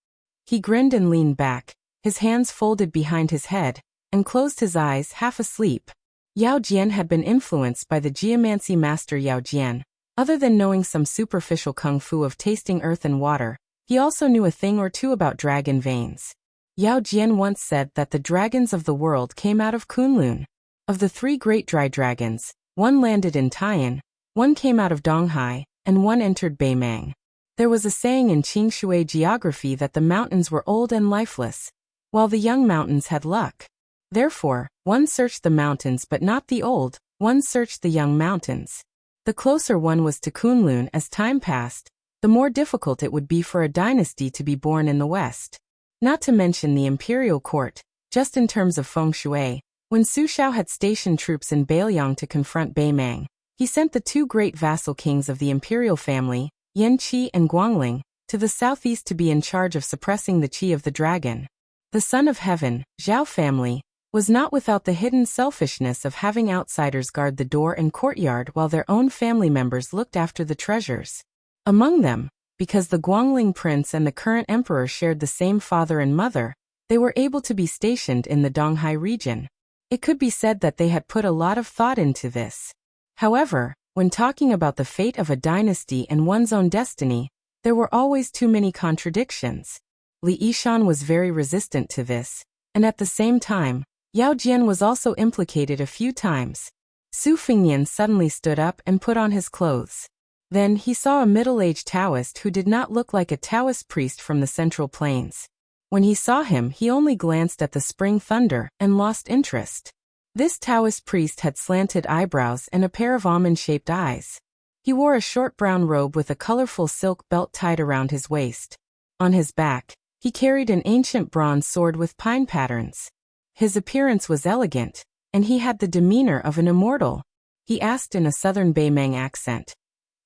He grinned and leaned back, his hands folded behind his head, and closed his eyes, half asleep. Yao Jian had been influenced by the geomancy master Yao Jian. Other than knowing some superficial kung fu of tasting earth and water, he also knew a thing or two about dragon veins. Yao Jian once said that the dragons of the world came out of Kunlun. Of the 3 great dry dragons, 1 landed in Taiyan, 1 came out of Donghai, and 1 entered Beimang. There was a saying in Qingshui geography that the mountains were old and lifeless, while the young mountains had luck. Therefore, 1 searched the mountains but not the old, 1 searched the young mountains. The closer one was to Kunlun as time passed, the more difficult it would be for a dynasty to be born in the West. Not to mention the imperial court, just in terms of feng shui. When Su Shao had stationed troops in Beiliang to confront Beimang, he sent the 2 great vassal kings of the imperial family, Yan Qi and Guangling, to the southeast to be in charge of suppressing the qi of the dragon. The Son of Heaven, Zhao family, was not without the hidden selfishness of having outsiders guard the door and courtyard while their own family members looked after the treasures. Among them, because the Guangling prince and the current emperor shared the same father and mother, they were able to be stationed in the Donghai region. It could be said that they had put a lot of thought into this. However, when talking about the fate of a dynasty and one's own destiny, there were always too many contradictions. Li Yishan was very resistant to this, and at the same time, Yao Jian was also implicated a few times. Su Fengnian suddenly stood up and put on his clothes. Then he saw a middle-aged Taoist who did not look like a Taoist priest from the Central Plains. When he saw him, he only glanced at the spring thunder and lost interest. This Taoist priest had slanted eyebrows and a pair of almond-shaped eyes. He wore a short brown robe with a colorful silk belt tied around his waist. On his back, he carried an ancient bronze sword with pine patterns. His appearance was elegant, and he had the demeanor of an immortal. He asked in a southern Beimang accent,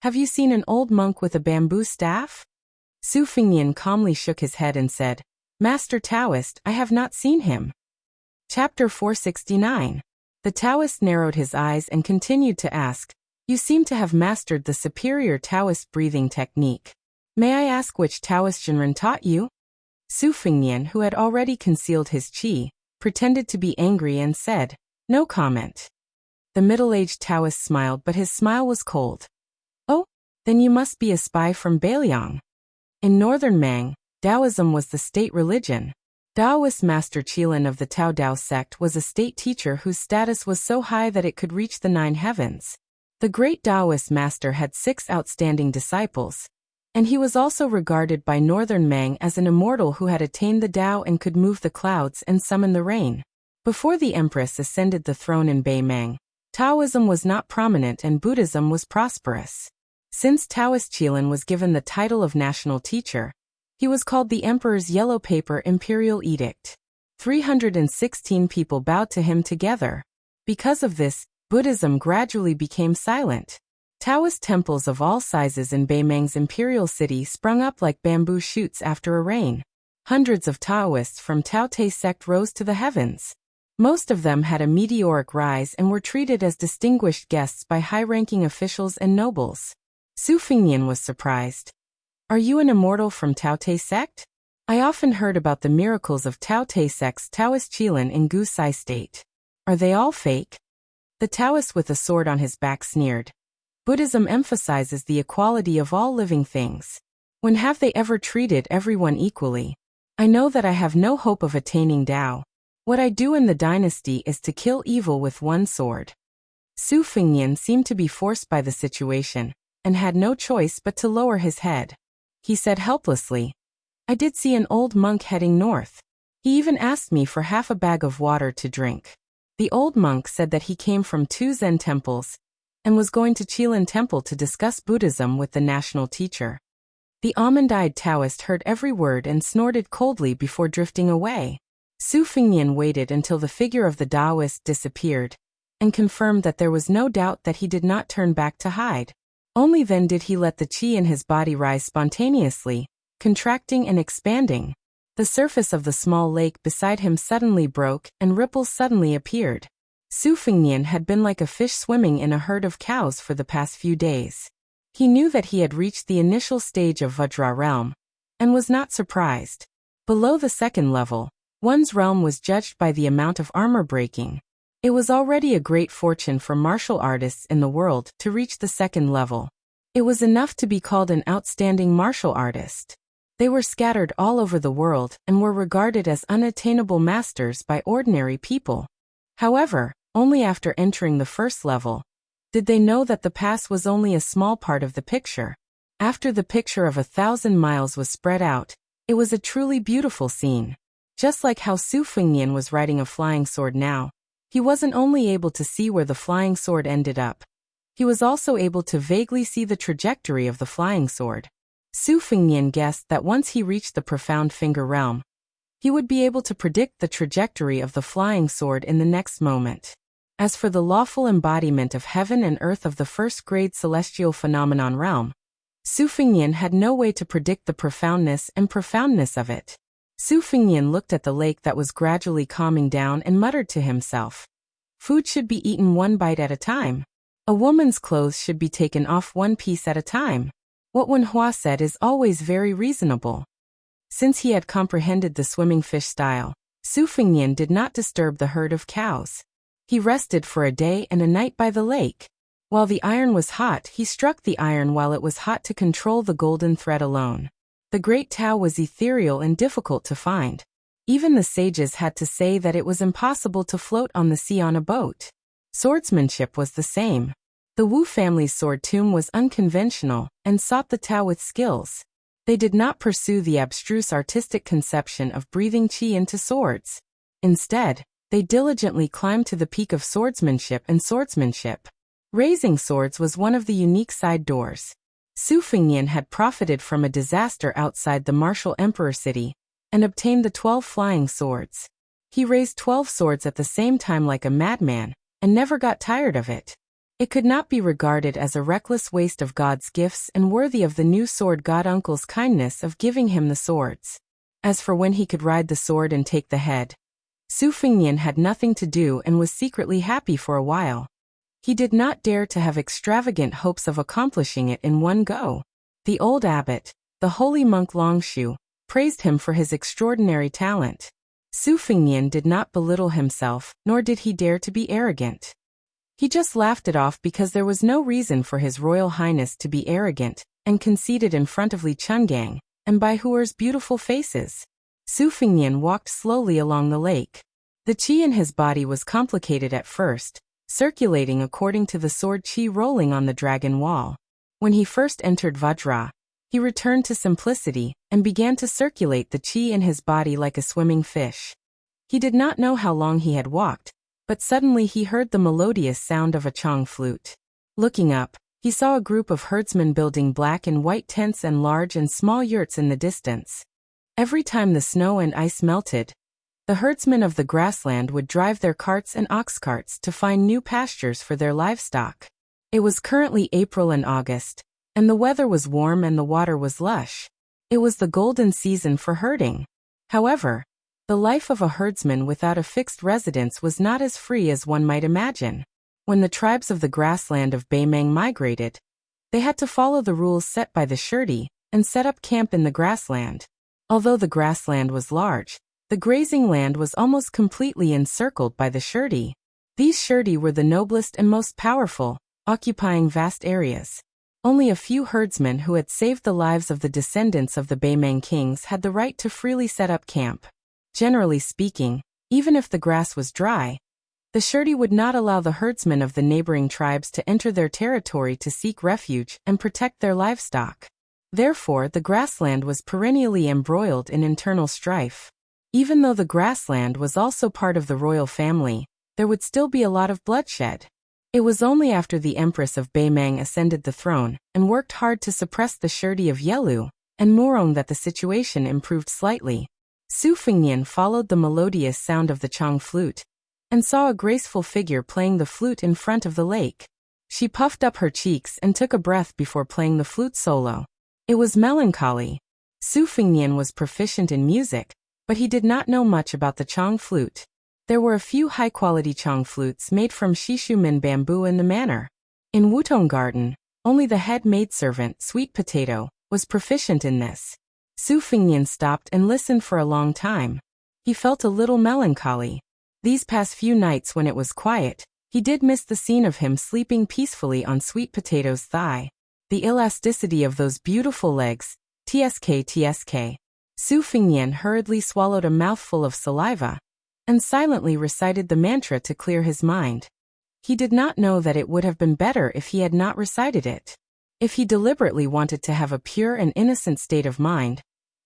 "Have you seen an old monk with a bamboo staff?" Su Fengnian calmly shook his head and said, "Master Taoist, I have not seen him." Chapter 469. The Taoist narrowed his eyes and continued to ask, "You seem to have mastered the superior Taoist breathing technique. May I ask which Taoist Jinren taught you?" Su Fengnian, who had already concealed his qi, pretended to be angry and said, "No comment." The middle-aged Taoist smiled, but his smile was cold. "Oh, then you must be a spy from Beiliang." In northern Mang, Taoism was the state religion. Taoist Master Qilin of the Tao Dao sect was a state teacher whose status was so high that it could reach the 9 heavens. The great Taoist master had 6 outstanding disciples, and he was also regarded by northern Mang as an immortal who had attained the Tao and could move the clouds and summon the rain. Before the empress ascended the throne in Beimang, Taoism was not prominent and Buddhism was prosperous. Since Taoist Qilin was given the title of national teacher, he was called the Emperor's Yellow Paper Imperial Edict. 316 people bowed to him together. Because of this, Buddhism gradually became silent. Taoist temples of all sizes in Beimang's imperial city sprung up like bamboo shoots after a rain. Hundreds of Taoists from Tao Te sect rose to the heavens. Most of them had a meteoric rise and were treated as distinguished guests by high-ranking officials and nobles. Su Fingnian was surprised. "Are you an immortal from Tao Te sect? I often heard about the miracles of Tao Te sect's Taoist Qilin in Gusai state. Are they all fake?" The Taoist with a sword on his back sneered. "Buddhism emphasizes the equality of all living things. When have they ever treated everyone equally? I know that I have no hope of attaining Tao. What I do in the dynasty is to kill evil with one sword." Su Fingnian seemed to be forced by the situation, and had no choice but to lower his head. He said helplessly, "I did see an old monk heading north. He even asked me for half a bag of water to drink. The old monk said that he came from 2 Zen temples, and was going to Qilin Temple to discuss Buddhism with the national teacher." The almond-eyed Taoist heard every word and snorted coldly before drifting away. Su Fingnian waited until the figure of the Taoist disappeared, and confirmed that there was no doubt that he did not turn back to hide. Only then did he let the qi in his body rise spontaneously, contracting and expanding. The surface of the small lake beside him suddenly broke, and ripples suddenly appeared. Su Fingnian had been like a fish swimming in a herd of cows for the past few days. He knew that he had reached the initial stage of Vajra realm, and was not surprised. Below the second level, one's realm was judged by the amount of armor breaking. It was already a great fortune for martial artists in the world to reach the second level. It was enough to be called an outstanding martial artist. They were scattered all over the world and were regarded as unattainable masters by ordinary people. However, only after entering the first level did they know that the past was only a small part of the picture. After the picture of 1,000 miles was spread out, it was a truly beautiful scene. Just like how Su Fingnian was riding a flying sword now, he wasn't only able to see where the flying sword ended up, he was also able to vaguely see the trajectory of the flying sword. Su Fingnian guessed that once he reached the profound finger realm, he would be able to predict the trajectory of the flying sword in the next moment. As for the lawful embodiment of heaven and earth of the first-grade celestial phenomenon realm, Su Fingnian had no way to predict the profoundness of it. Su Fingnian looked at the lake that was gradually calming down and muttered to himself, "Food should be eaten one bite at a time. A woman's clothes should be taken off one piece at a time. What Wen Hua said is always very reasonable." Since he had comprehended the swimming fish style, Su Fingnian did not disturb the herd of cows. He rested for a day and a night by the lake. While the iron was hot, he struck the iron while it was hot to control the golden thread alone. The great Tao was ethereal and difficult to find. Even the sages had to say that it was impossible to float on the sea on a boat. Swordsmanship was the same. The Wu family's sword tomb was unconventional and sought the Tao with skills. They did not pursue the abstruse artistic conception of breathing qi into swords. Instead, they diligently climbed to the peak of swordsmanship and swordsmanship. Raising swords was one of the unique side doors. Su Fingnian had profited from a disaster outside the martial emperor city, and obtained the 12 flying swords. He raised 12 swords at the same time like a madman, and never got tired of it. It could not be regarded as a reckless waste of God's gifts and worthy of the new sword god uncle's kindness of giving him the swords. As for when he could ride the sword and take the head, Su Fingnian had nothing to do and was secretly happy for a while. He did not dare to have extravagant hopes of accomplishing it in one go. The old abbot, the holy monk Longshu, praised him for his extraordinary talent. Su Fingnian did not belittle himself, nor did he dare to be arrogant. He just laughed it off because there was no reason for His Royal Highness to be arrogant and conceited in front of Li Chungang and Bai Huer's beautiful faces. Su Fingnian walked slowly along the lake. The qi in his body was complicated at first, circulating according to the sword qi rolling on the dragon wall. When he first entered Vajra, he returned to simplicity and began to circulate the qi in his body like a swimming fish. He did not know how long he had walked, but suddenly he heard the melodious sound of a chong flute. Looking up, he saw a group of herdsmen building black and white tents and large and small yurts in the distance. Every time the snow and ice melted, The herdsmen of the grassland would drive their carts and ox carts to find new pastures for their livestock. It was currently April and August, and the weather was warm and the water was lush. It was the golden season for herding. However, the life of a herdsman without a fixed residence was not as free as one might imagine. When the tribes of the grassland of Baimang migrated, they had to follow the rules set by the Shirdi and set up camp in the grassland. Although the grassland was large, the grazing land was almost completely encircled by the Shirdi. These Shirdi were the noblest and most powerful, occupying vast areas. Only a few herdsmen who had saved the lives of the descendants of the Baimang kings had the right to freely set up camp. Generally speaking, even if the grass was dry, the Shirdi would not allow the herdsmen of the neighboring tribes to enter their territory to seek refuge and protect their livestock. Therefore, the grassland was perennially embroiled in internal strife. Even though the grassland was also part of the royal family, there would still be a lot of bloodshed. It was only after the Empress of Baimang ascended the throne and worked hard to suppress the Shirdi of Yelu and Murong that the situation improved slightly. Su Fengnian followed the melodious sound of the Chang flute and saw a graceful figure playing the flute in front of the lake. She puffed up her cheeks and took a breath before playing the flute solo. It was melancholy. Su Fengnian was proficient in music, but he did not know much about the Chang flute. There were a few high-quality Chang flutes made from Shishumin bamboo in the manor. In Wutong Garden, only the head maidservant, Sweet Potato, was proficient in this. Su Fengnian stopped and listened for a long time. He felt a little melancholy. These past few nights when it was quiet, he did miss the scene of him sleeping peacefully on Sweet Potato's thigh. The elasticity of those beautiful legs, tsk. Su Fengnian hurriedly swallowed a mouthful of saliva and silently recited the mantra to clear his mind. He did not know that it would have been better if he had not recited it. If he deliberately wanted to have a pure and innocent state of mind,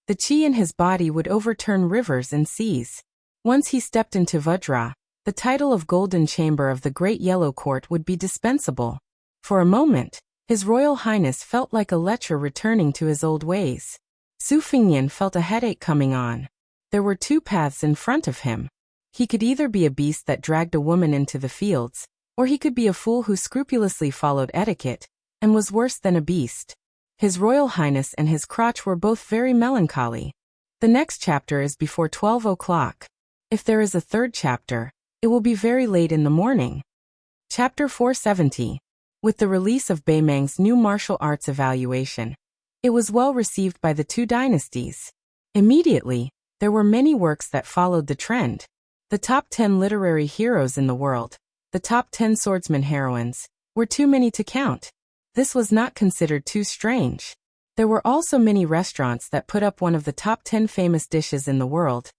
the chi in his body would overturn rivers and seas. Once he stepped into Vajra, the title of Golden Chamber of the Great Yellow Court would be dispensable. For a moment, His Royal Highness felt like a lecher returning to his old ways. Su Fengnian felt a headache coming on. There were two paths in front of him. He could either be a beast that dragged a woman into the fields, or he could be a fool who scrupulously followed etiquette and was worse than a beast. His Royal Highness and his crotch were both very melancholy. The next chapter is before 12 o'clock. If there is a third chapter, it will be very late in the morning. Chapter 470. With the release of Baimang's new martial arts evaluation, it was well received by the two dynasties. Immediately, there were many works that followed the trend. The top 10 literary heroes in the world, the top 10 swordsman heroines, were too many to count. This was not considered too strange. There were also many restaurants that put up one of the top 10 famous dishes in the world,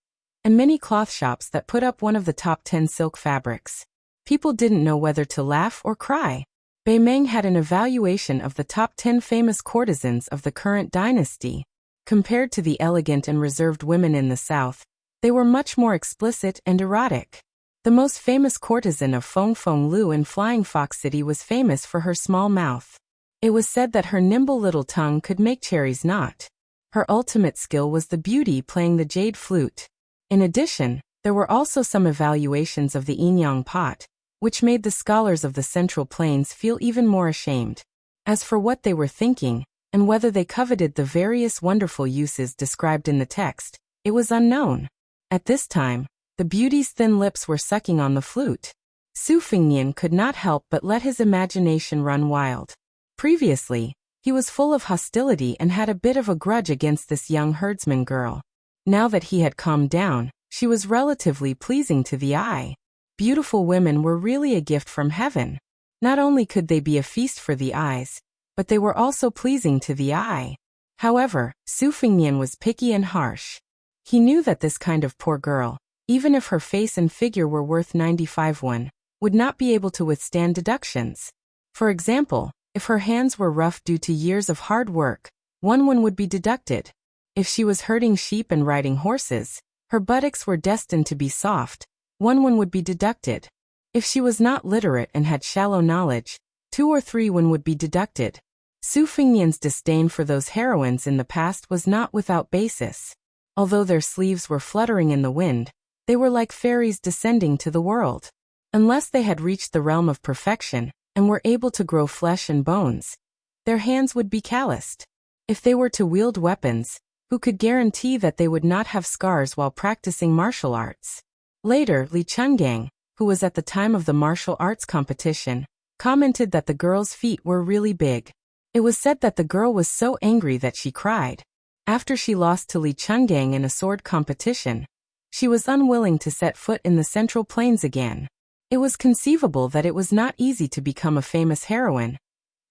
and many cloth shops that put up one of the top 10 silk fabrics. People didn't know whether to laugh or cry. Baimang had an evaluation of the top 10 famous courtesans of the current dynasty. Compared to the elegant and reserved women in the south, they were much more explicit and erotic. The most famous courtesan of Feng Feng Lu in Flying Fox City was famous for her small mouth. It was said that her nimble little tongue could make cherries knot. Her ultimate skill was the beauty playing the jade flute. In addition, there were also some evaluations of the Inyang pot, which made the scholars of the Central Plains feel even more ashamed. As for what they were thinking, and whether they coveted the various wonderful uses described in the text, it was unknown. At this time, the beauty's thin lips were sucking on the flute. Su Fengnian could not help but let his imagination run wild. Previously, he was full of hostility and had a bit of a grudge against this young herdsman girl. Now that he had calmed down, she was relatively pleasing to the eye. Beautiful women were really a gift from heaven. Not only could they be a feast for the eyes, but they were also pleasing to the eye. However, Su Fengnian was picky and harsh. He knew that this kind of poor girl, even if her face and figure were worth 95 won, would not be able to withstand deductions. For example, if her hands were rough due to years of hard work, 1 won would be deducted. If she was herding sheep and riding horses, her buttocks were destined to be soft, 1 won would be deducted. If she was not literate and had shallow knowledge, 2 or 3 won would be deducted. Su Fengnian's disdain for those heroines in the past was not without basis. Although their sleeves were fluttering in the wind, They were like fairies descending to the world. Unless they had reached the realm of perfection and were able to grow flesh and bones, their hands would be calloused. If they were to wield weapons, who could guarantee that they would not have scars while practicing martial arts? Later, Li Chungang, who was at the time of the martial arts competition, commented that the girl's feet were really big. It was said that the girl was so angry that she cried. After she lost to Li Chungang in a sword competition, she was unwilling to set foot in the Central Plains again. It was conceivable that it was not easy to become a famous heroine,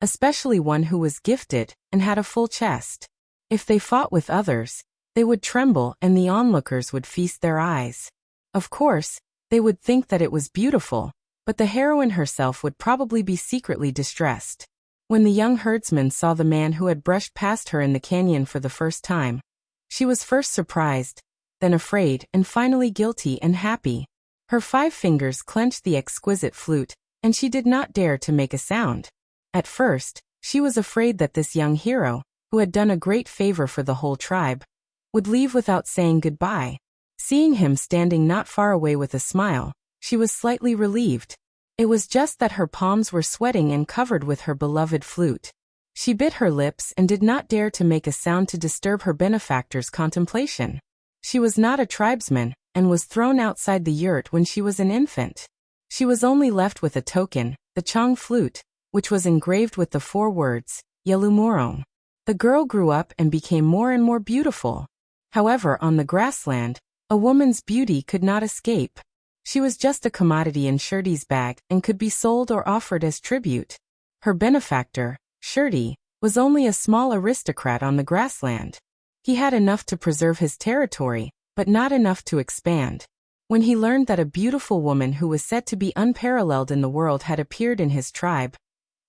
especially one who was gifted and had a full chest. If they fought with others, they would tremble and the onlookers would feast their eyes. Of course, they would think that it was beautiful, but the heroine herself would probably be secretly distressed. When the young herdsman saw the man who had brushed past her in the canyon for the first time, she was first surprised, then afraid, and finally guilty and happy. Her 5 fingers clenched the exquisite flute, and she did not dare to make a sound. At first, she was afraid that this young hero, who had done a great favor for the whole tribe, would leave without saying goodbye. Seeing him standing not far away with a smile, she was slightly relieved. It was just that her palms were sweating and covered with her beloved flute. She bit her lips and did not dare to make a sound to disturb her benefactor's contemplation. She was not a tribesman, and was thrown outside the yurt when she was an infant. She was only left with a token, the Chong flute, which was engraved with the 4 words, Yelumorong. The girl grew up and became more and more beautiful. However, on the grassland, a woman's beauty could not escape. She was just a commodity in Shirty's bag and could be sold or offered as tribute. Her benefactor, Shirty, was only a small aristocrat on the grassland. He had enough to preserve his territory, but not enough to expand. When he learned that a beautiful woman who was said to be unparalleled in the world had appeared in his tribe,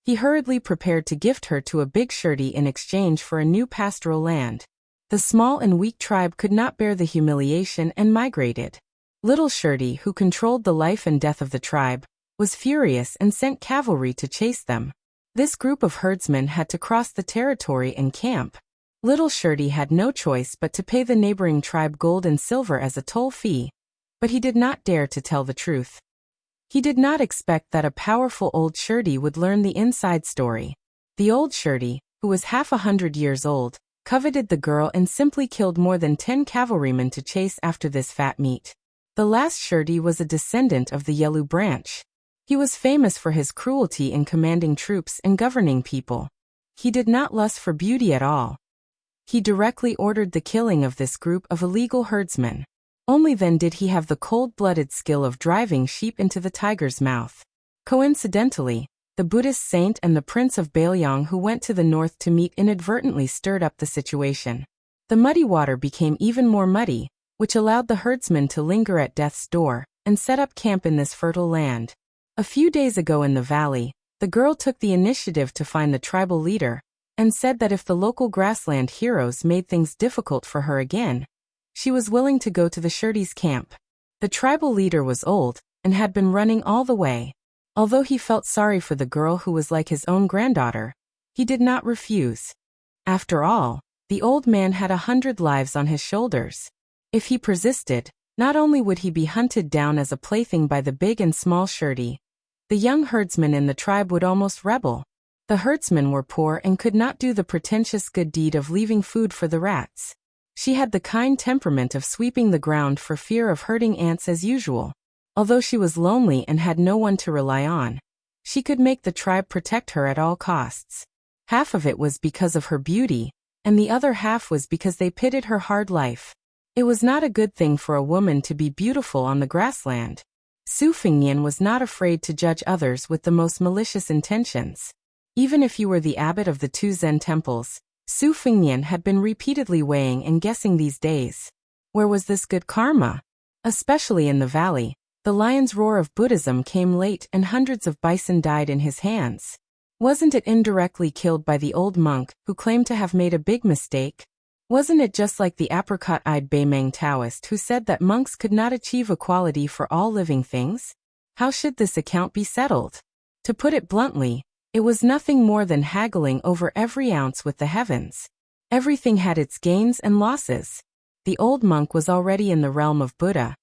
he hurriedly prepared to gift her to a big Shirty in exchange for a new pastoral land. The small and weak tribe could not bear the humiliation and migrated. Little Shirty, who controlled the life and death of the tribe, was furious and sent cavalry to chase them. This group of herdsmen had to cross the territory and camp. Little Shirty had no choice but to pay the neighboring tribe gold and silver as a toll fee, but he did not dare to tell the truth. He did not expect that a powerful old Shirty would learn the inside story. The old Shirty, who was half 100 years old, coveted the girl and simply killed more than 10 cavalrymen to chase after this fat meat. The last Shirty was a descendant of the Yelu branch. He was famous for his cruelty in commanding troops and governing people. He did not lust for beauty at all. He directly ordered the killing of this group of illegal herdsmen. Only then did he have the cold-blooded skill of driving sheep into the tiger's mouth. Coincidentally, the Buddhist saint and the Prince of Baelyang who went to the north to meet inadvertently stirred up the situation. The muddy water became even more muddy, which allowed the herdsmen to linger at death's door and set up camp in this fertile land. A few days ago in the valley, the girl took the initiative to find the tribal leader, and said that if the local grassland heroes made things difficult for her again, she was willing to go to the Shirty's camp. The tribal leader was old, and had been running all the way. Although he felt sorry for the girl who was like his own granddaughter, he did not refuse. After all, the old man had 100 lives on his shoulders. If he persisted, not only would he be hunted down as a plaything by the big and small Shirty, the young herdsmen in the tribe would almost rebel. The herdsmen were poor and could not do the pretentious good deed of leaving food for the rats. She had the kind temperament of sweeping the ground for fear of hurting ants as usual. Although she was lonely and had no one to rely on, she could make the tribe protect her at all costs. Half of it was because of her beauty, and the other half was because they pitied her hard life. It was not a good thing for a woman to be beautiful on the grassland. Su Fingyan was not afraid to judge others with the most malicious intentions. Even if you were the abbot of the 2 Zen temples, Su Fingyan had been repeatedly weighing and guessing these days. Where was this good karma? Especially in the valley, the lion's roar of Buddhism came late and hundreds of bison died in his hands. Wasn't it indirectly killed by the old monk who claimed to have made a big mistake? Wasn't it just like the apricot-eyed Beimeng Taoist who said that monks could not achieve equality for all living things? How should this account be settled? To put it bluntly, it was nothing more than haggling over every ounce with the heavens. Everything had its gains and losses. The old monk was already in the realm of Buddha.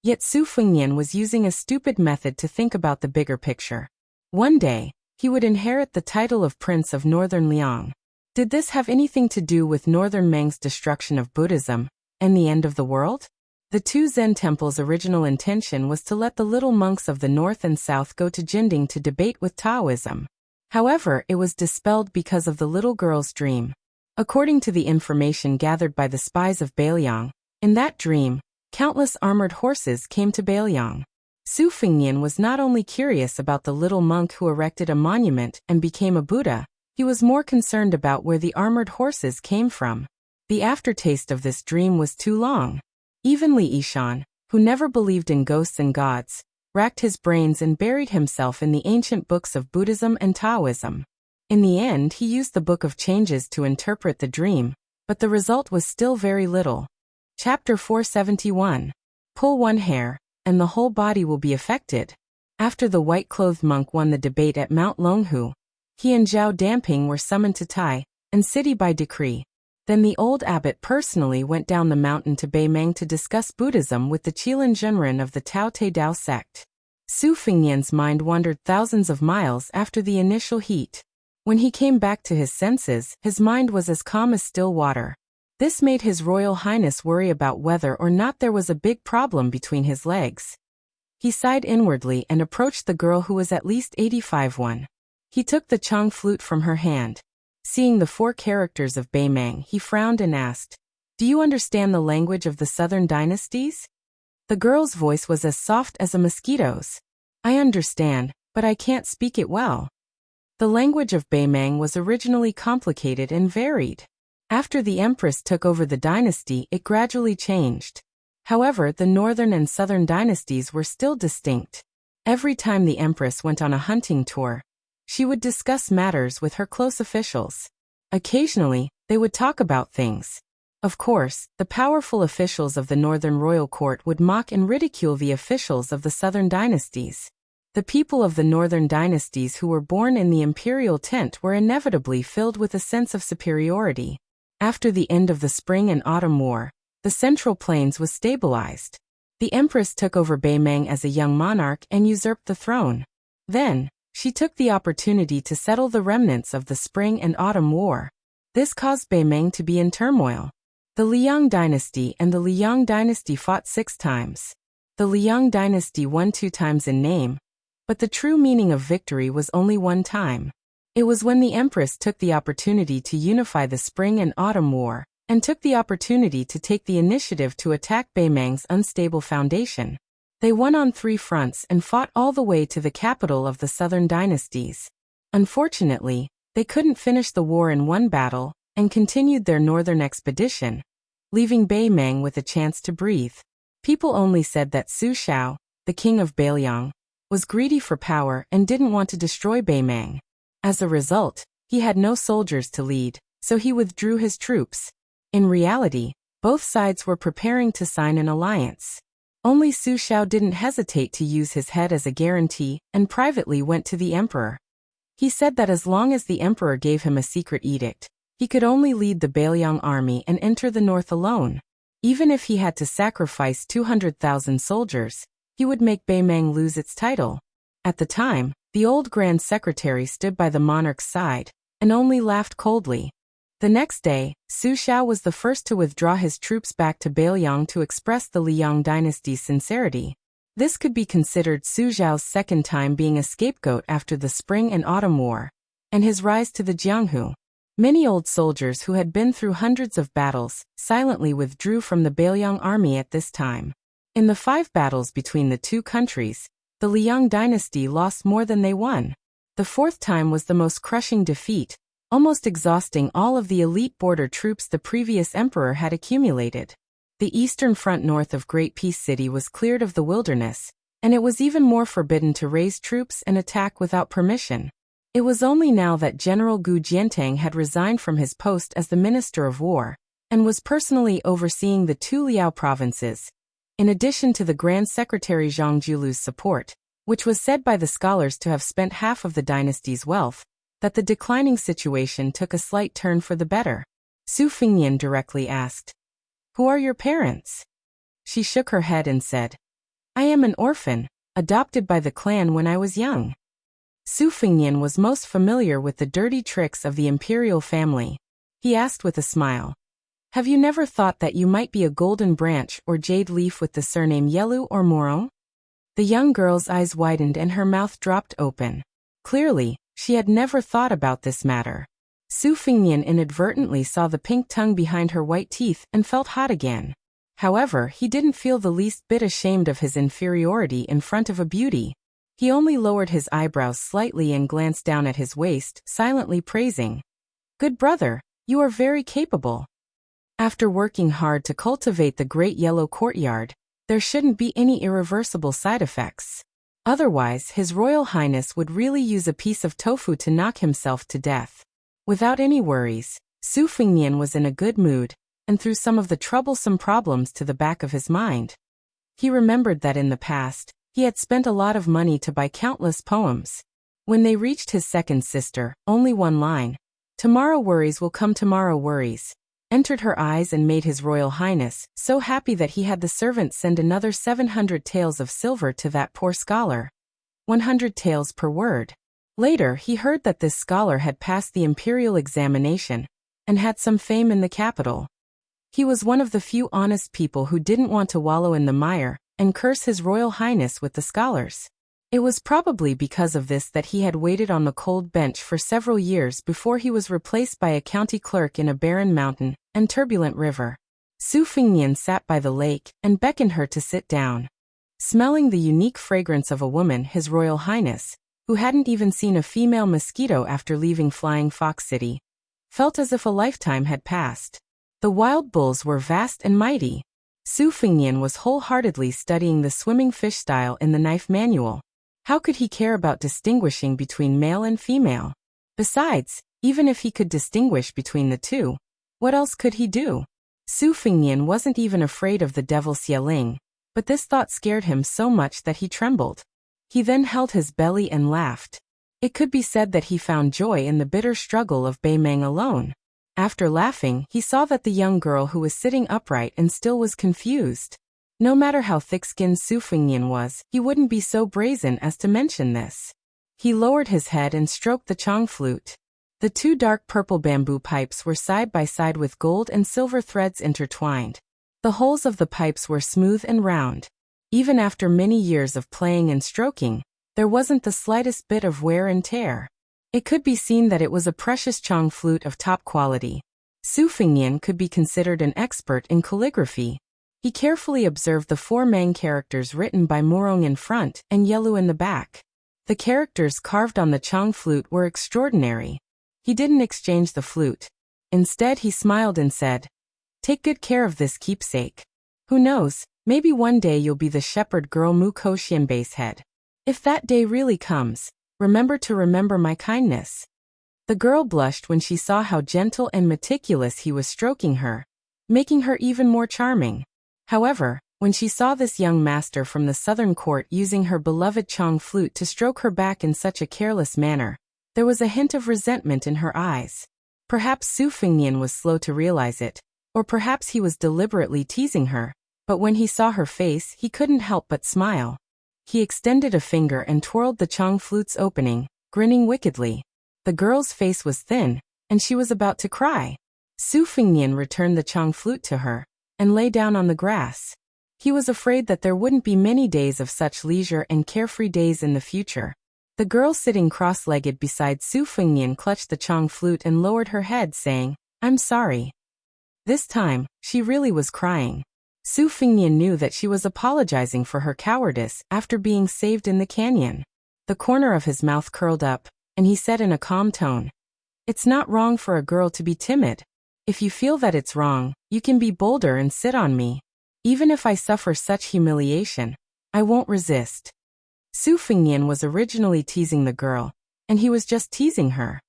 Yet Su Fengnian was using a stupid method to think about the bigger picture. One day, he would inherit the title of Prince of Northern Liang. Did this have anything to do with Northern Meng's destruction of Buddhism and the end of the world? The two Zen temples' original intention was to let the little monks of the north and south go to Jinding to debate with Taoism. However, it was dispelled because of the little girl's dream. According to the information gathered by the spies of Beiliang, in that dream, countless armored horses came to Beiliang. Su Fengnian was not only curious about the little monk who erected a monument and became a Buddha, he was more concerned about where the armored horses came from. The aftertaste of this dream was too long. Even Li Yishan, who never believed in ghosts and gods, racked his brains and buried himself in the ancient books of Buddhism and Taoism. In the end, he used the Book of Changes to interpret the dream, but the result was still very little. Chapter 471. Pull one hair, and the whole body will be affected. After the white-clothed monk won the debate at Mount Longhu, he and Zhao Damping were summoned to Tai and city by decree. Then the old abbot personally went down the mountain to Beimeng to discuss Buddhism with the Qilin Zhenren of the Tao Te Dao sect. Su Fengnian's mind wandered thousands of miles after the initial heat. When he came back to his senses, his mind was as calm as still water. This made His Royal Highness worry about whether or not there was a big problem between his legs. He sighed inwardly and approached the girl who was at least 85. He took the Chang flute from her hand. Seeing the 4 characters of Beimeng, he frowned and asked, "Do you understand the language of the southern dynasties?" The girl's voice was as soft as a mosquito's. "I understand, but I can't speak it well." The language of Beimeng was originally complicated and varied. After the empress took over the dynasty, it gradually changed. However, the northern and southern dynasties were still distinct. Every time the empress went on a hunting tour, she would discuss matters with her close officials. Occasionally, they would talk about things. Of course, the powerful officials of the northern royal court would mock and ridicule the officials of the southern dynasties. The people of the northern dynasties who were born in the imperial tent were inevitably filled with a sense of superiority. After the end of the Spring and Autumn War, the Central Plains was stabilized. The empress took over Beimeng as a young monarch and usurped the throne. Then, she took the opportunity to settle the remnants of the Spring and Autumn War. This caused Beimeng to be in turmoil. The Liang dynasty and the Liang dynasty fought 6 times. The Liang dynasty won 2 times in name, but the true meaning of victory was only 1 time. It was when the empress took the opportunity to unify the Spring and Autumn War, and took the opportunity to take the initiative to attack Beimeng's unstable foundation. They won on 3 fronts and fought all the way to the capital of the southern dynasties. Unfortunately, they couldn't finish the war in 1 battle, and continued their northern expedition, leaving Beimeng with a chance to breathe. People only said that Su Shao, the king of Beiliang, was greedy for power and didn't want to destroy Beimeng. As a result, he had no soldiers to lead, so he withdrew his troops. In reality, both sides were preparing to sign an alliance. Only Su Shao didn't hesitate to use his head as a guarantee and privately went to the emperor. He said that as long as the emperor gave him a secret edict, he could only lead the Beiliang army and enter the north alone. Even if he had to sacrifice 200,000 soldiers, he would make Beimeng lose its title. At the time, the old Grand Secretary stood by the monarch's side and only laughed coldly. The next day, Su Shao was the first to withdraw his troops back to Beiliang to express the Liang dynasty's sincerity. This could be considered Su Zhao's second time being a scapegoat after the Spring and Autumn War, and his rise to the Jianghu. Many old soldiers who had been through hundreds of battles silently withdrew from the Beiliang army at this time. In the 5 battles between the 2 countries, the Liang dynasty lost more than they won. The 4th time was the most crushing defeat, almost exhausting all of the elite border troops the previous emperor had accumulated. The eastern front north of Great Peace City was cleared of the wilderness, and it was even more forbidden to raise troops and attack without permission. It was only now that General Gu Jiantang had resigned from his post as the Minister of War, and was personally overseeing the 2 Liao provinces, in addition to the Grand Secretary Zhang Julu's support, which was said by the scholars to have spent half of the dynasty's wealth, that the declining situation took a slight turn for the better. Su Fengnian directly asked, "Who are your parents?" She shook her head and said, I am an orphan, adopted by the clan when I was young. Su Fengnian was most familiar with the dirty tricks of the imperial family. He asked with a smile. Have you never thought that you might be a golden branch or jade leaf with the surname Yelu or Moron? The young girl's eyes widened and her mouth dropped open. Clearly, she had never thought about this matter. Su Fengnian inadvertently saw the pink tongue behind her white teeth and felt hot again. However, he didn't feel the least bit ashamed of his inferiority in front of a beauty. He only lowered his eyebrows slightly and glanced down at his waist, silently praising. Good brother, you are very capable. After working hard to cultivate the great yellow courtyard, there shouldn't be any irreversible side effects. Otherwise, His Royal Highness would really use a piece of tofu to knock himself to death. Without any worries, Su Fengnian was in a good mood, and threw some of the troublesome problems to the back of his mind. He remembered that in the past, he had spent a lot of money to buy countless poems. When they reached his second sister, only one line, "Tomorrow worries will come, tomorrow worries," entered her eyes and made His Royal Highness so happy that he had the servant send another 700 taels of silver to that poor scholar. 100 taels per word. Later, he heard that this scholar had passed the imperial examination and had some fame in the capital. He was one of the few honest people who didn't want to wallow in the mire and curse His Royal Highness with the scholars. It was probably because of this that he had waited on the cold bench for several years before he was replaced by a county clerk in a barren mountain and turbulent river. Su Fengnian sat by the lake and beckoned her to sit down. Smelling the unique fragrance of a woman, His Royal Highness, who hadn't even seen a female mosquito after leaving Flying Fox City, felt as if a lifetime had passed. The wild bulls were vast and mighty. Su Fengnian was wholeheartedly studying the swimming fish style in the knife manual. How could he care about distinguishing between male and female? Besides, even if he could distinguish between the two, what else could he do? Su Fengnian wasn't even afraid of the devil Xieling, but this thought scared him so much that he trembled. He then held his belly and laughed. It could be said that he found joy in the bitter struggle of Bei Meng alone. After laughing, he saw that the young girl who was sitting upright and still was confused. No matter how thick-skinned Su Fengnian was, he wouldn't be so brazen as to mention this. He lowered his head and stroked the chong flute. The two dark purple bamboo pipes were side by side with gold and silver threads intertwined. The holes of the pipes were smooth and round. Even after many years of playing and stroking, there wasn't the slightest bit of wear and tear. It could be seen that it was a precious chong flute of top quality. Su Fengnian could be considered an expert in calligraphy. He carefully observed the 4 main characters written by Morong in front and Yelu in the back. The characters carved on the chong flute were extraordinary. He didn't exchange the flute. Instead, he smiled and said, "Take good care of this keepsake. Who knows, maybe one day you'll be the shepherd girl Mu Ko Xianbei's head. If that day really comes, remember to remember my kindness." The girl blushed when she saw how gentle and meticulous he was stroking her, making her even more charming. However, when she saw this young master from the southern court using her beloved chong flute to stroke her back in such a careless manner, there was a hint of resentment in her eyes. Perhaps Su Fengnian was slow to realize it, or perhaps he was deliberately teasing her, but when he saw her face, he couldn't help but smile. He extended a finger and twirled the chong flute's opening, grinning wickedly. The girl's face was thin, and she was about to cry. Su Fengnian returned the chong flute to her and lay down on the grass. He was afraid that there wouldn't be many days of such leisure and carefree days in the future. The girl sitting cross-legged beside Su Fengnian clutched the chong flute and lowered her head, saying, "I'm sorry." This time, she really was crying. Su Fengnian knew that she was apologizing for her cowardice after being saved in the canyon. The corner of his mouth curled up, and he said in a calm tone, "It's not wrong for a girl to be timid. If you feel that it's wrong, you can be bolder and sit on me. Even if I suffer such humiliation, I won't resist." Su Fengnian was originally teasing the girl, and he was just teasing her.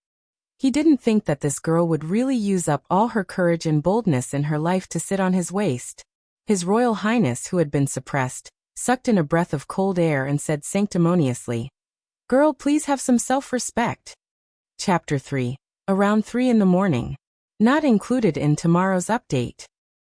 He didn't think that this girl would really use up all her courage and boldness in her life to sit on his waist. His Royal Highness, who had been suppressed, sucked in a breath of cold air and said sanctimoniously, "Girl, please have some self-respect." Chapter 3. Around 3 in the morning. Not included in tomorrow's update.